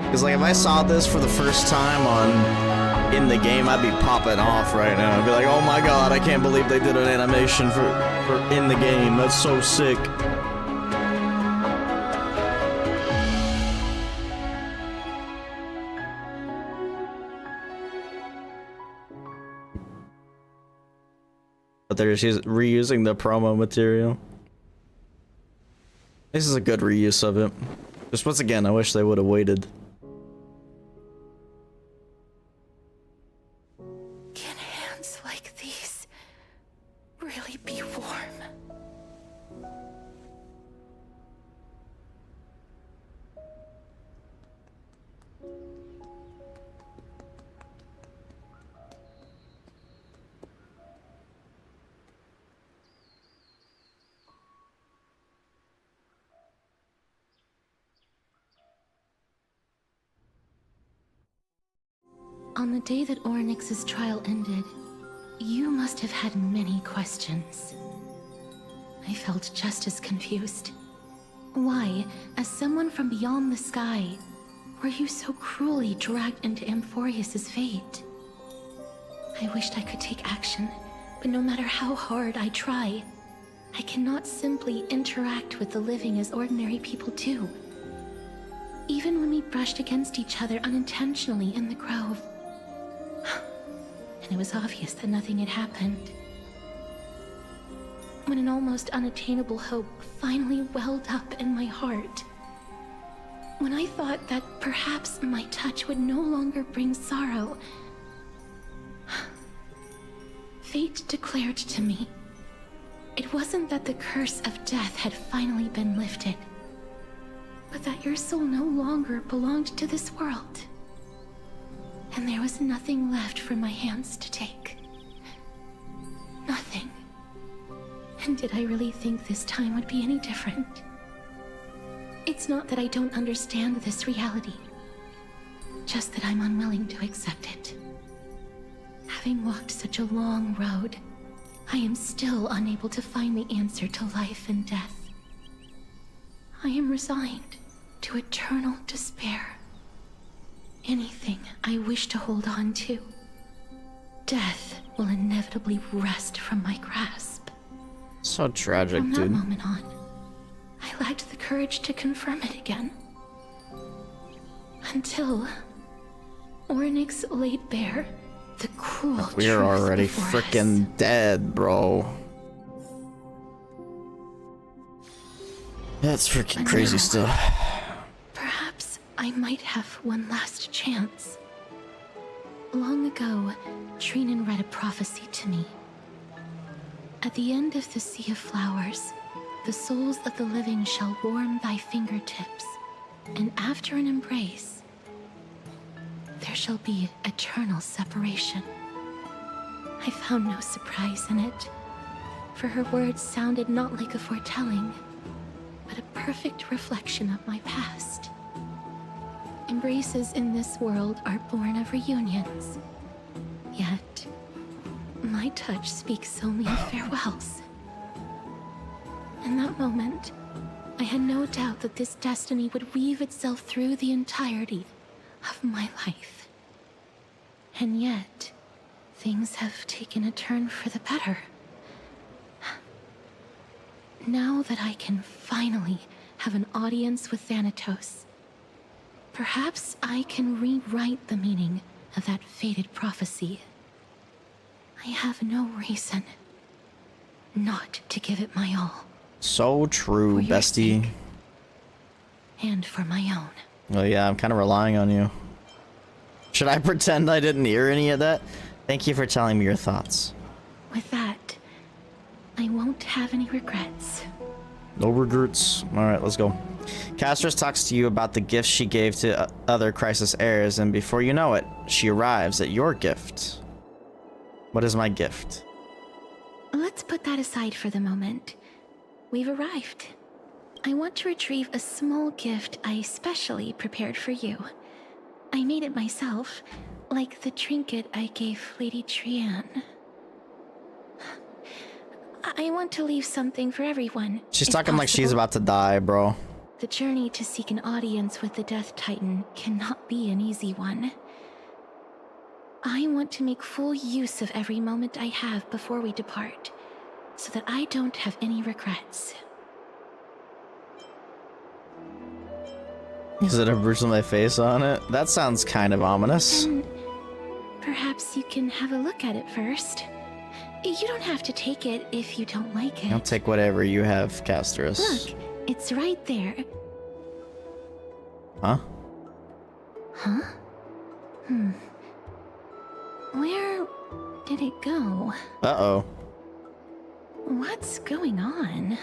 Because, like, if I saw this for the first time in the game, I'd be popping off right now. I'd be like, oh my god, I can't believe they did an animation for in the game. That's so sick. But they're just reusing the promo material. This is a good reuse of it. Just once again, I wish they would have waited. Can hands like these really be warm? On the day that Oryx's trial ended, you must have had many questions. I felt just as confused. Why, as someone from beyond the sky, were you so cruelly dragged into Amphorius's fate? I wished I could take action, but no matter how hard I try, I cannot simply interact with the living as ordinary people do. Even when we brushed against each other unintentionally in the grove, and it was obvious that nothing had happened. When an almost unattainable hope finally welled up in my heart. When I thought that perhaps my touch would no longer bring sorrow, fate declared to me, it wasn't that the curse of death had finally been lifted, but that your soul no longer belonged to this world. And there was nothing left for my hands to take. Nothing. And did I really think this time would be any different? It's not that I don't understand this reality, just that I'm unwilling to accept it. Having walked such a long road, I am still unable to find the answer to life and death. I am resigned to eternal despair. Anything I wish to hold on to, death will inevitably wrest from my grasp. So tragic, From that dude. moment on, I lacked the courage to confirm it again. Until Oryx laid bare the cruel We're truth already before us. freaking dead, bro. That's freaking And crazy now, stuff. Perhaps I might have one last chance. Long ago, Trinan read a prophecy to me. At the end of the Sea of Flowers, the souls of the living shall warm thy fingertips, and after an embrace, there shall be eternal separation. I found no surprise in it, for her words sounded not like a foretelling, but a perfect reflection of my past. Embraces in this world are born of reunions, yet my touch speaks only of farewells. In that moment, I had no doubt that this destiny would weave itself through the entirety of my life. And yet, things have taken a turn for the better. Now that I can finally have an audience with Thanatos, perhaps I can rewrite the meaning of that fated prophecy. I have no reason not to give it my all. So true, bestie. And for my own. Oh yeah, I'm kind of relying on you. Should I pretend I didn't hear any of that? Thank you for telling me your thoughts. With that, I won't have any regrets. No regrets. Alright, let's go. Castorice talks to you about the gifts she gave to other Crisis heirs, and before you know it, she arrives at your gift. What is my gift? Let's put that aside for the moment. We've arrived. I want to retrieve a small gift I specially prepared for you. I made it myself, like the trinket I gave Lady Trianne. I want to leave something for everyone. She's talking like she's about to die, bro. The journey to seek an audience with the Death Titan cannot be an easy one. I want to make full use of every moment I have before we depart, so that I don't have any regrets. Is it a bruise on my face on it? That sounds kind of ominous. Then perhaps you can have a look at it first. You don't have to take it if you don't like it. I'll take whatever you have, Castorice. Look, it's right there. Huh? Huh? Where did it go? Uh-oh. What's going on?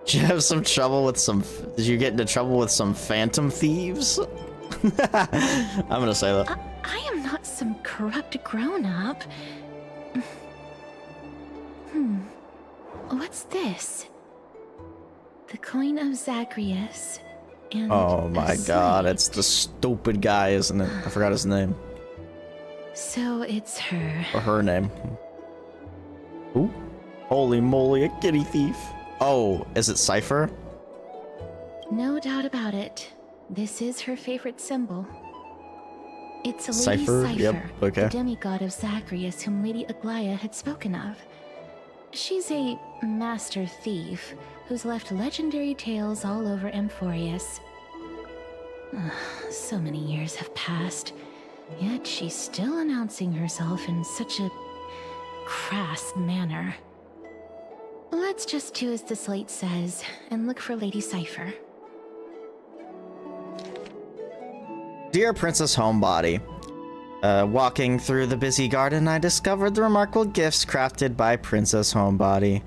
Did you have some trouble with some... Did you get into trouble with some phantom thieves? I'm gonna say that. I am not some corrupt grown-up. What's this? The coin of Zagreus. And Oh my god, slate. it's the stupid guy, isn't it? I forgot his name. So it's her. Or her name. Ooh. Holy moly, a kitty thief. Oh, is it Cypher? No doubt about it. This is her favorite symbol. It's Lady Cypher? Cypher, Yep, okay. the demigod of Zagreus whom Lady Aglaia had spoken of. She's a master thief who's left legendary tales all over Amphorius. So many years have passed, yet she's still announcing herself in such a crass manner. Let's just do as the slate says and look for Lady Cypher. Dear Princess Homebody, walking through the busy garden, I discovered the remarkable gifts crafted by Princess Homebody,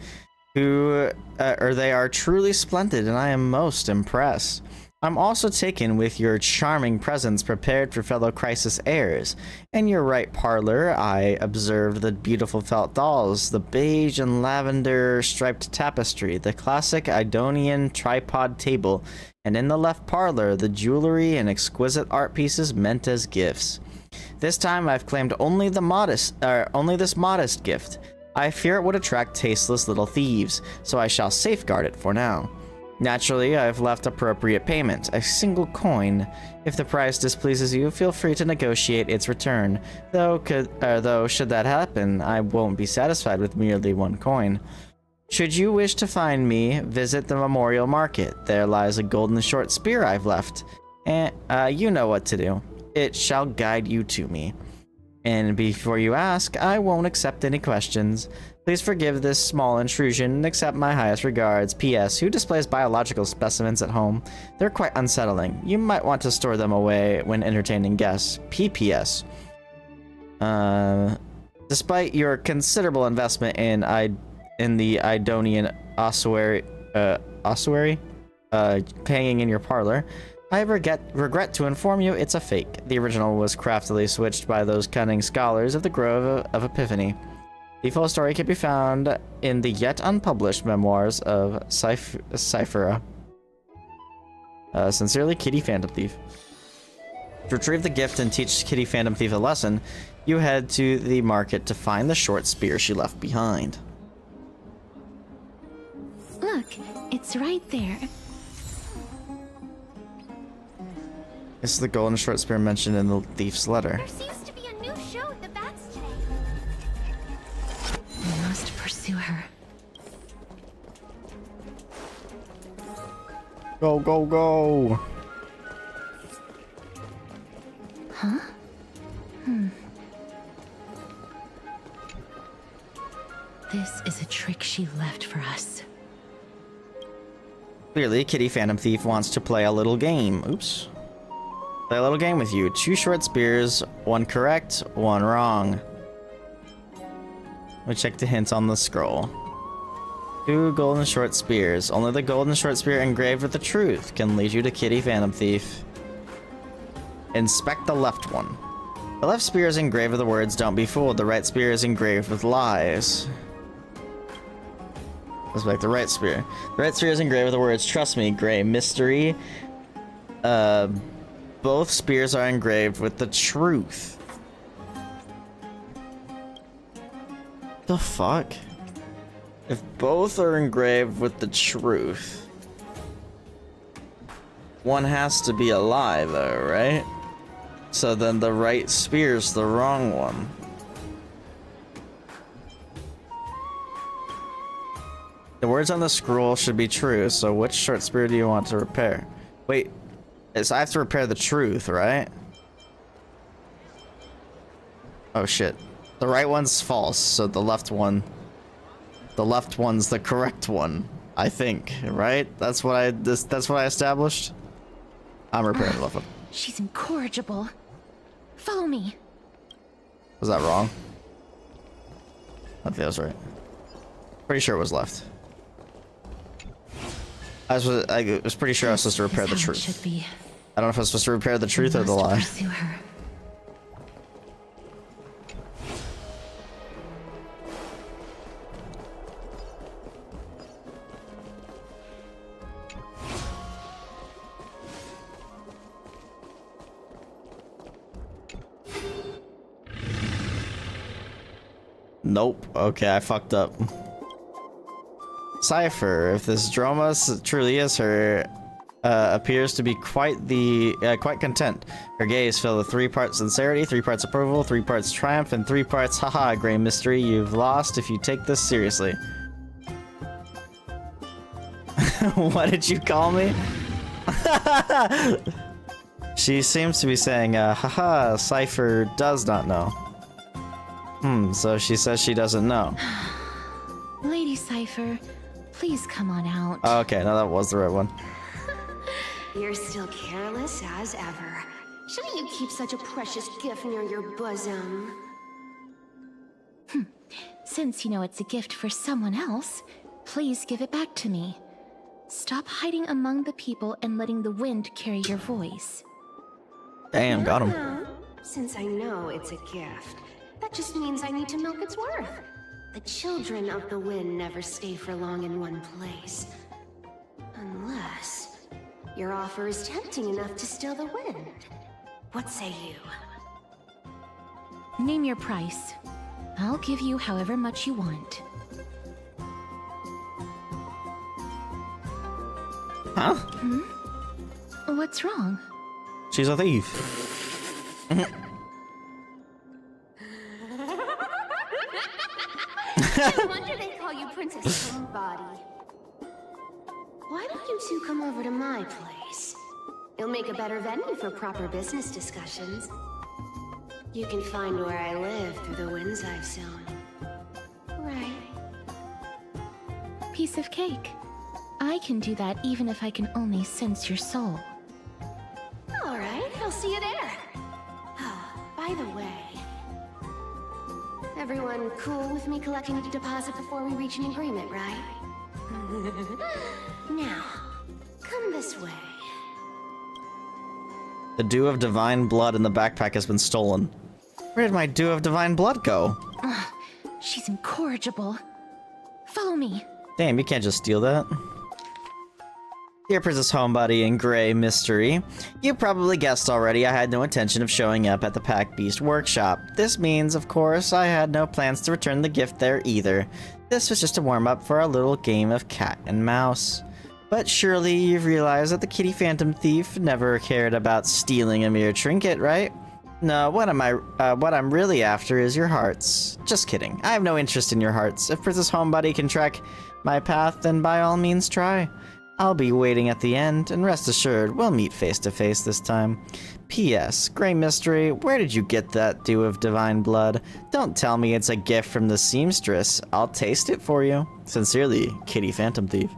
they are truly splendid, and I am most impressed. I'm also taken with your charming presents prepared for fellow Crisis heirs. In your right parlor, I observed the beautiful felt dolls, the beige and lavender striped tapestry, the classic Idonian tripod table, and in the left parlor, the jewelry and exquisite art pieces meant as gifts. This time, I've claimed only this modest gift. I fear it would attract tasteless little thieves, so I shall safeguard it for now. Naturally, I've left appropriate payment, a single coin. If the price displeases you, feel free to negotiate its return. Though should that happen, I won't be satisfied with merely one coin. Should you wish to find me, visit the Memorial Market. There lies a golden short spear I've left. And you know what to do. It shall guide you to me. And before you ask, I won't accept any questions. Please forgive this small intrusion and accept my highest regards. P.S. Who displays biological specimens at home? They're quite unsettling. You might want to store them away when entertaining guests. P.P.S. Despite your considerable investment in the Idonian ossuary, hanging in your parlor, I regret to inform you it's a fake. The original was craftily switched by those cunning scholars of the Grove of Epiphany. The full story can be found in the yet unpublished memoirs of Cyphera. Sincerely, Kitty Phantom Thief. To retrieve the gift and teach Kitty Phantom Thief a lesson, you head to the market to find the short spear she left behind. Look, it's right there. This is the golden short spear mentioned in the thief's letter. There seems to be a new show at the bats today. We must pursue her. Go, go, go! Huh? This is a trick she left for us. Clearly, Kitty Phantom Thief wants to play a little game. Oops. Play a little game with you. 2 short spears, 1 correct, 1 wrong. We check the hints on the scroll. 2 golden short spears. Only the golden short spear engraved with the truth can lead you to Kitty Phantom Thief. Inspect the left one. The left spear is engraved with the words, "Don't be fooled." The right spear is engraved with lies. Let's back the right spear. The right spear is engraved with the words, "Trust me, Gray Mystery." Both spears are engraved with the truth. The fuck? If both are engraved with the truth, one has to be a lie though, right? So then the right spear's the wrong one. The words on the scroll should be true, so which short spear do you want to repair? Wait, so I have to repair the truth, right? Oh shit. The right one's false, so the left one's the correct one, I think, right? That's what I established. I'm repairing the left one. She's incorrigible. Follow me. Was that wrong? I think that was right. Pretty sure it was left. I was pretty sure I was supposed to repair the truth. I don't know if I was supposed to repair the truth or the lie. Pursue her. Nope. Okay, I fucked up. Cypher, if this Dromas truly is her, appears to be quite content. Her gaze filled with 3 parts sincerity, 3 parts approval, 3 parts triumph, and 3 parts haha, Gray Mystery. You've lost if you take this seriously. What did you call me? She seems to be saying, haha, Cypher does not know. So she says she doesn't know. Lady Cypher, please come on out. Okay, no, that was the right one. You're still careless as ever. Shouldn't you keep such a precious gift near your bosom? Since you know it's a gift for someone else, please give it back to me. Stop hiding among the people and letting the wind carry your voice. Damn, got him. Since I know it's a gift, that just means I need to milk its worth. The children of the wind never stay for long in one place. Unless your offer is tempting enough to still the wind. What say you? Name your price. I'll give you however much you want. Huh? What's wrong? She's a thief. No wonder they call you Princess Somebody. Why don't you two come over to my place? It'll make a better venue for proper business discussions. You can find where I live through the winds I've sown. Right. Piece of cake. I can do that even if I can only sense your soul. Alright, I'll see you there. Oh, by the way... Everyone cool with me collecting a deposit before we reach an agreement, right? Now, come this way. The Dew of Divine Blood in the backpack has been stolen. Where did my Dew of Divine Blood go? Ugh, she's incorrigible. Follow me. Damn, you can't just steal that. Dear Princess Homebody and Grey Mystery, you probably guessed already I had no intention of showing up at the Pack Beast workshop. This means, of course, I had no plans to return the gift there either. This was just a warm-up for our little game of cat and mouse. But surely you've realized that the kitty phantom thief never cared about stealing a mere trinket, right? No, what I'm really after is your hearts. Just kidding. I have no interest in your hearts. If Princess Homebody can track my path, then by all means try. I'll be waiting at the end, and rest assured, we'll meet face to face this time. P.S. Grey Mystery, where did you get that Dew of Divine Blood? Don't tell me it's a gift from the seamstress. I'll taste it for you. Sincerely, Kitty Phantom Thief.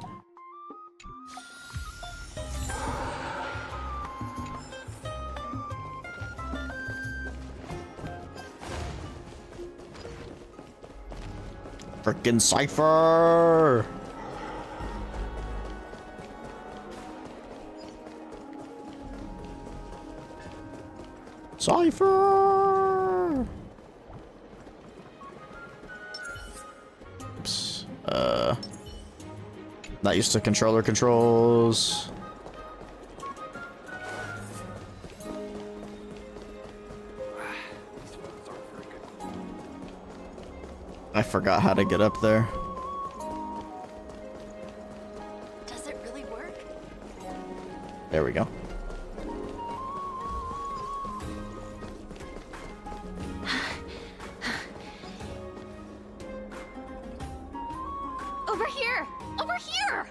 Frickin' Cypher! Cypher! Oops. Not used to controller controls. I forgot how to get up there. Does it really work? There we go. Over here! Over here!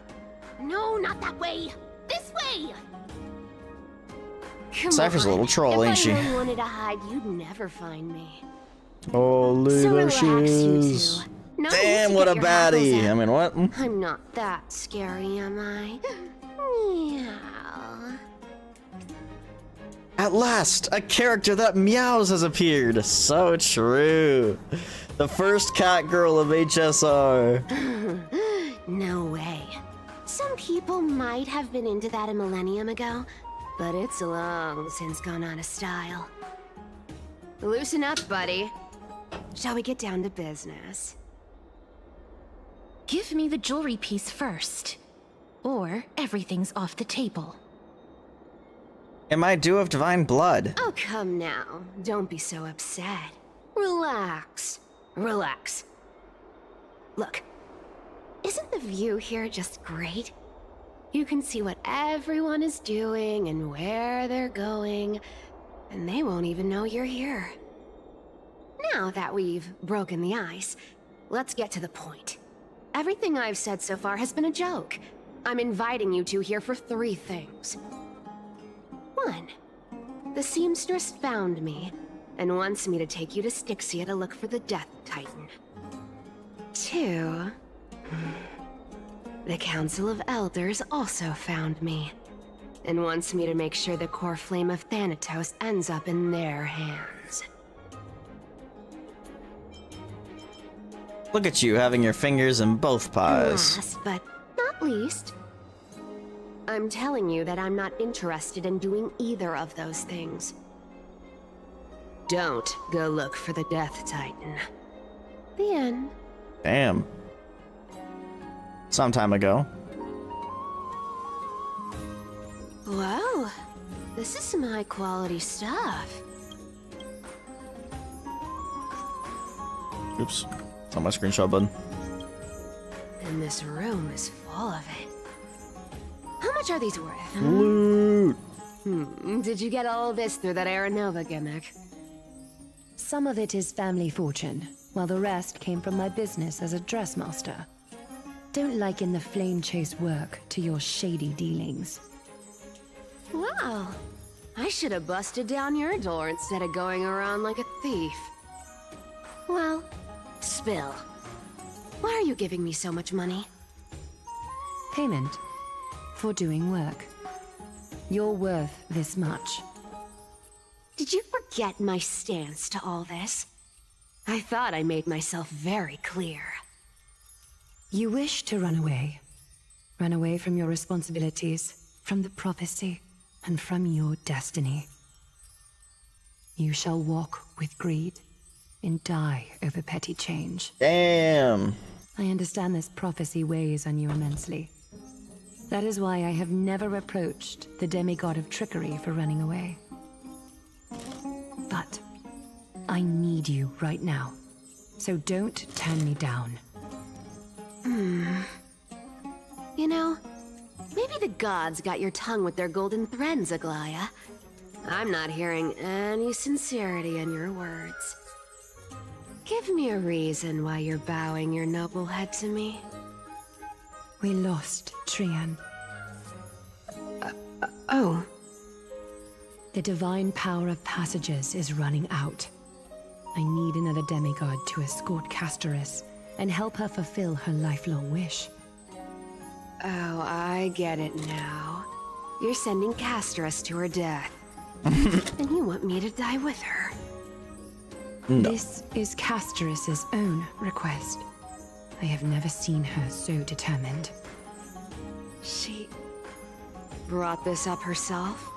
No, not that way! This way! Come Cypher's a on. little troll, ain't she? If I really wanted to hide, you'd never find me. Holy So there relax, she you is. two. No need Damn, to what a get your hackles baddie. out. I mean, what? I'm not that scary, am I? Meow. At last, a character that meows has appeared. So true. The first cat girl of HSR. No way. Some people might have been into that a millennium ago, but it's long since gone out of style. Loosen up, buddy. Shall we get down to business? Give me the jewelry piece first. Or everything's off the table. Am I Dew of Divine Blood? Oh, come now. Don't be so upset. Relax. Relax. Look, isn't the view here just great? You can see what everyone is doing and where they're going, and they won't even know you're here. Now that we've broken the ice, let's get to the point. Everything I've said so far has been a joke. I'm inviting you two here for 3 things. 1. The seamstress found me and wants me to take you to Styxia to look for the Death Titan. 2. The Council of Elders also found me and wants me to make sure the core flame of Thanatos ends up in their hands. Look at you having your fingers in both pies. Last but not least, I'm telling you that I'm not interested in doing either of those things. Don't go look for the Death Titan. The end. Damn. Some time ago. Whoa, this is some high quality stuff. Oops. It's on my screenshot button. And this room is full of it. How much are these worth? Huh? Loot. Did you get all this through that Aranova gimmick? Some of it is family fortune, while the rest came from my business as a dressmaster. Don't liken the flame chase work to your shady dealings. Wow, I should have busted down your door instead of going around like a thief. Well, spill. Why are you giving me so much money? Payment for doing work. You're worth this much. Did you forget my stance to all this? I thought I made myself very clear. You wish to run away. Run away from your responsibilities, from the prophecy, and from your destiny. You shall walk with greed and die over petty change. Damn. I understand this prophecy weighs on you immensely. That is why I have never approached the demigod of trickery for running away. But I need you right now, so don't turn me down. You know, maybe the gods got your tongue with their golden threads, Aglaya. I'm not hearing any sincerity in your words. Give me a reason why you're bowing your noble head to me. We lost Trian. Oh. The divine power of passages is running out. I need another demigod to escort Castorice and help her fulfill her lifelong wish. Oh, I get it now. You're sending Castorice to her death. And you want me to die with her. No. This is Castorice's own request. I have never seen her so determined. She brought this up herself?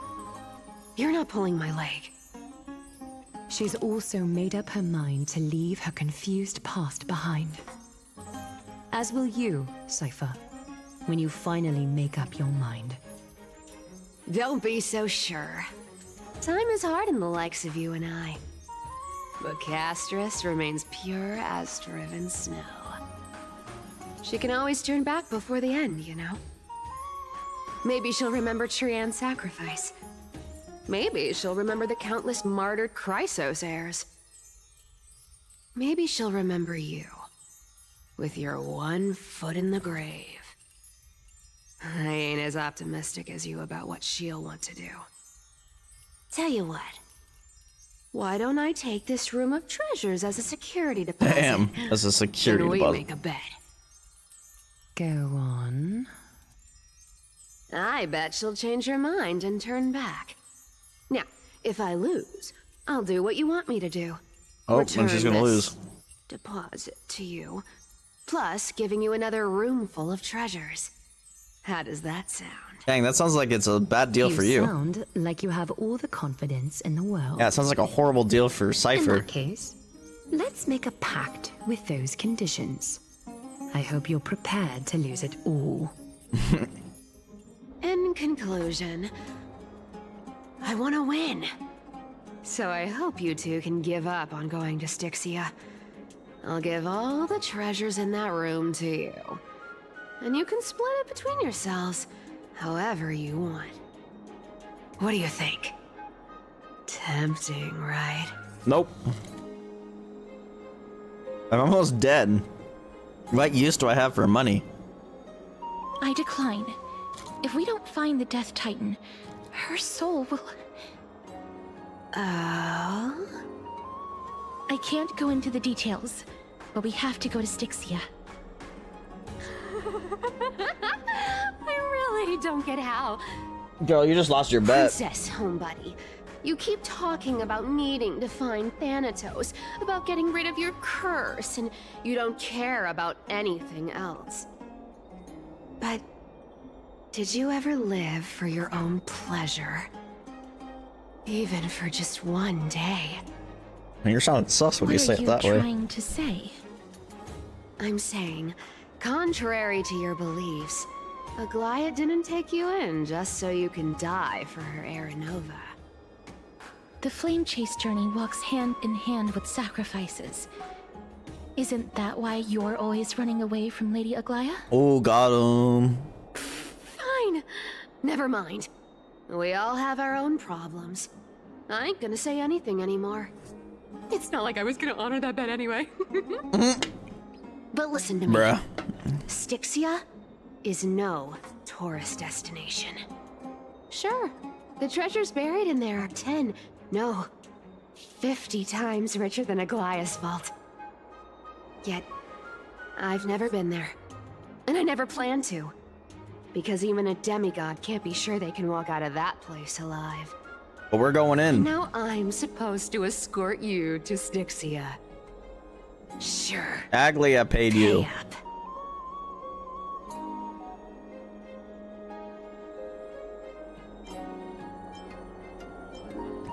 You're not pulling my leg. She's also made up her mind to leave her confused past behind. As will you, Cypher, when you finally make up your mind. Don't be so sure. Time is hard in the likes of you and I. But Castorice remains pure as driven snow. She can always turn back before the end, you know? Maybe she'll remember Trian's sacrifice. Maybe she'll remember the countless martyred Chrysos heirs. Maybe she'll remember you, with your one foot in the grave. I ain't as optimistic as you about what she'll want to do. Tell you what. Why don't I take this room of treasures as a security deposit? Damn, as a security and we deposit. make a bet. Go on. I bet she'll change her mind and turn back. Now, if I lose, I'll do what you want me to do. Oh, Return and she's gonna this lose. deposit to you, plus giving you another room full of treasures. How does that sound? Dang, that sounds like it's a bad deal for you. You sound like you have all the confidence in the world. Yeah, it sounds like a horrible deal for In Cypher. that case, let's make a pact with those conditions. I hope you're prepared to lose it all. In conclusion, I want to win. So I hope you two can give up on going to Styxia. I'll give all the treasures in that room to you. And you can split it between yourselves however you want. What do you think? Tempting, right? Nope. I'm almost dead. What use do I have for money? I decline. If we don't find the Death Titan, her soul will... Oh? I can't go into the details, but we have to go to Styxia. I really don't get how. Girl, you just lost your bet. Princess, homebuddy. You keep talking about needing to find Thanatos, about getting rid of your curse, and you don't care about anything else. But did you ever live for your own pleasure? Even for just one day? You're sounding sus when you say it that way. What are you trying to say? I'm saying, contrary to your beliefs, Aglaya didn't take you in just so you can die for her Aranova. The flame chase journey walks hand in hand with sacrifices. Isn't that why you're always running away from Lady Aglaya? Oh, got him. Fine. Never mind. We all have our own problems. I ain't gonna say anything anymore. It's not like I was gonna honor that bet anyway. But listen to me. Bruh. Styxia is no tourist destination. Sure, The treasures buried in there are 10, no, 50 times richer than Aglaya's vault. Yet, I've never been there. And I never plan to. Because even a demigod can't be sure they can walk out of that place alive. But we're going in. Now I'm supposed to escort you to Styxia. Sure. Aglia paid you.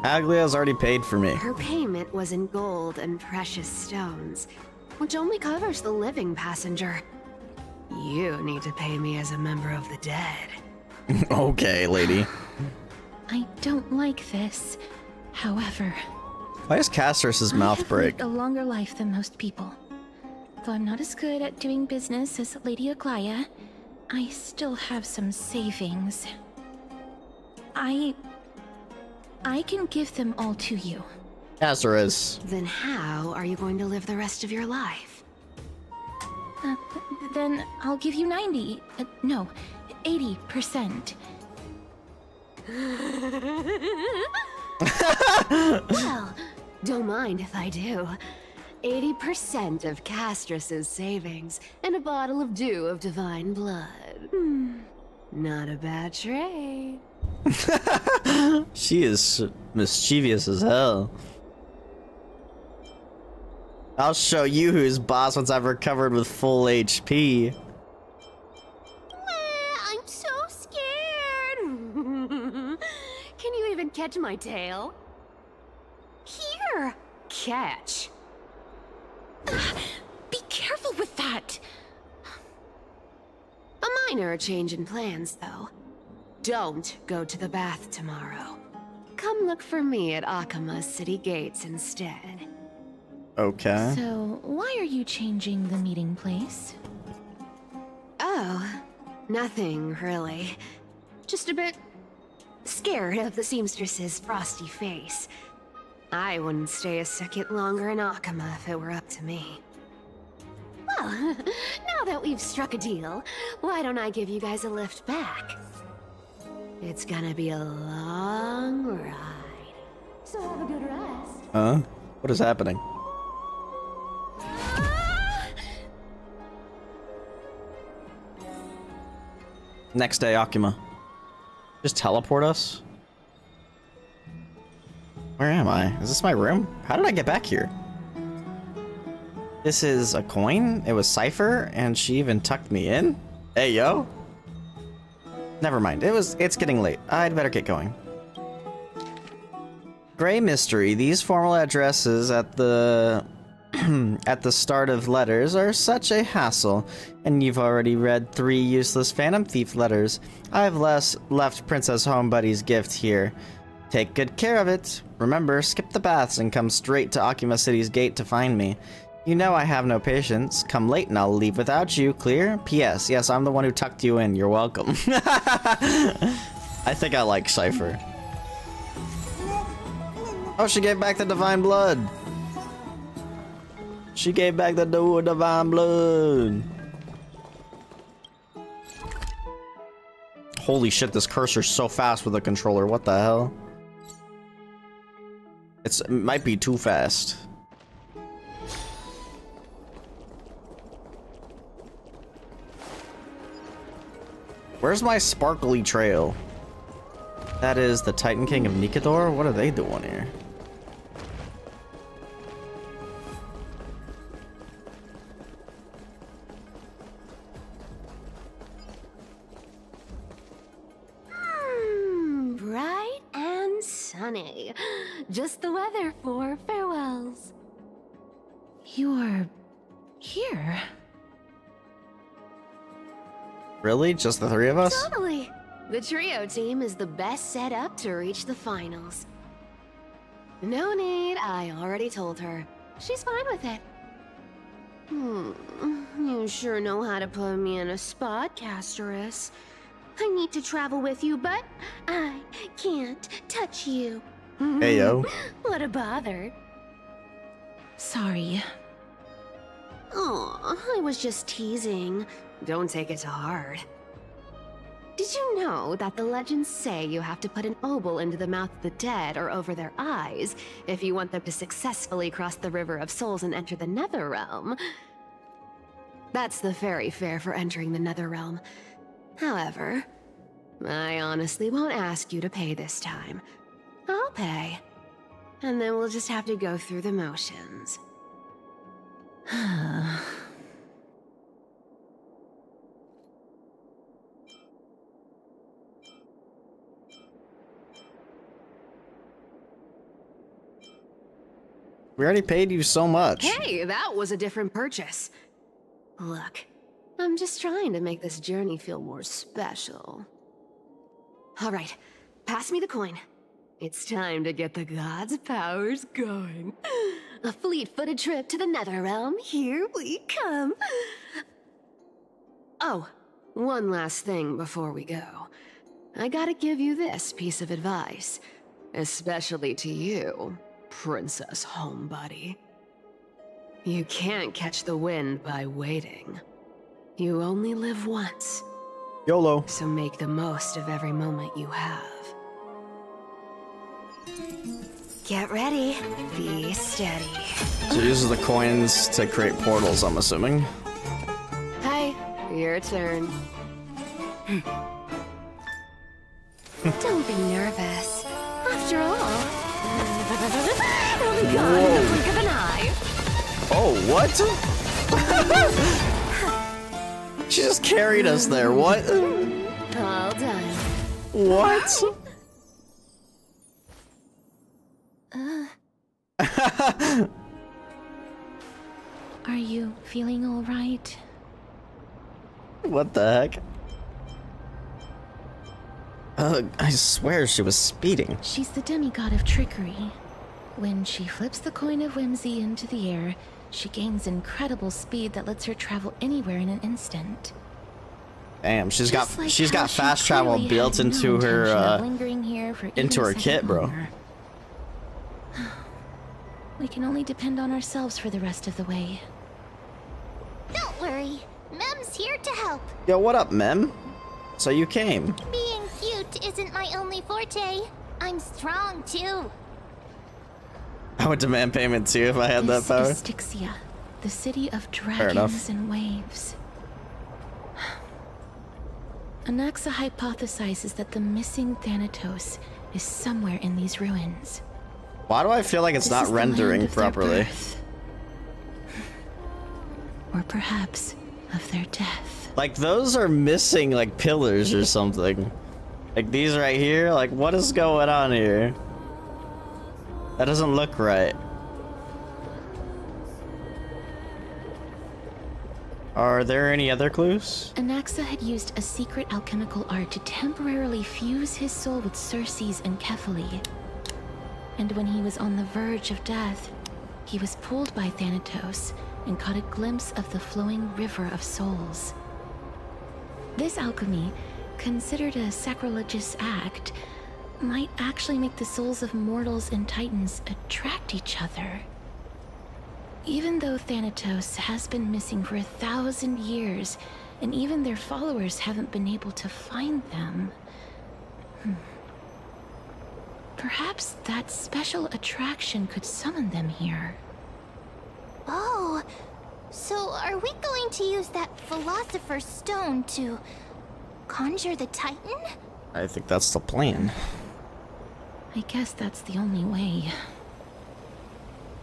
Aglia's already paid for me. Her payment was in gold and precious stones, which only covers the living passenger. You need to pay me as a member of the dead. Okay, lady. I don't like this. However, Why does Castorice's mouth break? lived a longer life than most people. Though I'm not as good at doing business as Lady Aglaya, I still have some savings. I can give them all to you. Castorice. Then how are you going to live the rest of your life? Then I'll give you 90. No, 80%. Well, don't mind if I do. 80% of Castorice's savings and a bottle of dew of divine blood. Not a bad trade. She is mischievous as hell. I'll show you who's boss once I've recovered with full HP. I'm so scared. Can you even catch my tail? Here, catch. Be careful with that. A minor change in plans, though. Don't go to the bath tomorrow. Come look for me at Akima's city gates instead. Okay. So, why are you changing the meeting place? Oh, nothing really. Just a bit scared of the seamstress's frosty face. I wouldn't stay a second longer in Akima if it were up to me. Well, now that we've struck a deal, why don't I give you guys a lift back? It's gonna be a long ride. So have a good rest. Huh? What is happening? Next day, Akima. Just teleport us? Where am I? Is this my room? How did I get back here? This is a coin? It was Cypher, and she even tucked me in? Hey, yo. Never mind. It's getting late. I'd better get going. Gray mystery. These formal addresses at the at the start of letters are such a hassle, and you've already read 3 useless Phantom Thief letters. I've left Princess Homebuddy's gift here. Take good care of it. Remember, skip the baths and come straight to Akima City's gate to find me. You know I have no patience. Come late and I'll leave without you. Clear? P.S. Yes, I'm the one who tucked you in. You're welcome. I think I like Cypher. Oh, she gave back the divine blood. She gave back the divine blood. Holy shit, this cursor's so fast with the controller. What the hell? It might be too fast. Where's my sparkly trail? That is the Titan King of Nikador? What are they doing here? Bright and sunny. Just the weather for farewells. You're here. Really? Just the 3 of us? Totally. The trio team is the best set up to reach the finals. No need, I already told her. She's fine with it. You sure know how to put me in a spot, Castorice. I need to travel with you, but I can't touch you. Hey, yo. What a bother. Sorry. Aw, I was just teasing. Don't take it to heart. Did you know that the legends say you have to put an obol into the mouth of the dead or over their eyes if you want them to successfully cross the River of Souls and enter the Netherrealm? That's the fairy fare for entering the Netherrealm. However, I honestly won't ask you to pay this time. I'll pay. And then we'll just have to go through the motions. We already paid you so much. Hey, that was a different purchase. Look, I'm just trying to make this journey feel more special. All right, pass me the coin. It's time to get the gods' powers going. A fleet-footed trip to the Netherrealm. Here we come. Oh, one last thing before we go. I gotta give you this piece of advice, especially to you, Princess Homebody. You can't catch the wind by waiting. You only live once. YOLO. So make the most of every moment you have. Get ready. Be steady. So it uses the coins to create portals, I'm assuming. Hi, your turn. Don't be nervous. After all, it'll be gone in the blink of an eye. Oh, what? She just carried us there. What? All done. What? Are you feeling all right? What the heck? I swear she was speeding. She's the demigod of trickery. When she flips the coin of whimsy into the air, she gains incredible speed that lets her travel anywhere in an instant. Damn, she's Just got like she's how got she fast travel clearly built had no into intention her of lingering here for even into a her second kit, bro. longer. We can only depend on ourselves for the rest of the way. Don't worry. Mem's here to help. Yo, what up, Mem? So you came. Being cute isn't my only forte. I'm strong too. I would demand payment too if I had that power. This is Styxia, the city of Fair enough. dragons and waves. Anaxa hypothesizes that the missing Thanatos is somewhere in these ruins. Why do I feel like it's This not is the land rendering of their properly? birth. Or perhaps of their death. Like those are missing like pillars or something. Like these right here, like what is going on here? That doesn't look right. Are there any other clues? Anaxa had used a secret alchemical art to temporarily fuse his soul with Circe's and Kephae. And when he was on the verge of death, he was pulled by Thanatos and caught a glimpse of the flowing river of souls. This alchemy, considered a sacrilegious act, might actually make the souls of mortals and titans attract each other. Even though Thanatos has been missing for 1,000 years, and even their followers haven't been able to find them, perhaps that special attraction could summon them here. Oh, so are we going to use that Philosopher's Stone to conjure the Titan? I think that's the plan. I guess that's the only way.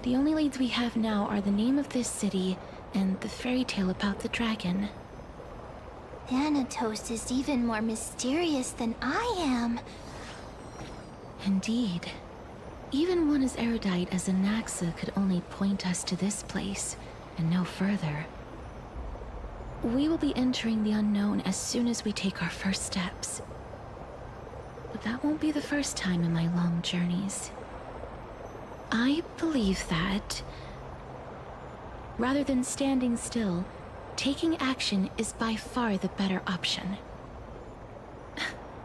The only leads we have now are the name of this city and the fairy tale about the dragon. Thanatos is even more mysterious than I am. Indeed. Even one as erudite as Anaxa could only point us to this place, and no further. We will be entering the unknown as soon as we take our first steps. But that won't be the first time in my long journeys. I believe that, rather than standing still, taking action is by far the better option.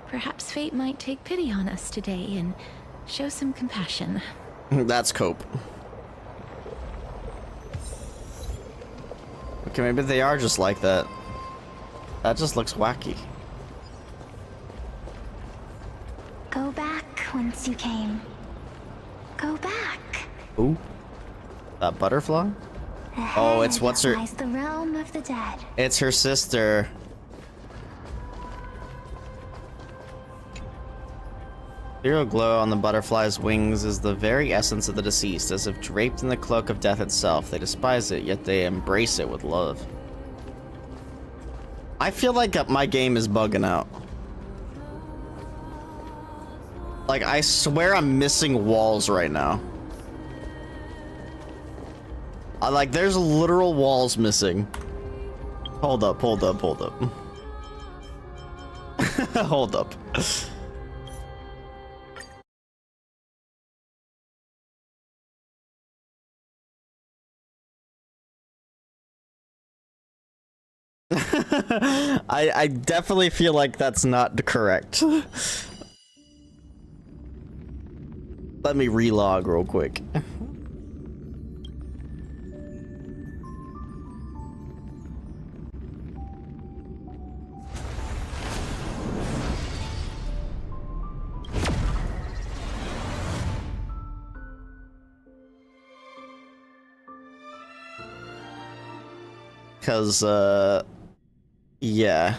Perhaps fate might take pity on us today and show some compassion. That's cope. Okay, maybe they are just like that. That just looks wacky. once you came. Go back. Ooh. That butterfly? Oh, it's what's her... lies the realm of the dead. It's her sister. Ethereal glow on the butterfly's wings is the very essence of the deceased, as if draped in the cloak of death itself. They despise it, yet they embrace it with love. I feel like my game is bugging out. Like, I swear I'm missing walls right now. Like, there's literal walls missing. Hold up, hold up, hold up. Hold up. I definitely feel like that's not correct. Let me relog real quick. Cause, yeah.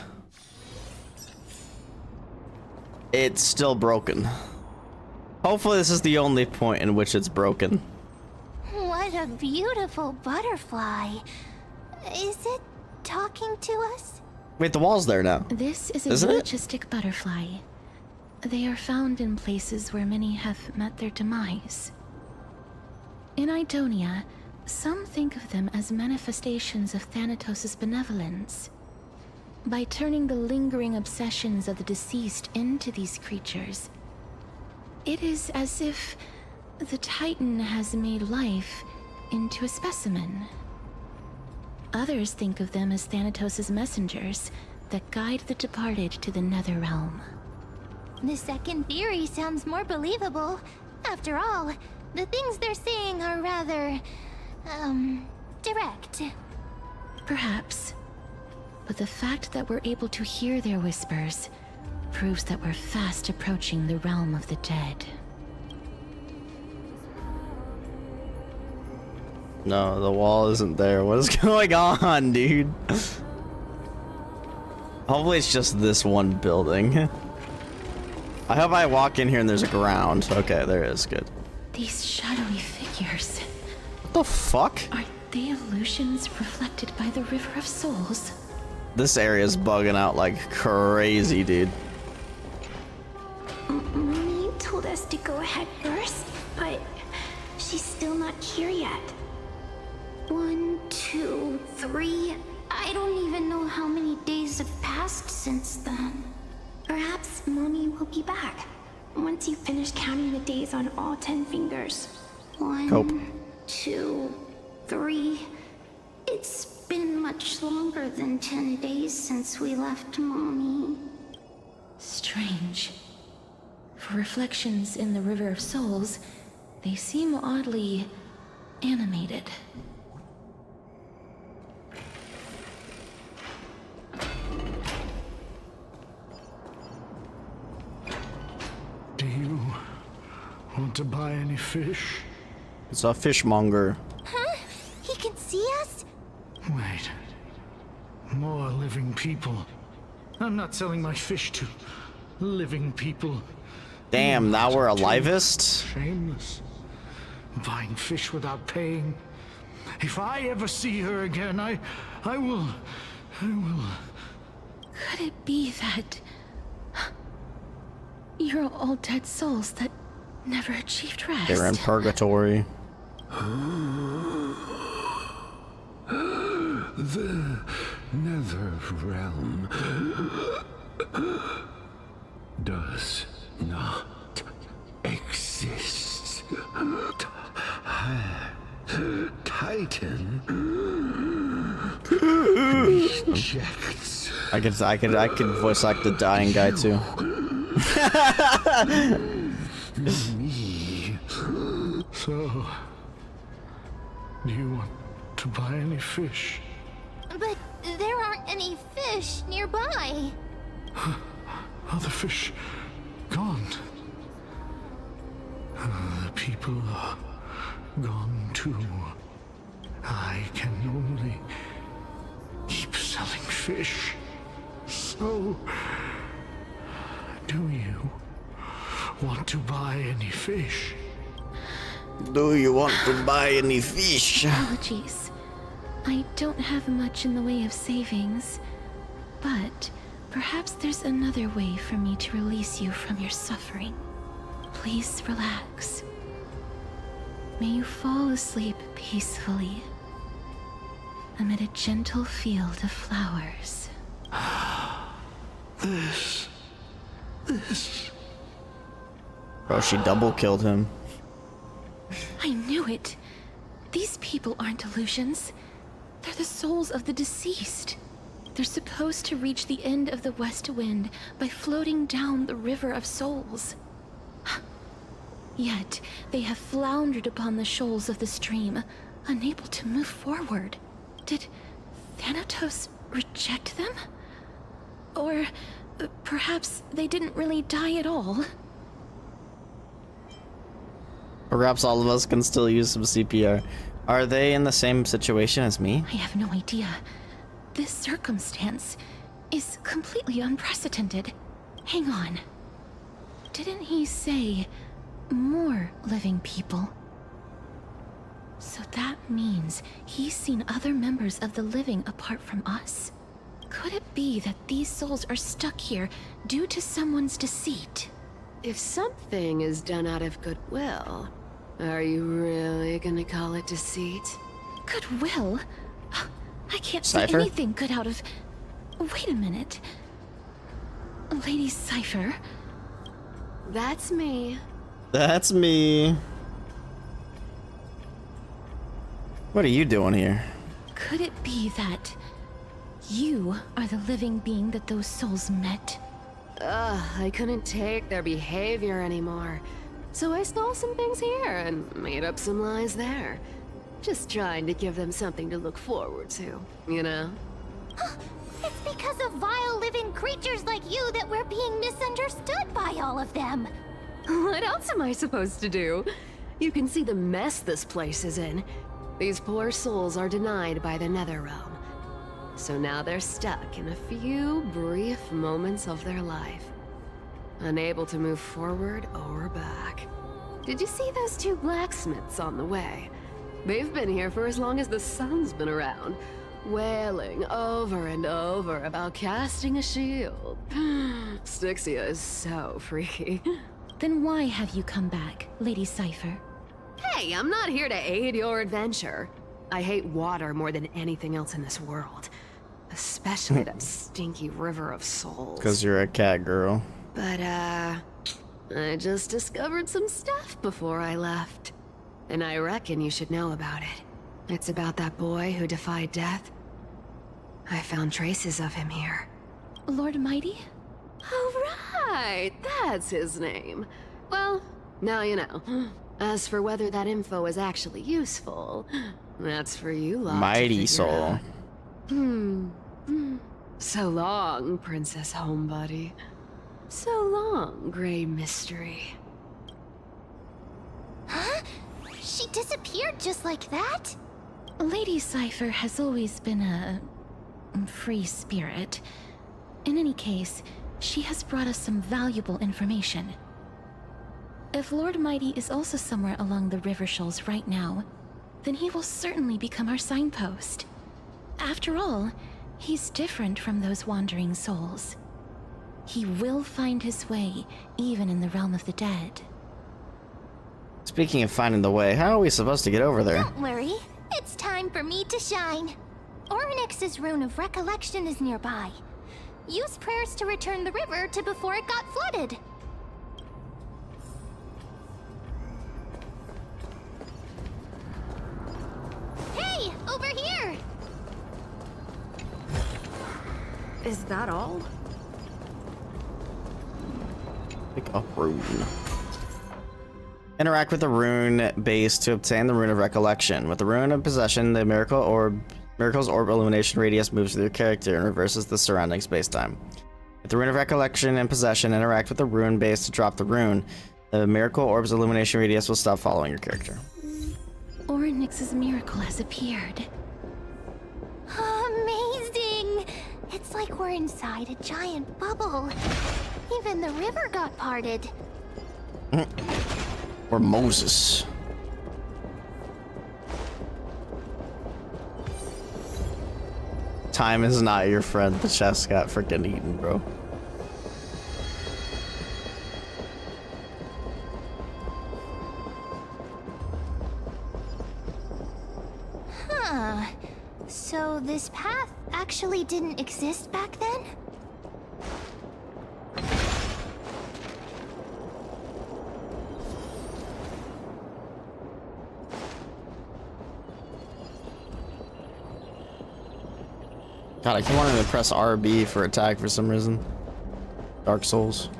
It's still broken. Hopefully this is the only point in which it's broken. What a beautiful butterfly. Is it talking to us? Wait, the wall's there now. This is a Isn't it? eulogistic butterfly. They are found in places where many have met their demise. In Idonia, some think of them as manifestations of Thanatos' benevolence. By turning the lingering obsessions of the deceased into these creatures, it is as if the Titan has made life into a specimen. Others think of them as Thanatos' messengers that guide the departed to the nether realm. The second theory sounds more believable. After all, the things they're saying are rather, direct. Perhaps. But the fact that we're able to hear their whispers proves that we're fast approaching the realm of the dead. No, the wall isn't there. What is going on, dude? Hopefully it's just this one building. I hope I walk in here and there's a ground. Okay, there is. Good. These shadowy figures. What the fuck? Are they illusions reflected by the River of Souls? This area is bugging out like crazy, dude. Mommy told us to go ahead first, but she's still not here yet. 1, 2, 3. I don't even know how many days have passed since then. Perhaps Mommy will be back once you finish counting the days on all 10 fingers. 1, 2, 3. It's been much longer than 10 days since we left Mommy. Strange. For reflections in the River of Souls, they seem oddly animated. Do you want to buy any fish? It's a fishmonger. Huh? He can see us? Wait. More living people. I'm not selling my fish to living people. Damn, now we're alivist? Shameless. Buying fish without paying. If I ever see her again, I will. Could it be that you're all dead souls that never achieved rest? They're in purgatory. The nether realm does not exist. Titan rejects. I could voice act the dying guy too. Me. So, do you want to buy any fish? But there aren't any fish nearby. Are the fish gone? The people are gone too. I can only keep selling fish. So, do you want to buy any fish? Do you want to buy any fish? Apologies. I don't have much in the way of savings, but perhaps there's another way for me to release you from your suffering. Please relax. May you fall asleep peacefully amid a gentle field of flowers. This. Bro, she double killed him. I knew it. These people aren't illusions. They're the souls of the deceased. They're supposed to reach the end of the West Wind by floating down the River of Souls. Yet, they have floundered upon the shoals of the stream, unable to move forward. Did Thanatos reject them? Or perhaps they didn't really die at all? Perhaps all of us can still use some CPR. Are they in the same situation as me? I have no idea. This circumstance is completely unprecedented. Hang on. Didn't he say more living people? So that means he's seen other members of the living apart from us? Could it be that these souls are stuck here due to someone's deceit? If something is done out of goodwill, are you really gonna call it deceit? Goodwill? I can't Cypher? see anything good out of... Wait a minute. Lady Cypher? That's me. That's me. What are you doing here? Could it be that you are the living being that those souls met? Ugh, I couldn't take their behavior anymore. So I stole some things here and made up some lies there. Just trying to give them something to look forward to, you know? It's because of vile living creatures like you that we're being misunderstood by all of them. What else am I supposed to do? You can see the mess this place is in. These poor souls are denied by the Netherrealm. So now they're stuck in a few brief moments of their life. Unable to move forward or back. Did you see those two blacksmiths on the way? They've been here for as long as the sun's been around, wailing over and over about casting a shield. Styxia is so freaky. Then why have you come back, Lady Cypher? Hey, I'm not here to aid your adventure. I hate water more than anything else in this world. Especially that stinky river of souls. Because you're a cat girl. But, I just discovered some stuff before I left. And I reckon you should know about it. It's about that boy who defied death. I found traces of him here. Lord Mighty? Oh, right! That's his name. Well, now you know. As for whether that info is actually useful, that's for you lot. Mighty soul. So long, Princess Homebody. So long, Grey Mystery. Huh? She disappeared just like that? Lady Cypher has always been a free spirit. In any case, she has brought us some valuable information. If Lord Mighty is also somewhere along the river shoals right now, then he will certainly become our signpost. After all, he's different from those wandering souls. He will find his way, even in the realm of the dead. Speaking of finding the way, how are we supposed to get over there? Don't worry. It's time for me to shine. Orynyx's rune of recollection is nearby. Use prayers to return the river to before it got flooded. Hey, over here! Is that all? Pick up rune. Interact with the rune base to obtain the rune of recollection. With the rune of possession, the miracle's orb illumination radius moves through your character and reverses the surrounding spacetime. With the rune of recollection and possession, interact with the rune base to drop the rune. The miracle orb's illumination radius will stop following your character. Oryx's miracle has appeared. Amazing! It's like we're inside a giant bubble. Even the river got parted. Or Moses. Time is not your friend. The chest got freaking eaten, bro. Huh. So this path actually didn't exist back then? God, I keep wanting to press RB for attack for some reason. Dark Souls.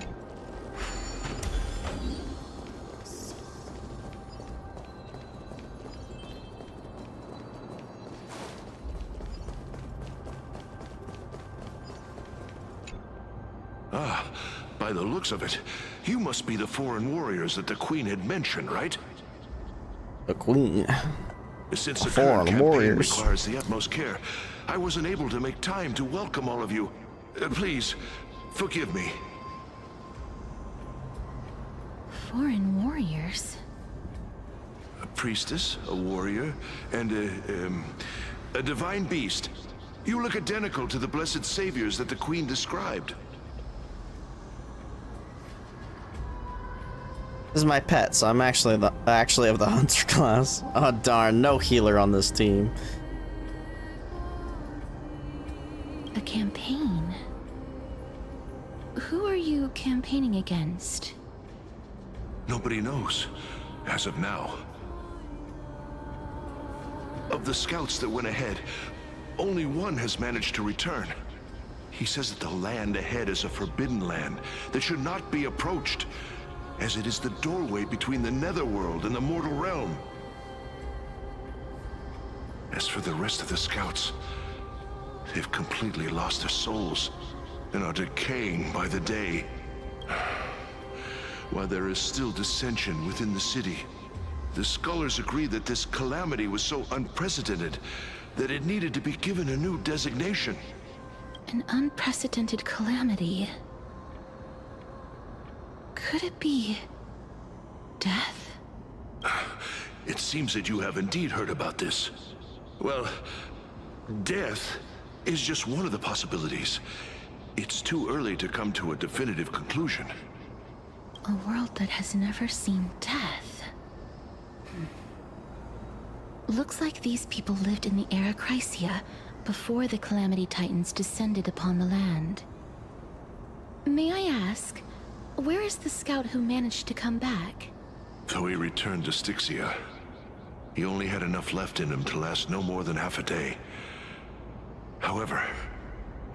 Ah, by the looks of it, you must be the foreign warriors that the Queen had mentioned, right? The Queen. Since the Foreign current campaign warriors requires the utmost care, I wasn't able to make time to welcome all of you. Please, forgive me. Foreign warriors? A priestess, a warrior, and a divine beast. You look identical to the blessed saviors that the Queen described. This is my pet, so I'm actually of the hunter class. Oh darn, no healer on this team. A campaign? Who are you campaigning against? Nobody knows, as of now. Of the scouts that went ahead, only one has managed to return. He says that the land ahead is a forbidden land that should not be approached, as it is the doorway between the netherworld and the mortal realm. As for the rest of the scouts, they've completely lost their souls and are decaying by the day. While there is still dissension within the city, the scholars agree that this calamity was so unprecedented that it needed to be given a new designation. An unprecedented calamity. Could it be death? It seems that you have indeed heard about this. Well, death is just one of the possibilities. It's too early to come to a definitive conclusion. A world that has never seen death. Looks like these people lived in the era Chrysia before the Calamity Titans descended upon the land. May I ask, where is the scout who managed to come back? So he returned to Styxia. He only had enough left in him to last no more than half a day. However,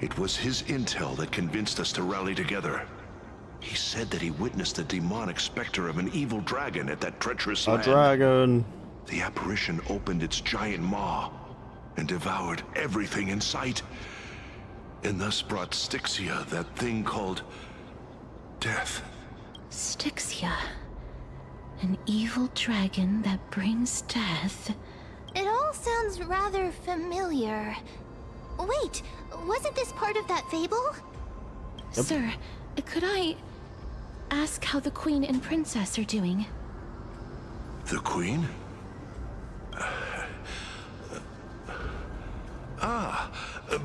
it was his intel that convinced us to rally together. He said that he witnessed the demonic specter of an evil dragon at that treacherous land. A dragon. The apparition opened its giant maw and devoured everything in sight, and thus brought Styxia that thing called death. Styxia. An evil dragon that brings death. It all sounds rather familiar. Wait, wasn't this part of that fable? Yep. Sir, could I ask how the Queen and Princess are doing? The Queen?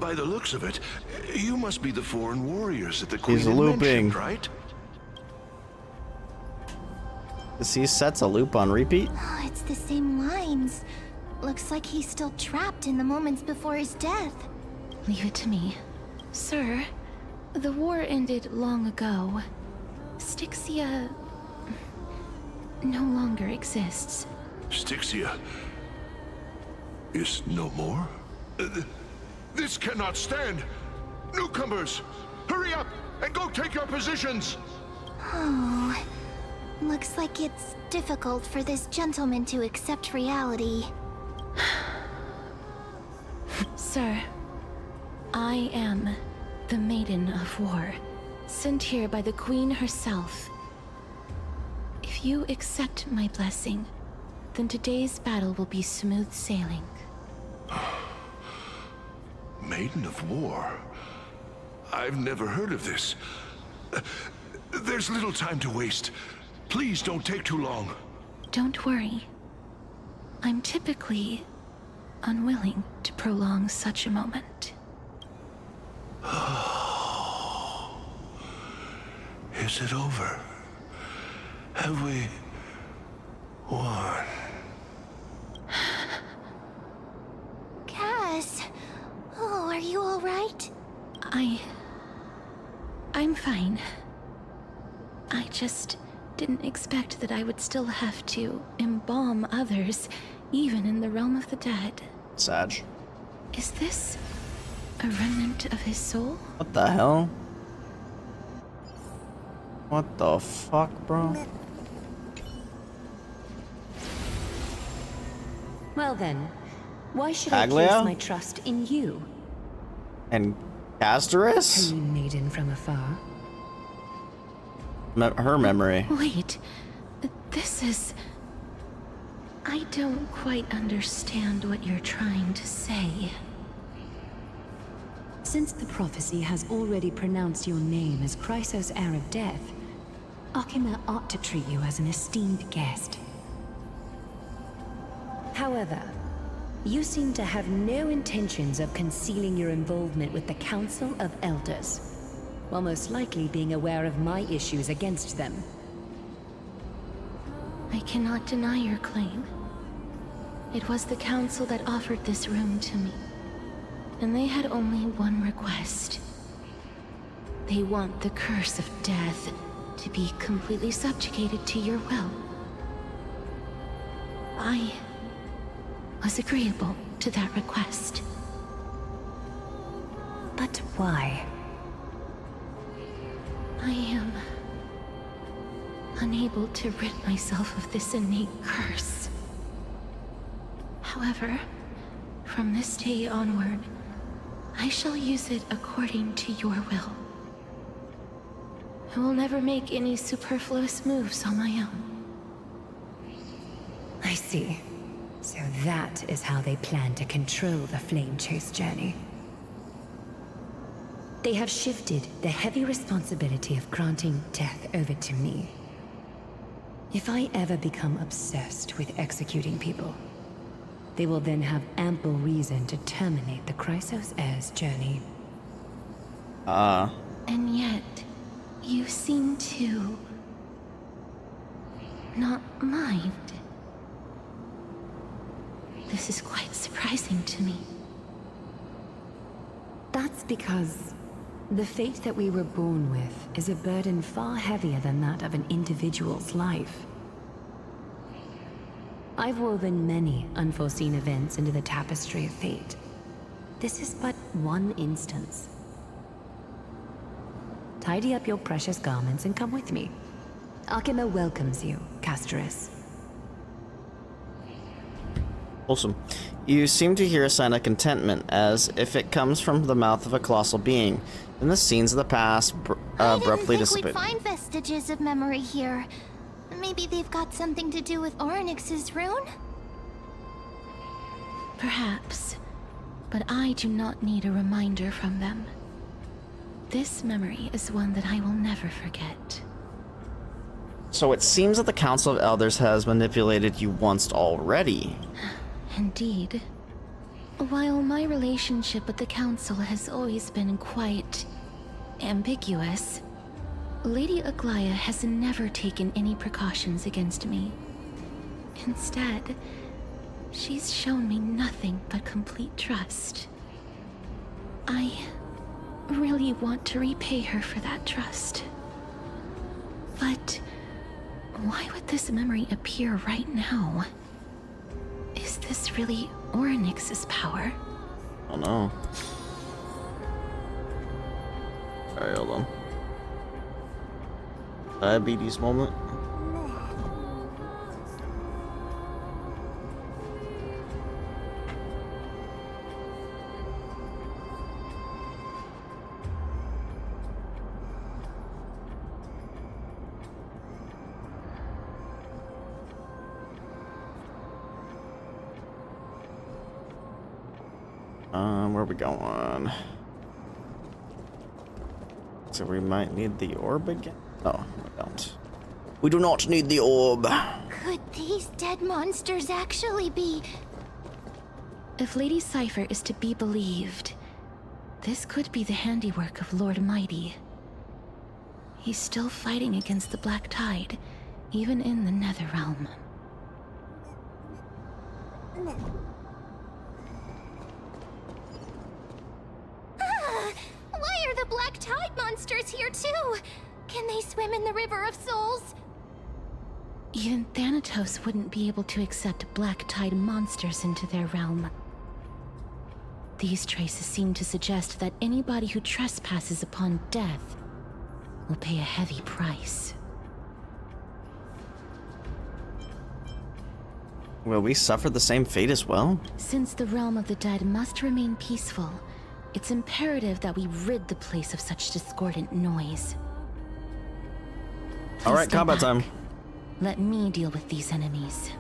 By the looks of it, you must be the foreign warriors that the Queen He's had looping, mentioned, right? Is he set to loop on repeat? Oh, it's the same lines. Looks like he's still trapped in the moments before his death. Leave it to me. Sir, the war ended long ago. Styxia no longer exists. Styxia is no more? This cannot stand! Newcomers, hurry up and go take your positions! Oh, looks like it's difficult for this gentleman to accept reality. Sir, I am the Maiden of War, sent here by the Queen herself. If you accept my blessing, then today's battle will be smooth sailing. Maiden of War? I've never heard of this. There's little time to waste. Please don't take too long. Don't worry. I'm typically unwilling to prolong such a moment. Is it over? Have we won? Cass! Oh, are you alright? I'm fine. I just didn't expect that I would still have to embalm others, even in the realm of the dead. Sag. Is this a remnant of his soul? What the hell? What the fuck, bro? Well then, why should Aglia? I place my trust in you? And Castorice? Holy maiden from afar. Her memory. Wait, this is... I don't quite understand what you're trying to say. Since the prophecy has already pronounced your name as Chrysos, heir of death, Akima ought to treat you as an esteemed guest. However, you seem to have no intentions of concealing your involvement with the Council of Elders, while most likely being aware of my issues against them. I cannot deny your claim. It was the Council that offered this room to me, and they had only one request. They want the curse of death to be completely subjugated to your will. I was agreeable to that request. But why? I am unable to rid myself of this innate curse. However, from this day onward, I shall use it according to your will. I will never make any superfluous moves on my own. I see. So that is how they plan to control the Flame Chase journey. They have shifted the heavy responsibility of granting death over to me. If I ever become obsessed with executing people, they will then have ample reason to terminate the Chrysos heir's journey. And yet, you seem to not mind. This is quite surprising to me. That's because the fate that we were born with is a burden far heavier than that of an individual's life. I've woven many unforeseen events into the tapestry of fate. This is but one instance. Tidy up your precious garments and come with me. Akima welcomes you, Castorice. Awesome. You seem to hear a sign of contentment, as if it comes from the mouth of a colossal being. Then the scenes of the past abruptly I didn't think dissipate. we'd find vestiges of memory here. Maybe they've got something to do with Orynyx's rune? Perhaps, but I do not need a reminder from them. This memory is one that I will never forget. So it seems that the Council of Elders has manipulated you once already. Indeed. While my relationship with the Council has always been quite ambiguous, Lady Aglia has never taken any precautions against me. Instead, she's shown me nothing but complete trust. I really want to repay her for that trust. But why would this memory appear right now? Is this really Orynyx's power? Oh no. Alright, hold on. Diabetes moment. Where are we going? So we might need the orb again? No, we don't. We do not need the orb. Could these dead monsters actually be... If Lady Cypher is to be believed, this could be the handiwork of Lord Mighty. He's still fighting against the Black Tide, even in the Netherrealm. Why are the Black Tide monsters here too? Can they swim in the River of Souls? Even Thanatos wouldn't be able to accept Black Tide monsters into their realm. These traces seem to suggest that anybody who trespasses upon death will pay a heavy price. Will we suffer the same fate as well? Since the realm of the dead must remain peaceful, it's imperative that we rid the place of such discordant noise. All right, combat back. time. Let me deal with these enemies.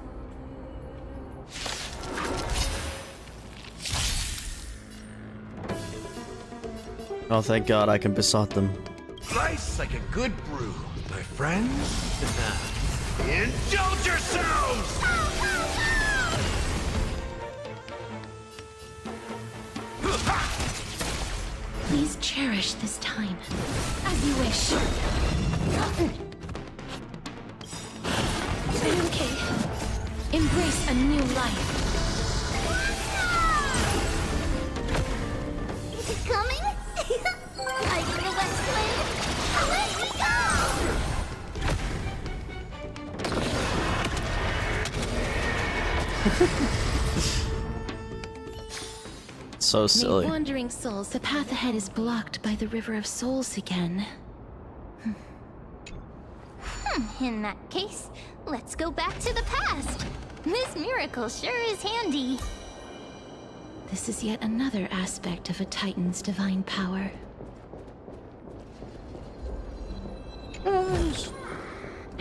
Oh, thank God I can besot them. Slice like a good brew, my friends. Indulge yourselves! Please cherish this time, as you wish. Okay. Embrace a new life. Is it coming? Like the West Wind? Away we go! So silly. Wandering souls, the path ahead is blocked by the River of Souls again. In that case, let's go back to the past. This miracle sure is handy. This is yet another aspect of a Titan's divine power.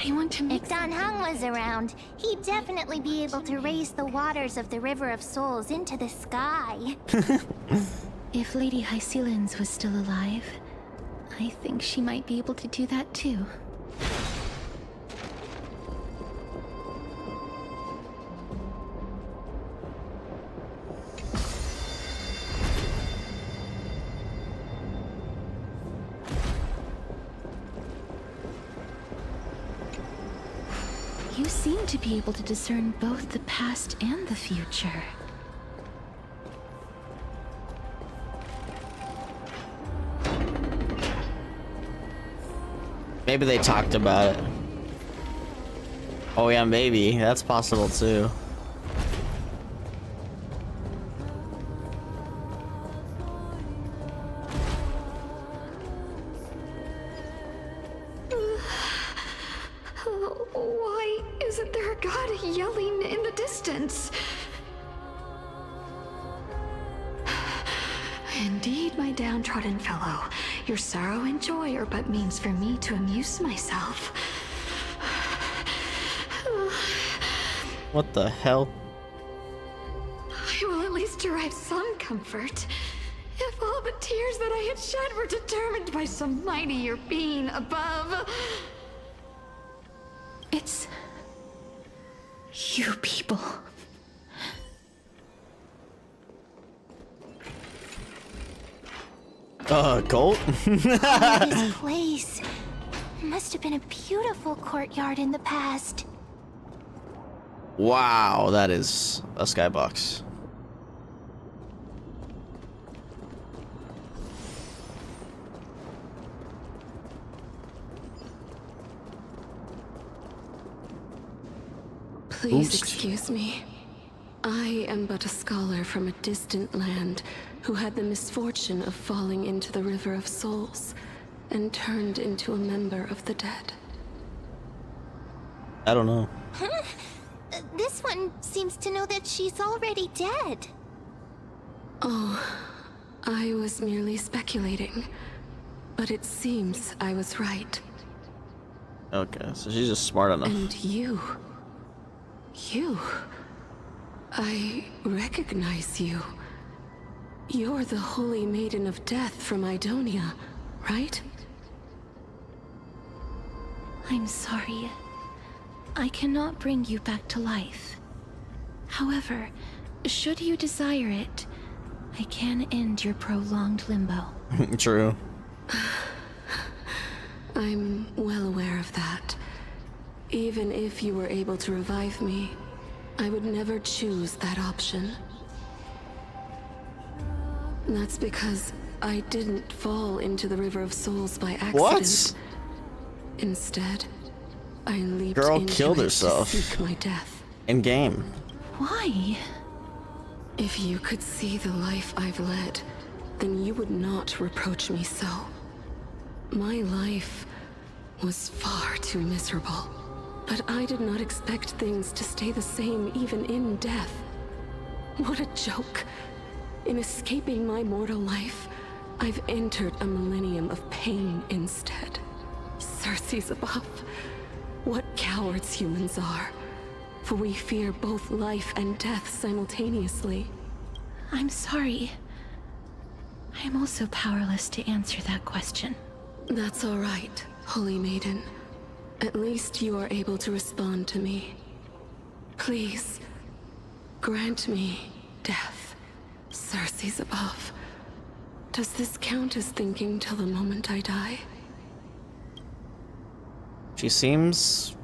I want to make... If Dan Heng was around, he'd definitely be able to raise the waters of the River of Souls into the sky. If Lady Hycelins was still alive, I think she might be able to do that too. You seem to be able to discern both the past and the future. Maybe they talked about it. Oh yeah, maybe. That's possible too. Why isn't there a god yelling in the distance? Indeed, my downtrodden fellow, your sorrow and joy are but means for me to amuse myself. What the hell? I will at least derive some comfort. If all the tears that I had shed were determined by some mightier being above. It's... you people. Colt? This place must have been a beautiful courtyard in the past. Wow, that is a skybox. Please excuse me. I am but a scholar from a distant land who had the misfortune of falling into the River of Souls and turned into a member of the dead. I don't know. Huh? This one seems to know that she's already dead. Oh, I was merely speculating, but it seems I was right. Okay, so she's just smart enough. And you, I recognize you. You're the Holy Maiden of Death from Idonia, right? I'm sorry. I cannot bring you back to life. However, should you desire it, I can end your prolonged limbo. True. I'm well aware of that. Even if you were able to revive me, I would never choose that option. That's because I didn't fall into the River of Souls by accident. What? Instead, I leaped Girl into killed it herself. to seek my death. In game. Why? If you could see the life I've led, then you would not reproach me so. My life was far too miserable, but I did not expect things to stay the same even in death. What a joke. In escaping my mortal life, I've entered a millennium of pain instead. Circe's above. What cowards humans are. For we fear both life and death simultaneously. I'm sorry. I am also powerless to answer that question. That's all right, Holy Maiden. At least you are able to respond to me. Please, grant me death. Circe's above. Does this count as thinking till the moment I die? She seems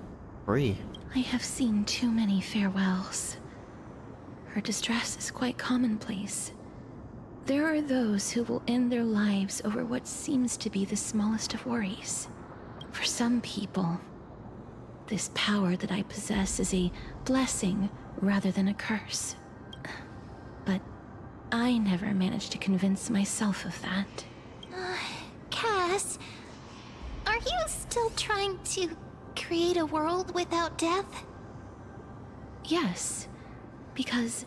free. I have seen too many farewells. Her distress is quite commonplace. There are those who will end their lives over what seems to be the smallest of worries. For some people, this power that I possess is a blessing rather than a curse. But I never managed to convince myself of that. Cass, are you still trying to create a world without death? Yes, because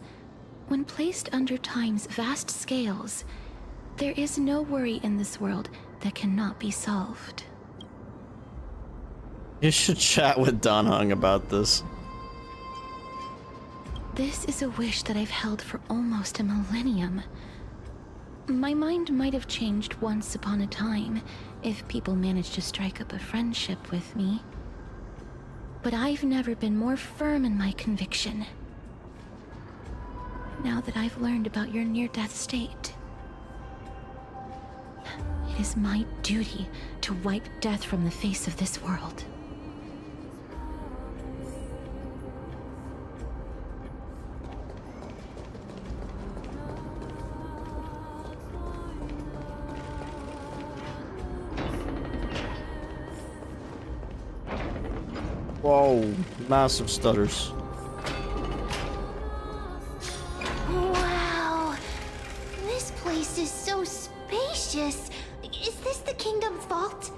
when placed under time's vast scales, there is no worry in this world that cannot be solved. You should chat with Don Hung about this. This is a wish that I've held for almost a millennium. My mind might have changed once upon a time if people managed to strike up a friendship with me. But I've never been more firm in my conviction. Now that I've learned about your near-death state, it is my duty to wipe death from the face of this world. Whoa, massive stutters. Wow, this place is so spacious. Is this the kingdom's vault?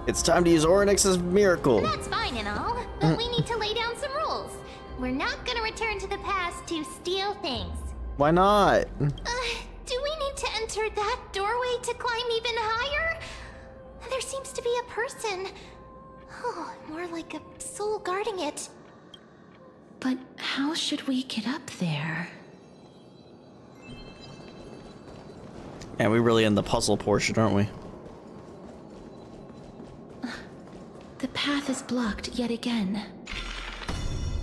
It's time to use Oryx's miracle. That's fine and all, but we need to lay down some rules. We're not gonna return to the past to steal things. Why not? Do we need to enter that doorway to climb even higher? There seems to be a person. Oh, more like a soul guarding it. But how should we get up there? Man, we really in the puzzle portion, aren't we? The path is blocked yet again.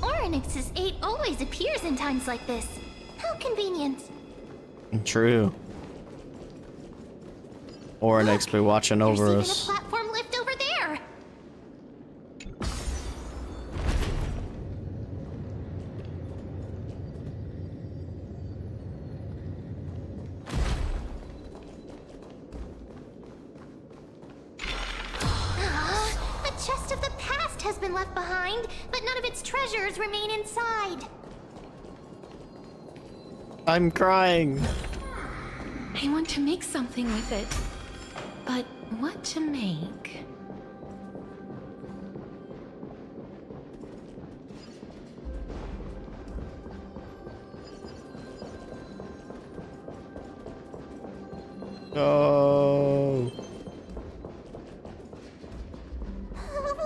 Oryx's 8 always appears in times like this. How convenient. True. Oryx be watching over There's us. even a platform lift over there. A chest of the past has been left behind, but none of its treasures remain inside. I'm crying. I want to make something with it. But what to make? Oh.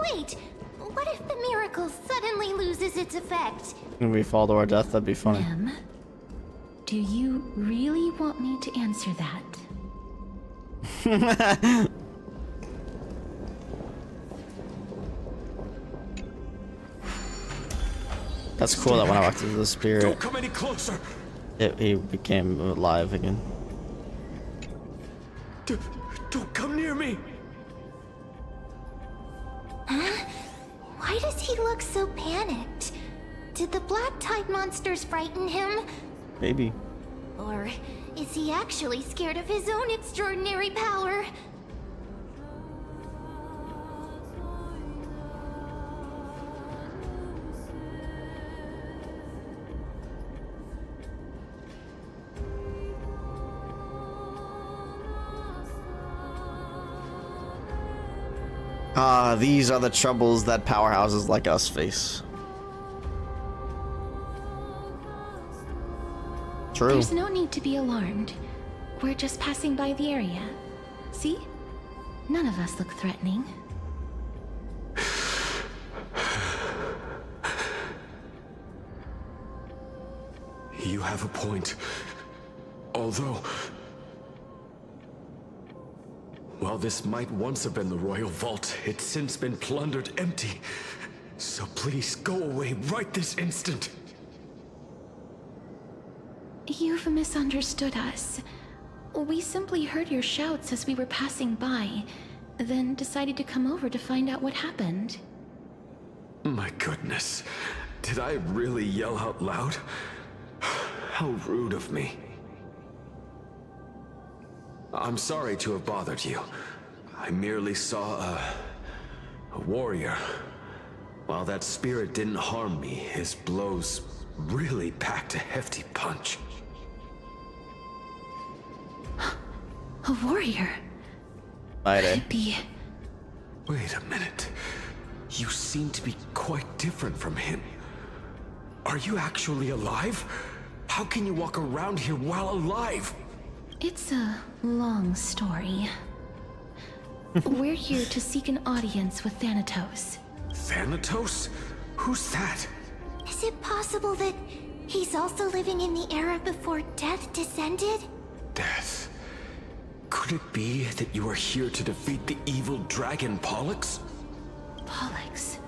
Wait, what if the miracle suddenly loses its effect? When we fall to our death, that'd be funny. Do you really want me to answer that? That's cool that when I walked into the spirit, Don't come any closer. he became alive again. Don't come near me. Huh? Why does he look so panicked? Did the black tide monsters frighten him? Maybe. Or is he actually scared of his own extraordinary power? Ah, these are the troubles that powerhouses like us face. True. There's no need to be alarmed. We're just passing by the area. See? None of us look threatening. You have a point. Although... while this might once have been the royal vault, it's since been plundered empty. So please, go away right this instant. You've misunderstood us. We simply heard your shouts as we were passing by, then decided to come over to find out what happened. My goodness. Did I really yell out loud? How rude of me. I'm sorry to have bothered you. I merely saw a warrior. While that spirit didn't harm me, his blows really packed a hefty punch. A warrior? Could it be... Wait a minute. You seem to be quite different from him. Are you actually alive? How can you walk around here while alive? It's a long story. We're here to seek an audience with Thanatos. Thanatos? Who's that? Is it possible that he's also living in the era before death descended? Death? Could it be that you are here to defeat the evil dragon Pollux? Pollux?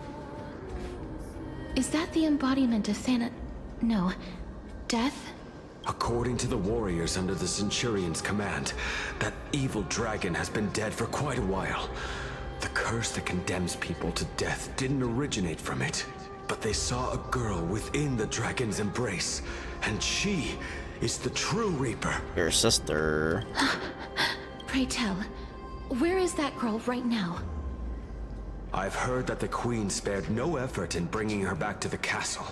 Is that the embodiment of No. Death? According to the warriors under the Centurion's command, that evil dragon has been dead for quite a while. The curse that condemns people to death didn't originate from it, but they saw a girl within the dragon's embrace, and she is the true Reaper. Your sister. Pray tell, where is that girl right now? I've heard that the Queen spared no effort in bringing her back to the castle.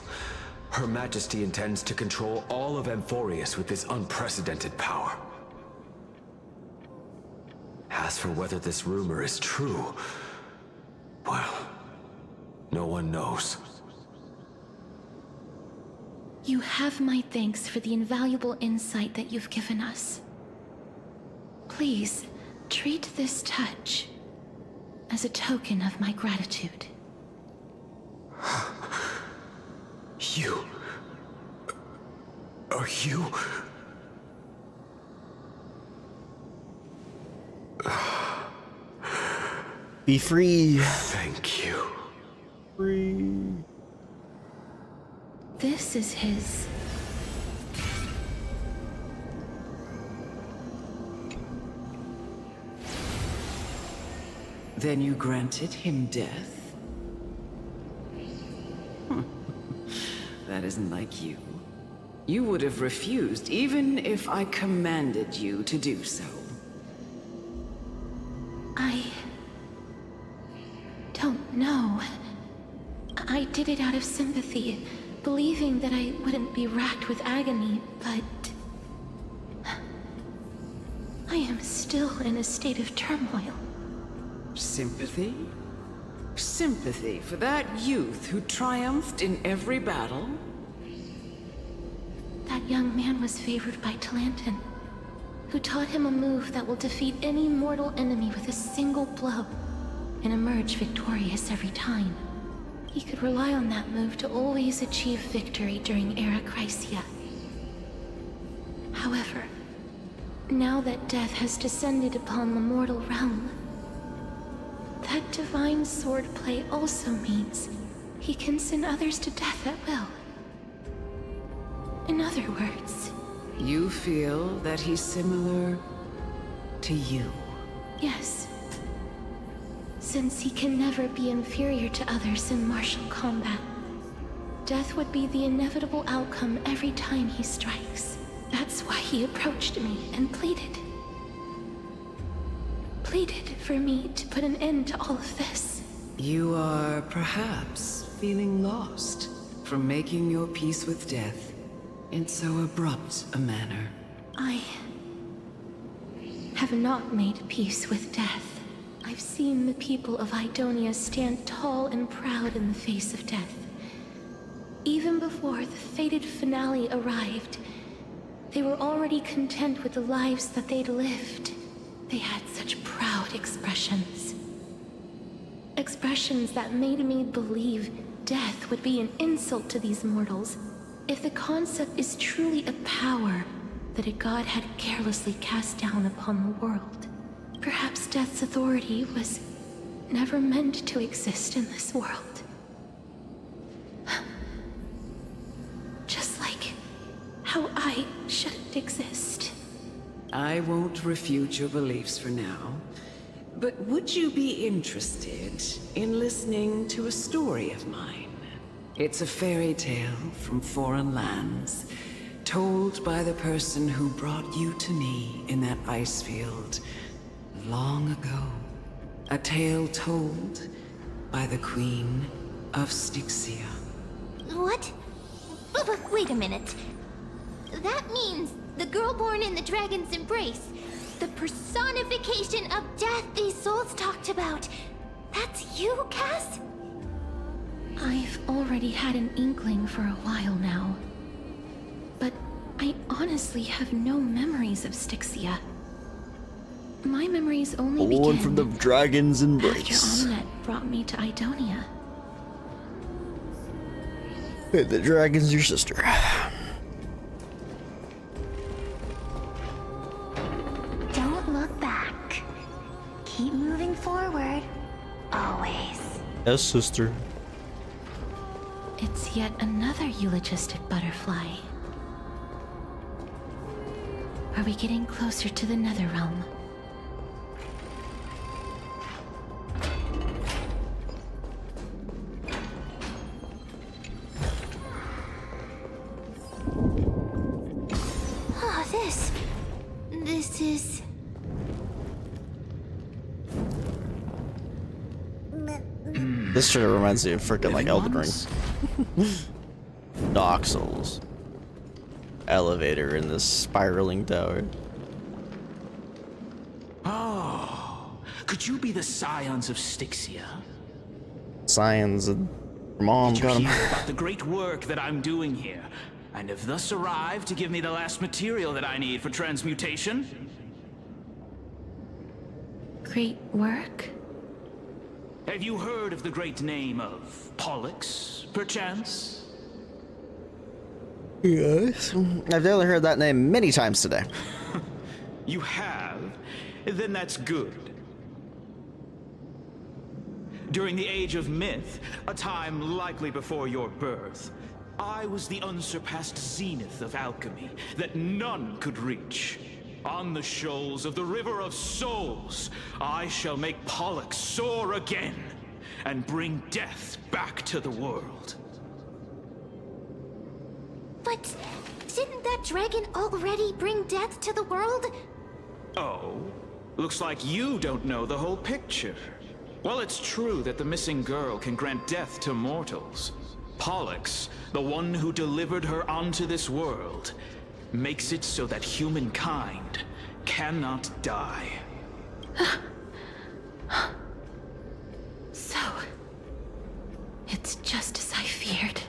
Her Majesty intends to control all of Amphorius with this unprecedented power. As for whether this rumor is true, well, no one knows. You have my thanks for the invaluable insight that you've given us. Please, treat this touch as a token of my gratitude. You... are you... Be free. Thank you. Free. This is his... Then you granted him death? That isn't like you. You would have refused even if I commanded you to do so. I don't know. I did it out of sympathy, believing that I wouldn't be racked with agony, but... I am still in a state of turmoil. Sympathy? Sympathy for that youth who triumphed in every battle? That young man was favored by Talantin, who taught him a move that will defeat any mortal enemy with a single blow, and emerge victorious every time. He could rely on that move to always achieve victory during Era Chrysia. However, now that death has descended upon the mortal realm, that divine swordplay also means he can send others to death at will. In other words... You feel that he's similar to you? Yes. Since he can never be inferior to others in martial combat, death would be the inevitable outcome every time he strikes. That's why he approached me and pleaded. Pleaded for me to put an end to all of this. You are perhaps feeling lost from making your peace with death in so abrupt a manner. I have not made peace with death. I've seen the people of Idonia stand tall and proud in the face of death. Even before the fated finale arrived, they were already content with the lives that they'd lived. They had such proud expressions. Expressions that made me believe death would be an insult to these mortals. If the concept is truly a power that a god had carelessly cast down upon the world, perhaps death's authority was never meant to exist in this world. Just like how I shouldn't exist. I won't refute your beliefs for now, but would you be interested in listening to a story of mine? It's a fairy tale from foreign lands, told by the person who brought you to me in that ice field long ago. A tale told by the Queen of Styxia. What? But wait a minute. That means the girl born in the dragon's embrace, the personification of death these souls talked about. That's you, Cass? I've already had an inkling for a while now. But I honestly have no memories of Styxia. My memories only Born began from the dragon's embrace. after Omnet brought me to Idonia. Hey, the dragon's your sister. Don't look back. Keep moving forward. Always. Yes, sister. It's yet another eulogistic butterfly. Are we getting closer to the Netherrealm? Oh, this is... This sort of reminds me of freaking like Elden Ring. Dark Souls. Elevator in this spiraling tower. Oh, could you be the scions of Styxia? Scions and mom Did you got him. hear about the great work that I'm doing here, and have thus arrived to give me the last material that I need for transmutation? Great work? Have you heard of the great name of Pollux, perchance? Yes. I've definitely heard that name many times today. You have? Then that's good. During the Age of Myth, a time likely before your birth, I was the unsurpassed zenith of alchemy that none could reach. On the shoals of the River of Souls, I shall make Pollux soar again and bring death back to the world. But didn't that dragon already bring death to the world? Oh, looks like you don't know the whole picture. Well, it's true that the missing girl can grant death to mortals. Pollux, the one who delivered her onto this world, makes it so that humankind cannot die. So, it's just as I feared.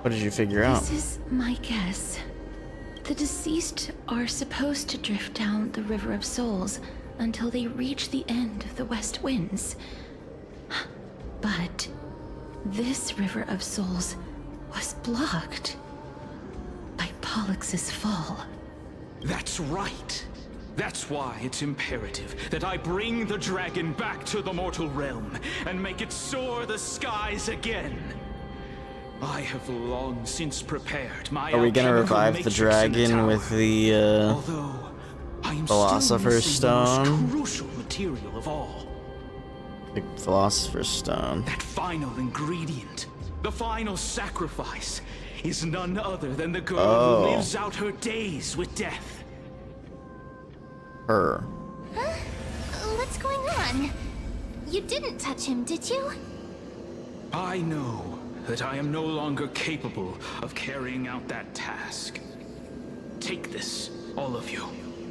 What did you figure out? This is my guess. The deceased are supposed to drift down the River of Souls until they reach the end of the West Winds. But this River of Souls was blocked by Pollux' fall. That's right. That's why it's imperative that I bring the dragon back to the mortal realm and make it soar the skies again. I have long since prepared my Are we gonna alchemical revive the matrix in the dragon tower. with the Although I am Philosopher's still missing the Stone? most crucial material of all. The Philosopher's Stone. That final ingredient, the final sacrifice, is none other than the girl Oh. who lives out her days with death. Her. Huh? What's going on? You didn't touch him, did you? I know that I am no longer capable of carrying out that task. Take this, all of you,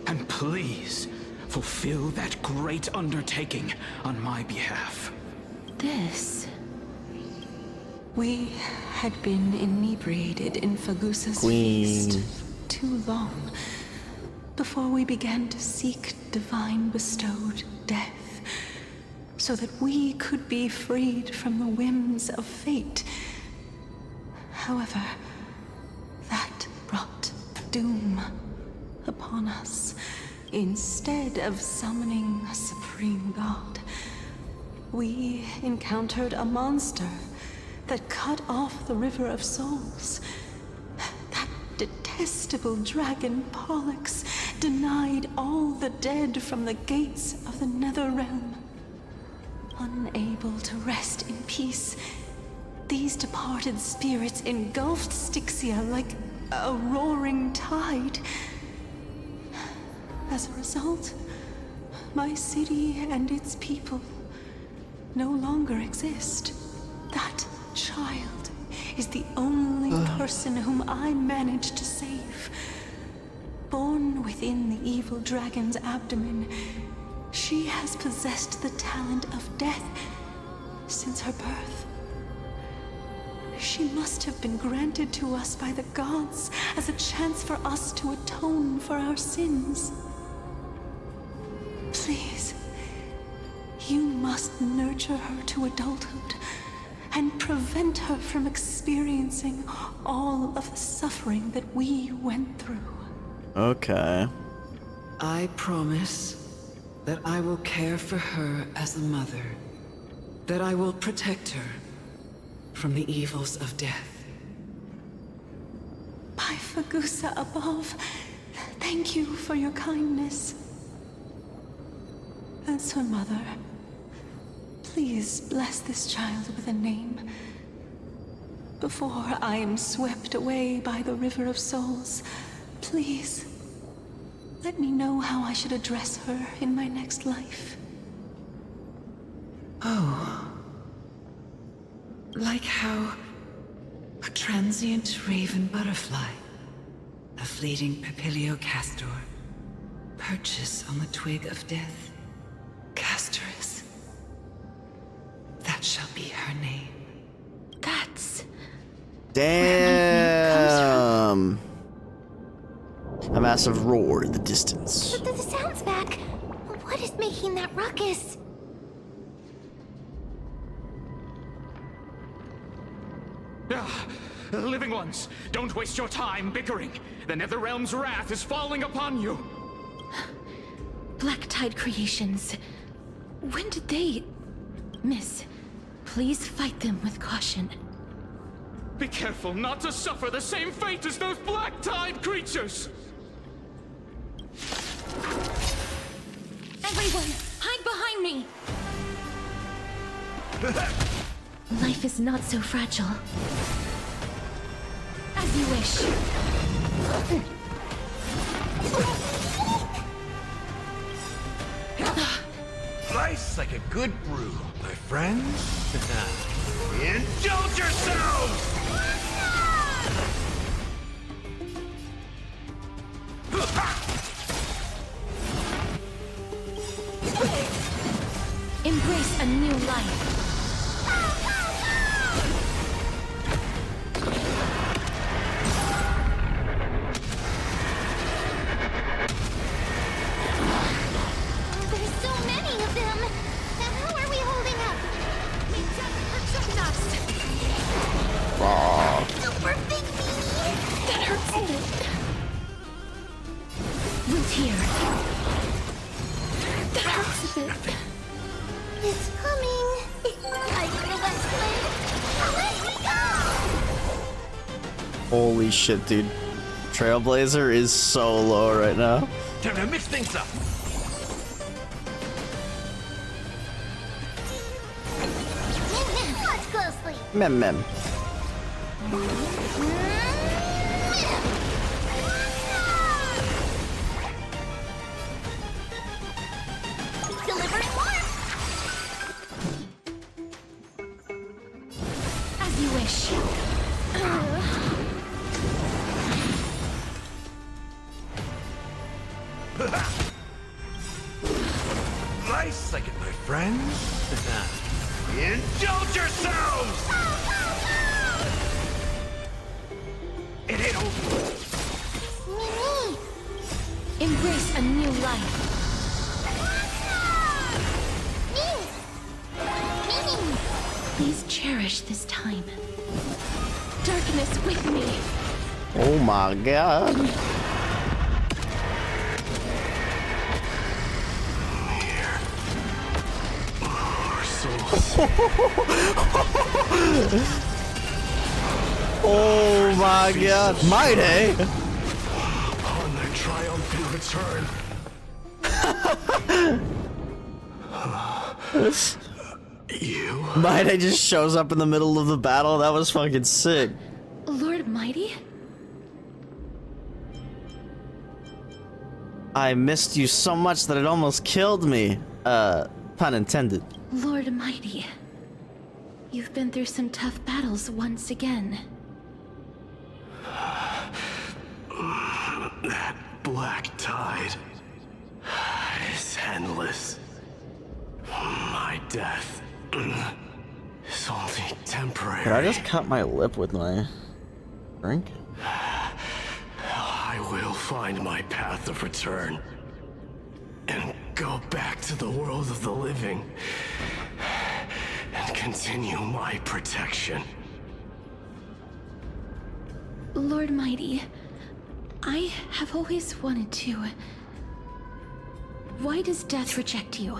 and please fulfill that great undertaking on my behalf. This... We had been inebriated in Fagusa's Queen. feast too long before we began to seek divine bestowed death, so that we could be freed from the whims of fate. However, that brought doom upon us. Instead of summoning a supreme god, we encountered a monster that cut off the River of Souls. That detestable dragon Pollux denied all the dead from the gates of the Nether Realm. Unable to rest in peace, these departed spirits engulfed Styxia like a roaring tide. As a result, my city and its people no longer exist. That child is the only person whom I managed to save. Born within the evil dragon's abdomen, she has possessed the talent of death since her birth. She must have been granted to us by the gods as a chance for us to atone for our sins. Please, you must nurture her to adulthood and prevent her from experiencing all of the suffering that we went through. Okay. I promise that I will care for her as a mother, that I will protect her from the evils of death. By Fagusa above, thank you for your kindness. As her mother, please bless this child with a name before I am swept away by the River of Souls. Please, let me know how I should address her in my next life. Oh. Like how a transient raven butterfly, a fleeting papilio castor, perches on the twig of death. Castorice. That shall be her name. That's... Damn. A massive roar in the distance. The sound's back. What is making that ruckus? Living ones, don't waste your time bickering. The Netherrealm's wrath is falling upon you. Black Tide creations. When did they... Miss, please fight them with caution. Be careful not to suffer the same fate as those Black Tide creatures! Everyone, hide behind me! Life is not so fragile. As you wish. Life's like a good brew, my friends. Indulge yourselves! Embrace a new life. There's so many of them. How are we holding up? We just protect us. here. That hurts a bit. It's coming. I feel that flame. Let me go! Holy shit, dude. Trailblazer is so low right now. Time to mix things up. Watch closely. Mem. Delivering warmth. As you wish. Nice second, my friends. Indulge yourselves! It ain't over. Mimi. Embrace a new life. Mimi. Please cherish this time. Darkness with me. Oh my god. Oh my god. Might, eh? On their triumphant return. You? Might just shows up in the middle of the battle. That was fucking sick. Lord Mighty? I missed you so much that it almost killed me. Pun intended. Lord Mighty. You've been through some tough battles once again. That black tide is endless. My death is only temporary. Did I just cut my lip with my drink? I will find my path of return and go back to the world of the living and continue my protection. Lord Mighty, I have always wanted to. Why does death reject you?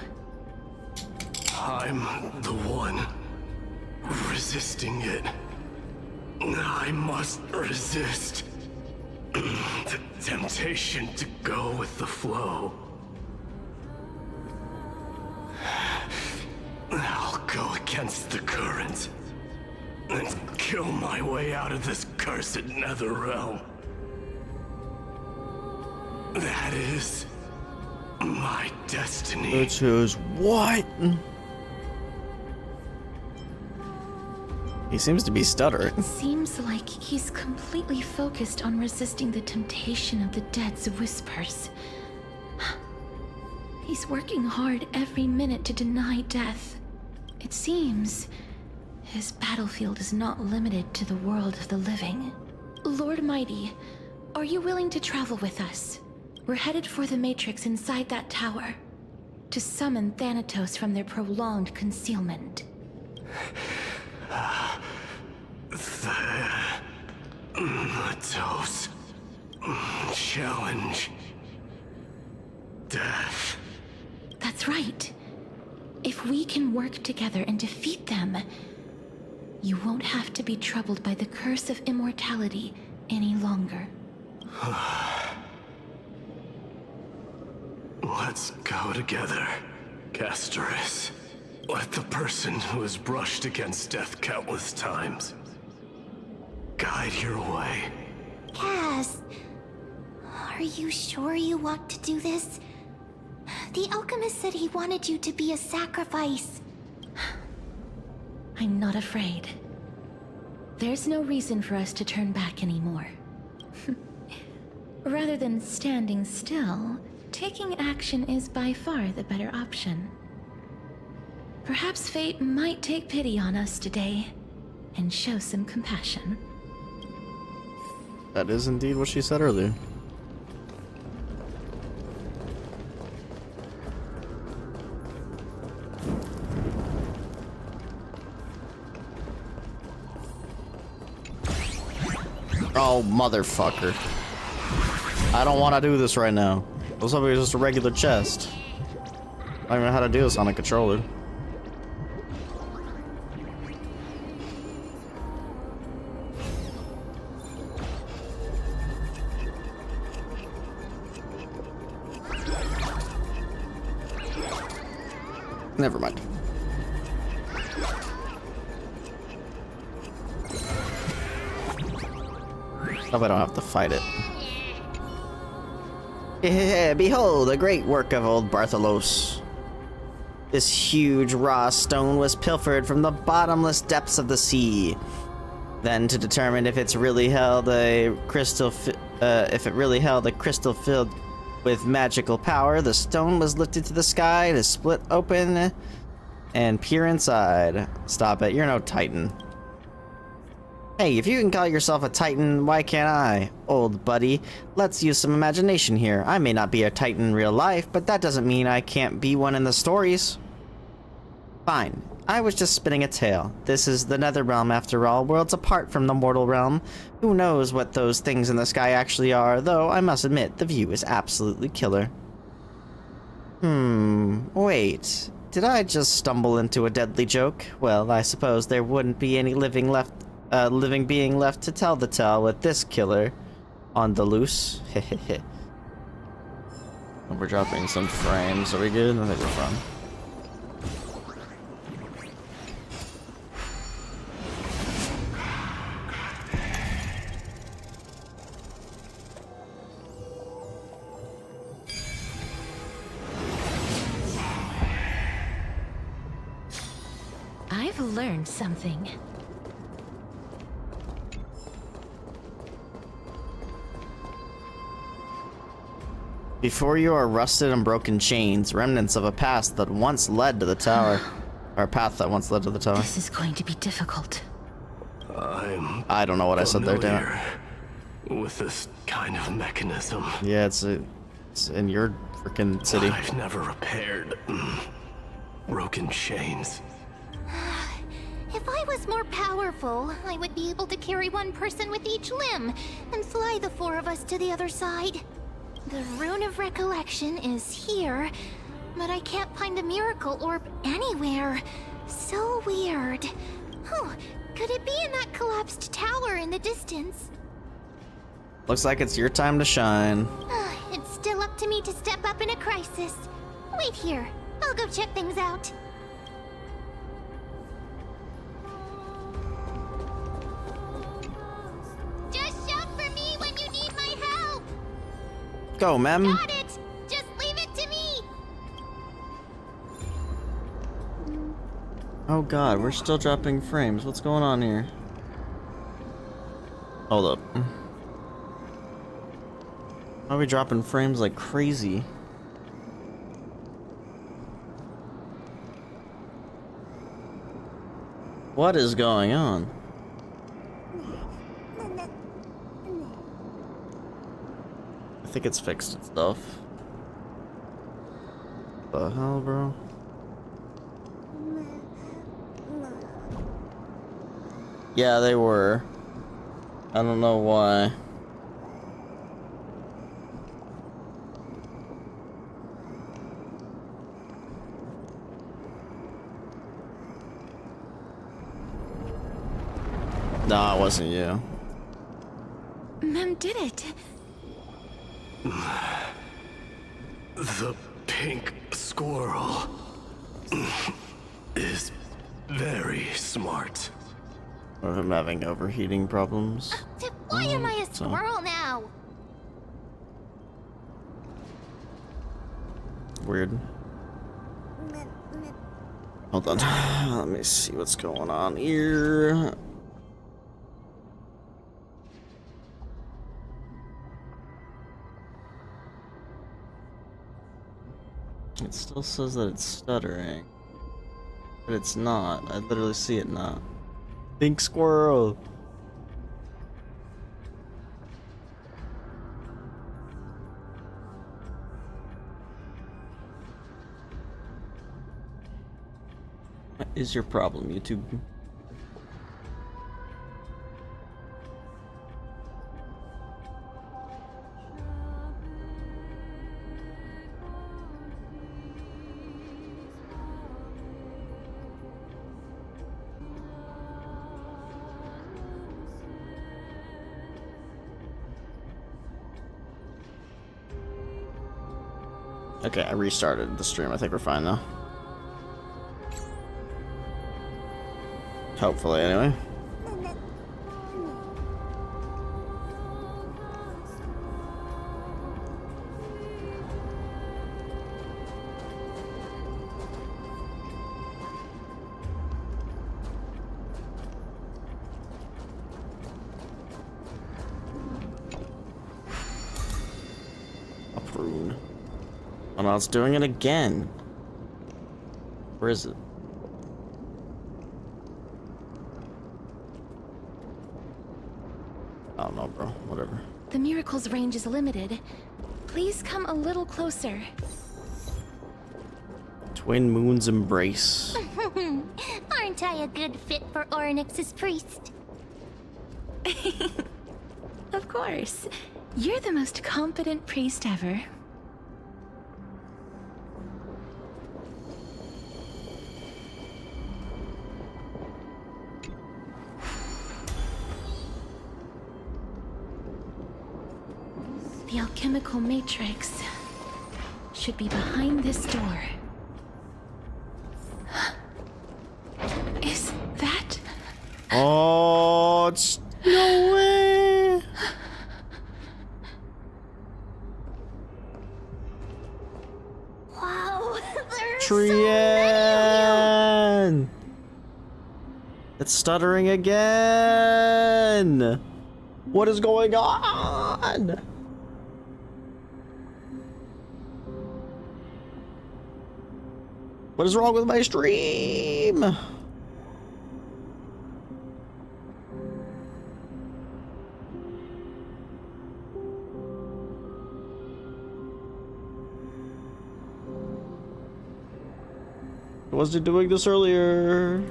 I'm the one resisting it. I must resist the temptation to go with the flow. I'll go against the current and kill my way out of this cursed nether realm. That is my destiny. Which is what? He seems to be stuttering. Seems like he's completely focused on resisting the temptation of the dead's whispers. He's working hard every minute to deny death. It seems his battlefield is not limited to the world of the living. Lord Mighty, are you willing to travel with us? We're headed for the Matrix inside that tower, to summon Thanatos from their prolonged concealment. Thanatos. Challenge. Death. That's right. If we can work together and defeat them, you won't have to be troubled by the curse of immortality any longer. Let's go together, Castorice. Let the person who has brushed against death countless times guide your way. Cass, are you sure you want to do this? The alchemist said he wanted you to be a sacrifice. I'm not afraid. There's no reason for us to turn back anymore. Rather than standing still, taking action is by far the better option. Perhaps fate might take pity on us today and show some compassion. That is indeed what she said earlier. Oh, motherfucker. I don't want to do this right now. I was hoping it was just a regular chest. I don't even know how to do this on a controller. Never mind. Hope I don't have to fight it. Behold, a great work of old Bartholos. This huge raw stone was pilfered from the bottomless depths of the sea. Then, to determine if it's really held a crystal, filled with magical power, the stone was lifted to the sky to split open and peer inside. Stop it! You're no Titan. Hey, if you can call yourself a Titan, why can't I? Old buddy, let's use some imagination here. I may not be a Titan in real life, but that doesn't mean I can't be one in the stories. Fine. I was just spinning a tale. This is the Nether Realm after all, worlds apart from the mortal realm. Who knows what those things in the sky actually are, though I must admit, the view is absolutely killer. Wait. Did I just stumble into a deadly joke? Well, I suppose there wouldn't be any living being left to tell the tale with this killer on the loose. Hehehe. We're dropping some frames. Are we good? I think we're fine. I've learned something. Before you are rusted and broken chains, remnants of a past that once led to the tower. Or a path that once led to the tower. This is going to be difficult. I don't know what I said there, damn it. With this kind of mechanism. Yeah, it's in your freaking city. I've never repaired broken chains. If I was more powerful, I would be able to carry one person with each limb and fly the four of us to the other side. The Rune of Recollection is here, but I can't find the miracle orb anywhere. So weird. Could it be in that collapsed tower in the distance? Looks like it's your time to shine. It's still up to me to step up in a crisis. Wait here. I'll go check things out. Just shout for me when you need my help. Go, ma'am. Got it. Just leave it to me. Oh god, we're still dropping frames. What's going on here? Hold up. Why are we dropping frames like crazy? What is going on? I think it's fixed itself. The hell, bro? Yeah, they were. I don't know why. No, it wasn't you. Mem did it. The pink squirrel is very smart. Of him having overheating problems. Why am I a squirrel now? Weird. Hold on. Let me see what's going on here. It still says that it's stuttering. But it's not. I literally see it not. Pink squirrel. What is your problem, YouTube? Okay, I restarted the stream. I think we're fine now. Hopefully, anyway. A prune. Oh no, it's doing it again. Where is it? I don't know, bro. Whatever. The miracle's range is limited. Please come a little closer. Twin Moon's Embrace. Aren't I a good fit for Ornyx's priest? Of course. You're the most competent priest ever. The alchemical matrix should be behind this door. Is that? Oh, it's no way. Wow, there's Trian! It's stuttering again. What is going on? What is wrong with my stream? Was it doing this earlier?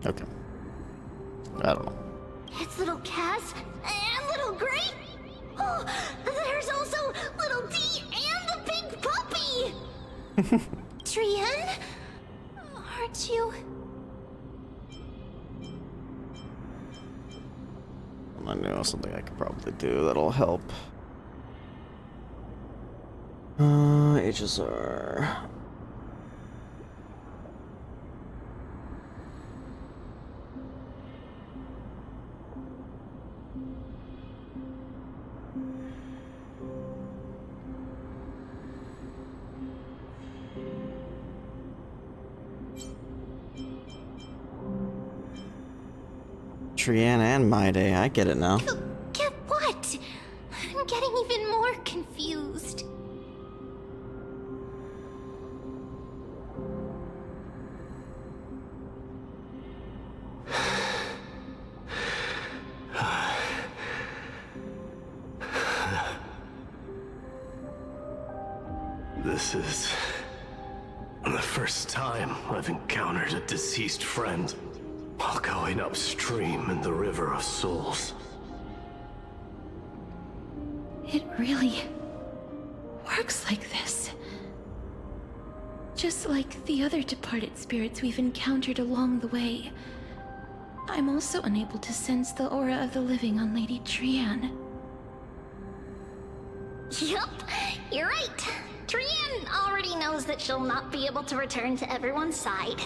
Okay. I don't know. It's little Cass and little Grape. Oh, there's also little D and the big puppy. Trian, aren't you? I know something I could probably do that'll help. HSR. Trian and My Day, I get it now. Get what? I'm getting even more confused. This is the first time I've encountered a deceased friend while going upstream in the River of Souls. It really works like this. Just like the other departed spirits we've encountered along the way. I'm also unable to sense the aura of the living on Lady Trian. Yup, you're right. Trian already knows that she'll not be able to return to everyone's side.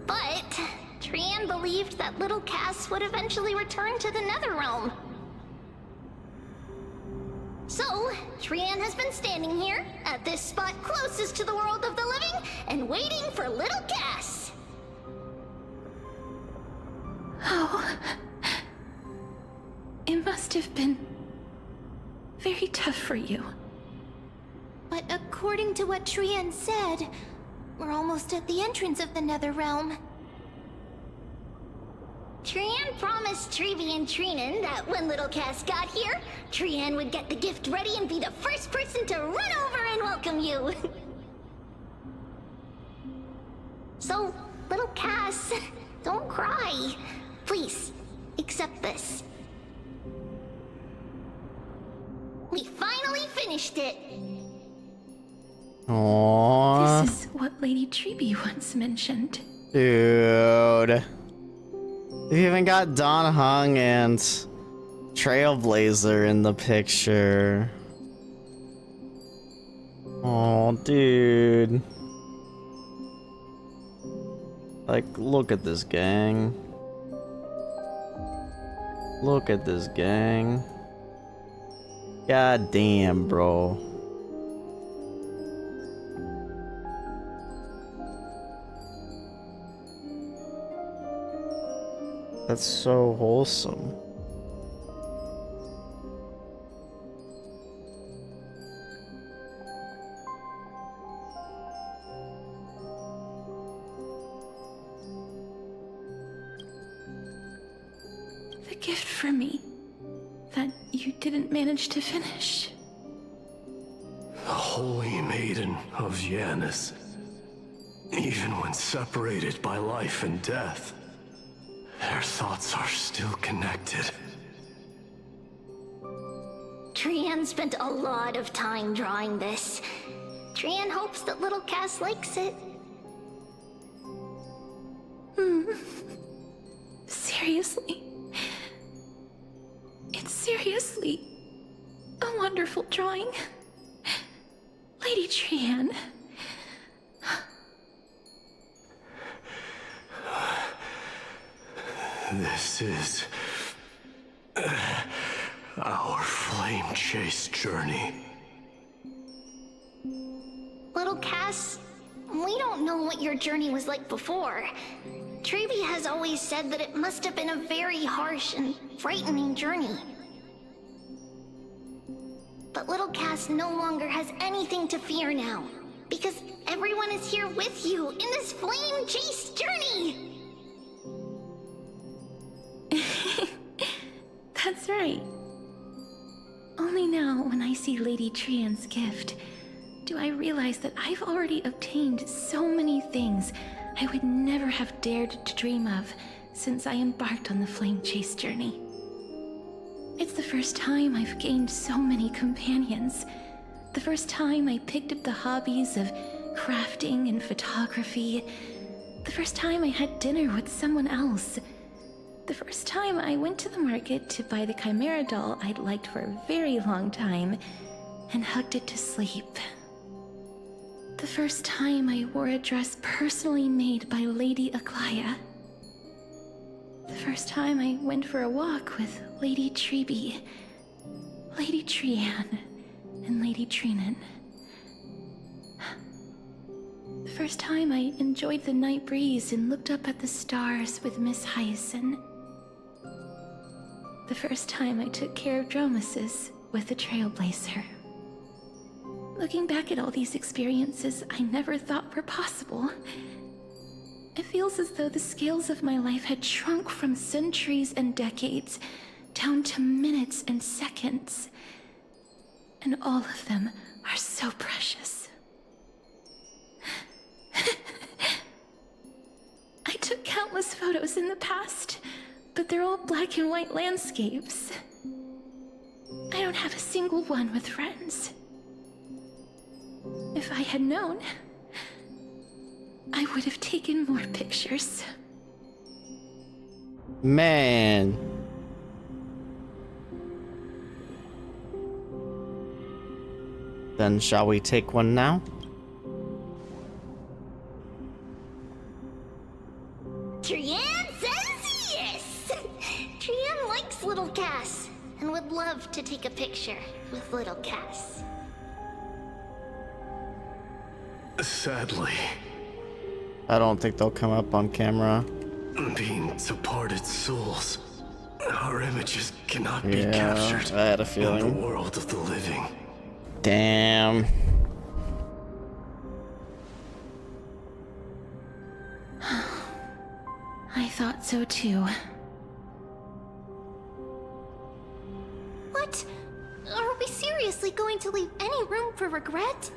But Trian believed that little Cass would eventually return to the Netherrealm. So, Trian has been standing here, at this spot closest to the world of the living, and waiting for little Cass. must have been very tough for you. But according to what Trian said, we're almost at the entrance of the Netherrealm. Trian promised Trevi and Trinan that when little Cass got here, Trian would get the gift ready and be the first person to run over and welcome you. So, little Cass, don't cry. Please, accept this. We finally finished it. Aww. This is what Lady Trevi once mentioned. Dude. We even got Don Hung and Trailblazer in the picture. Oh, dude. Like, look at this gang. Look at this gang. God damn, bro. That's so wholesome. The gift for me that you didn't manage to finish. The Holy Maiden of Janus. Even when separated by life and death, their thoughts are still connected. Trian spent a lot of time drawing this. Trian hopes that little Cass likes it. Seriously? It's seriously a wonderful drawing. Lady Trian. This is our flame chase journey. Little Cass, we don't know what your journey was like before. Trevi has always said that it must have been a very harsh and frightening journey. But little Cass no longer has anything to fear now, because everyone is here with you in this flame chase journey! That's right. Only now, when I see Lady Trian's gift, do I realize that I've already obtained so many things I would never have dared to dream of since I embarked on the flame chase journey. It's the first time I've gained so many companions. The first time I picked up the hobbies of crafting and photography. The first time I had dinner with someone else. The first time I went to the market to buy the Chimera doll I'd liked for a very long time and hugged it to sleep. The first time I wore a dress personally made by Lady Aglaya. The first time I went for a walk with Lady Trebi, Lady Trian, and Lady Trinan. The first time I enjoyed the night breeze and looked up at the stars with Miss Hyacinth. The first time I took care of Dromesis with the Trailblazer. Looking back at all these experiences I never thought were possible, it feels as though the scales of my life had shrunk from centuries and decades down to minutes and seconds. And all of them are so precious. I took countless photos in the past, but they're all black and white landscapes. I don't have a single one with friends. If I had known, I would have taken more pictures. Man. Then shall we take one now? Trian says yes! Trian likes little Cass and would love to take a picture with little Cass. Sadly, I don't think they'll come up on camera. being departed souls, Our images cannot be captured I had a in feeling. the world of the living. Damn. I thought so too. What? Are we seriously going to leave any room for regret?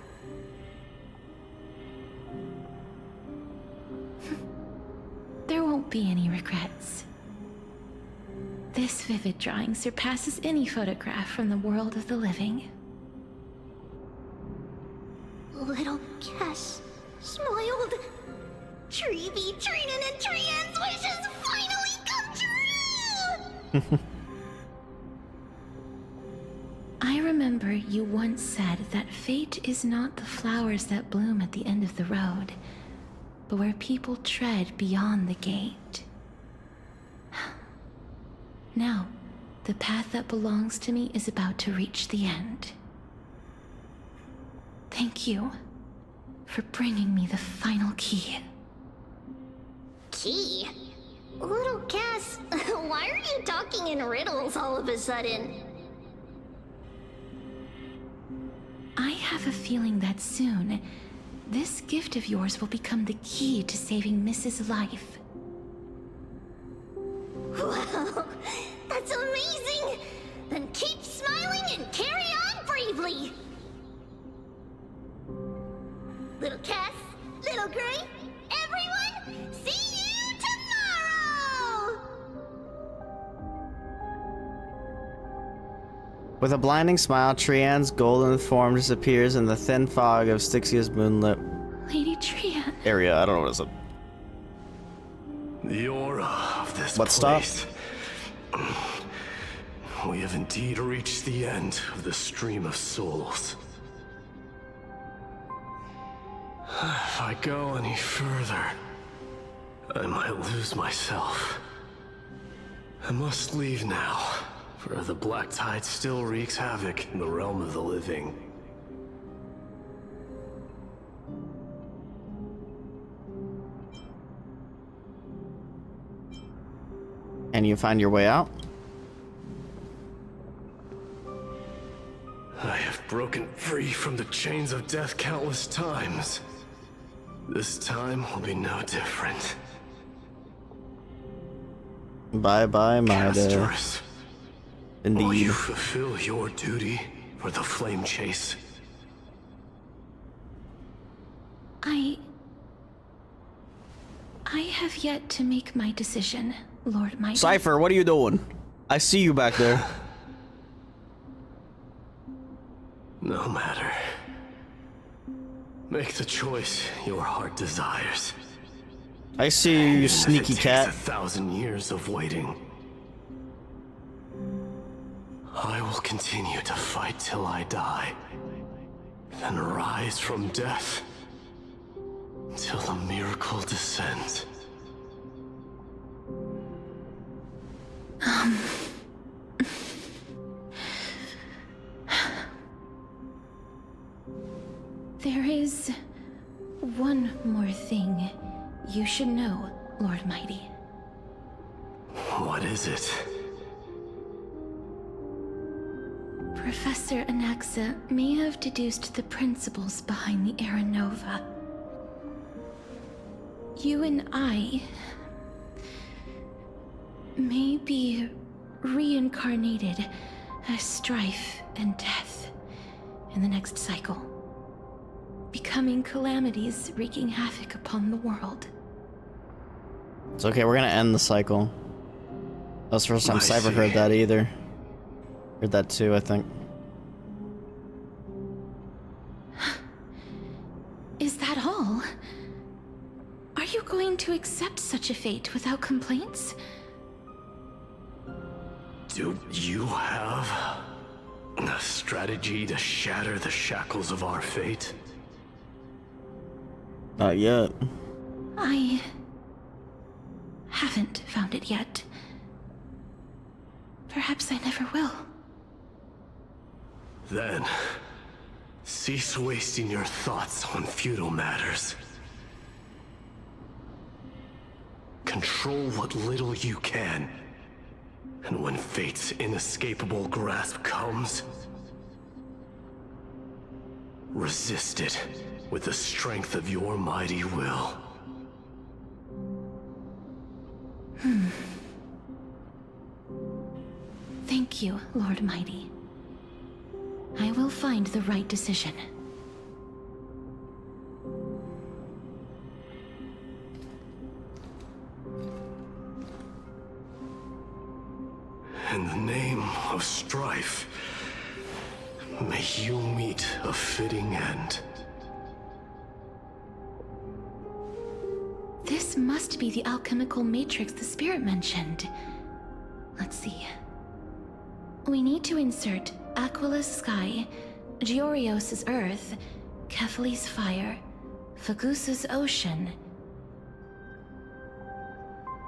There won't be any regrets. This vivid drawing surpasses any photograph from the world of the living. Little Cass smiled. Treevee, Trinin, and Trian's wishes finally come true! I remember you once said that fate is not the flowers that bloom at the end of the road, but where people tread beyond the gate. Now, the path that belongs to me is about to reach the end. Thank you for bringing me the final key. Key? Little Cass, why are you talking in riddles all of a sudden? I have a feeling that soon, this gift of yours will become the key to saving Mrs. Life. Wow, that's amazing! Then keep smiling and carry on bravely! Little Cass, Little Gray, everyone, see you tomorrow! With a blinding smile, Trian's golden form disappears in the thin fog of Styxia's moonlit Lady Trian. area. I don't know what it's a... The aura of this What place. We have indeed reached the end of the stream of souls. If I go any further, I might lose myself. I must leave now, for the black tide still wreaks havoc in the realm of the living. And you find your way out? I have broken free from the chains of death countless times. This time will be no different. Bye-bye, my dear. Castorice, will Indeed. you fulfill your duty for the flame chase? I have yet to make my decision, Lord Mighty. Cypher, what are you doing? I see you back there. No matter. Make the choice your heart desires. I see you, Even you if sneaky it cat. takes 1,000 years of waiting. I will continue to fight till I die. Then rise from death. Till the miracle descends. There is one more thing you should know, Lord Mighty. What is it? Professor Anaxa may have deduced the principles behind the Era Nova. You and I may be reincarnated as strife and death in the next cycle, becoming calamities wreaking havoc upon the world. It's okay, we're gonna end the cycle. That was the first time I Cypher see. heard that either. Heard that too, I think. Is that all? Are you going to accept such a fate without complaints? Do you have a strategy to shatter the shackles of our fate? Not yet. I haven't found it yet. Perhaps I never will. Then, cease wasting your thoughts on futile matters. Control what little you can, And when fate's inescapable grasp comes, resist it with the strength of your mighty will. Thank you, Lord Mighty. I will find the right decision. In the name of strife, may you meet a fitting end. This must be the alchemical matrix the spirit mentioned. Let's see. We need to insert Aquila's sky, Georios' earth, Kephali's fire, Fagusa's ocean.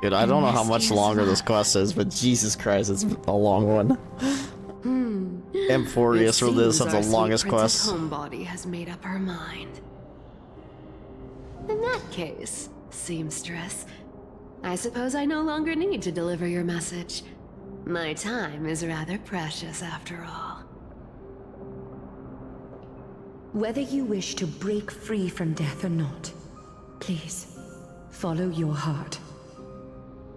Dude, I don't know how much longer this quest is, but Jesus Christ, it's a long one. Emphorius for this has the longest quest. Homebody has made up her mind. In that case, seamstress, I suppose I no longer need to deliver your message. My time is rather precious after all. Whether you wish to break free from death or not, please, follow your heart.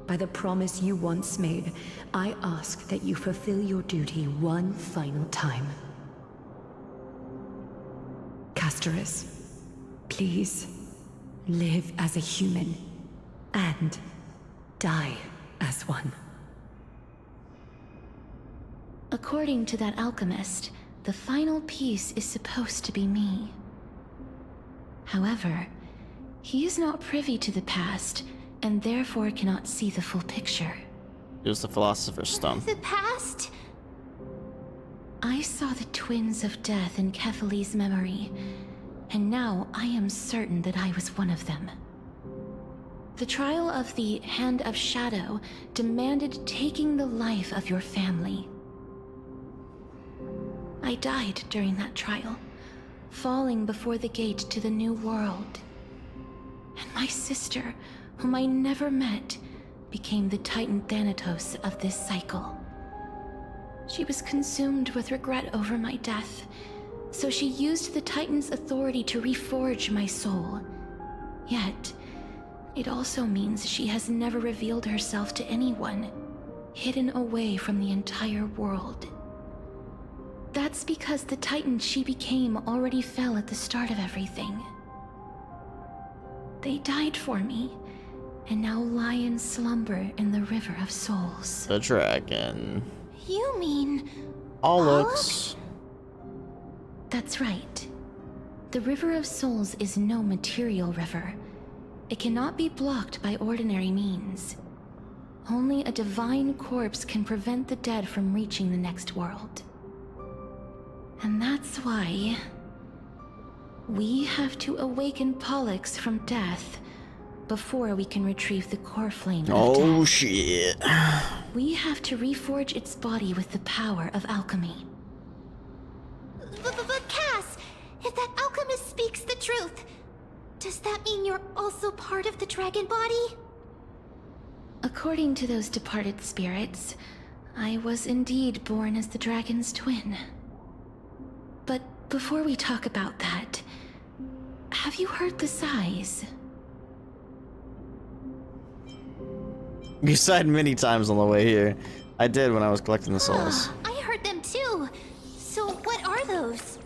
By the promise you once made, I ask that you fulfill your duty one final time. Castorice, please, live as a human, and die as one. According to that alchemist, the final piece is supposed to be me. However, he is not privy to the past, and therefore cannot see the full picture. Use the Philosopher's Stone. The past? I saw the twins of death in Kephali's memory, and now I am certain that I was one of them. The trial of the Hand of Shadow demanded taking the life of your family. I died during that trial, falling before the gate to the new world. And my sister, whom I never met, became the Titan Thanatos of this cycle. She was consumed with regret over my death, so she used the Titan's authority to reforge my soul. Yet, it also means she has never revealed herself to anyone, hidden away from the entire world. That's because the Titan she became already fell at the start of everything. They died for me, and now lie in slumber in the River of Souls. The dragon. You mean... Pollux? That's right. The River of Souls is no material river. It cannot be blocked by ordinary means. Only a divine corpse can prevent the dead from reaching the next world. And that's why we have to awaken Pollux from death before we can retrieve the core flame of death. Shit. We have to reforge its body with the power of alchemy. But Cass, if that alchemist speaks the truth, does that mean you're also part of the dragon body? According to those departed spirits, I was indeed born as the dragon's twin. But before we talk about that, have you heard the sighs? You sighed many times on the way here. I did when I was collecting the souls. I heard them too. So what are those?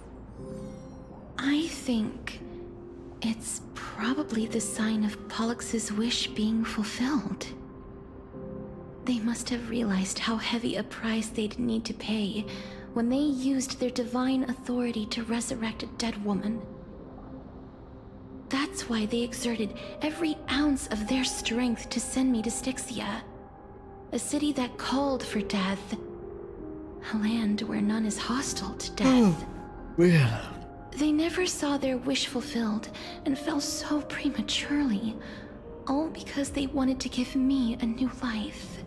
I think it's probably the sign of Pollux's wish being fulfilled. They must have realized how heavy a price they'd need to pay when they used their divine authority to resurrect a dead woman. That's why they exerted every ounce of their strength to send me to Styxia, a city that called for death, a land where none is hostile to death. Weird. They never saw their wish fulfilled and fell so prematurely, all because they wanted to give me a new life.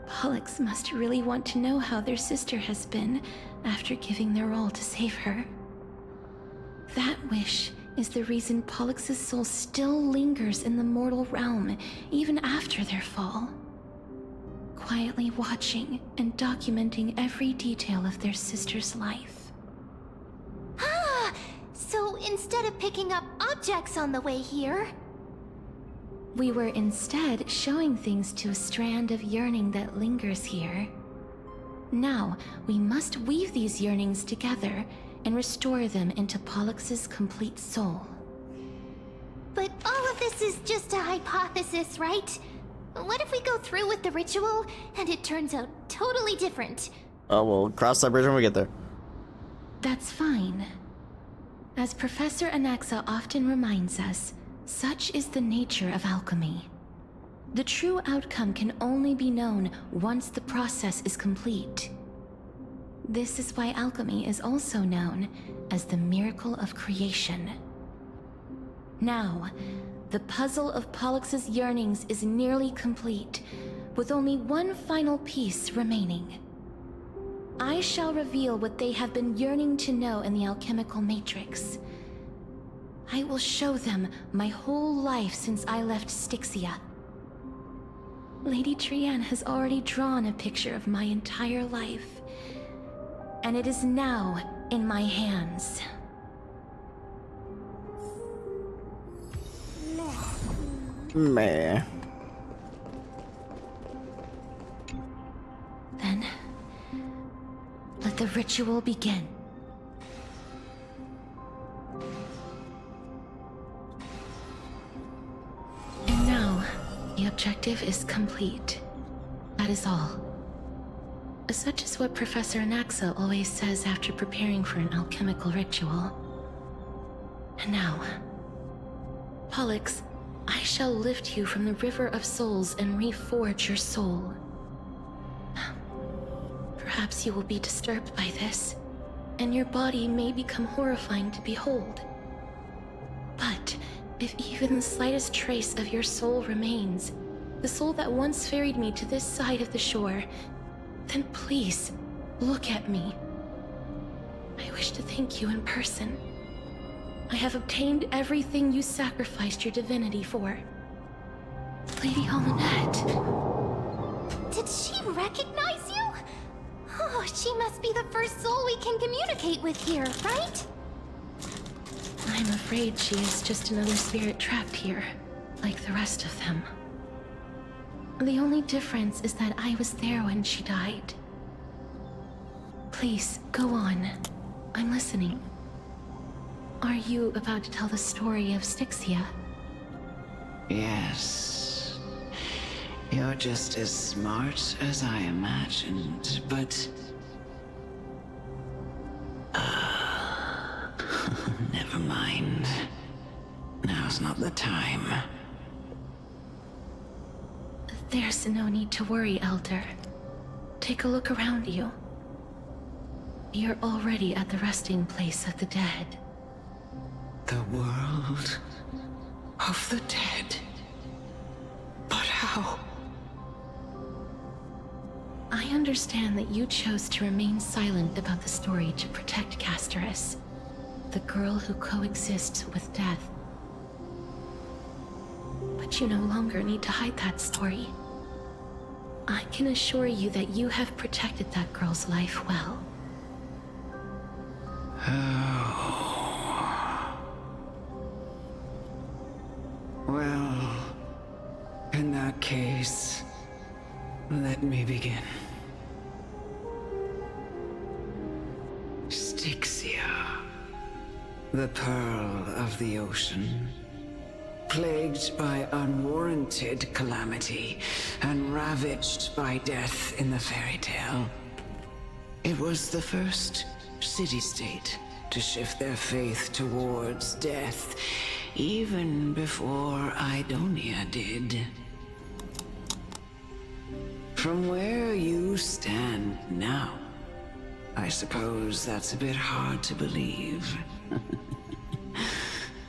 Pollux must really want to know how their sister has been after giving their all to save her. That wish is the reason Pollux's soul still lingers in the mortal realm, even after their fall. Quietly watching and documenting every detail of their sister's life. Ah! So instead of picking up objects on the way here... We were instead showing things to a strand of yearning that lingers here. Now, we must weave these yearnings together and restore them into Pollux's complete soul. But all of this is just a hypothesis, right? What if we go through with the ritual and it turns out totally different? Oh, we'll cross that bridge when we get there. That's fine. As Professor Anaxa often reminds us, such is the nature of alchemy. The true outcome can only be known once the process is complete. This is why alchemy is also known as the miracle of creation. Now, the puzzle of Pollux's yearnings is nearly complete, with only one final piece remaining. I shall reveal what they have been yearning to know in the alchemical matrix. I will show them my whole life since I left Styxia. Lady Trianne has already drawn a picture of my entire life, and it is now in my hands. Meh. Then, let the ritual begin. And now, the objective is complete. That is all. Such is what Professor Anaxa always says after preparing for an alchemical ritual. And now, Pollux, I shall lift you from the river of souls and reforge your soul. Perhaps you will be disturbed by this, and your body may become horrifying to behold. But if even the slightest trace of your soul remains, the soul that once ferried me to this side of the shore, then please, look at me. I wish to thank you in person. I have obtained everything you sacrificed your divinity for. Lady Hollinette. Did she recognize you? Oh, she must be the first soul we can communicate with here, right? I'm afraid she is just another spirit trapped here, like the rest of them. The only difference is that I was there when she died. Please, go on. I'm listening. Are you about to tell the story of Styxia? Yes. You're just as smart as I imagined, but... never mind. Now's not the time. There's no need to worry, Elder. Take a look around you. You're already at the resting place of the dead. The world of the dead. But how? I understand that you chose to remain silent about the story to protect Castorice, the girl who coexists with death. But you no longer need to hide that story. I can assure you that you have protected that girl's life well. Well, in that case, let me begin. Styxia, the pearl of the ocean, plagued by unwarranted calamity and ravaged by death in the fairy tale. It was the first city-state to shift their faith towards death, even before Idonia did. From where you stand now, I suppose that's a bit hard to believe.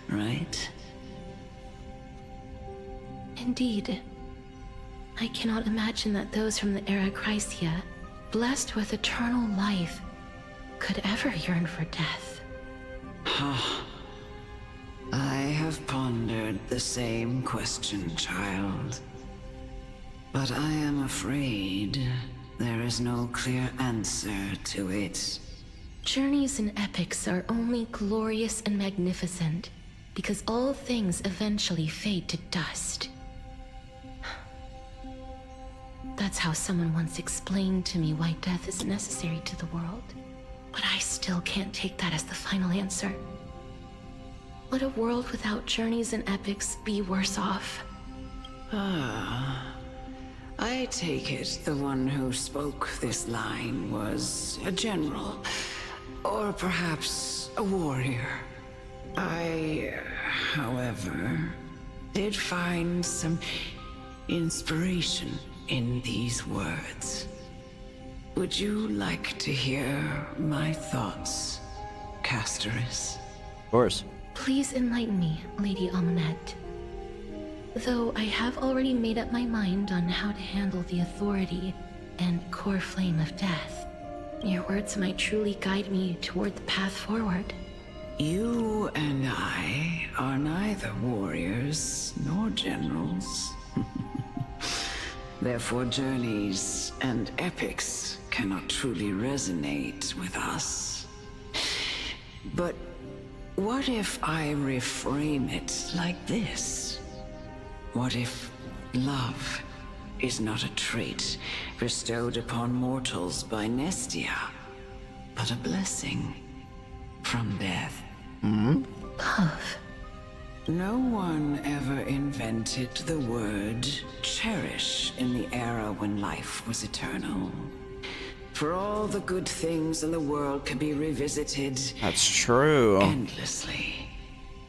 Right? Indeed. I cannot imagine that those from the Era Chrysia, blessed with eternal life, could ever yearn for death. have pondered the same question, child. But I am afraid there is no clear answer to it. Journeys and epics are only glorious and magnificent because all things eventually fade to dust. That's how someone once explained to me why death is necessary to the world. But I still can't take that as the final answer. Would a world without journeys and epics be worse off? I take it the one who spoke this line was a general, or perhaps a warrior. I, however, did find some inspiration in these words. Would you like to hear my thoughts, Castorice? Of course. Please enlighten me, Lady Amunet. Though I have already made up my mind on how to handle the authority and core flame of death, your words might truly guide me toward the path forward. You and I are neither warriors nor generals. Therefore, journeys and epics cannot truly resonate with us. But what if I reframe it like this? What if love is not a trait bestowed upon mortals by Nestia, but a blessing from death? Love. No one ever invented the word cherish in the era when life was eternal. For all the good things in the world can be revisited. That's true. Endlessly.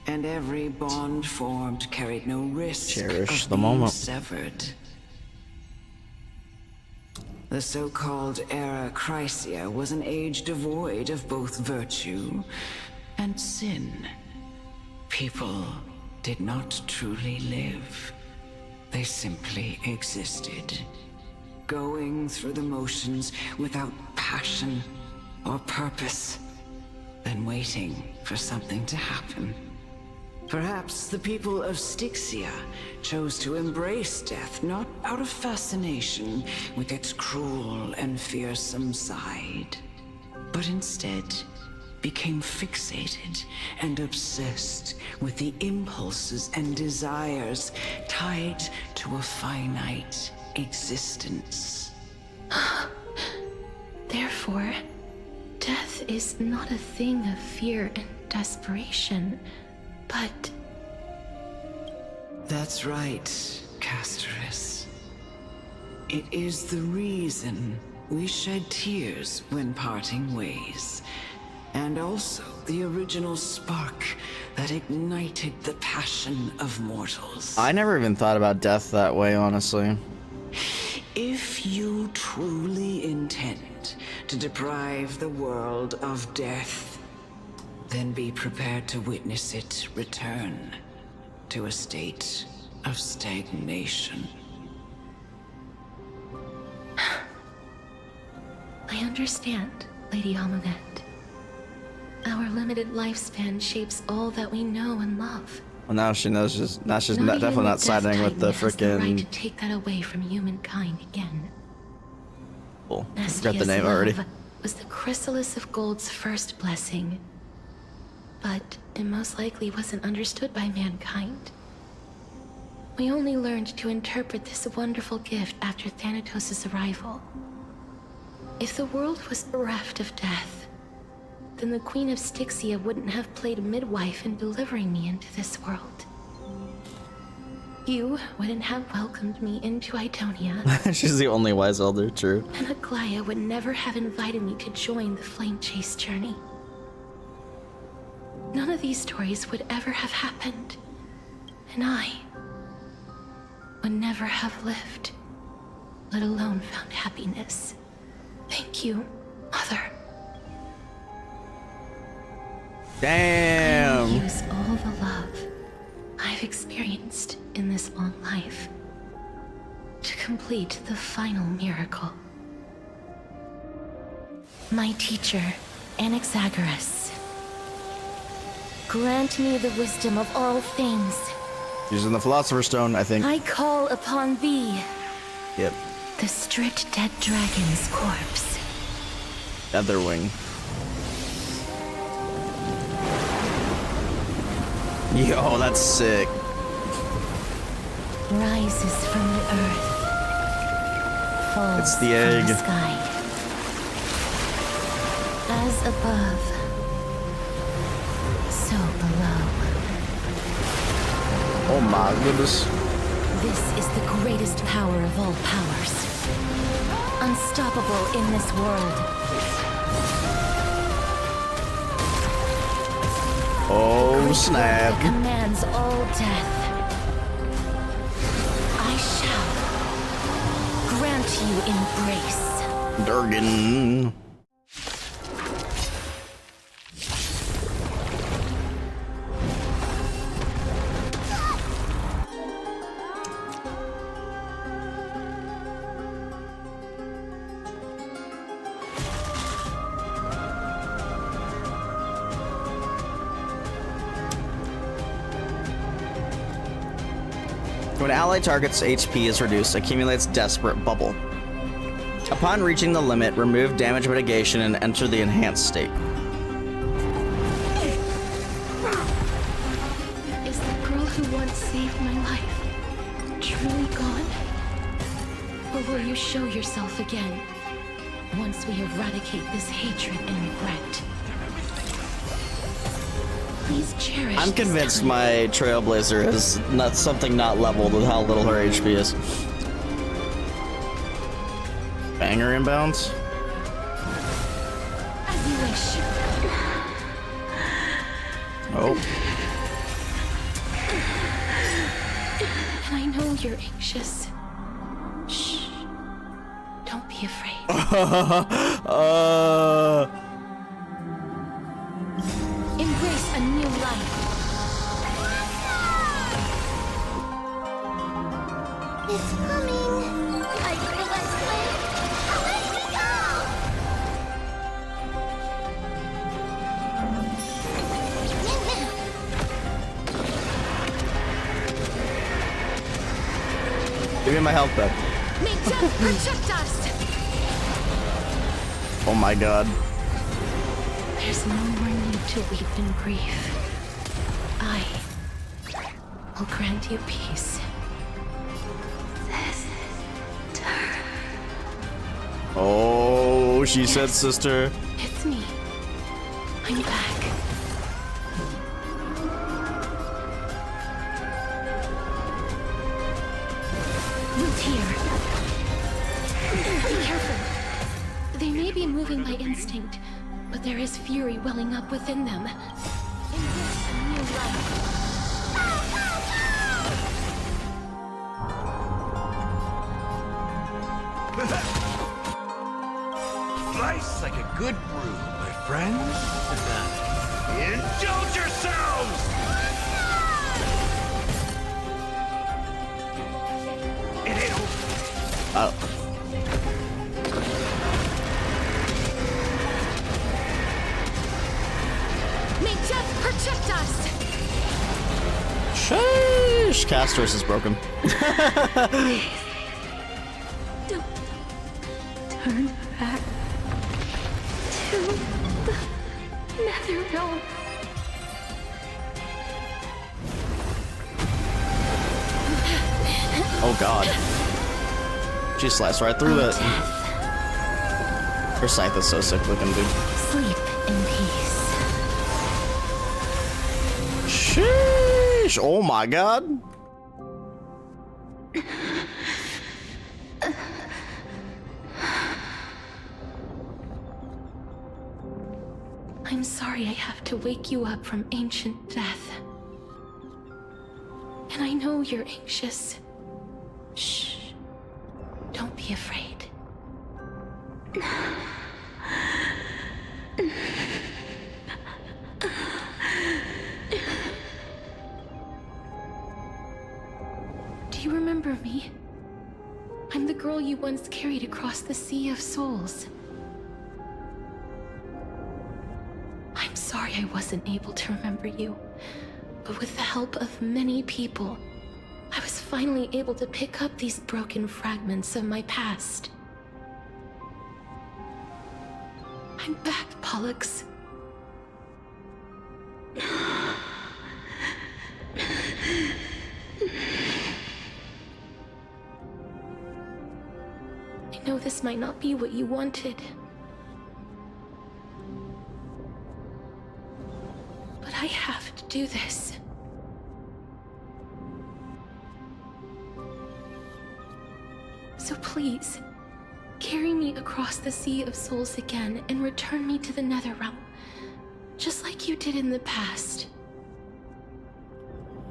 And every bond formed carried no risk Cherish of the being moment. severed. The so-called Era Chrysia was an age devoid of both virtue and sin. People did not truly live. They simply existed, going through the motions without passion or purpose, then waiting for something to happen. Perhaps the people of Styxia chose to embrace death not out of fascination with its cruel and fearsome side, but instead became fixated and obsessed with the impulses and desires tied to a finite existence. Therefore, death is not a thing of fear and desperation, but... That's right, Castorice. It is the reason we shed tears when parting ways. And also the original spark that ignited the passion of mortals. I never even thought about death that way, honestly. If you truly intend to deprive the world of death, then be prepared to witness it return to a state of stagnation. I understand, Lady Amunet. Our limited lifespan shapes all that we know and love. Well, now she knows. Now she's Not definitely even not siding with the Death Titan has the right to freaking. take that away from humankind again. Oh, I forgot the Nestia's name already. love was the chrysalis of gold's first blessing, but it most likely wasn't understood by mankind. We only learned to interpret this wonderful gift after Thanatos' arrival. If the world was bereft of death, then the Queen of Styxia wouldn't have played a midwife in delivering me into this world. You wouldn't have welcomed me into Idonia. She's the only wise elder, true. And Aglaya would never have invited me to join the Flame Chase journey. None of these stories would ever have happened. And I would never have lived, let alone found happiness. Thank you, Mother. Damn. I will use all the love I've experienced in this long life to complete the final miracle. My teacher, Anaxagoras, grant me the wisdom of all things. Using the Philosopher's Stone, I think. I call upon thee. Yep. The stripped dead dragon's corpse. Featherwing. Yo, that's sick. Rises from the earth. Falls It's the egg. from the sky. As above, so below. Oh my goodness. This is the greatest power of all powers. Unstoppable in this world. Oh snap. Commands all death. I shall grant you embrace. Durgan. When an ally target's HP is reduced, accumulates Desperate Bubble. Upon reaching the limit, remove damage mitigation and enter the enhanced state. Is the girl who once saved my life truly gone? Or will you show yourself again once we eradicate this hatred and regret? Please cherish. I'm convinced my Trailblazer is not something not leveled with how little her HP is. Banger inbounds. As you wish. Oh. And I know you're anxious. Shh. Don't be afraid. Embrace a new life. It's coming. I realize when. Let me go! Give me my health back. May death protect us. Oh my god. There's no more need to weep in grief. I will grant you peace. Oh, she said sister. It's me. I'm back. Look here. Be careful. They may be moving by instinct, but there is fury welling up within them. Embrace a new life. Slice like a good brew, my friends. Indulge yourselves! It ain't over. Oh. May death protect us! Sheesh. Castorice is broken. Don't turn back to the nether realm. Oh god. She sliced right through that. Her scythe is so sick looking, dude. Sleep in peace. Sheesh. Oh my god. I'm sorry I have to wake you up from ancient death. And I know you're anxious. Shh. Don't be afraid. Do you remember me? I'm the girl you once carried across the Sea of Souls. I'm sorry I wasn't able to remember you, but with the help of many people, I was finally able to pick up these broken fragments of my past. I'm back, Pollux. I know this might not be what you wanted, but I have to do this. So please, carry me across the Sea of Souls again and return me to the Netherrealm, just like you did in the past.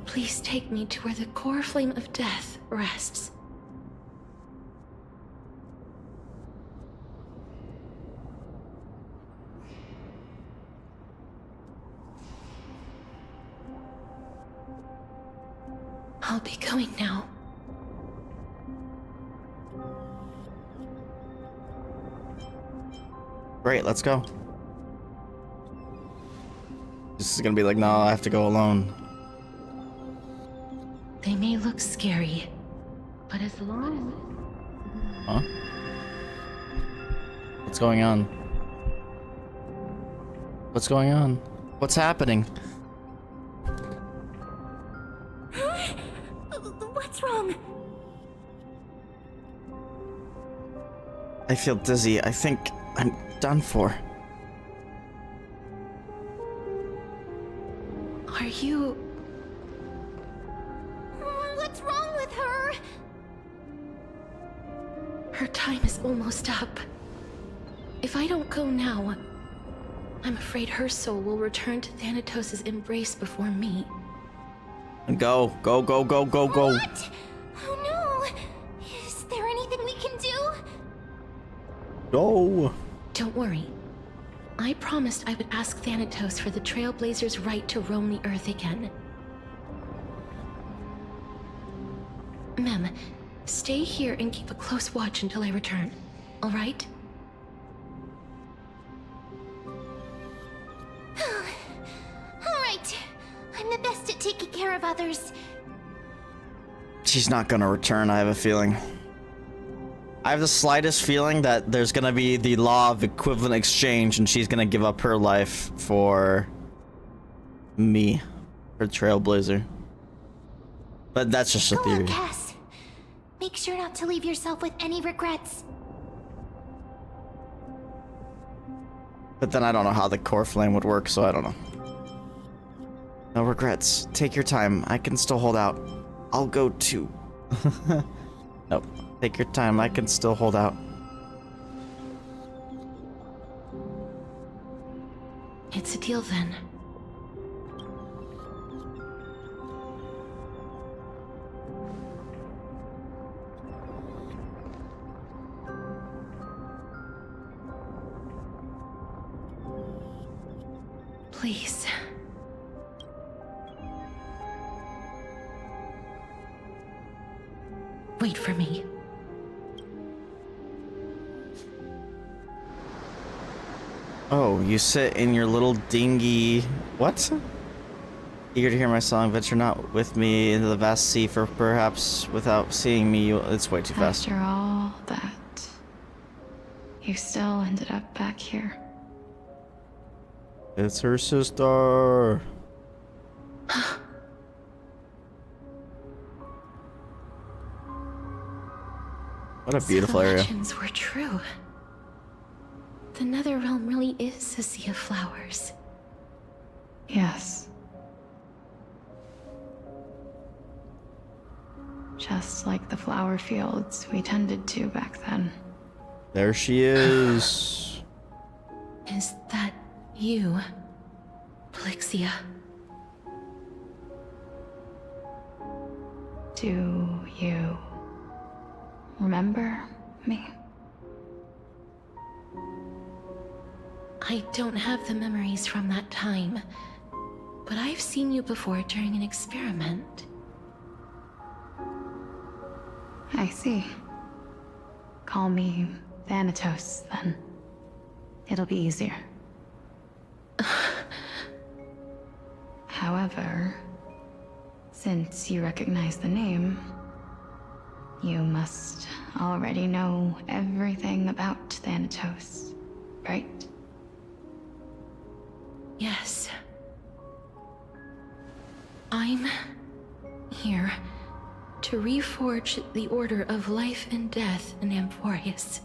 Please take me to where the core flame of death rests. I'll be going now. Great, let's go. This is gonna be like, no, I have to go alone. They may look scary, but as long Huh? What's going on? What's going on? What's happening? What's wrong? I feel dizzy. I think I'm done for. Are you... What's wrong with her? Her time is almost up. If I don't go now, I'm afraid her soul will return to Thanatos' embrace before me. Go, go, go, go, go, go. What? Oh no! Is there anything we can do? Go. Don't worry. I promised I would ask Thanatos for the Trailblazers' right to roam the Earth again. Mem, stay here and keep a close watch until I return, all right? Alright. I'm the best at taking care of others. She's not gonna return, I have a feeling. I have the slightest feeling that there's gonna be the law of equivalent exchange and she's gonna give up her life for me, her Trailblazer. But that's just a Go theory. on, Cass. Make sure not to leave yourself with any regrets. But then I don't know how the core flame would work, so I don't know. No regrets. Take your time. I can still hold out. I'll go too. Nope. Take your time. I can still hold out. It's a deal then. Please. Wait for me. Oh, you sit in your little dingy... What? Eager to hear my song, venture not with me into the vast sea, for perhaps without seeing me, it's way too fast. After all that, you still ended up back here. It's her sister. What a beautiful So the area. legends were true. The Netherrealm really is a sea of flowers. Yes. Just like the flower fields we tended to back then. There she is. Is that you, Plixia? Do you remember me? I don't have the memories from that time, but I've seen you before during an experiment. I see. Call me Thanatos, then. It'll be easier. However, since you recognize the name, you must already know everything about Thanatos, right? Yes. I'm here to reforge the order of life and death in Amphorius.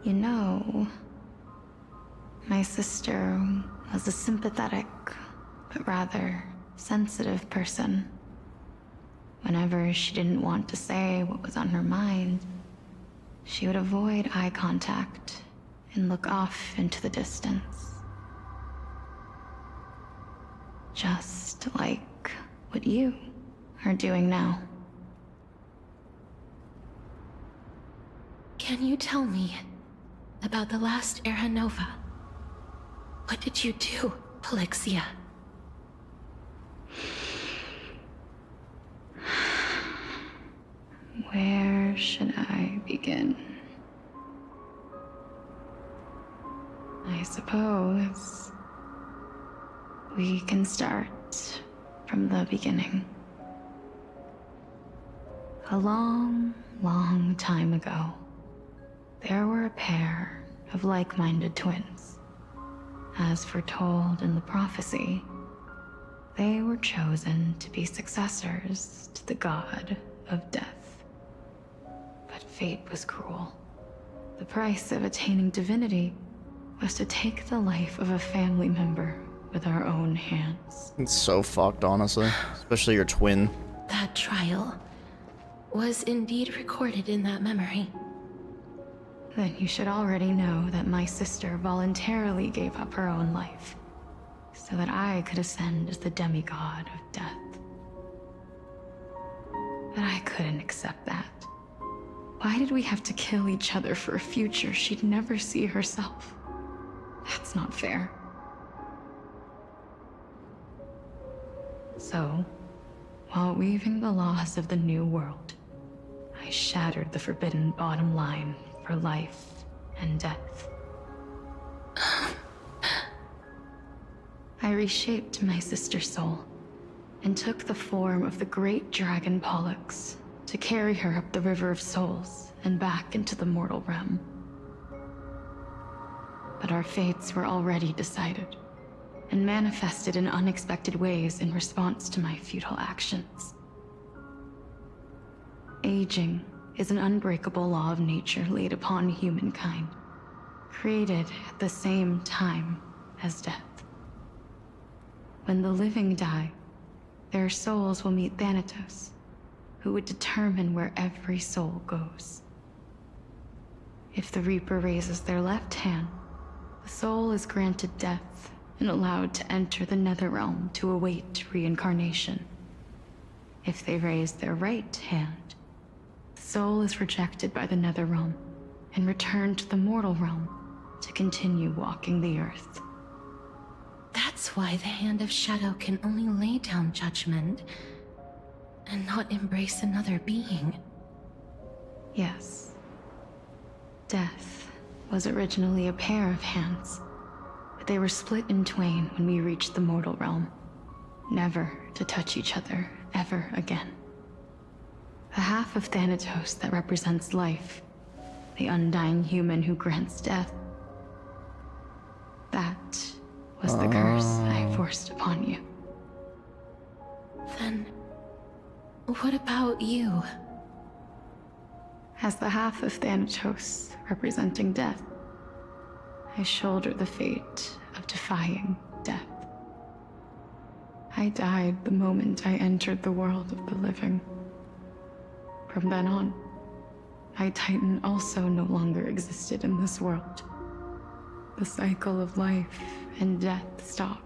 You know, my sister was a sympathetic, but rather sensitive person. Whenever she didn't want to say what was on her mind, she would avoid eye contact and look off into the distance. Just like what you are doing now. Can you tell me about the last Era Nova? What did you do, Polixia? Where should I begin? I suppose we can start from the beginning. A long, long time ago, there were a pair of like-minded twins. As foretold in the prophecy, they were chosen to be successors to the god of death. But fate was cruel. The price of attaining divinity was to take the life of a family member with our own hands. It's so fucked, honestly. Especially your twin. That trial was indeed recorded in that memory. Then you should already know that my sister voluntarily gave up her own life, so that I could ascend as the demigod of death. But I couldn't accept that. Why did we have to kill each other for a future she'd never see herself? That's not fair. So, while weaving the laws of the new world, I shattered the forbidden bottom line for life and death. I reshaped my sister's soul and took the form of the great dragon Pollux to carry her up the River of Souls and back into the mortal realm. But our fates were already decided and manifested in unexpected ways in response to my futile actions. Aging is an unbreakable law of nature laid upon humankind, created at the same time as death. When the living die, their souls will meet Thanatos, who would determine where every soul goes. If the Reaper raises their left hand, the soul is granted death and allowed to enter the Netherrealm to await reincarnation. If they raise their right hand, the soul is rejected by the Netherrealm and returned to the mortal realm to continue walking the earth. That's why the Hand of Shadow can only lay down judgment and not embrace another being. Yes. Death was originally a pair of hands, but they were split in twain when we reached the mortal realm, never to touch each other ever again. The half of Thanatos that represents life, the undying human who grants death, that was the curse I forced upon you. Then, what about you? As the half of Thanatos representing death, I shoulder the fate of defying death. I died the moment I entered the world of the living. From then on, my Titan also no longer existed in this world. The cycle of life and death stopped.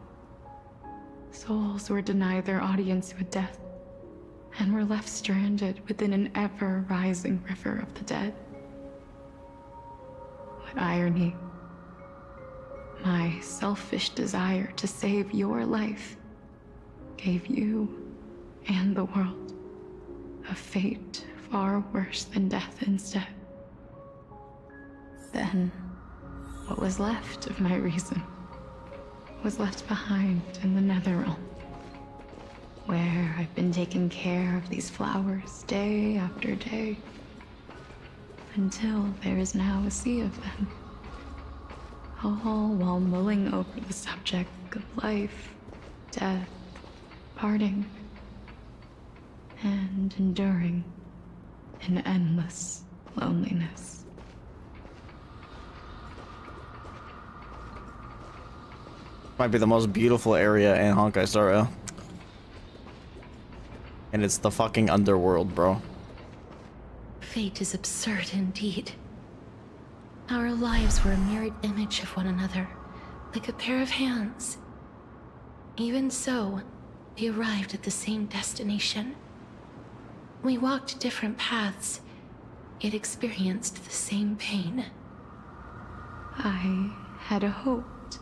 Souls were denied their audience with death, and were left stranded within an ever-rising river of the dead. What irony. My selfish desire to save your life gave you and the world a fate far worse than death instead. Then, what was left of my reason was left behind in the Netherrealm, where I've been taking care of these flowers day after day, until there is now a sea of them, all while mulling over the subject of life, death, parting, and enduring an endless loneliness. Might be the most beautiful area in Honkai Star Rail. And it's the fucking underworld, bro. Fate is absurd indeed. Our lives were a mirrored image of one another, like a pair of hands. Even so, we arrived at the same destination. We walked different paths, yet experienced the same pain. I had hoped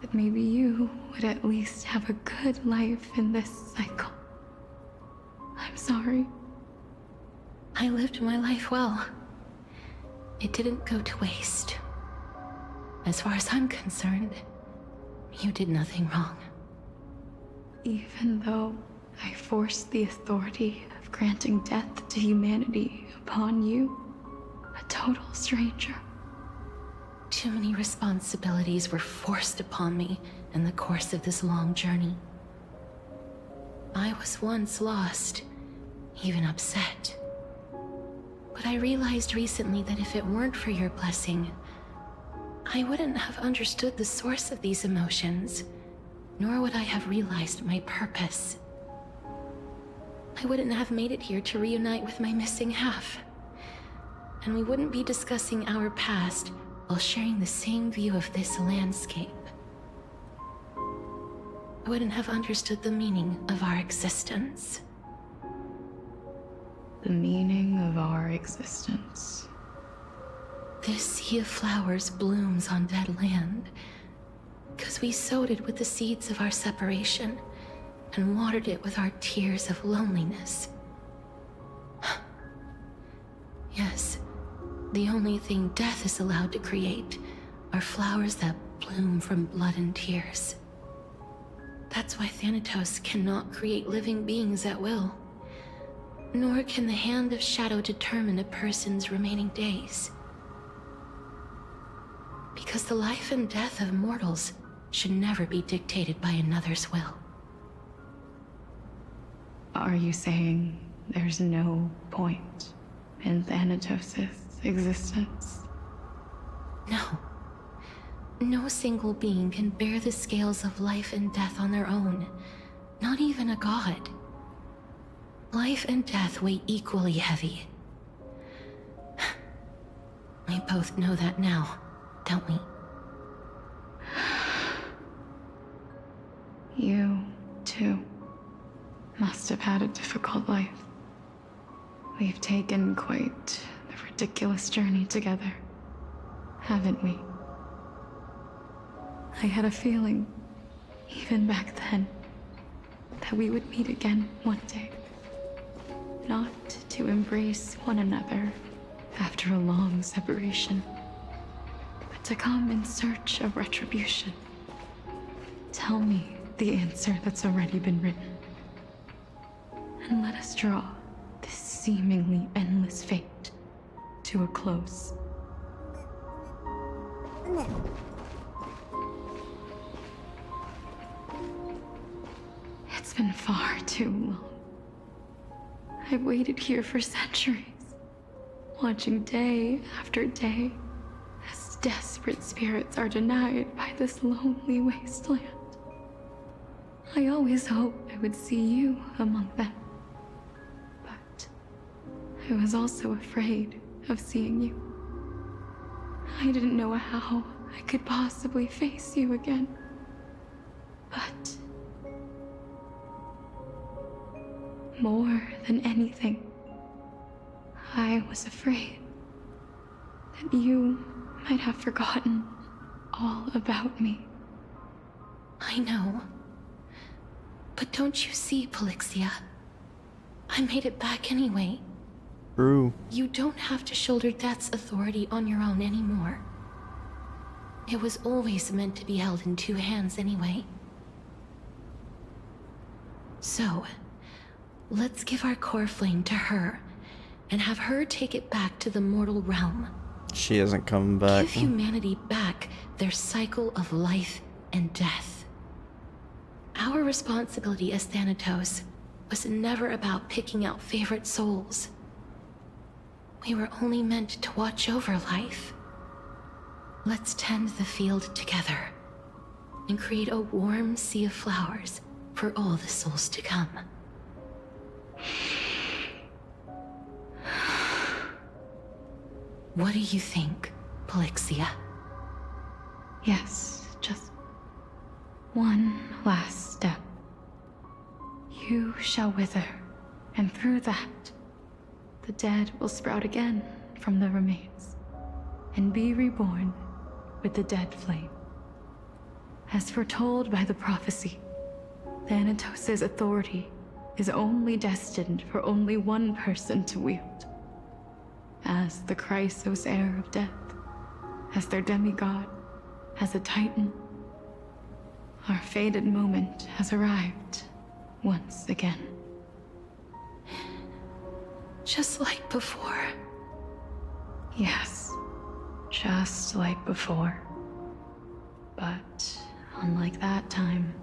that maybe you would at least have a good life in this cycle. I'm sorry. I lived my life well. It didn't go to waste. As far as I'm concerned, you did nothing wrong. Even though I forced the authority of granting death to humanity upon you, a total stranger. Too many responsibilities were forced upon me in the course of this long journey. I was once lost, even upset. But I realized recently that if it weren't for your blessing, I wouldn't have understood the source of these emotions, nor would I have realized my purpose. I wouldn't have made it here to reunite with my missing half. And we wouldn't be discussing our past while sharing the same view of this landscape. I wouldn't have understood the meaning of our existence. The meaning of our existence. This sea of flowers blooms on dead land, because we sowed it with the seeds of our separation and watered it with our tears of loneliness. Yes, the only thing death is allowed to create are flowers that bloom from blood and tears. That's why Thanatos cannot create living beings at will. Nor can the Hand of Shadow determine a person's remaining days. Because the life and death of mortals should never be dictated by another's will. Are you saying there's no point in Thanatos' existence? No. No single being can bear the scales of life and death on their own. Not even a god. Life and death weigh equally heavy. We both know that now, don't we? You, too, must have had a difficult life. We've taken quite the ridiculous journey together, haven't we? I had a feeling, even back then, that we would meet again one day. Not to embrace one another after a long separation, but to come in search of retribution. Tell me the answer that's already been written, and let us draw this seemingly endless fate to a close. It's been far too long. I've waited here for centuries, watching day after day as desperate spirits are denied by this lonely wasteland. I always hoped I would see you among them, but I was also afraid of seeing you. I didn't know how I could possibly face you again, but more than anything, I was afraid that you might have forgotten all about me. I know. But don't you see, Polixia? I made it back anyway. True. You don't have to shoulder death's authority on your own anymore. It was always meant to be held in two hands anyway. So, let's give our core flame to her, and have her take it back to the mortal realm. She isn't coming back. Give humanity back their cycle of life and death. Our responsibility as Thanatos was never about picking out favorite souls. We were only meant to watch over life. Let's tend the field together and create a warm sea of flowers for all the souls to come. What do you think, Polixia? Yes, just one last step. You shall wither, and through that, the dead will sprout again from the remains, and be reborn with the dead flame. As foretold by the prophecy, Thanatos' authority is only destined for only one person to wield. As the Chrysos heir of death, as their demigod, as a titan, our fated moment has arrived once again. Just like before. Yes, just like before. But unlike that time,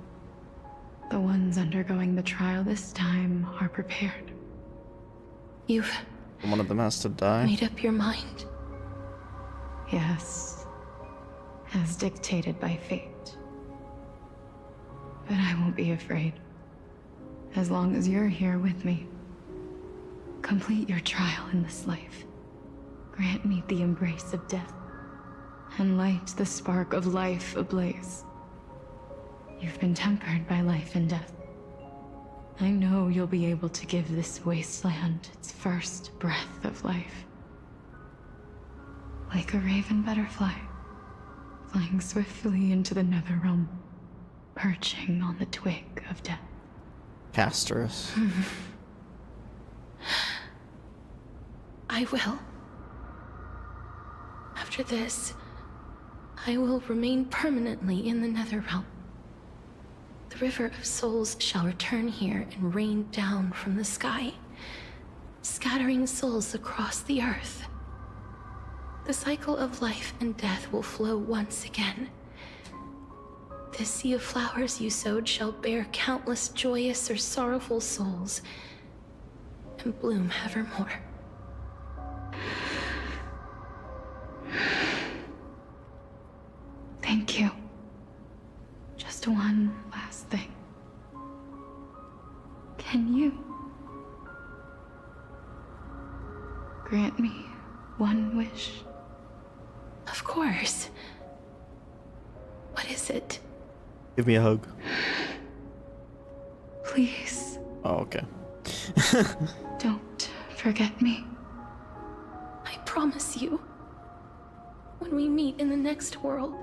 the ones undergoing the trial this time are prepared. You've One of them has to die. made up your mind. Yes, as dictated by fate. But I won't be afraid. As long as you're here with me. Complete your trial in this life. Grant me the embrace of death. And light the spark of life ablaze. You've been tempered by life and death. I know you'll be able to give this wasteland its first breath of life. Like a raven butterfly, flying swiftly into the netherrealm, perching on the twig of death. Castorice. I will. After this, I will remain permanently in the Netherrealm. The River of Souls shall return here and rain down from the sky, scattering souls across the earth. The cycle of life and death will flow once again. The sea of flowers you sowed shall bear countless joyous or sorrowful souls, and bloom evermore. Thank you. Just one last thing. Can you grant me one wish? Of course. What is it? Give me a hug. Please. Oh, okay. Don't forget me. I promise you. When we meet in the next world,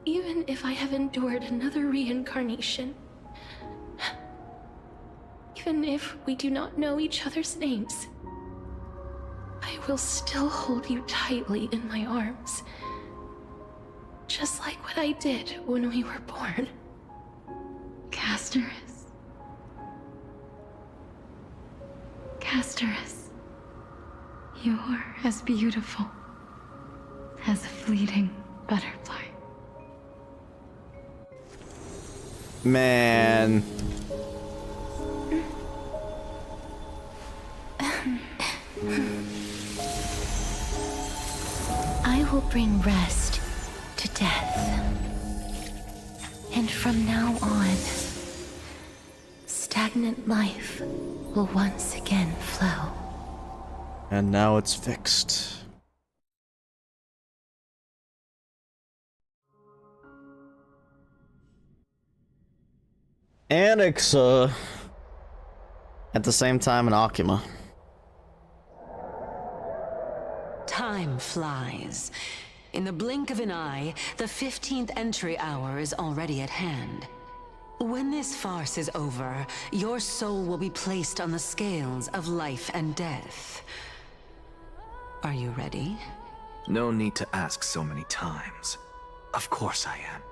even if I have endured another reincarnation, even if we do not know each other's names, I will still hold you tightly in my arms. Just like what I did when we were born. Castorice. Castorice. You're as beautiful as a fleeting butterfly. Man. I will bring rest to death. And from now on, stagnant life will once again flow. And now it's fixed. Anixa. At the same time in Akima. Time flies. In the blink of an eye, the 15th entry hour is already at hand. When this farce is over, your soul will be placed on the scales of life and death. Are you ready? No need to ask so many times. Of course I am.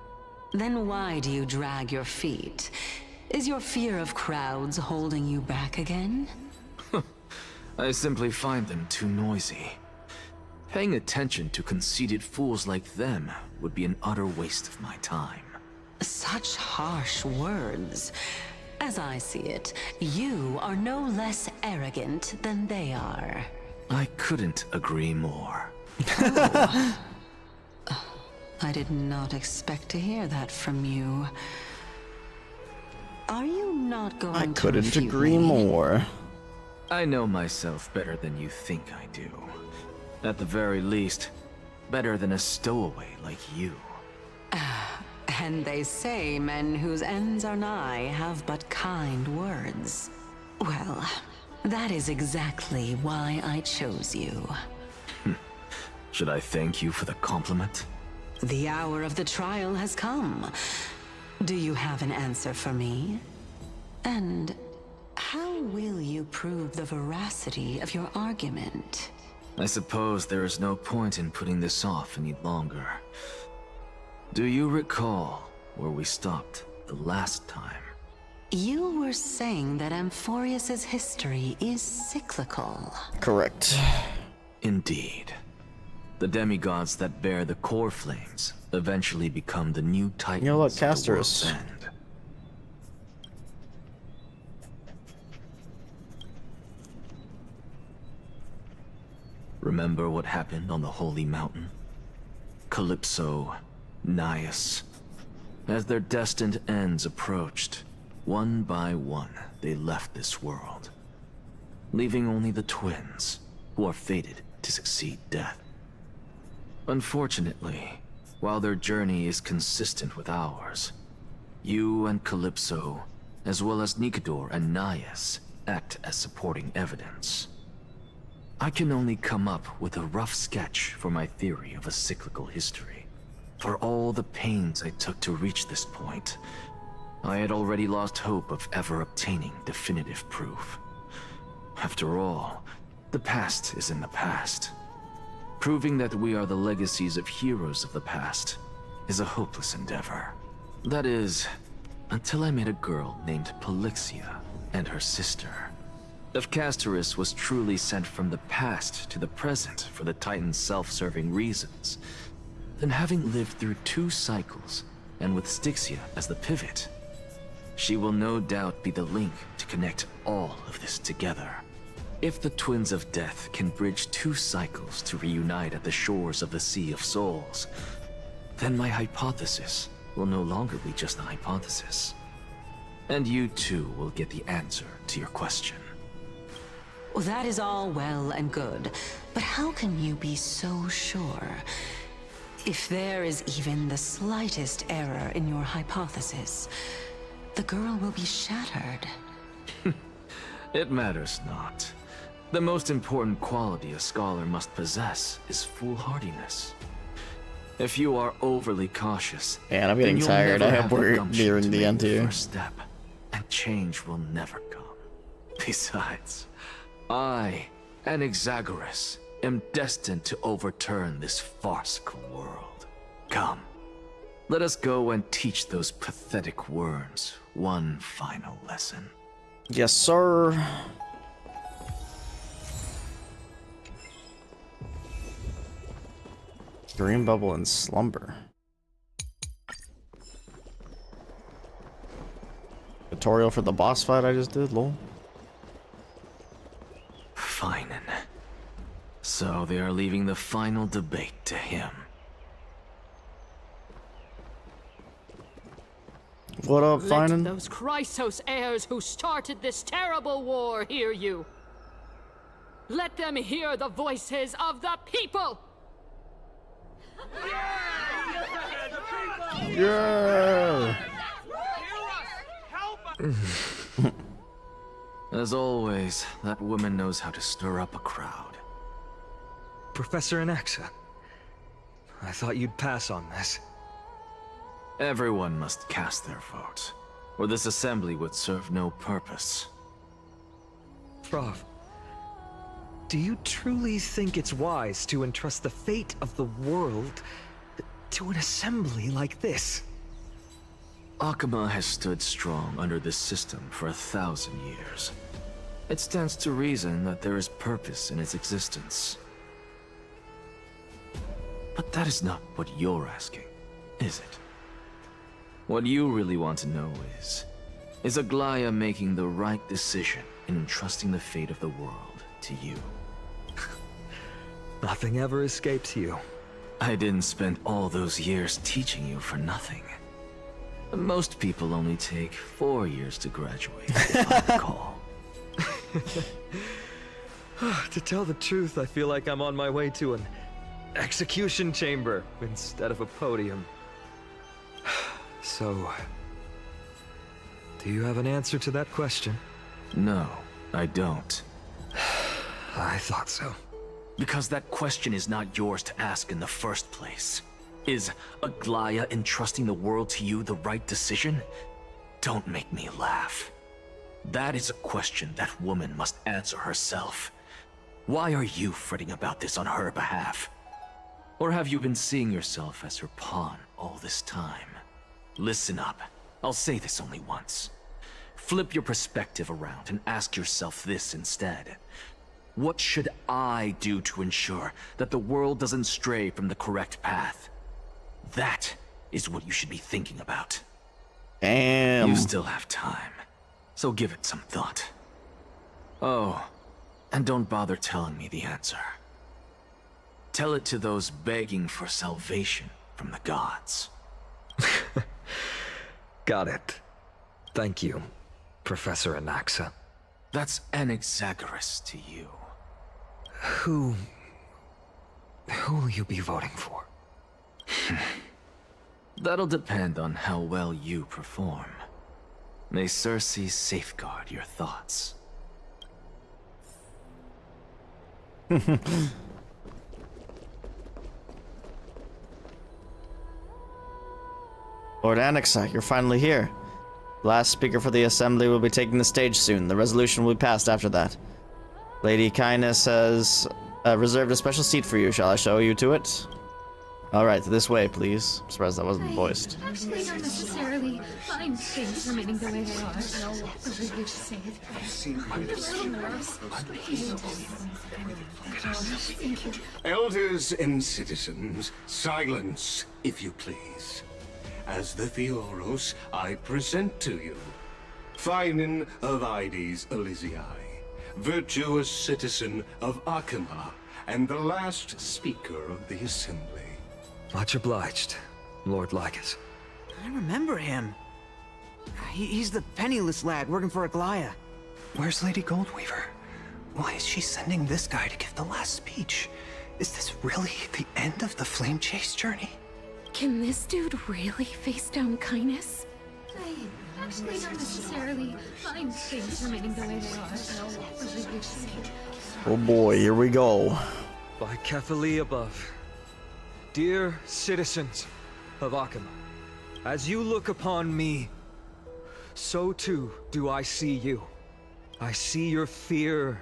Then why do you drag your feet? Is your fear of crowds holding you back again? I simply find them too noisy. Paying attention to conceited fools like them would be an utter waste of my time. Such harsh words. As I see it, you are no less arrogant than they are. I couldn't agree more. Oh. I did not expect to hear that from you. Are you not going to I couldn't refute agree me? more. I know myself better than you think I do. At the very least, better than a stowaway like you. And they say men whose ends are nigh have but kind words. Well, that is exactly why I chose you. Should I thank you for the compliment? The hour of the trial has come. Do you have an answer for me? And how will you prove the veracity of your argument? I suppose there is no point in putting this off any longer. Do you recall where we stopped the last time? You were saying that Amphorius's history is cyclical. Correct. Indeed. The demigods that bear the core flames eventually become the new titans. You know what, of the world's Castorice? end. Remember what happened on the Holy Mountain? Calypso, Naias. As their destined ends approached, one by one they left this world, leaving only the twins, who are fated to succeed death. Unfortunately, while their journey is consistent with ours, you and Calypso, as well as Nikador and Naias, act as supporting evidence. I can only come up with a rough sketch for my theory of a cyclical history. For all the pains I took to reach this point, I had already lost hope of ever obtaining definitive proof. After all, the past is in the past. Proving that we are the legacies of heroes of the past is a hopeless endeavor. That is, until I met a girl named Polixia and her sister. If Castorice was truly sent from the past to the present for the Titan's self-serving reasons, then having lived through 2 cycles, and with Styxia as the pivot, she will no doubt be the link to connect all of this together. If the Twins of Death can bridge 2 cycles to reunite at the shores of the Sea of Souls, then my hypothesis will no longer be just a hypothesis. And you too will get the answer to your question. Well, that is all well and good, but how can you be so sure? If there is even the slightest error in your hypothesis, the girl will be shattered. It matters not. The most important quality a scholar must possess is foolhardiness. If you are overly cautious, Man, I'm getting then you'll tired. never I hope have the we're gumption nearing to the make end here. first step, and change will never come. Besides, I, an Exagoras, am destined to overturn this farcical world. Come, let us go and teach those pathetic worms one final lesson. Yes, sir. Green bubble and slumber. Tutorial for the boss fight I just did, lol. Fine. So they are leaving the final debate to him. What up, Let Finan? those Chrysos heirs who started this terrible war hear you. Let them hear the voices of the people! Yeah! As always, that woman knows how to stir up a crowd. Professor Anaxa, I thought you'd pass on this. Everyone must cast their vote, or this assembly would serve no purpose. Prof, do you truly think it's wise to entrust the fate of the world to an assembly like this? Akama has stood strong under this system for 1,000 years. It stands to reason that there is purpose in its existence. But that is not what you're asking, is it? What you really want to know is Aglaya making the right decision in entrusting the fate of the world to you? Nothing ever escapes you. I didn't spend all those years teaching you for nothing. Most people only take 4 years to graduate, if I recall. To tell the truth, I feel like I'm on my way to an execution chamber instead of a podium. So, do you have an answer to that question? No, I don't. I thought so. Because that question is not yours to ask in the first place. Is Aglaya entrusting the world to you the right decision? Don't make me laugh. That is a question that woman must answer herself. Why are you fretting about this on her behalf? Or have you been seeing yourself as her pawn all this time? Listen up. I'll say this only once. Flip your perspective around and ask yourself this instead. What should I do to ensure that the world doesn't stray from the correct path? That is what you should be thinking about. Damn. You still have time, so give it some thought. Oh, and don't bother telling me the answer. Tell it to those begging for salvation from the gods. Got it. Thank you, Professor Anaxa. That's Anaxagoras to you. Who will you be voting for? That'll depend on how well you perform. May Cersei safeguard your thoughts. Lord Anaxa, you're finally here. The last speaker for the assembly will be taking the stage soon. The resolution will be passed after that. Lady Kindness has reserved a special seat for you. Shall I show you to it? Alright, this way, please. I'm surprised that wasn't voiced. Actually, don't necessarily find things remaining the way they are. Over here to say it. Elders and citizens, silence, if you please. As the Theoros, I present to you Finan of Ides Elysiae, virtuous citizen of Akama, and the last speaker of the assembly. Much obliged, Lord Lycus. I remember him. He's the penniless lad working for Aglaya. Where's Lady Goldweaver? Why is she sending this guy to give the last speech? Is this really the end of the Flame Chase journey? Can this dude really face down kindness? I actually don't necessarily find things remaining the way they are. Over here to say it. Oh boy, here we go. By Kefali above. Dear citizens of Akama, as you look upon me, so too do I see you. I see your fear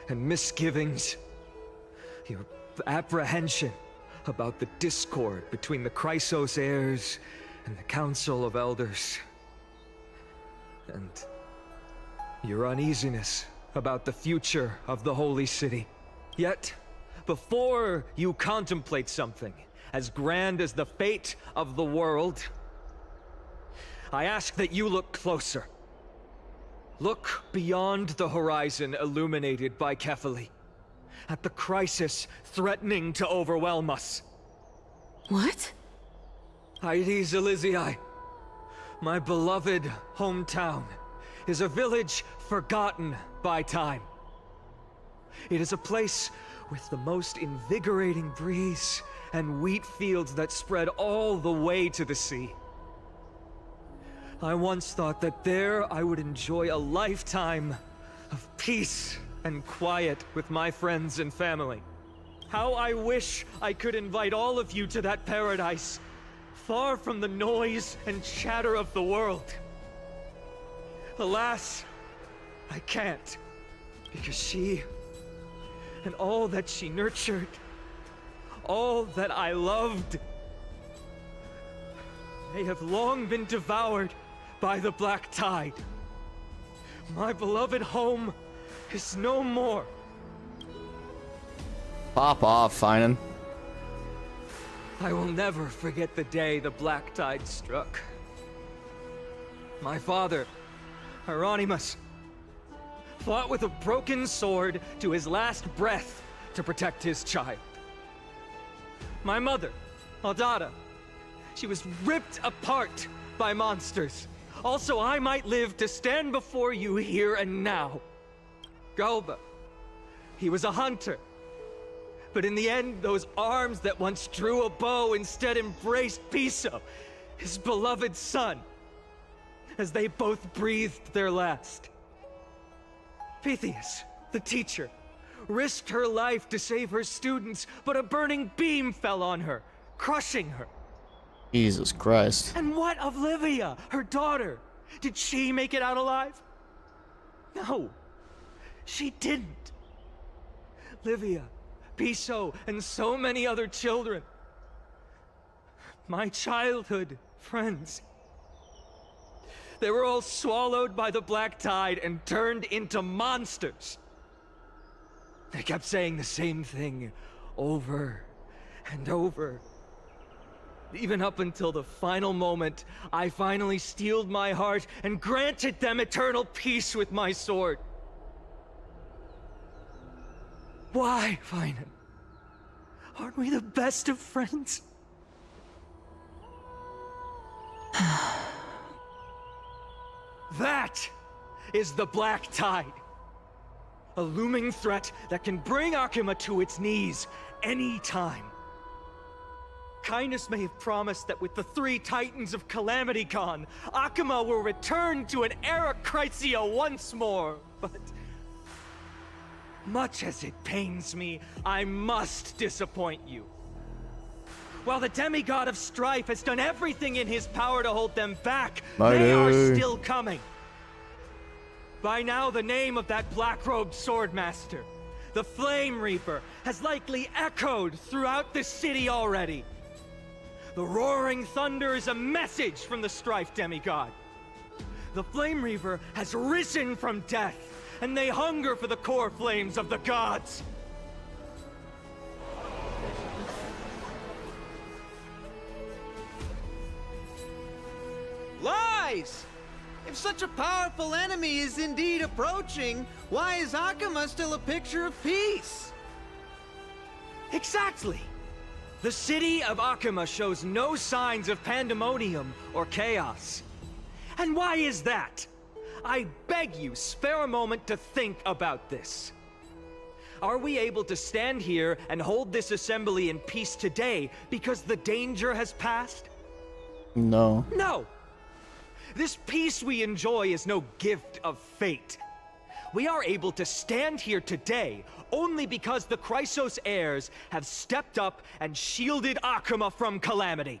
and misgivings, your apprehension about the discord between the Chrysos heirs and the Council of Elders, and your uneasiness about the future of the Holy City. Yet, before you contemplate something as grand as the fate of the world, I ask that you look closer. Look beyond the horizon illuminated by Kefali, at the crisis threatening to overwhelm us. What? Ides Elysiae, my beloved hometown, is a village forgotten by time. It is a place with the most invigorating breeze and wheat fields that spread all the way to the sea. I once thought that there I would enjoy a lifetime of peace and quiet with my friends and family. How I wish I could invite all of you to that paradise, far from the noise and chatter of the world. Alas, I can't, because she and all that she nurtured, all that I loved, They have long been devoured by the black tide. My beloved home is no more. Pop off, Finan. I will never forget the day the black tide struck. My father, Hieronymus, fought with a broken sword to his last breath to protect his child. My mother, Aldada, she was ripped apart by monsters. Also, I might live to stand before you here and now. Galba, he was a hunter. But in the end, those arms that once drew a bow instead embraced Piso, his beloved son, as they both breathed their last. Pythias, the teacher, risked her life to save her students, but a burning beam fell on her, crushing her. Jesus Christ. And what of Livia, her daughter? Did she make it out alive? No, she didn't. Livia, Piso, and so many other children. My childhood friends. They were all swallowed by the black tide and turned into monsters. They kept saying the same thing over and over. Even up until the final moment, I finally steeled my heart and granted them eternal peace with my sword. Why, Finan? Aren't we the best of friends? That is the black tide. A looming threat that can bring Akuma to its knees any time. Kindness may have promised that with the 3 Titans of Calamity Con, Akuma will return to an era Chrysia once more, but much as it pains me, I must disappoint you. While the demigod of strife has done everything in his power to hold them back, they are still coming. By now, the name of that black-robed swordmaster, the Flame Reaper, has likely echoed throughout the city already. The roaring thunder is a message from the strife demigod. The Flame Reaper has risen from death, and they hunger for the core flames of the gods. Lies! If such a powerful enemy is indeed approaching, why is Akuma still a picture of peace? Exactly! The city of Akuma shows no signs of pandemonium or chaos. And why is that? I beg you, spare a moment to think about this. Are we able to stand here and hold this assembly in peace today because the danger has passed? No. No! This peace we enjoy is no gift of fate. We are able to stand here today only because the Chrysos heirs have stepped up and shielded Akuma from calamity.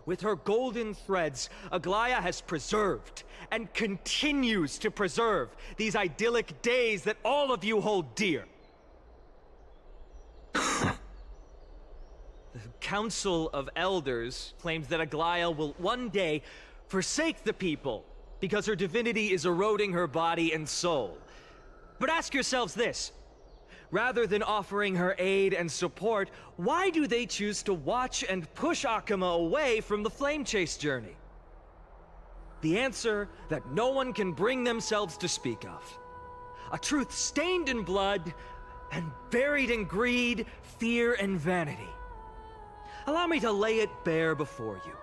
With her golden threads, Aglaya has preserved and continues to preserve these idyllic days that all of you hold dear. The Council of Elders claims that Aglaya will one day forsake the people because her divinity is eroding her body and soul. But ask yourselves this. Rather than offering her aid and support, why do they choose to watch and push Akuma away from the Flame Chase journey? The answer that no one can bring themselves to speak of. A truth stained in blood and buried in greed, fear, and vanity. Allow me to lay it bare before you.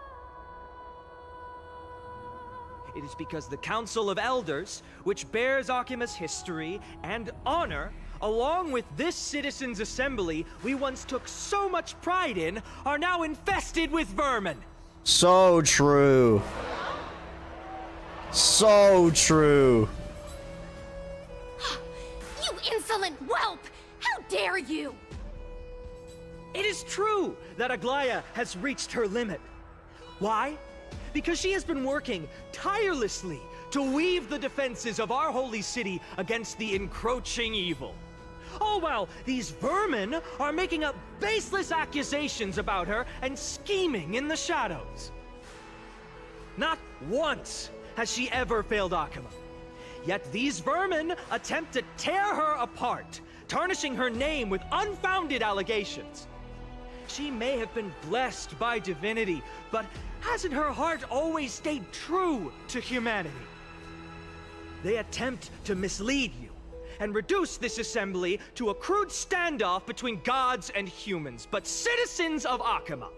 It is because the Council of Elders, which bears Akuma's history and honor, along with this citizens' assembly we once took so much pride in, are now infested with vermin. So true. So true. You insolent whelp! How dare you! It is true that Aglaya has reached her limit. Why? Because she has been working tirelessly to weave the defenses of our holy city against the encroaching evil. All while these vermin are making up baseless accusations about her and scheming in the shadows. Not once has she ever failed Akima. Yet these vermin attempt to tear her apart, tarnishing her name with unfounded allegations. She may have been blessed by divinity, but hasn't her heart always stayed true to humanity? They attempt to mislead you and reduce this assembly to a crude standoff between gods and humans, but citizens of Akima.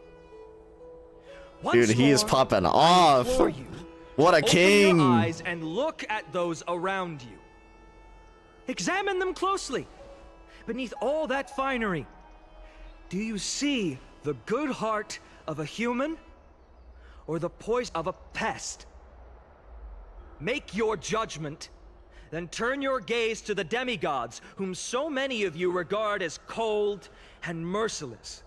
Dude, he is popping off. What a king! Open your eyes and look at those around you. Examine them closely. Beneath all that finery, do you see the good heart of a human or the poison of a pest? Make your judgment, then turn your gaze to the demigods whom so many of you regard as cold and merciless.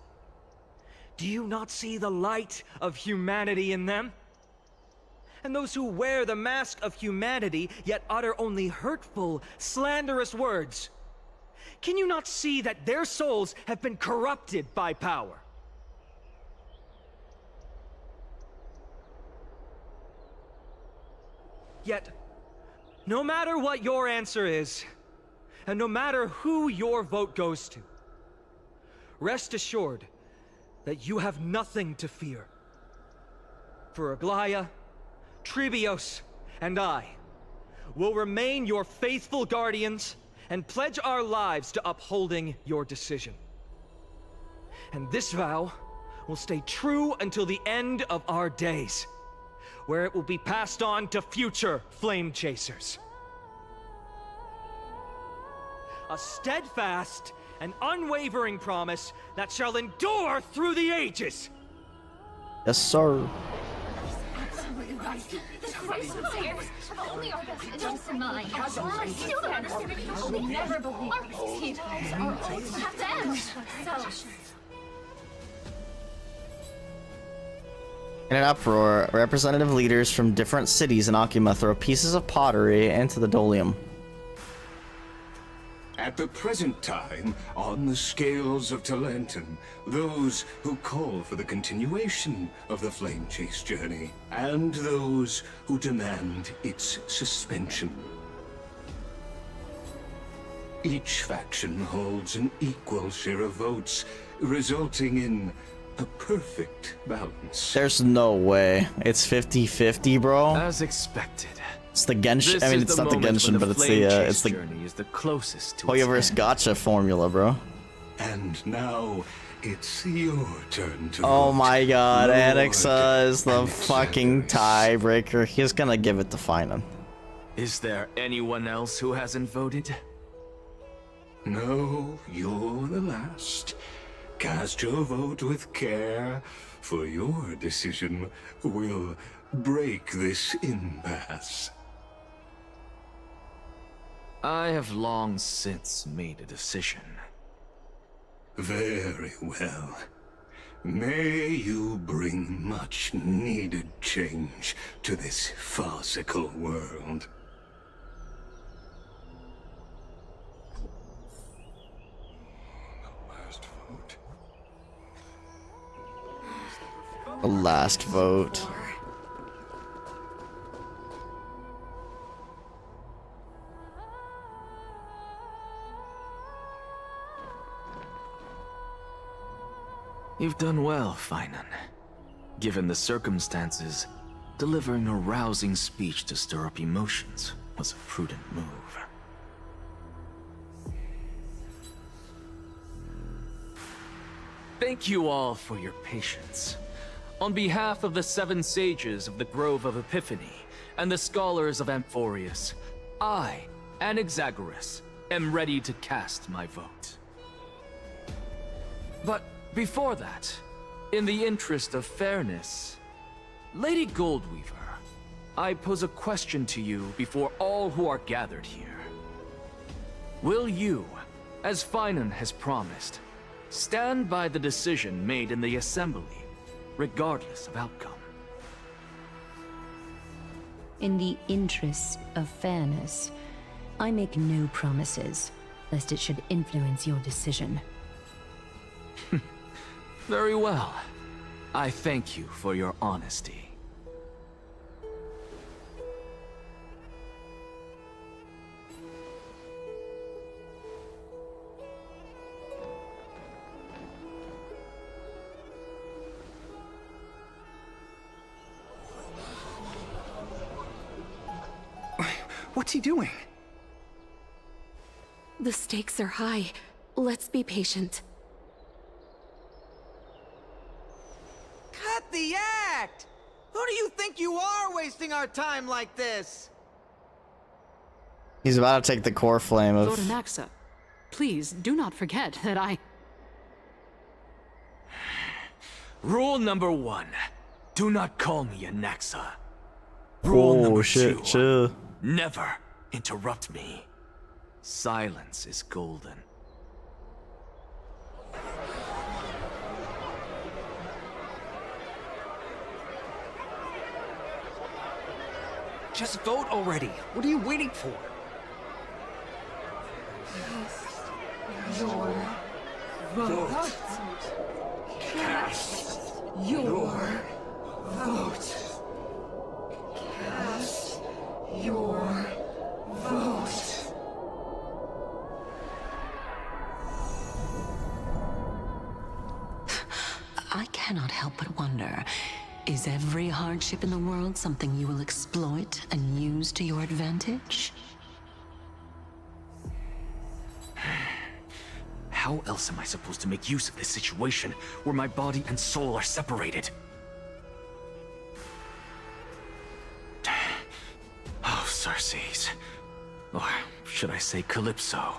Do you not see the light of humanity in them? And those who wear the mask of humanity yet utter only hurtful, slanderous words. Can you not see that their souls have been corrupted by power? Yet, no matter what your answer is, and no matter who your vote goes to, rest assured that you have nothing to fear. For Aglaya, Tribios, and I will remain your faithful guardians and pledge our lives to upholding your decision. And this vow will stay true until the end of our days, where it will be passed on to future flame chasers. A steadfast and unwavering promise that shall endure through the ages. Yes, sir. This race of players have only our best interests in mind. I still don't understand. We never believe our peace times are always have to end. So. In an uproar, representative leaders from different cities in Akima throw pieces of pottery into the Dolium. At the present time, on the scales of Talentum, those who call for the continuation of the Flame Chase journey, and those who demand its suspension. Each faction holds an equal share of votes, resulting in a perfect balance. There's no way. It's 50-50, bro. As expected. It's the Genshin. I mean, it's not the Genshin, but it's the journey is the closest to Hoyo vs. Gacha formula, bro. And now it's your turn to Oh vote. my god, Lord Anixa is the fucking tiebreaker. He's gonna give it to Finan. Is there anyone else who hasn't voted? No, you're the last. Cast your vote with care, for your decision will break this impasse. I have long since made a decision. Very well. May you bring much needed change to this farcical world. The last vote. You've done well, Finan. Given the circumstances, delivering a rousing speech to stir up emotions was a prudent move. Thank you all for your patience. On behalf of the 7 sages of the Grove of Epiphany and the scholars of Amphorius, I, Anaxagoras, am ready to cast my vote. But before that, in the interest of fairness, Lady Goldweaver, I pose a question to you before all who are gathered here. Will you, as Finan has promised, stand by the decision made in the Assembly, regardless of outcome? In the interest of fairness, I make no promises, lest it should influence your decision. Very well. I thank you for your honesty. What's he doing? The stakes are high. Let's be patient. Cut the act! Who do you think you are wasting our time like this? He's about to take the core flame of... Lord Anaxa, please do not forget that I... Rule number 1. Do not call me Anaxa. Rule number 2. Chill. Never interrupt me. Silence is golden. Just vote already. What are you waiting for? Your vote. Cast your vote. Cast your vote. I cannot help but wonder, is every hardship in the world something you will exploit and use to your advantage? How else am I supposed to make use of this situation where my body and soul are separated? Oh, Circes. Or should I say Calypso?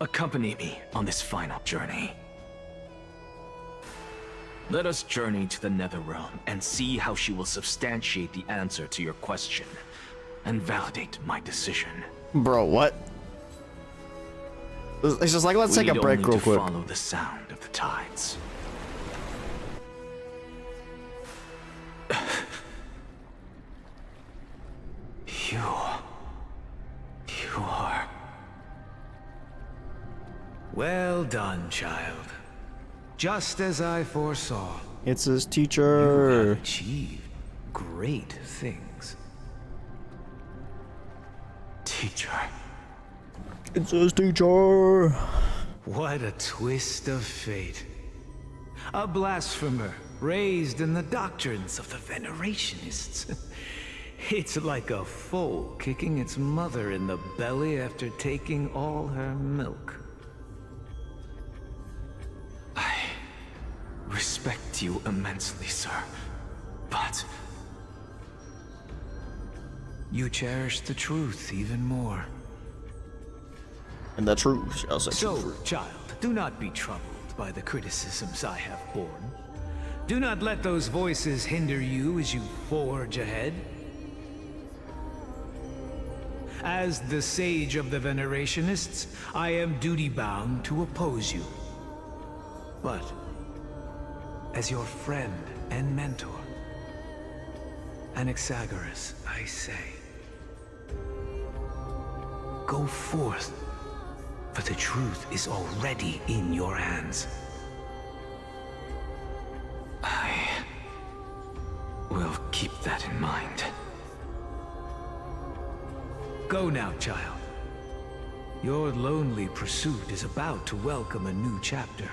Accompany me on this final journey. Let us journey to the Netherrealm and see how she will substantiate the answer to your question and validate my decision. Bro, what? It's just like, let's take a break real quick. Follow the sound of the tides. You are... Well done, child. Just as I foresaw. It's his You teacher. have achieved great things. Teacher. It's his teacher. What a twist of fate. A blasphemer raised in the doctrines of the Venerationists. It's like a foal kicking its mother in the belly after taking all her milk. I respect you immensely, sir, but... You cherish the truth even more. And the truth shall set you So, free. child, do not be troubled by the criticisms I have borne. Do not let those voices hinder you as you forge ahead. As the sage of the Venerationists, I am duty-bound to oppose you. But, as your friend and mentor, Anaxagoras, I say, go forth, for the truth is already in your hands. I will keep that in mind. Go now, child. Your lonely pursuit is about to welcome a new chapter.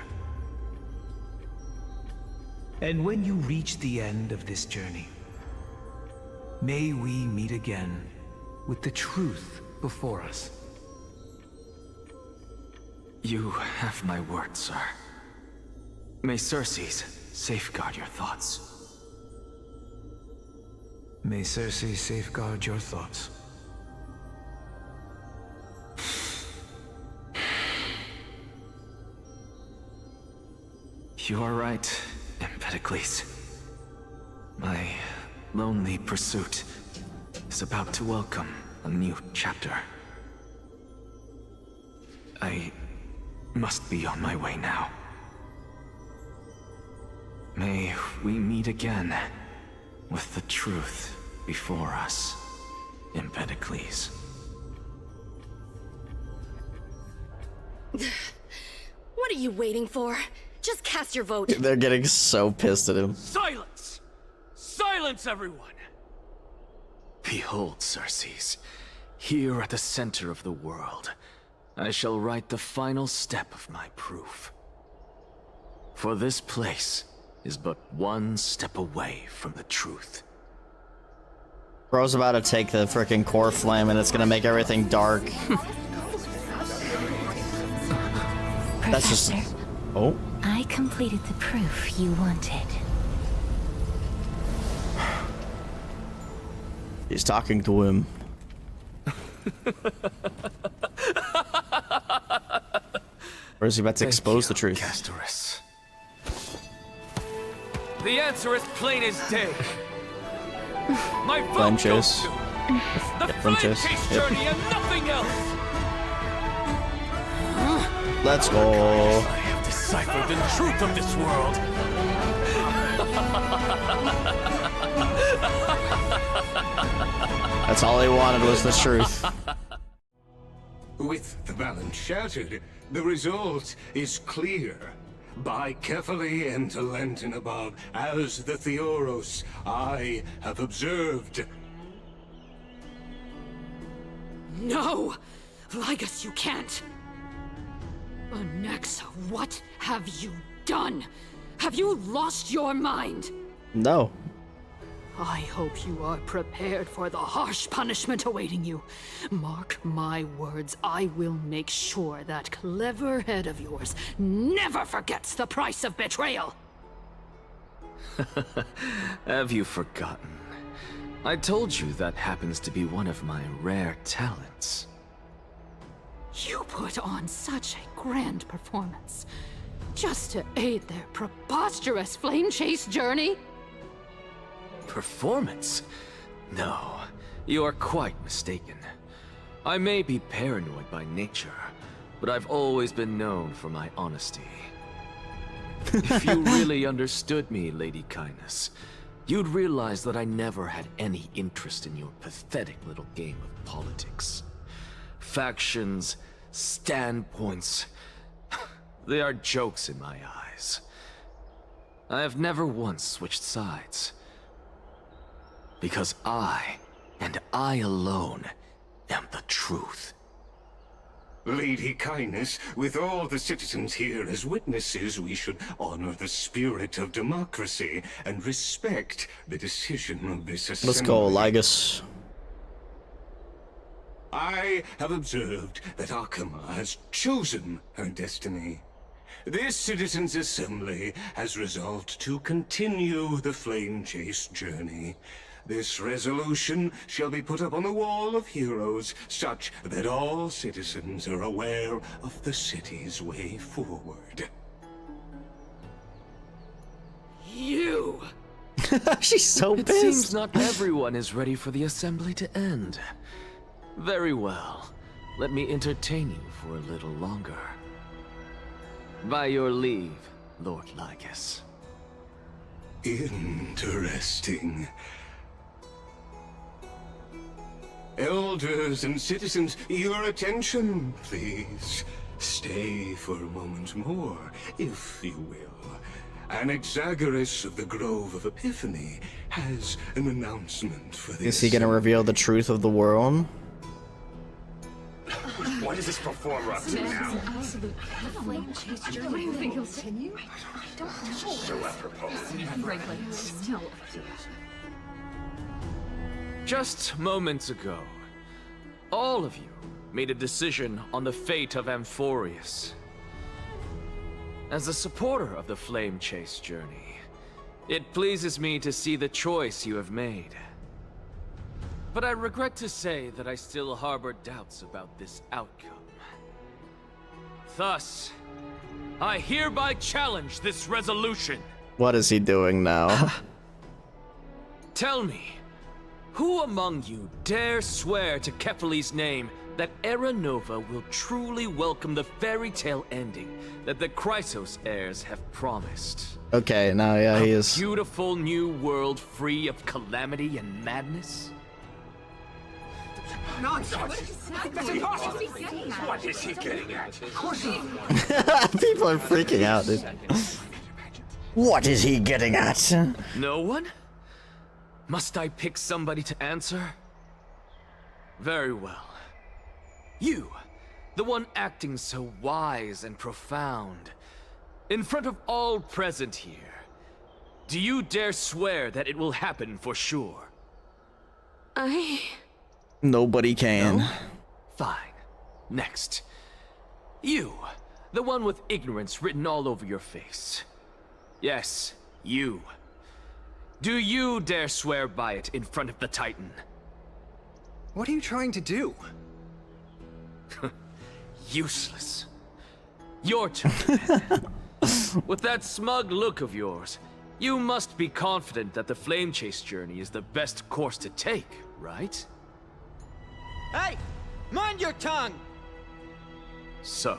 And when you reach the end of this journey, may we meet again with the truth before us. You have my word, sir. May Circes safeguard your thoughts. May Circe safeguard your thoughts. You are right, Empedocles. My lonely pursuit is about to welcome a new chapter. I must be on my way now. May we meet again with the truth before us, Empedocles. What are you waiting for? Just cast your vote. They're getting so pissed at him. Silence! Silence, everyone! Behold, Circes, here at the center of the world, I shall write the final step of my proof. For this place is but one step away from the truth. Bro's about to take the freaking core flame and it's gonna make everything dark. That's just... Oh? I completed the proof you wanted. He's talking to him. Or is he about to expose the truth? Castorice. The answer is plain as day. My Flame vote chase. goes to the Flame chase. journey and nothing else. Let's go. I have deciphered the truth of this world. That's all he wanted was the truth. With the balance shattered, the result is clear. By carefully and Lenten above, as the Theoros, I have observed. No! Lygus, you can't! Onyxa, what have you done? Have you lost your mind? No. I hope you are prepared for the harsh punishment awaiting you. Mark my words, I will make sure that clever head of yours never forgets the price of betrayal. Have you forgotten? I told you that happens to be one of my rare talents. You put on such a grand performance, just to aid their preposterous flame chase journey? Performance? No, you are quite mistaken. I may be paranoid by nature, but I've always been known for my honesty. If you really understood me, Lady Kindness, you'd realize that I never had any interest in your pathetic little game of politics. Factions, standpoints, they are jokes in my eyes. I have never once switched sides. Because I, and I alone, am the truth. Lady Kindness, with all the citizens here as witnesses, we should honor the spirit of democracy and respect the decision of this assembly. Let's go, Lygus. I have observed that Akama has chosen her destiny. This citizens' assembly has resolved to continue the flame chase journey. This resolution shall be put up on the Wall of Heroes, such that all citizens are aware of the city's way forward. You! She's so It pissed. seems not everyone is ready for the assembly to end. Very well. Let me entertain you for a little longer. By your leave, Lord Lygus. Interesting. Elders and citizens, your attention, please. Stay for a moment more, if you will. Anaxagoras of the Grove of Epiphany has an announcement for this. Is he gonna reveal the truth of the world? What is this performer up to now? Flame chase journey. You think he'll continue? I don't know. So apropos. Still. Just moments ago, all of you made a decision on the fate of Amphorius. As a supporter of the Flame Chase journey, it pleases me to see the choice you have made. But I regret to say that I still harbor doubts about this outcome. Thus, I hereby challenge this resolution. What is he doing now? Tell me, who among you dare swear to Kefali's name that Era Nova will truly welcome the fairy tale ending that the Chrysos heirs have promised? Okay, now yeah, he is. A beautiful new world free of calamity and madness? Nonsense! That's impossible! What is he getting at? People are freaking out, dude. What is he getting at? No one? Must I pick somebody to answer? Very well. You, the one acting so wise and profound, in front of all present here, do you dare swear that it will happen for sure? Nobody can. No? Fine. Next. You, the one with ignorance written all over your face. Yes, you. Do you dare swear by it in front of the Titan? What are you trying to do? Useless. Your turn. With that smug look of yours, you must be confident that the Flame Chase journey is the best course to take, right? Hey! Mind your tongue! So,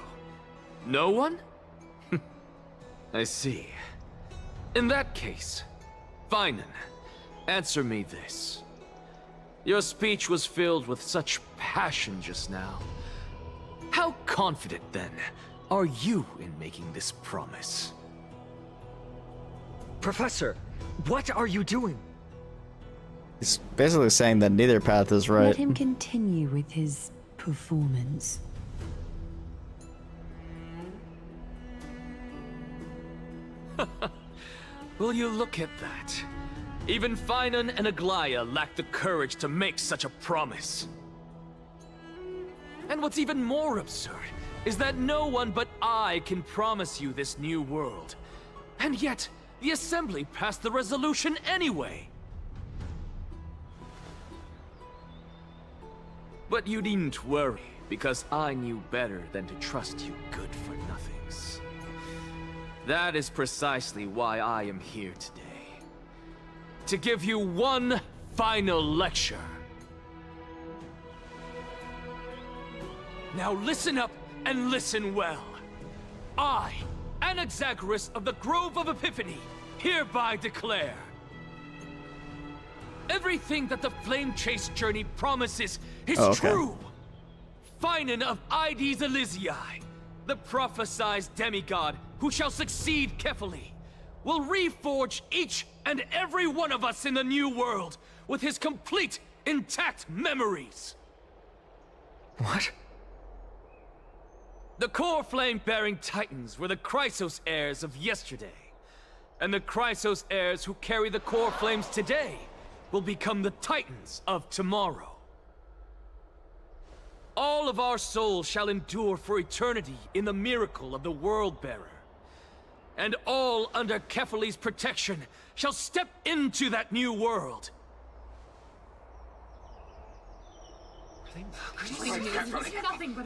no one? I see. In that case, Finan, answer me this. Your speech was filled with such passion just now. How confident, then, are you in making this promise? Professor, what are you doing? He's basically saying that neither path is right. Let him continue with his performance. Will you look at that? Even Finan and Aglaya lack the courage to make such a promise. And what's even more absurd is that no one but I can promise you this new world. And yet, the Assembly passed the resolution anyway. But you needn't worry, because I knew better than to trust you good-for-nothings. That is precisely why I am here today. To give you one final lecture. Now listen up and listen well. I, Anaxagoras of the Grove of Epiphany, hereby declare everything that the Flame Chase journey promises is true. Finan of Ides Elysiae, the prophesized demigod who shall succeed Kefali, will reforge each and every one of us in the new world with his complete, intact memories. What? The core flame-bearing titans were the Chrysos heirs of yesterday. And the Chrysos heirs who carry the core flames today will become the titans of tomorrow. All of our souls shall endure for eternity in the miracle of the World-Bearer. And all under Kefali's protection shall step into that new world.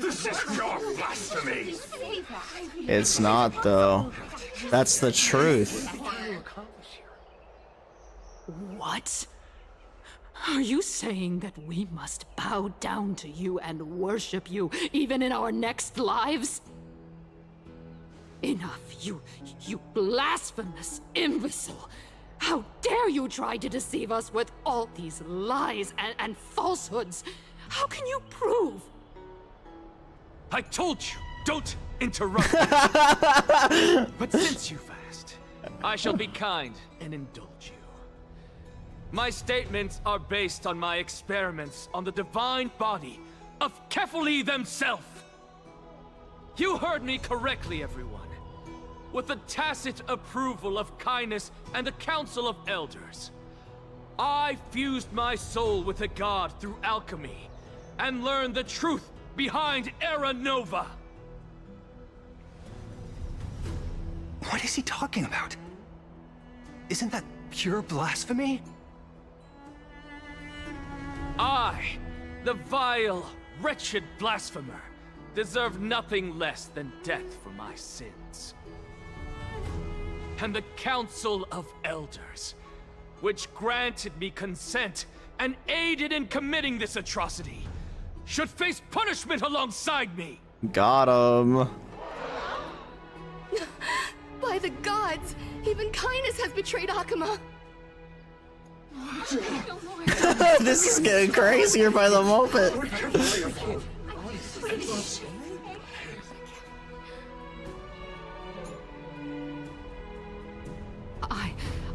This is pure blasphemy! It's not, though. That's the truth. What? Are you saying that we must bow down to you and worship you, even in our next lives? Enough, you blasphemous imbecile! How dare you try to deceive us with all these lies and falsehoods? How can you prove? I told you, don't interrupt me. But since you've asked, I shall be kind and indulge you. My statements are based on my experiments on the divine body of Kefali themselves. You heard me correctly, everyone. With the tacit approval of kindness and the Council of Elders, I fused my soul with the god through alchemy and learned the truth behind Era Nova. What is he talking about? Isn't that pure blasphemy? I, the vile, wretched blasphemer, deserve nothing less than death for my sins. And the Council of Elders, which granted me consent and aided in committing this atrocity, should face punishment alongside me. Got him. By the gods, even kindness has betrayed Akuma. This is getting crazier by the moment.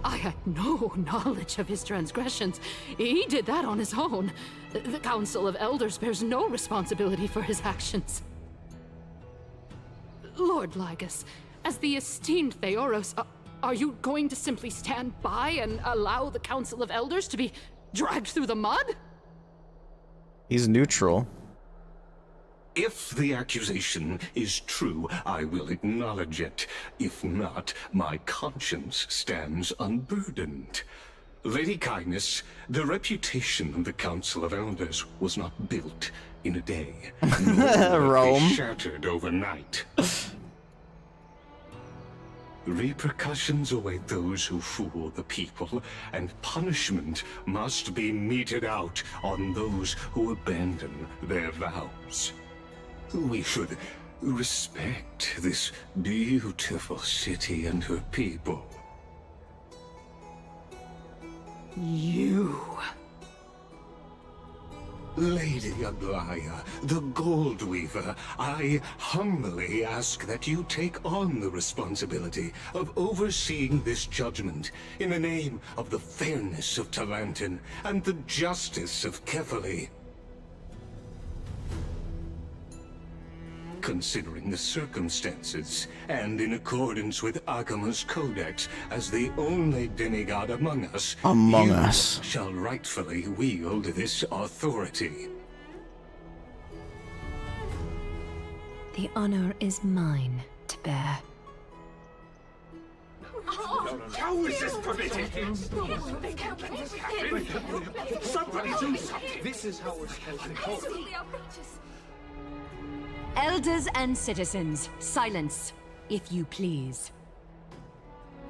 I had no knowledge of his transgressions. He did that on his own. The Council of Elders bears no responsibility for his actions. Lord Lygus, as the esteemed Theoros, are you going to simply stand by and allow the Council of Elders to be dragged through the mud? He's neutral. If the accusation is true, I will acknowledge it. If not, my conscience stands unburdened. Lady Kindness, the reputation of the Council of Elders was not built in a day. Rome. Shattered overnight. Repercussions await those who fool the people, and punishment must be meted out on those who abandon their vows. We should respect this beautiful city and her people. You... Lady Aglaya, the Gold Weaver, I humbly ask that you take on the responsibility of overseeing this judgment in the name of the fairness of Talantin and the justice of Kefali. Considering the circumstances, and in accordance with Akima's codex, as the only demigod among us, shall rightfully wield this authority. The honor is mine to bear. How is this permitted? Somebody do something! This is how we're supposed to go. Elders and citizens, silence, if you please.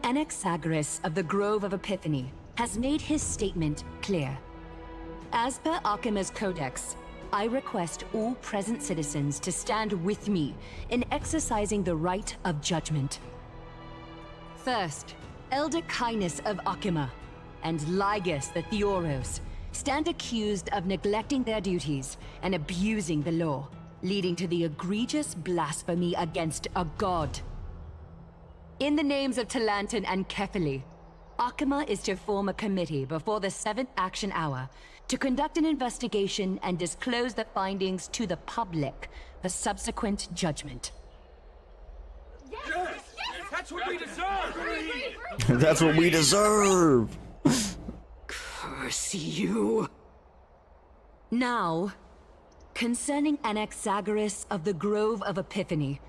Anaxagoras of the Grove of Epiphany has made his statement clear. As per Akima's codex, I request all present citizens to stand with me in exercising the right of judgment. First, Elder Kindness of Akima and Ligus the Theoros stand accused of neglecting their duties and abusing the law, leading to the egregious blasphemy against a god. In the names of Talantin and Kefali, Akima is to form a committee before the 7th action hour to conduct an investigation and disclose the findings to the public for subsequent judgment. Yes! That's what we deserve! That's what we deserve! Curse you! Now, concerning Anaxagoras of the Grove of Epiphany,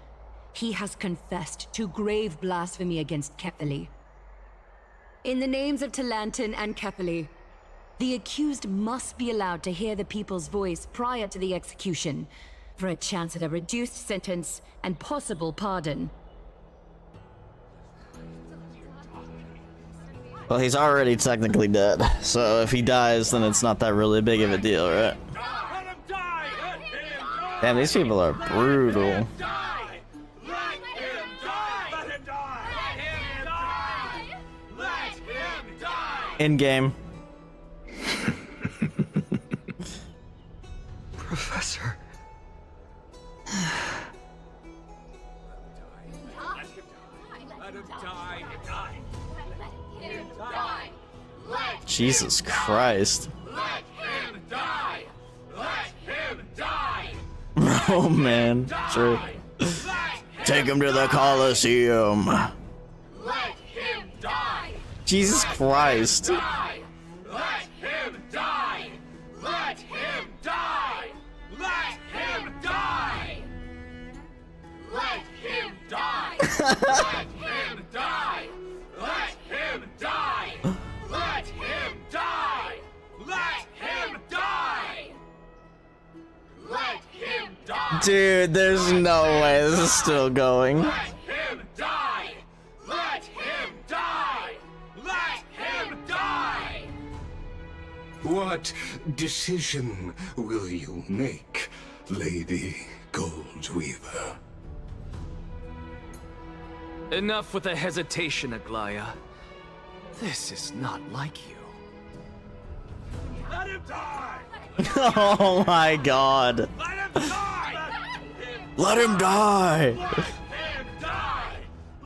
he has confessed to grave blasphemy against Kefali. In the names of Talantin and Kefali, the accused must be allowed to hear the people's voice prior to the execution, for a chance at a reduced sentence and possible pardon. Well, he's already technically dead, so if he dies, then it's not that really big of a deal, right? Damn, these people are brutal. In game. Professor. Jesus Christ. Let him die! Let him die! Oh man, true. Take him to the Colosseum. Let him die! Jesus Christ. Let him die! Let him die! Let him die! Let him die! Let him die! Let him die! Let him die! Let him die! Let him die! Dude, there's no way this is still going. Let him die! Let him die! Let him die! What decision will you make, Lady Goldweaver? Enough with the hesitation, Aglaya. This is not like you. Let him die! Oh my god. Let him die! Let him die! Let him die!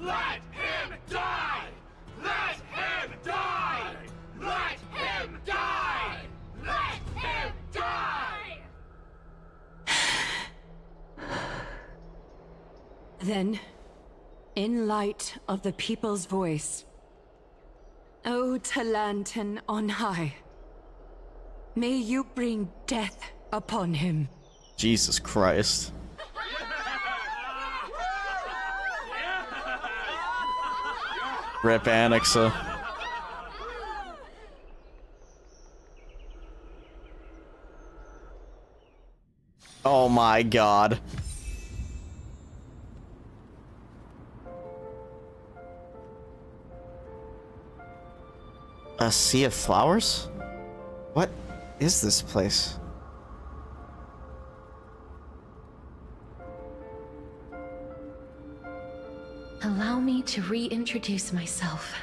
Let him die! Let him die! Let him die! Let him die! Then, in light of the people's voice, O Talantin on high, may you bring death upon him. Jesus Christ. Rip Annexa. Oh my god. A sea of flowers? What is this place? Allow me to reintroduce myself.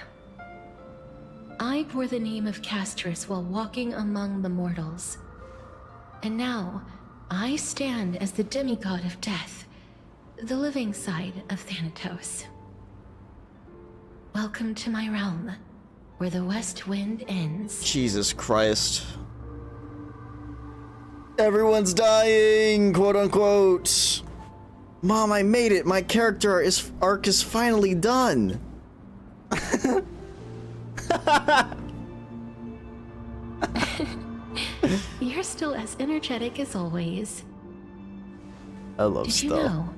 I bore the name of Castorice while walking among the mortals. And now, I stand as the demigod of death, the living side of Thanatos. Welcome to my realm, where the west wind ends. Jesus Christ. Everyone's dying, quote unquote. Mom, I made it. My character arc is finally done. You're still as energetic as always. I love Did stuff. you know?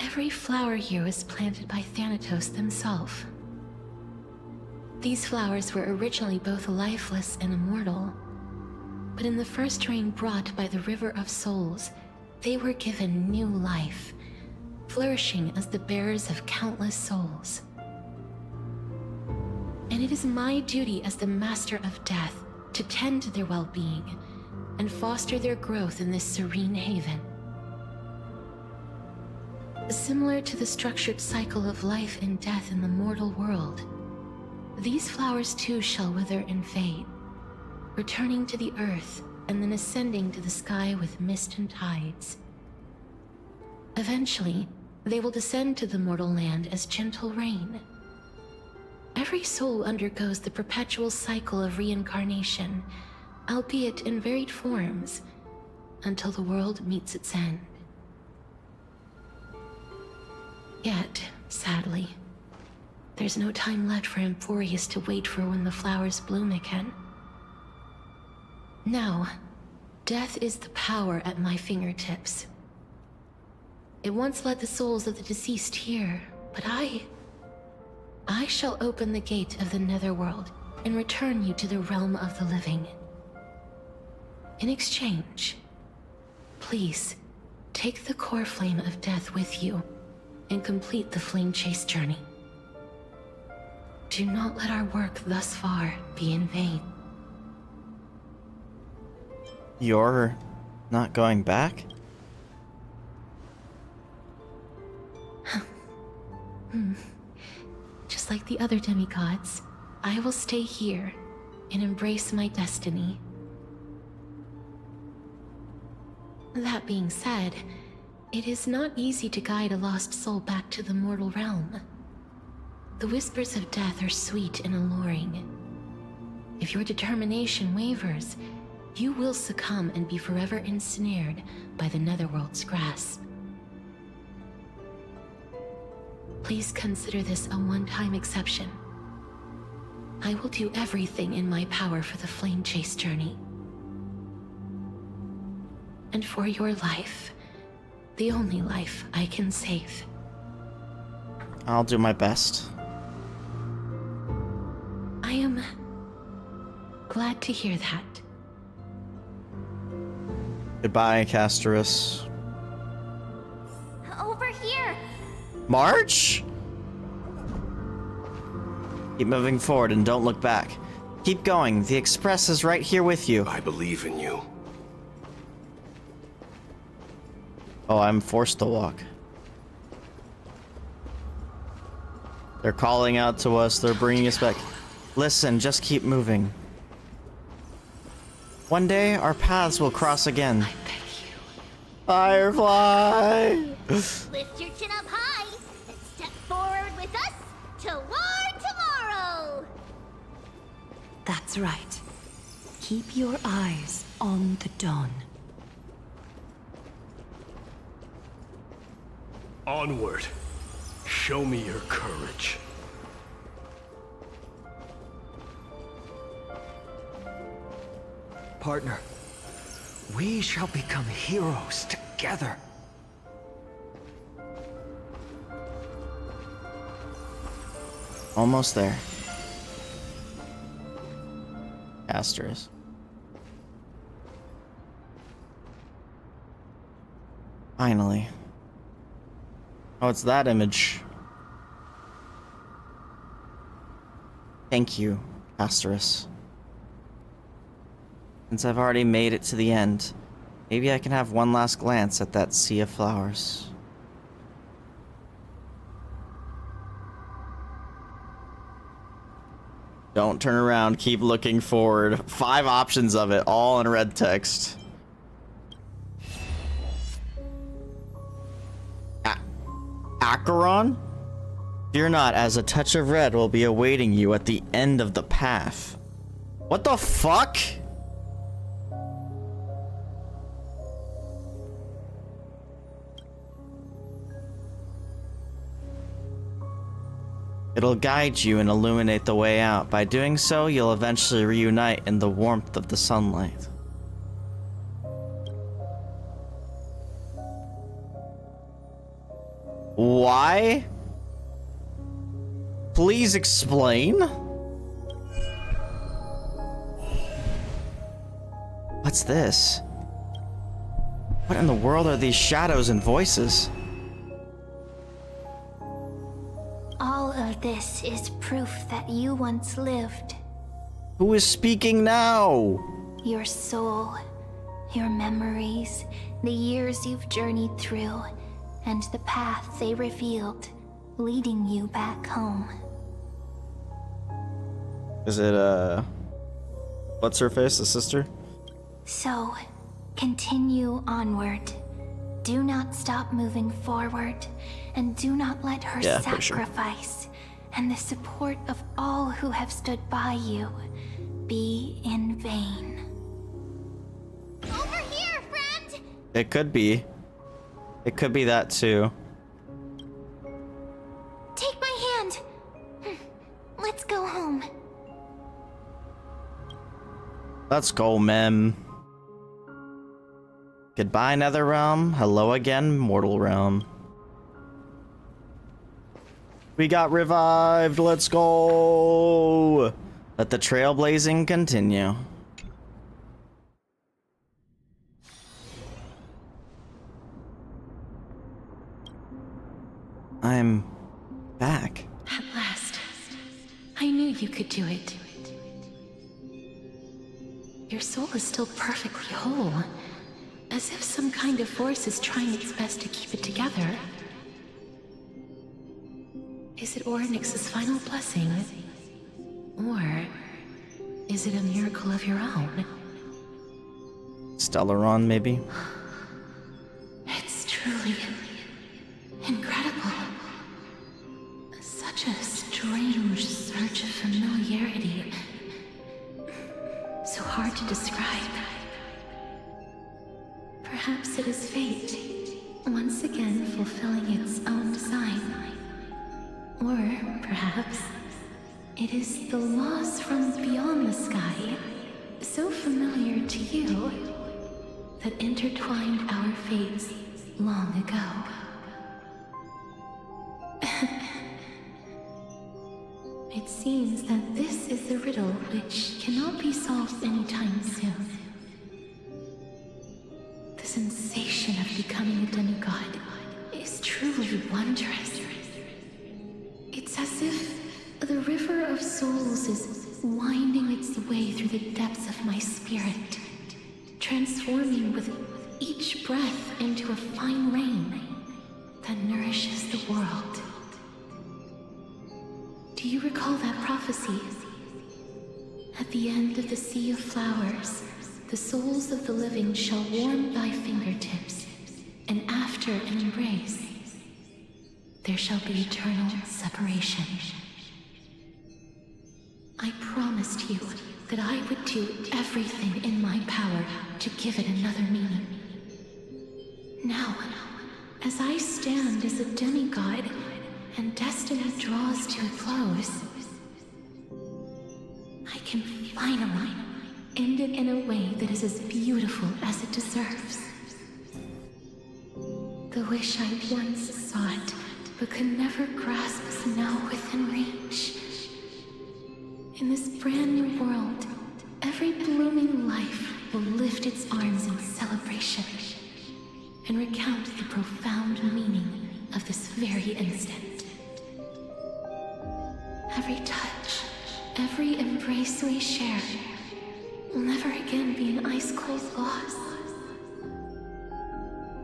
Every flower here was planted by Thanatos themselves. These flowers were originally both lifeless and immortal, but in the first rain brought by the River of Souls, they were given new life, flourishing as the bearers of countless souls. And it is my duty as the Master of Death to tend to their well-being and foster their growth in this serene haven. Similar to the structured cycle of life and death in the mortal world, these flowers too shall wither and fade, returning to the earth and then ascending to the sky with mist and tides. Eventually, they will descend to the mortal land as gentle rain. Every soul undergoes the perpetual cycle of reincarnation, albeit in varied forms, until the world meets its end. Yet, sadly, there's no time left for Emporius to wait for when the flowers bloom again. Now, death is the power at my fingertips. It once led the souls of the deceased here, but I shall open the gate of the netherworld and return you to the realm of the living. In exchange, please, take the core flame of death with you and complete the flame chase journey. Do not let our work thus far be in vain. You're not going back? Just like the other demigods, I will stay here and embrace my destiny. That being said, it is not easy to guide a lost soul back to the mortal realm. The whispers of death are sweet and alluring. If your determination wavers, you will succumb and be forever ensnared by the netherworld's grasp. Please consider this a one-time exception. I will do everything in my power for the flame chase journey. And for your life, the only life I can save. I'll do my best. I am glad to hear that. Goodbye, Castorice. Over here! March? Keep moving forward and don't look back. Keep going. The express is right here with you. I believe in you. Oh, I'm forced to walk. They're calling out to us. They're bringing us back. Listen, just keep moving. One day, our paths will cross again. I beg you. Firefly! Lift your chin up high and step forward with us toward tomorrow! That's right. Keep your eyes on the dawn. Onward. Show me your courage. Partner, We shall become heroes together. Almost there. Castorice. Finally. Oh, it's that image. Thank you, Castorice. Since I've already made it to the end, maybe I can have one last glance at that sea of flowers. Don't turn around, keep looking forward. 5 options of it, all in red text. Acheron? Fear not, as a touch of red will be awaiting you at the end of the path. What the fuck? It'll guide you and illuminate the way out. By doing so, you'll eventually reunite in the warmth of the sunlight. Why? Please explain? What's this? What in the world are these shadows and voices? All of this is proof that you once lived. Who is speaking now? Your soul, your memories, the years you've journeyed through, and the path they revealed, leading you back home. Is it, what's her face, the sister? So, continue onward. Do not stop moving forward, and do not let her sacrifice and the support of all who have stood by you be in vain. Over here, friend! It could be. It could be that too. Take my hand. Let's go home. Let's go, Mem. Goodbye, Netherrealm. Hello again, Mortal Realm. We got revived. Let's go. Let the trailblazing continue. I'm back. At last. I knew you could do it. Your soul is still perfectly whole. As if some kind of force is trying its best to keep it together. Is it Orynyx's final blessing? Or is it a miracle of your own? Stellaron, maybe? It's truly incredible. Such a strange surge of familiarity. So hard to describe. Perhaps it is fate, once again fulfilling its own design. Or perhaps it is the laws from beyond the sky, so familiar to you, that intertwined our fates long ago. It seems that this is the riddle which cannot be solved anytime soon. The sensation of becoming a demigod is truly wondrous. It's as if the river of souls is winding its way through the depths of my spirit, transforming with each breath into a fine rain that nourishes the world. Do you recall that prophecy? At the end of the sea of flowers, the souls of the living shall warm thy fingertips, and after an embrace, there shall be eternal separation. I promised you that I would do everything in my power to give it another meaning. Now, as I stand as a demigod, and destiny draws to a close, I can finally ended in a way that is as beautiful as it deserves. The wish I once sought, but could never grasp, is now within reach. In this brand new world, every blooming life will lift its arms in celebration and recount the profound meaning of this very instant. Every touch, every embrace we share will never again be an ice-cold loss.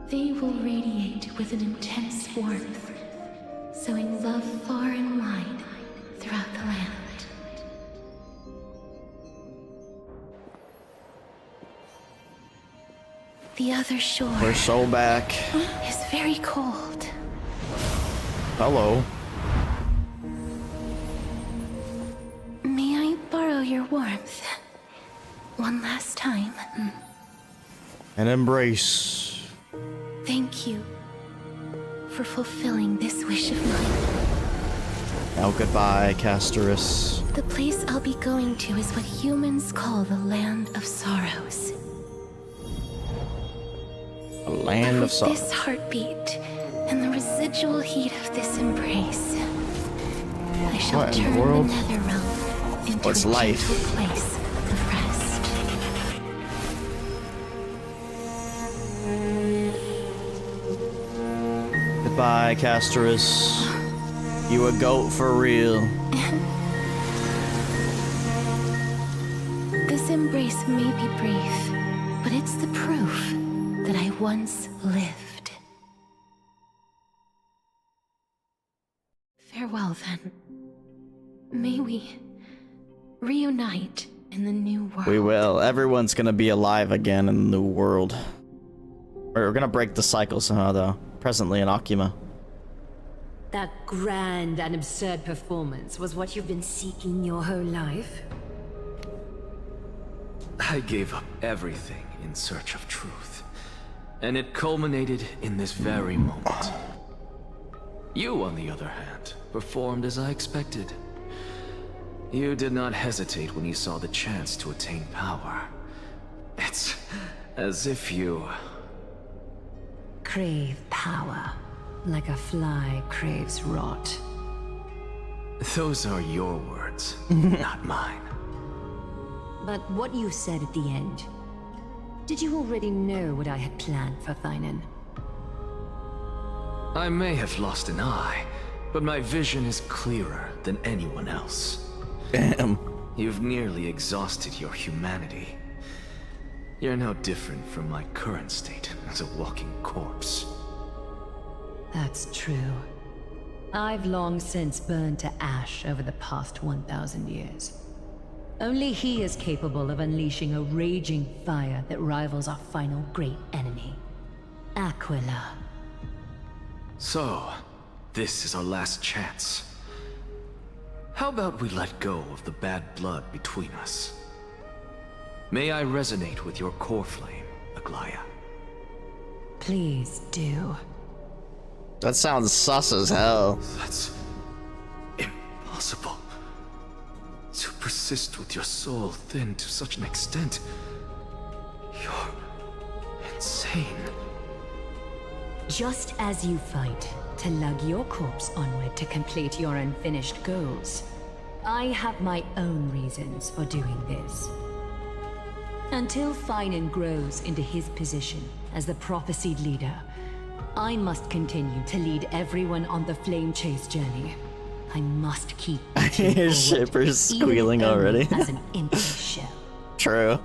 They will radiate with an intense warmth, sowing love far and wide throughout the land. The other shore. We're so back. Is very cold. Hello. May I borrow your warmth? One last time. An embrace. Thank you for fulfilling this wish of mine. Now goodbye, Castorice. The place I'll be going to is what humans call the Land of Sorrows. A land of sorrow. This heartbeat and the residual heat of this embrace, I shall What in turn the world? nether realm into What's a life? gentle place of rest. Goodbye, Castorice. You a goat for real. This embrace may be brief, but it's the proof that I once lived. Farewell, then. May we reunite in the new world. We will. Everyone's gonna be alive again in the new world. We're gonna break the cycle somehow, though. Presently in Akima. That grand and absurd performance was what you've been seeking your whole life? I gave up everything in search of truth. And it culminated in this very moment. You, on the other hand, performed as I expected. You did not hesitate when you saw the chance to attain power. It's as if you... Crave power, like a fly craves rot. Those are your words, not mine. But what you said at the end, did you already know what I had planned for Thainan? I may have lost an eye, but my vision is clearer than anyone else. Damn. You've nearly exhausted your humanity. You're no different from my current state as a walking corpse. That's true. I've long since burned to ash over the past 1,000 years. Only he is capable of unleashing a raging fire that rivals our final great enemy, Aquila. So, this is our last chance. How about we let go of the bad blood between us? May I resonate with your core flame, Aglaya? Please do. That sounds sus as hell. That's impossible. To persist with your soul thinned to such an extent. You're insane. Just as you fight to lug your corpse onward to complete your unfinished goals, I have my own reasons for doing this. Until Thainan grows into his position as the prophesied leader, I must continue to lead everyone on the flame chase journey. I must keep Shipper's squealing already. as an empty shell. True.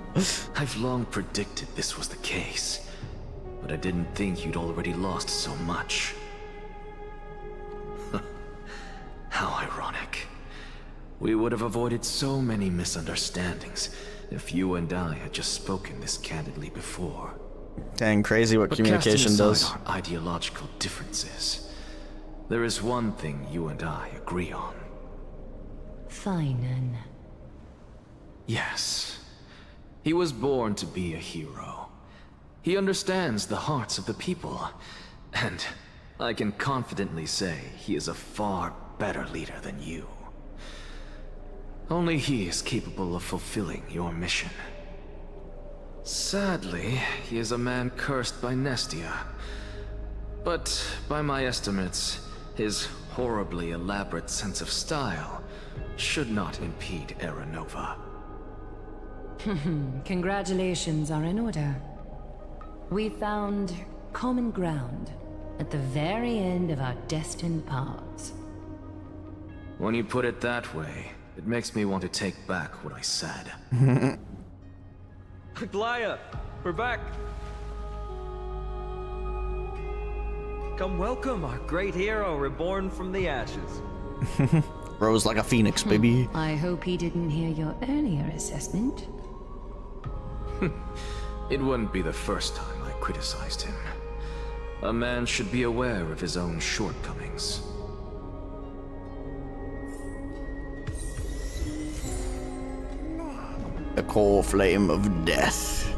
I've long predicted this was the case, but I didn't think you'd already lost so much. How ironic. We would have avoided so many misunderstandings if you and I had just spoken this candidly before. Dang, crazy what communication does. Casting aside our ideological differences, there is one thing you and I agree on. Thainan. Yes. He was born to be a hero. He understands the hearts of the people, and I can confidently say he is a far better leader than you. Only he is capable of fulfilling your mission. Sadly, he is a man cursed by Nestia. But by my estimates, his horribly elaborate sense of style should not impede Era Nova. Congratulations are in order. We found common ground at the very end of our destined paths. When you put it that way, it makes me want to take back what I said. Glaya, we're back. Come welcome our great hero reborn from the ashes. Rose like a phoenix, baby. I hope he didn't hear your earlier assessment. It wouldn't be the first time I criticized him. A man should be aware of his own shortcomings. The core flame of death.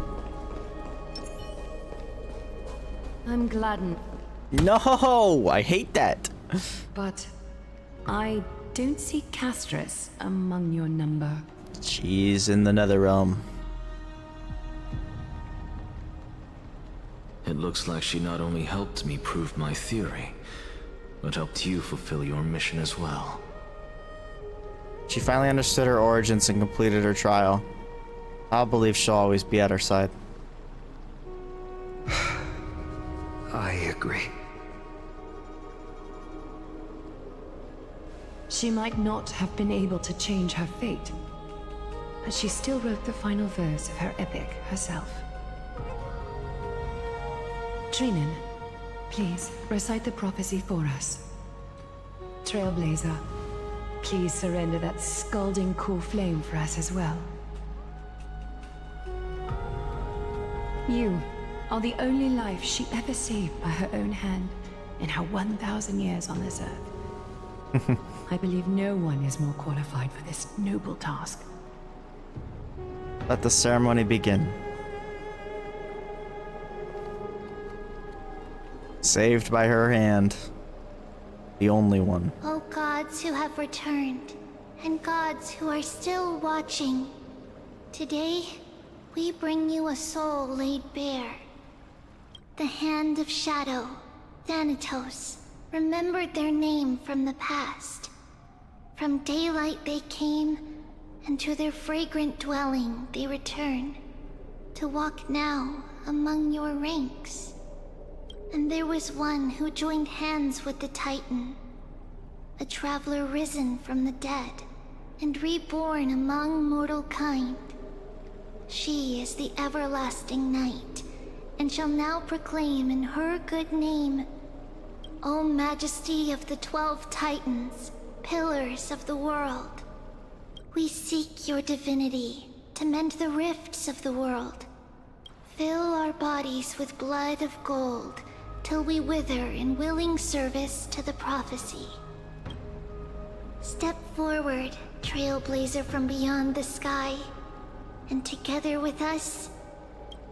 I'm gladdened. No, I hate that. But I don't see Castorice among your number. She's in the nether realm. It looks like she not only helped me prove my theory, but helped you fulfill your mission as well. She finally understood her origins and completed her trial. I'll believe she'll always be at her side. I agree. She might not have been able to change her fate, but she still wrote the final verse of her epic herself. Trinan, please recite the prophecy for us. Trailblazer, please surrender that scalding core flame for us as well. You are the only life she ever saved by her own hand in her 1,000 years on this earth. I believe no one is more qualified for this noble task. Let the ceremony begin. Saved by her hand. The only one. O gods who have returned, and gods who are still watching, today we bring you a soul laid bare. The Hand of Shadow, Thanatos, remembered their name from the past. From daylight they came, and to their fragrant dwelling they return, to walk now among your ranks. And there was one who joined hands with the Titan, a traveler risen from the dead, and reborn among mortal kind. She is the everlasting night, and shall now proclaim in her good name, O Majesty of the 12 Titans, pillars of the world, we seek your divinity to mend the rifts of the world. Fill our bodies with blood of gold, till we wither in willing service to the prophecy. Step forward, Trailblazer from beyond the sky, and together with us,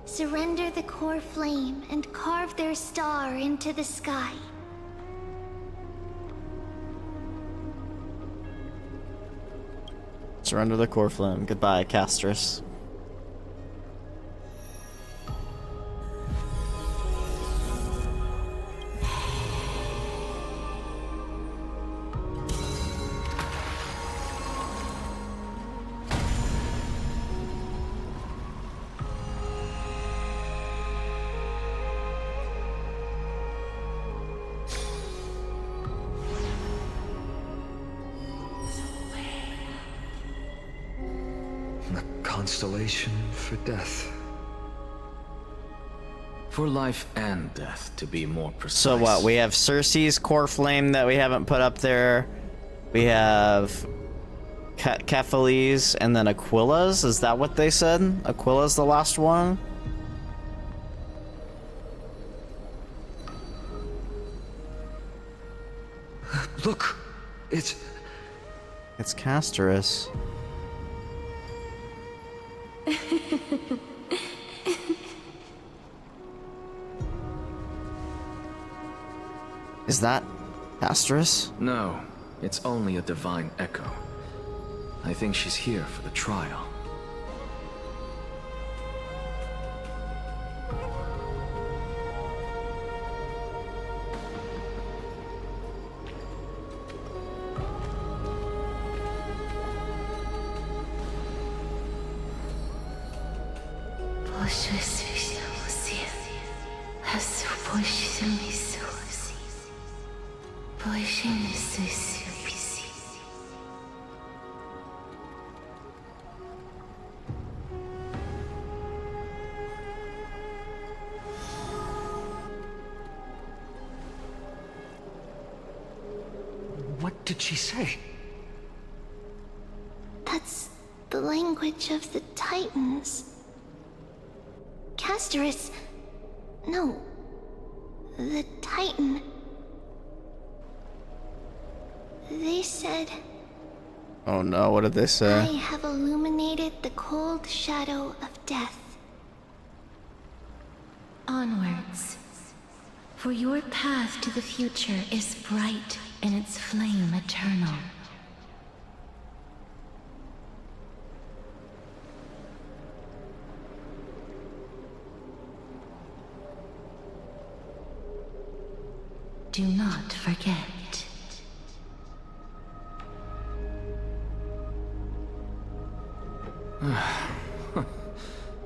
surrender the core flame and carve their star into the sky. Surrender the core flame. Goodbye, Castorice. Constellation for death. For life and death, to be more precise. So what? We have Circe's core flame that we haven't put up there. We have Kephale's and then Aquila's. Is that what they said? Aquila's the last one? Look, it's Castorice. Is that Castorice? No, it's only a divine echo. I think she's here for the trial. What did she say? That's the language of the Titans. Castorice... No. The Titan. They said... Oh no, what did they I say? have illuminated the cold shadow of death. Onwards. For your path to the future is bright and its flame eternal. Do not forget.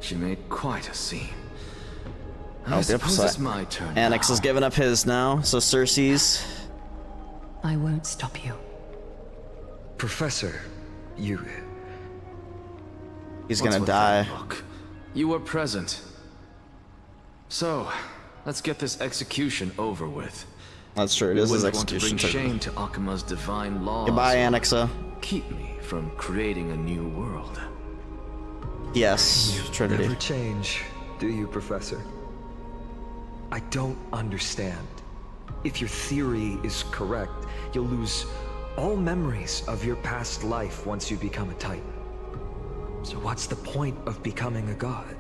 She made quite a scene. Oh, I yep, suppose so it's my turn Annex now. has given up his now, so Cersei's. I won't stop you. Professor, you... He's What's gonna with die. that look? You were present. So, let's get this execution over with. That's true, it We is his wouldn't want to execution. bring shame to Akima's divine laws. Goodbye, or Annexa. Keep me from creating a new world. Yes, Trinity. Never change, do you, Professor? I don't understand. If your theory is correct, you'll lose all memories of your past life once you become a Titan. So what's the point of becoming a god?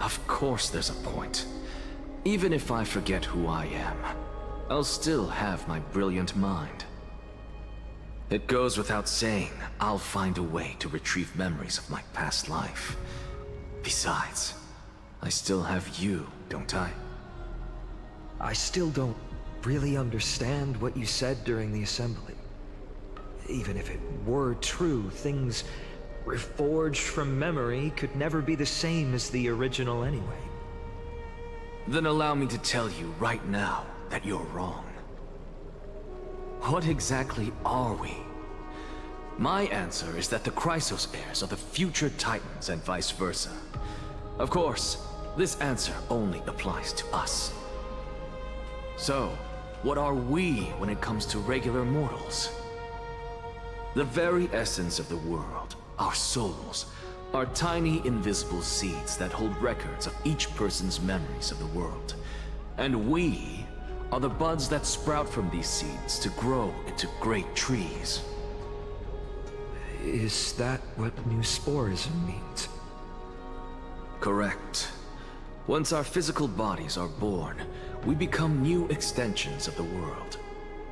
Of course there's a point. Even if I forget who I am, I'll still have my brilliant mind. It goes without saying, I'll find a way to retrieve memories of my past life. Besides, I still have you, don't I? I still don't really understand what you said during the assembly. Even if it were true, things reforged from memory could never be the same as the original anyway. Then allow me to tell you right now that you're wrong. What exactly are we? My answer is that the Chrysos heirs are the future Titans and vice versa. Of course, this answer only applies to us. So, what are we when it comes to regular mortals? The very essence of the world, our souls, are tiny invisible seeds that hold records of each person's memories of the world. And we are the buds that sprout from these seeds to grow into great trees. Is that what new sporism means? Correct. Once our physical bodies are born, we become new extensions of the world.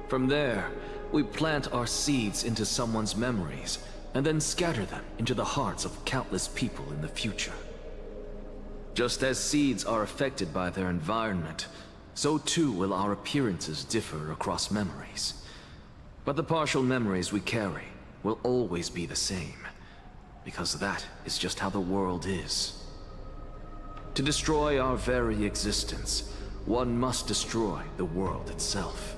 From there, we plant our seeds into someone's memories, and then scatter them into the hearts of countless people in the future. Just as seeds are affected by their environment, so too will our appearances differ across memories. But the partial memories we carry will always be the same, because that is just how the world is. To destroy our very existence, one must destroy the world itself.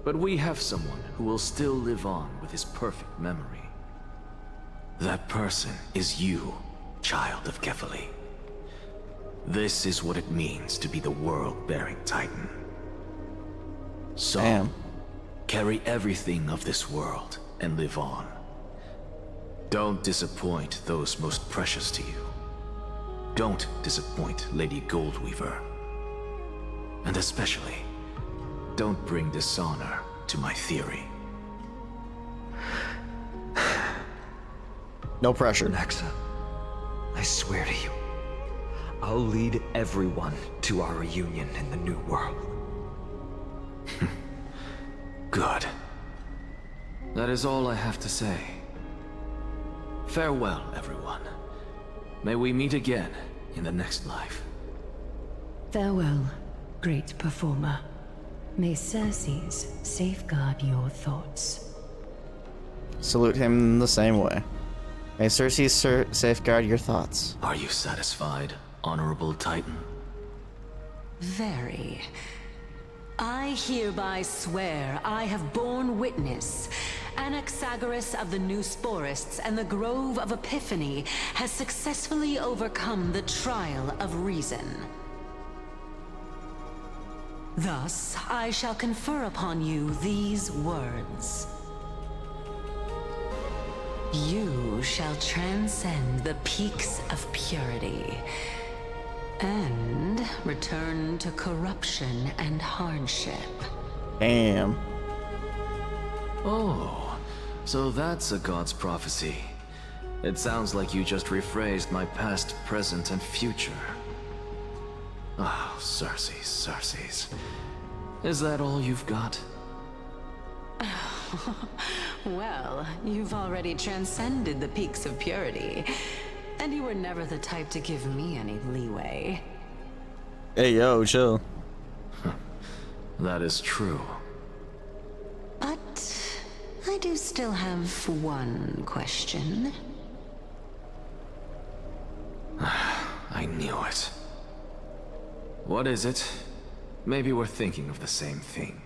But we have someone who will still live on with his perfect memory. That person is you, child of Kefali. This is what it means to be the world-bearing Titan. So, carry everything of this world and live on. Don't disappoint those most precious to you. Don't disappoint Lady Goldweaver. And especially, don't bring dishonor to my theory. No pressure. Nexa, I swear to you, I'll lead everyone to our reunion in the new world. Good. That is all I have to say. Farewell, everyone. May we meet again in the next life. Farewell, great performer. May Cersei's safeguard your thoughts. Salute him the same way. May Cersei safeguard your thoughts. Are you satisfied, Honorable Titan? Very. I hereby swear I have borne witness. Anaxagoras of the New Sporists and the Grove of Epiphany has successfully overcome the trial of reason. Thus, I shall confer upon you these words. You shall transcend the peaks of purity and return to corruption and hardship. Damn. Oh, so that's a god's prophecy. It sounds like you just rephrased my past, present, and future. Oh, Cersei's. Is that all you've got? Well, you've already transcended the peaks of purity, and you were never the type to give me any leeway. Hey, yo, chill. That is true. But I do still have one question. I knew it. What is it? Maybe we're thinking of the same thing.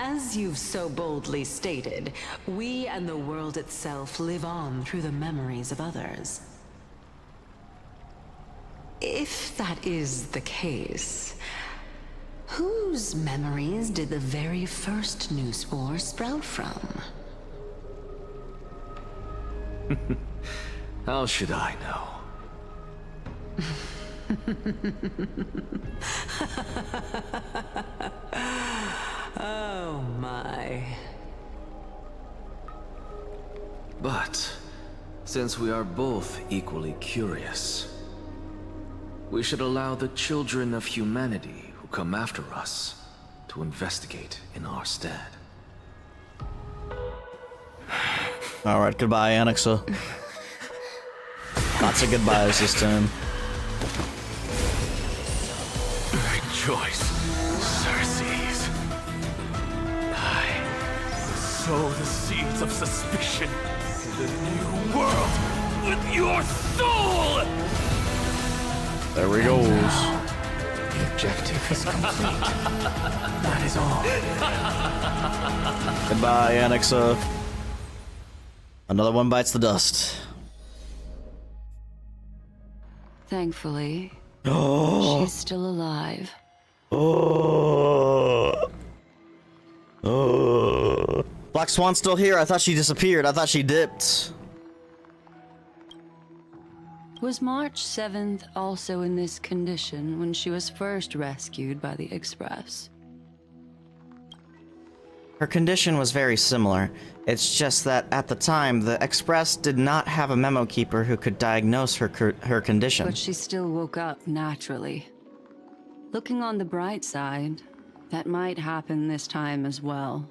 As you've so boldly stated, we and the world itself live on through the memories of others. If that is the case, whose memories did the very first new spore sprout from? How should I know? Oh my. But, since we are both equally curious, we should allow the children of humanity who come after us to investigate in our stead. Alright, goodbye, Annexa. Lots of goodbyes this time. Rejoice, Cersei's. I sow the seeds of suspicion in the new world with your soul! There we go. The objective is complete. That is all. Goodbye, Annexa. Another one bites the dust. Thankfully, Oh. she's still alive. Oh. Oh. Black Swan's still here. I thought she disappeared. I thought she dipped. Was March 7th also in this condition when she was first rescued by the Express? Her condition was very similar. It's just that at the time, the Express did not have a memo keeper who could diagnose her condition. But she still woke up naturally. Looking on the bright side, that might happen this time as well.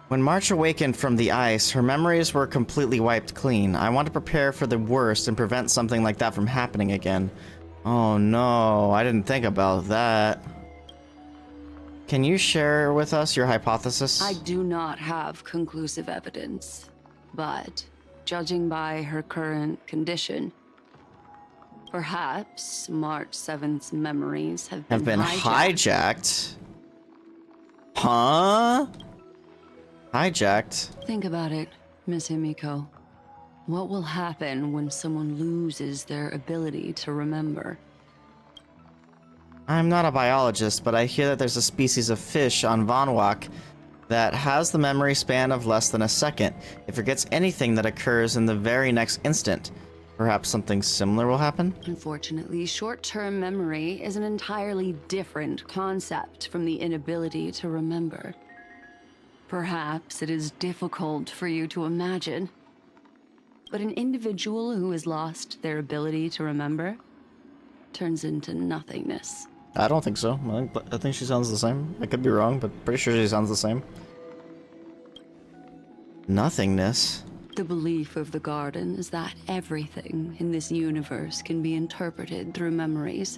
When March awakened from the ice, her memories were completely wiped clean. I want to prepare for the worst and prevent something like that from happening again. Oh no, I didn't think about that. Can you share with us your hypothesis? I do not have conclusive evidence, but judging by her current condition, perhaps March 7th's memories have been hijacked. Huh? Hijacked? Think about it, Miss Himiko. What will happen when someone loses their ability to remember? I'm not a biologist, but I hear that there's a species of fish on Vanwalk that has the memory span of less than a second. It forgets anything that occurs in the very next instant. Perhaps something similar will happen? Unfortunately, short-term memory is an entirely different concept from the inability to remember. Perhaps it is difficult for you to imagine, but an individual who has lost their ability to remember turns into nothingness. I don't think so. I think she sounds the same. I could be wrong, but pretty sure she sounds the same. Nothingness? The belief of the Garden is that everything in this universe can be interpreted through memories.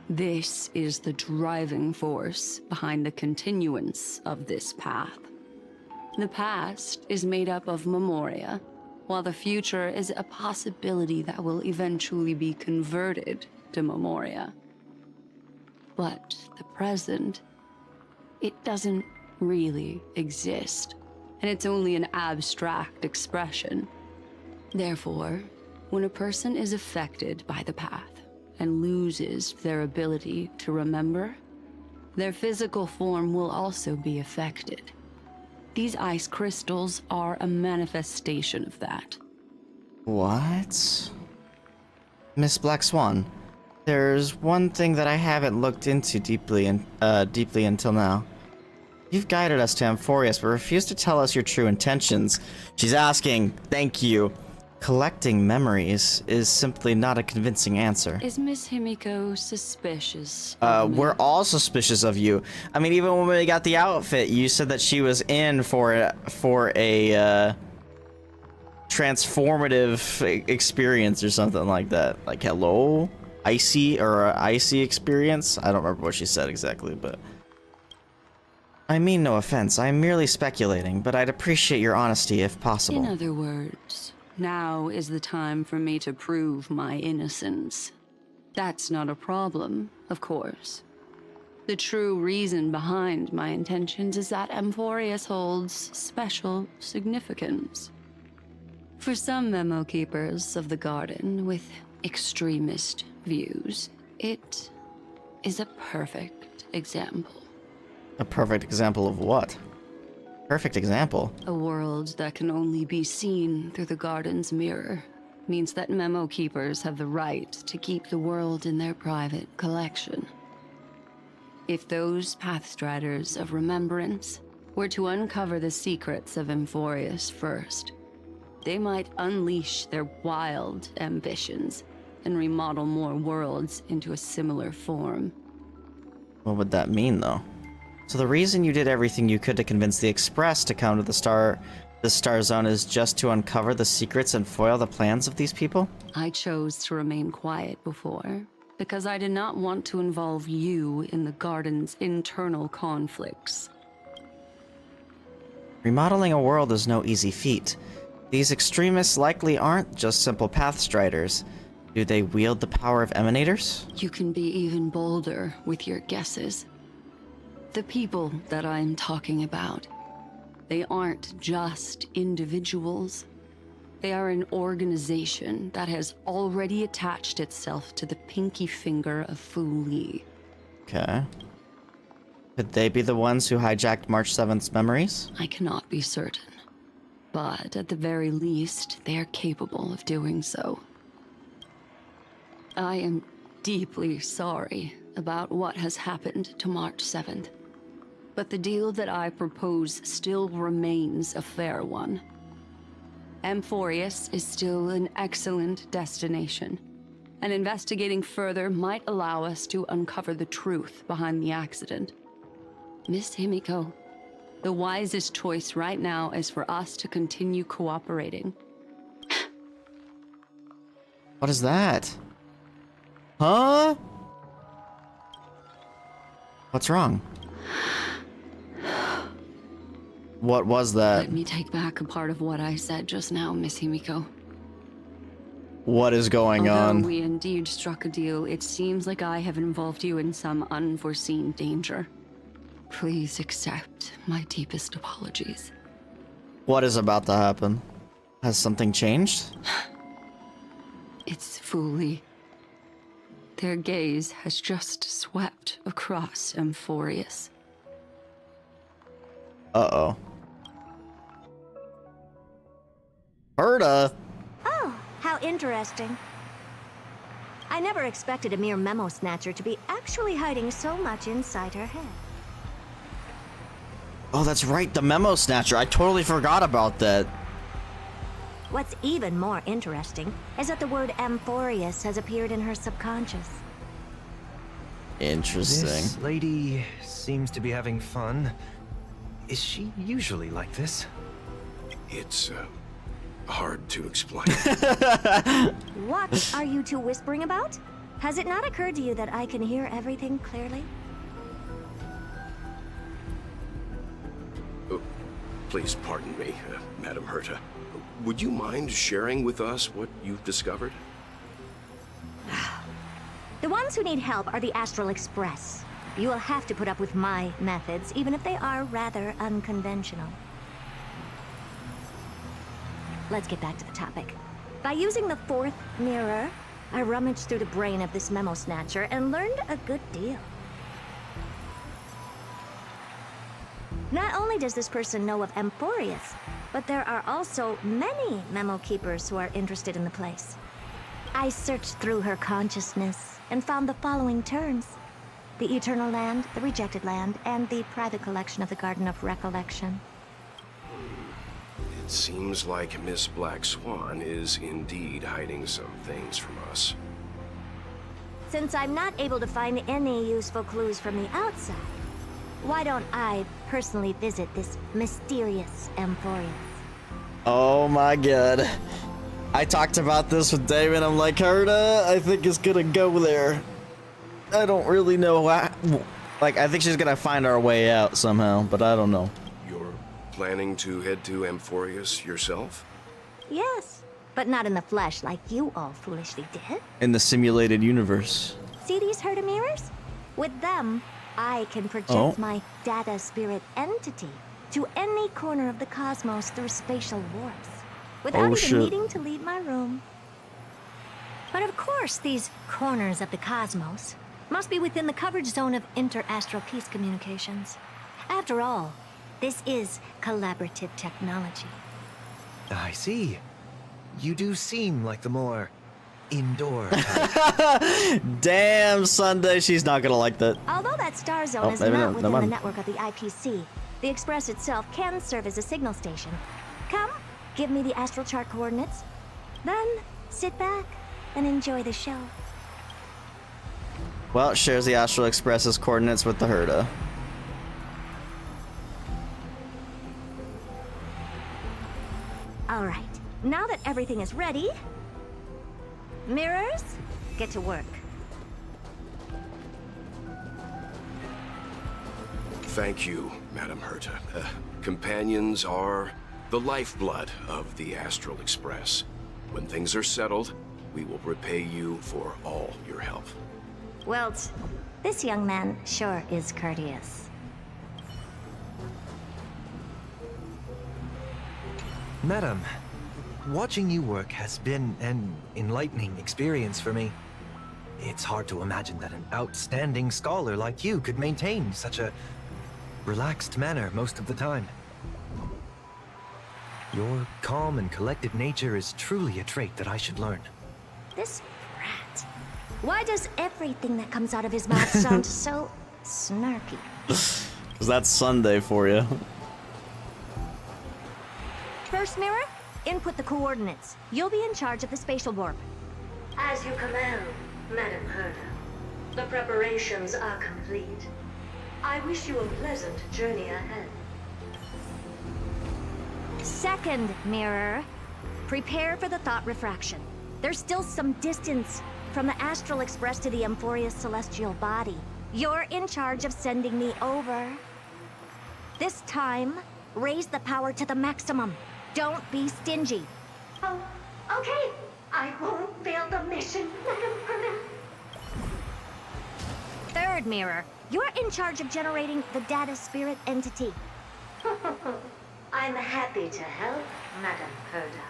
This is the driving force behind the continuance of this path. The past is made up of memoria, while the future is a possibility that will eventually be converted to memoria. But the present, it doesn't really exist, and it's only an abstract expression. Therefore, when a person is affected by the path and loses their ability to remember, their physical form will also be affected. These ice crystals are a manifestation of that. What? Miss Black Swan, there's one thing that I haven't looked into deeply until now. You've guided us to Amphorius, but refused to tell us your true intentions. She's asking, thank you. Collecting memories is simply not a convincing answer. Is Miss Himiko suspicious? We're all suspicious of you. I mean, even when we got the outfit, you said that she was in for a transformative experience or something like that. Like, hello? Icy experience? I don't remember what she said exactly, but... I mean no offense, I'm merely speculating, but I'd appreciate your honesty if possible. In other words, now is the time for me to prove my innocence. That's not a problem, of course. The true reason behind my intentions is that Amphorius holds special significance. For some memo keepers of the garden with extremist views, it is a perfect example. A perfect example of what? Perfect example? A world that can only be seen through the garden's mirror means that memo keepers have the right to keep the world in their private collection. If those Pathstriders of Remembrance were to uncover the secrets of Amphorius first, they might unleash their wild ambitions and remodel more worlds into a similar form. What would that mean, though? So the reason you did everything you could to convince the Express to come to the Star Zone is just to uncover the secrets and foil the plans of these people? I chose to remain quiet before, because I did not want to involve you in the Garden's internal conflicts. Remodeling a world is no easy feat. These extremists likely aren't just simple Pathstriders. Do they wield the power of Emanators? You can be even bolder with your guesses. The people that I'm talking about, they aren't just individuals. They are an organization that has already attached itself to the pinky finger of Fu Li. Okay. Could they be the ones who hijacked March 7th's memories? I cannot be certain, but at the very least, they are capable of doing so. I am deeply sorry about what has happened to March 7th. But the deal that I propose still remains a fair one. Amphorius is still an excellent destination, and investigating further might allow us to uncover the truth behind the accident. Miss Himiko, the wisest choice right now is for us to continue cooperating. What is that? Huh? What's wrong? What was that? Let me take back a part of what I said just now, Miss Himiko. What is going on? Although we indeed struck a deal, it seems like I have involved you in some unforeseen danger. Please accept my deepest apologies. What is about to happen? Has something changed? It's Fu Li. Their gaze has just swept across Amphorius. Uh-oh. Berta! Oh, how interesting. I never expected a mere memo snatcher to be actually hiding so much inside her head. Oh, that's right, the memo snatcher. I totally forgot about that. What's even more interesting is that the word Amphorius has appeared in her subconscious. Interesting. This lady seems to be having fun. Is she usually like this? It's, hard to explain. What are you two whispering about? Has it not occurred to you that I can hear everything clearly? Please pardon me, Madam Herta. Would you mind sharing with us what you've discovered? The ones who need help are the Astral Express. You will have to put up with my methods, even if they are rather unconventional. Let's get back to the topic. By using the fourth mirror, I rummaged through the brain of this memo snatcher and learned a good deal. Not only does this person know of Emphorius, but there are also many memo keepers who are interested in the place. I searched through her consciousness and found the following terms: the Eternal Land, the Rejected Land, and the private collection of the Garden of Recollection. It seems like Miss Black Swan is indeed hiding some things from us. Since I'm not able to find any useful clues from the outside, why don't I personally visit this mysterious Emphorius? Oh my god. I talked about this with David. I'm like, Herta, I think it's gonna go there. I don't really know why. Like, I think she's gonna find our way out somehow, but I don't know. You're planning to head to Emphorius yourself? Yes, but not in the flesh like you all foolishly did. In the simulated universe. See these Herta mirrors? With them, I can project my data spirit entity to any corner of the cosmos through spatial warps, without even needing to leave my room. But of course, these corners of the cosmos must be within the coverage zone of inter-astral peace communications. After all, this is collaborative technology. I see. You do seem like the more indoor type. Damn, Sunday, she's not gonna like that. Although that star zone is not within the network of the IPC, the Express itself can serve as a signal station. Come, give me the astral chart coordinates. Then, sit back and enjoy the show. Well, it shares the Astral Express's coordinates with the Herta. All right, now that everything is ready, mirrors, get to work. Thank you, Madam Herta. Companions are the lifeblood of the Astral Express. When things are settled, we will repay you for all your help. Well, this young man sure is courteous. Madam, watching you work has been an enlightening experience for me. It's hard to imagine that an outstanding scholar like you could maintain such a relaxed manner most of the time. Your calm and collected nature is truly a trait that I should learn. This brat. Why does everything that comes out of his mouth sound so snarky? 'Cause that's Sunday for you. First mirror, input the coordinates. You'll be in charge of the spatial warp. As you command, Madam Herta. The preparations are complete. I wish you a pleasant journey ahead. Second mirror, prepare for the thought refraction. There's still some distance from the Astral Express to the Emphorius celestial body. You're in charge of sending me over. This time, raise the power to the maximum. Don't be stingy. Oh, okay. I won't fail the mission, Madam Herta. Third mirror, you're in charge of generating the data spirit entity. I'm happy to help, Madam Herta.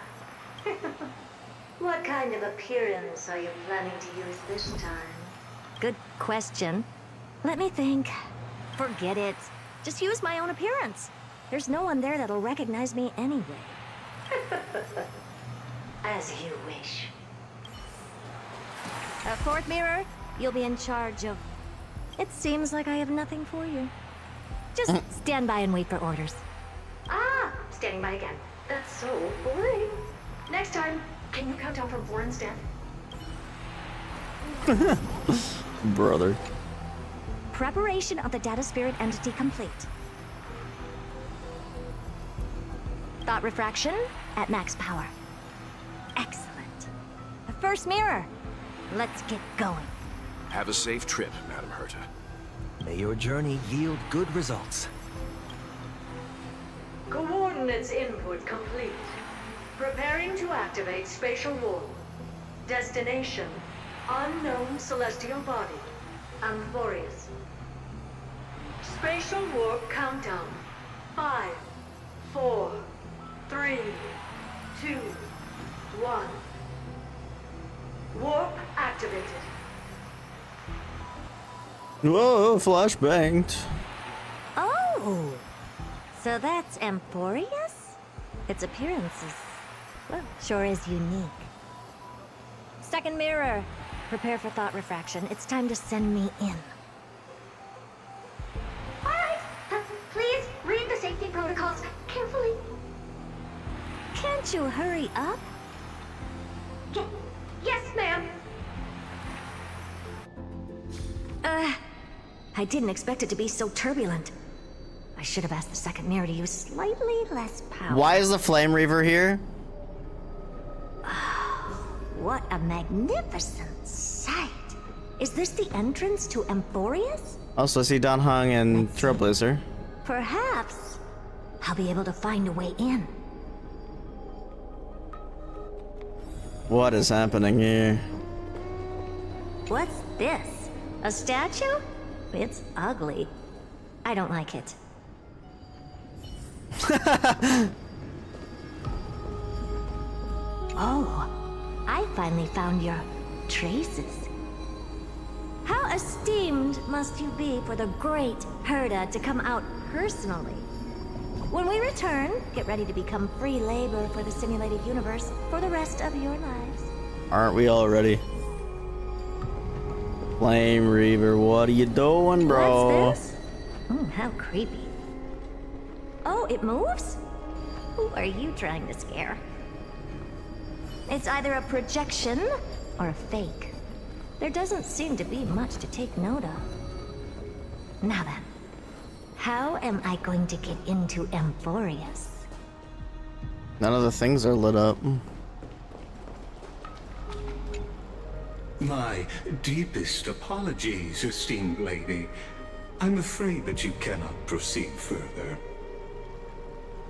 What kind of appearance are you planning to use this time? Good question. Let me think. Forget it. Just use my own appearance. There's no one there that'll recognize me anyway. As you wish. Fourth mirror, you'll be in charge of... It seems like I have nothing for you. Just stand by and wait for orders. Ah, standing by again. That's so boring. Next time, can you count down from 4 instead? Brother. Preparation of the data spirit entity complete. Thought refraction at max power. Excellent. The first mirror. Let's get going. Have a safe trip, Madam Herta. May your journey yield good results. Coordinates Coordinates input complete. Preparing to activate spatial warp. Destination, unknown celestial body. Amphorius. Spatial warp countdown. 5, 4, 3, 2, 1. Warp activated. Whoa, flashbanged. Oh! So that's Amphorius? Its appearance is, well, sure is unique. Second mirror, prepare for thought refraction. It's time to send me in. Alright, please read the safety protocols carefully. Can't you hurry up? Yes, ma'am. I didn't expect it to be so turbulent. I should have asked the second mirror to use slightly less power. Why is the Flame Reaver here? What a magnificent sight. Is this the entrance to Amphorius? Also, I see Don Hung and Trailblazer. Perhaps I'll be able to find a way in. What is happening here? What's this? A statue? It's ugly. I don't like it. Oh, I finally found your traces. How esteemed must you be for the great Herda to come out personally? When we return, get ready to become free labor for the simulated universe for the rest of your lives. Aren't we already? Flame Reaver, what are you doing, bro? What's this? How creepy. Oh, it moves? Who are you trying to scare? It's either a projection or a fake. There doesn't seem to be much to take note of. Now then, how am I going to get into Amphorius? None of the things are lit up. My deepest apologies, esteemed lady. I'm afraid that you cannot proceed further.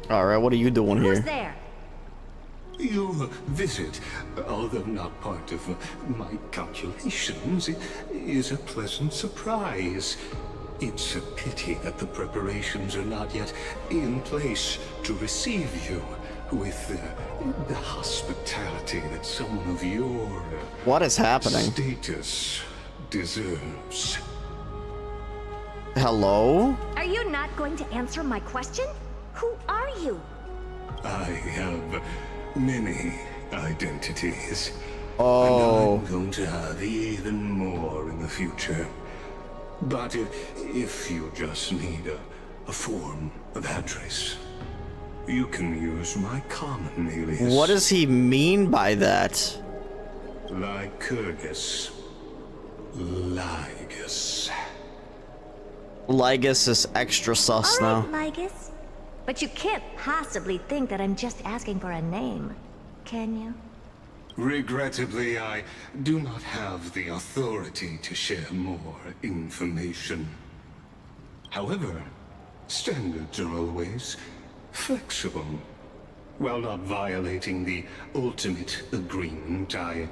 Alright, what are you doing Who's here? there? Your visit, although not part of my calculations, is a pleasant surprise. It's a pity that the preparations are not yet in place to receive you with the hospitality that someone of your What is happening? Status deserves. Hello? Are you not going to answer my question? Who are you? I have many identities. Oh. And I'm going to have even more in the future. But if you just need a form of address, you can use my common alias. What does he mean by that? Lycurgus. Lygus. Lygus is extra sus now. Lygus. But you can't possibly think that I'm just asking for a name, can you? Regrettably, I do not have the authority to share more information. However, standards are always flexible. While not violating the ultimate agreement, I'm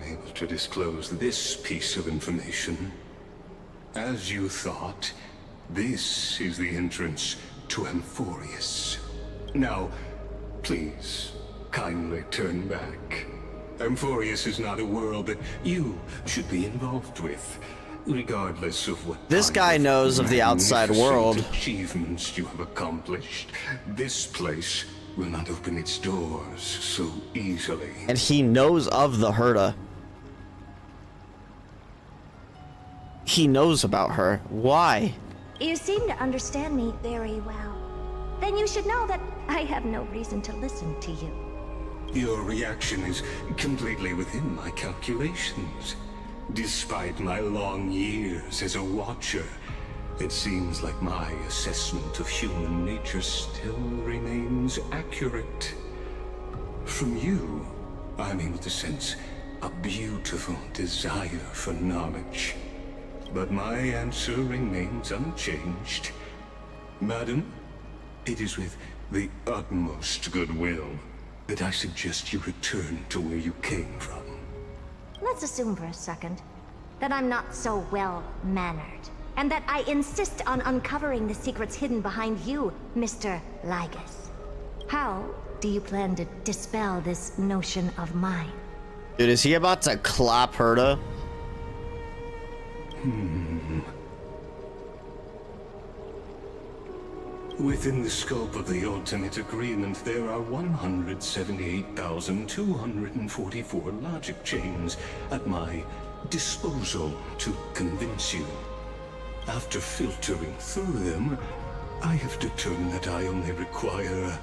able to disclose this piece of information. As you thought, this is the entrance to Amphorius. Now, please, kindly turn back. Amphorius is not a world that you should be involved with, regardless of what This guy knows of the outside world. Achievements you have accomplished. This place will not open its doors so easily. And he knows of the Herda. He knows about her. Why? You seem to understand me very well. Then you should know that I have no reason to listen to you. Your reaction is completely within my calculations. Despite my long years as a watcher, it seems like my assessment of human nature still remains accurate. From you, I'm able to sense a beautiful desire for knowledge. But my answer remains unchanged. Madam, it is with the utmost goodwill that I suggest you return to where you came from. Let's assume for a second that I'm not so well-mannered, and that I insist on uncovering the secrets hidden behind you, Mr. Lygus. How do you plan to dispel this notion of mine? Dude, is he about to clap Herta? Within the scope of the ultimate agreement, there are 178,244 logic chains at my disposal to convince you. After filtering through them, I have determined that I only require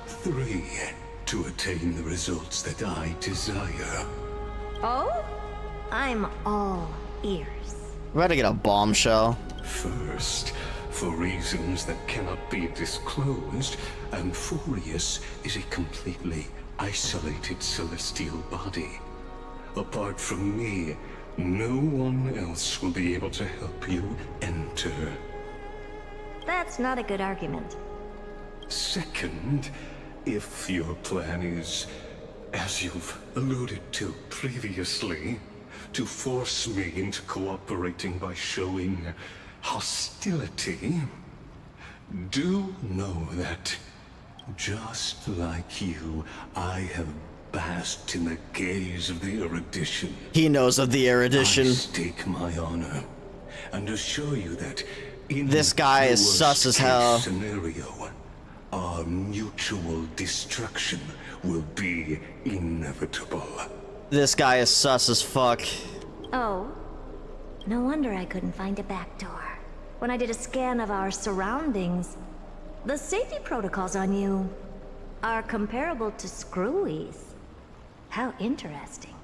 3 to attain the results that I desire. Oh? I'm all ears. We're about to get a bombshell. First, for reasons that cannot be disclosed, Amphorius is a completely isolated celestial body. Apart from me, no one else will be able to help you enter. That's not a good argument. Second, if your plan is, as you've alluded to previously, to force me into cooperating by showing hostility, do know that, just like you, I have basked in the gaze of the erudition. He knows of the erudition. I stake my honor and assure you that in this guy is sus as hell. Scenario, our mutual destruction will be inevitable. This guy is sus as fuck. Oh, no wonder I couldn't find a back door. When I did a scan of our surroundings, the safety protocols on you are comparable to Screwy's. How interesting.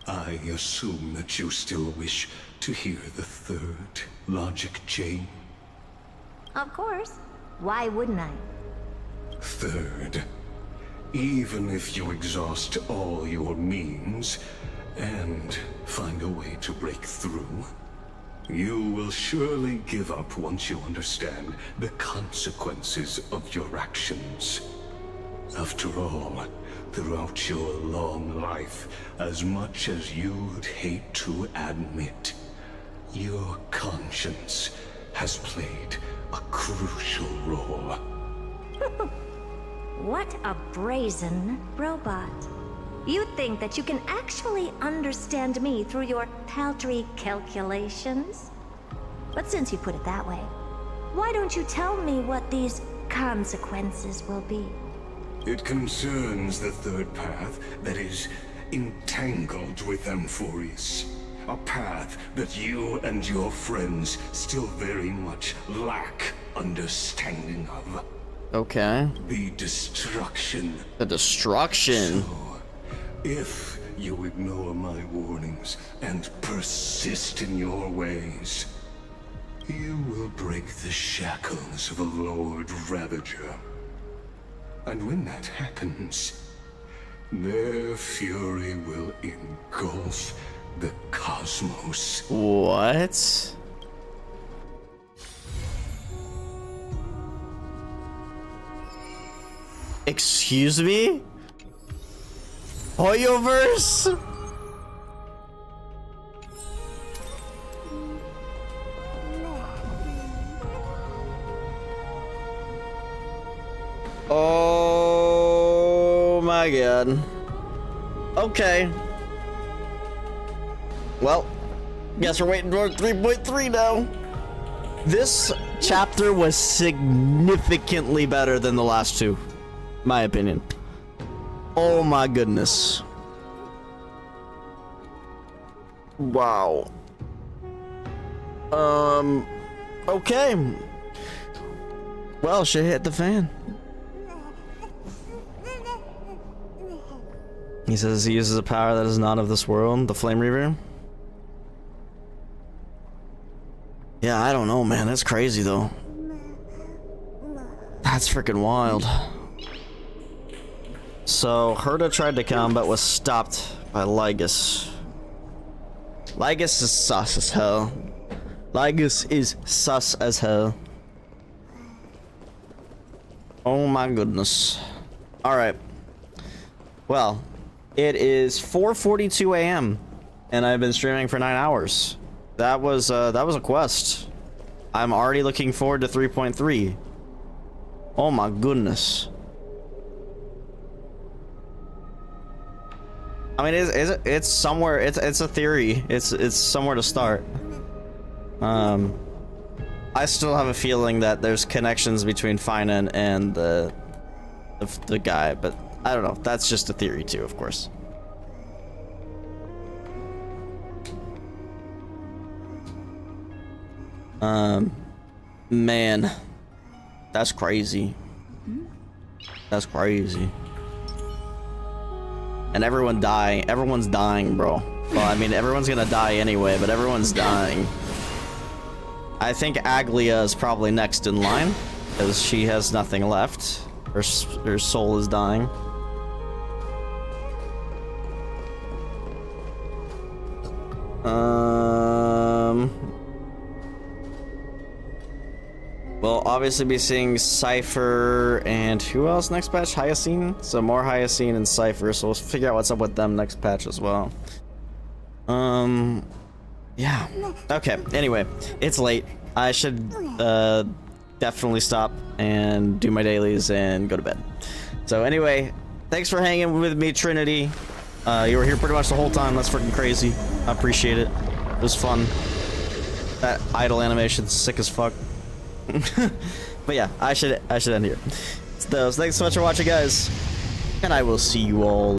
I assume that you still wish to hear the third logic chain. Of course. Why wouldn't I? Third, even if you exhaust all your means and find a way to break through, you will surely give up once you understand the consequences of your actions. After all, throughout your long life, as much as you'd hate to admit, your conscience has played a crucial role. What a brazen robot. You think that you can actually understand me through your paltry calculations? But since you put it that way, why don't you tell me what these consequences will be? It concerns the third path that is entangled with Amphorius. A path that you and your friends still very much lack understanding of. Okay. The destruction. The destruction? So, if you ignore my warnings and persist in your ways, you will break the shackles of a Lord Ravager. And when that happens, their fury will engulf the cosmos. What? Excuse me? Hoyoverse? Oh my god. Okay. Well, guess we're waiting for 3.3 now. This chapter was significantly better than the last two, my opinion. Oh my goodness. Wow. Okay. Well, shit hit the fan. He says he uses a power that is not of this world, the Flame Reaver. Yeah, I don't know, man. That's crazy, though. That's freaking wild. So, Herta tried to come, but was stopped by Lygus. Lygus is sus as hell. Lygus is sus as hell. Oh my goodness. Alright. Well, it is 4:42 a.m. and I've been streaming for 9 hours. That was a quest. I'm already looking forward to 3.3. Oh my goodness. I mean, it's somewhere. It's a theory. It's somewhere to start. I still have a feeling that there's connections between Finan and the guy, but I don't know. That's just a theory too, of course. Man, that's crazy. That's crazy. And everyone's dying, bro. Well, I mean, everyone's gonna die anyway, but everyone's dying. I think Aglia is probably next in line, because she has nothing left. Her soul is dying. We'll obviously be seeing Cypher and who else next patch? Hyacine? So more Hyacine and Cypher, so we'll figure out what's up with them next patch as well. Yeah. Okay, anyway, it's late. I should definitely stop and do my dailies and go to bed. So anyway, thanks for hanging with me, Trinity. You were here pretty much the whole time. That's freaking crazy. I appreciate it. It was fun. That idle animation's sick as fuck. But yeah, I should end here. So thanks so much for watching, guys, and I will see you all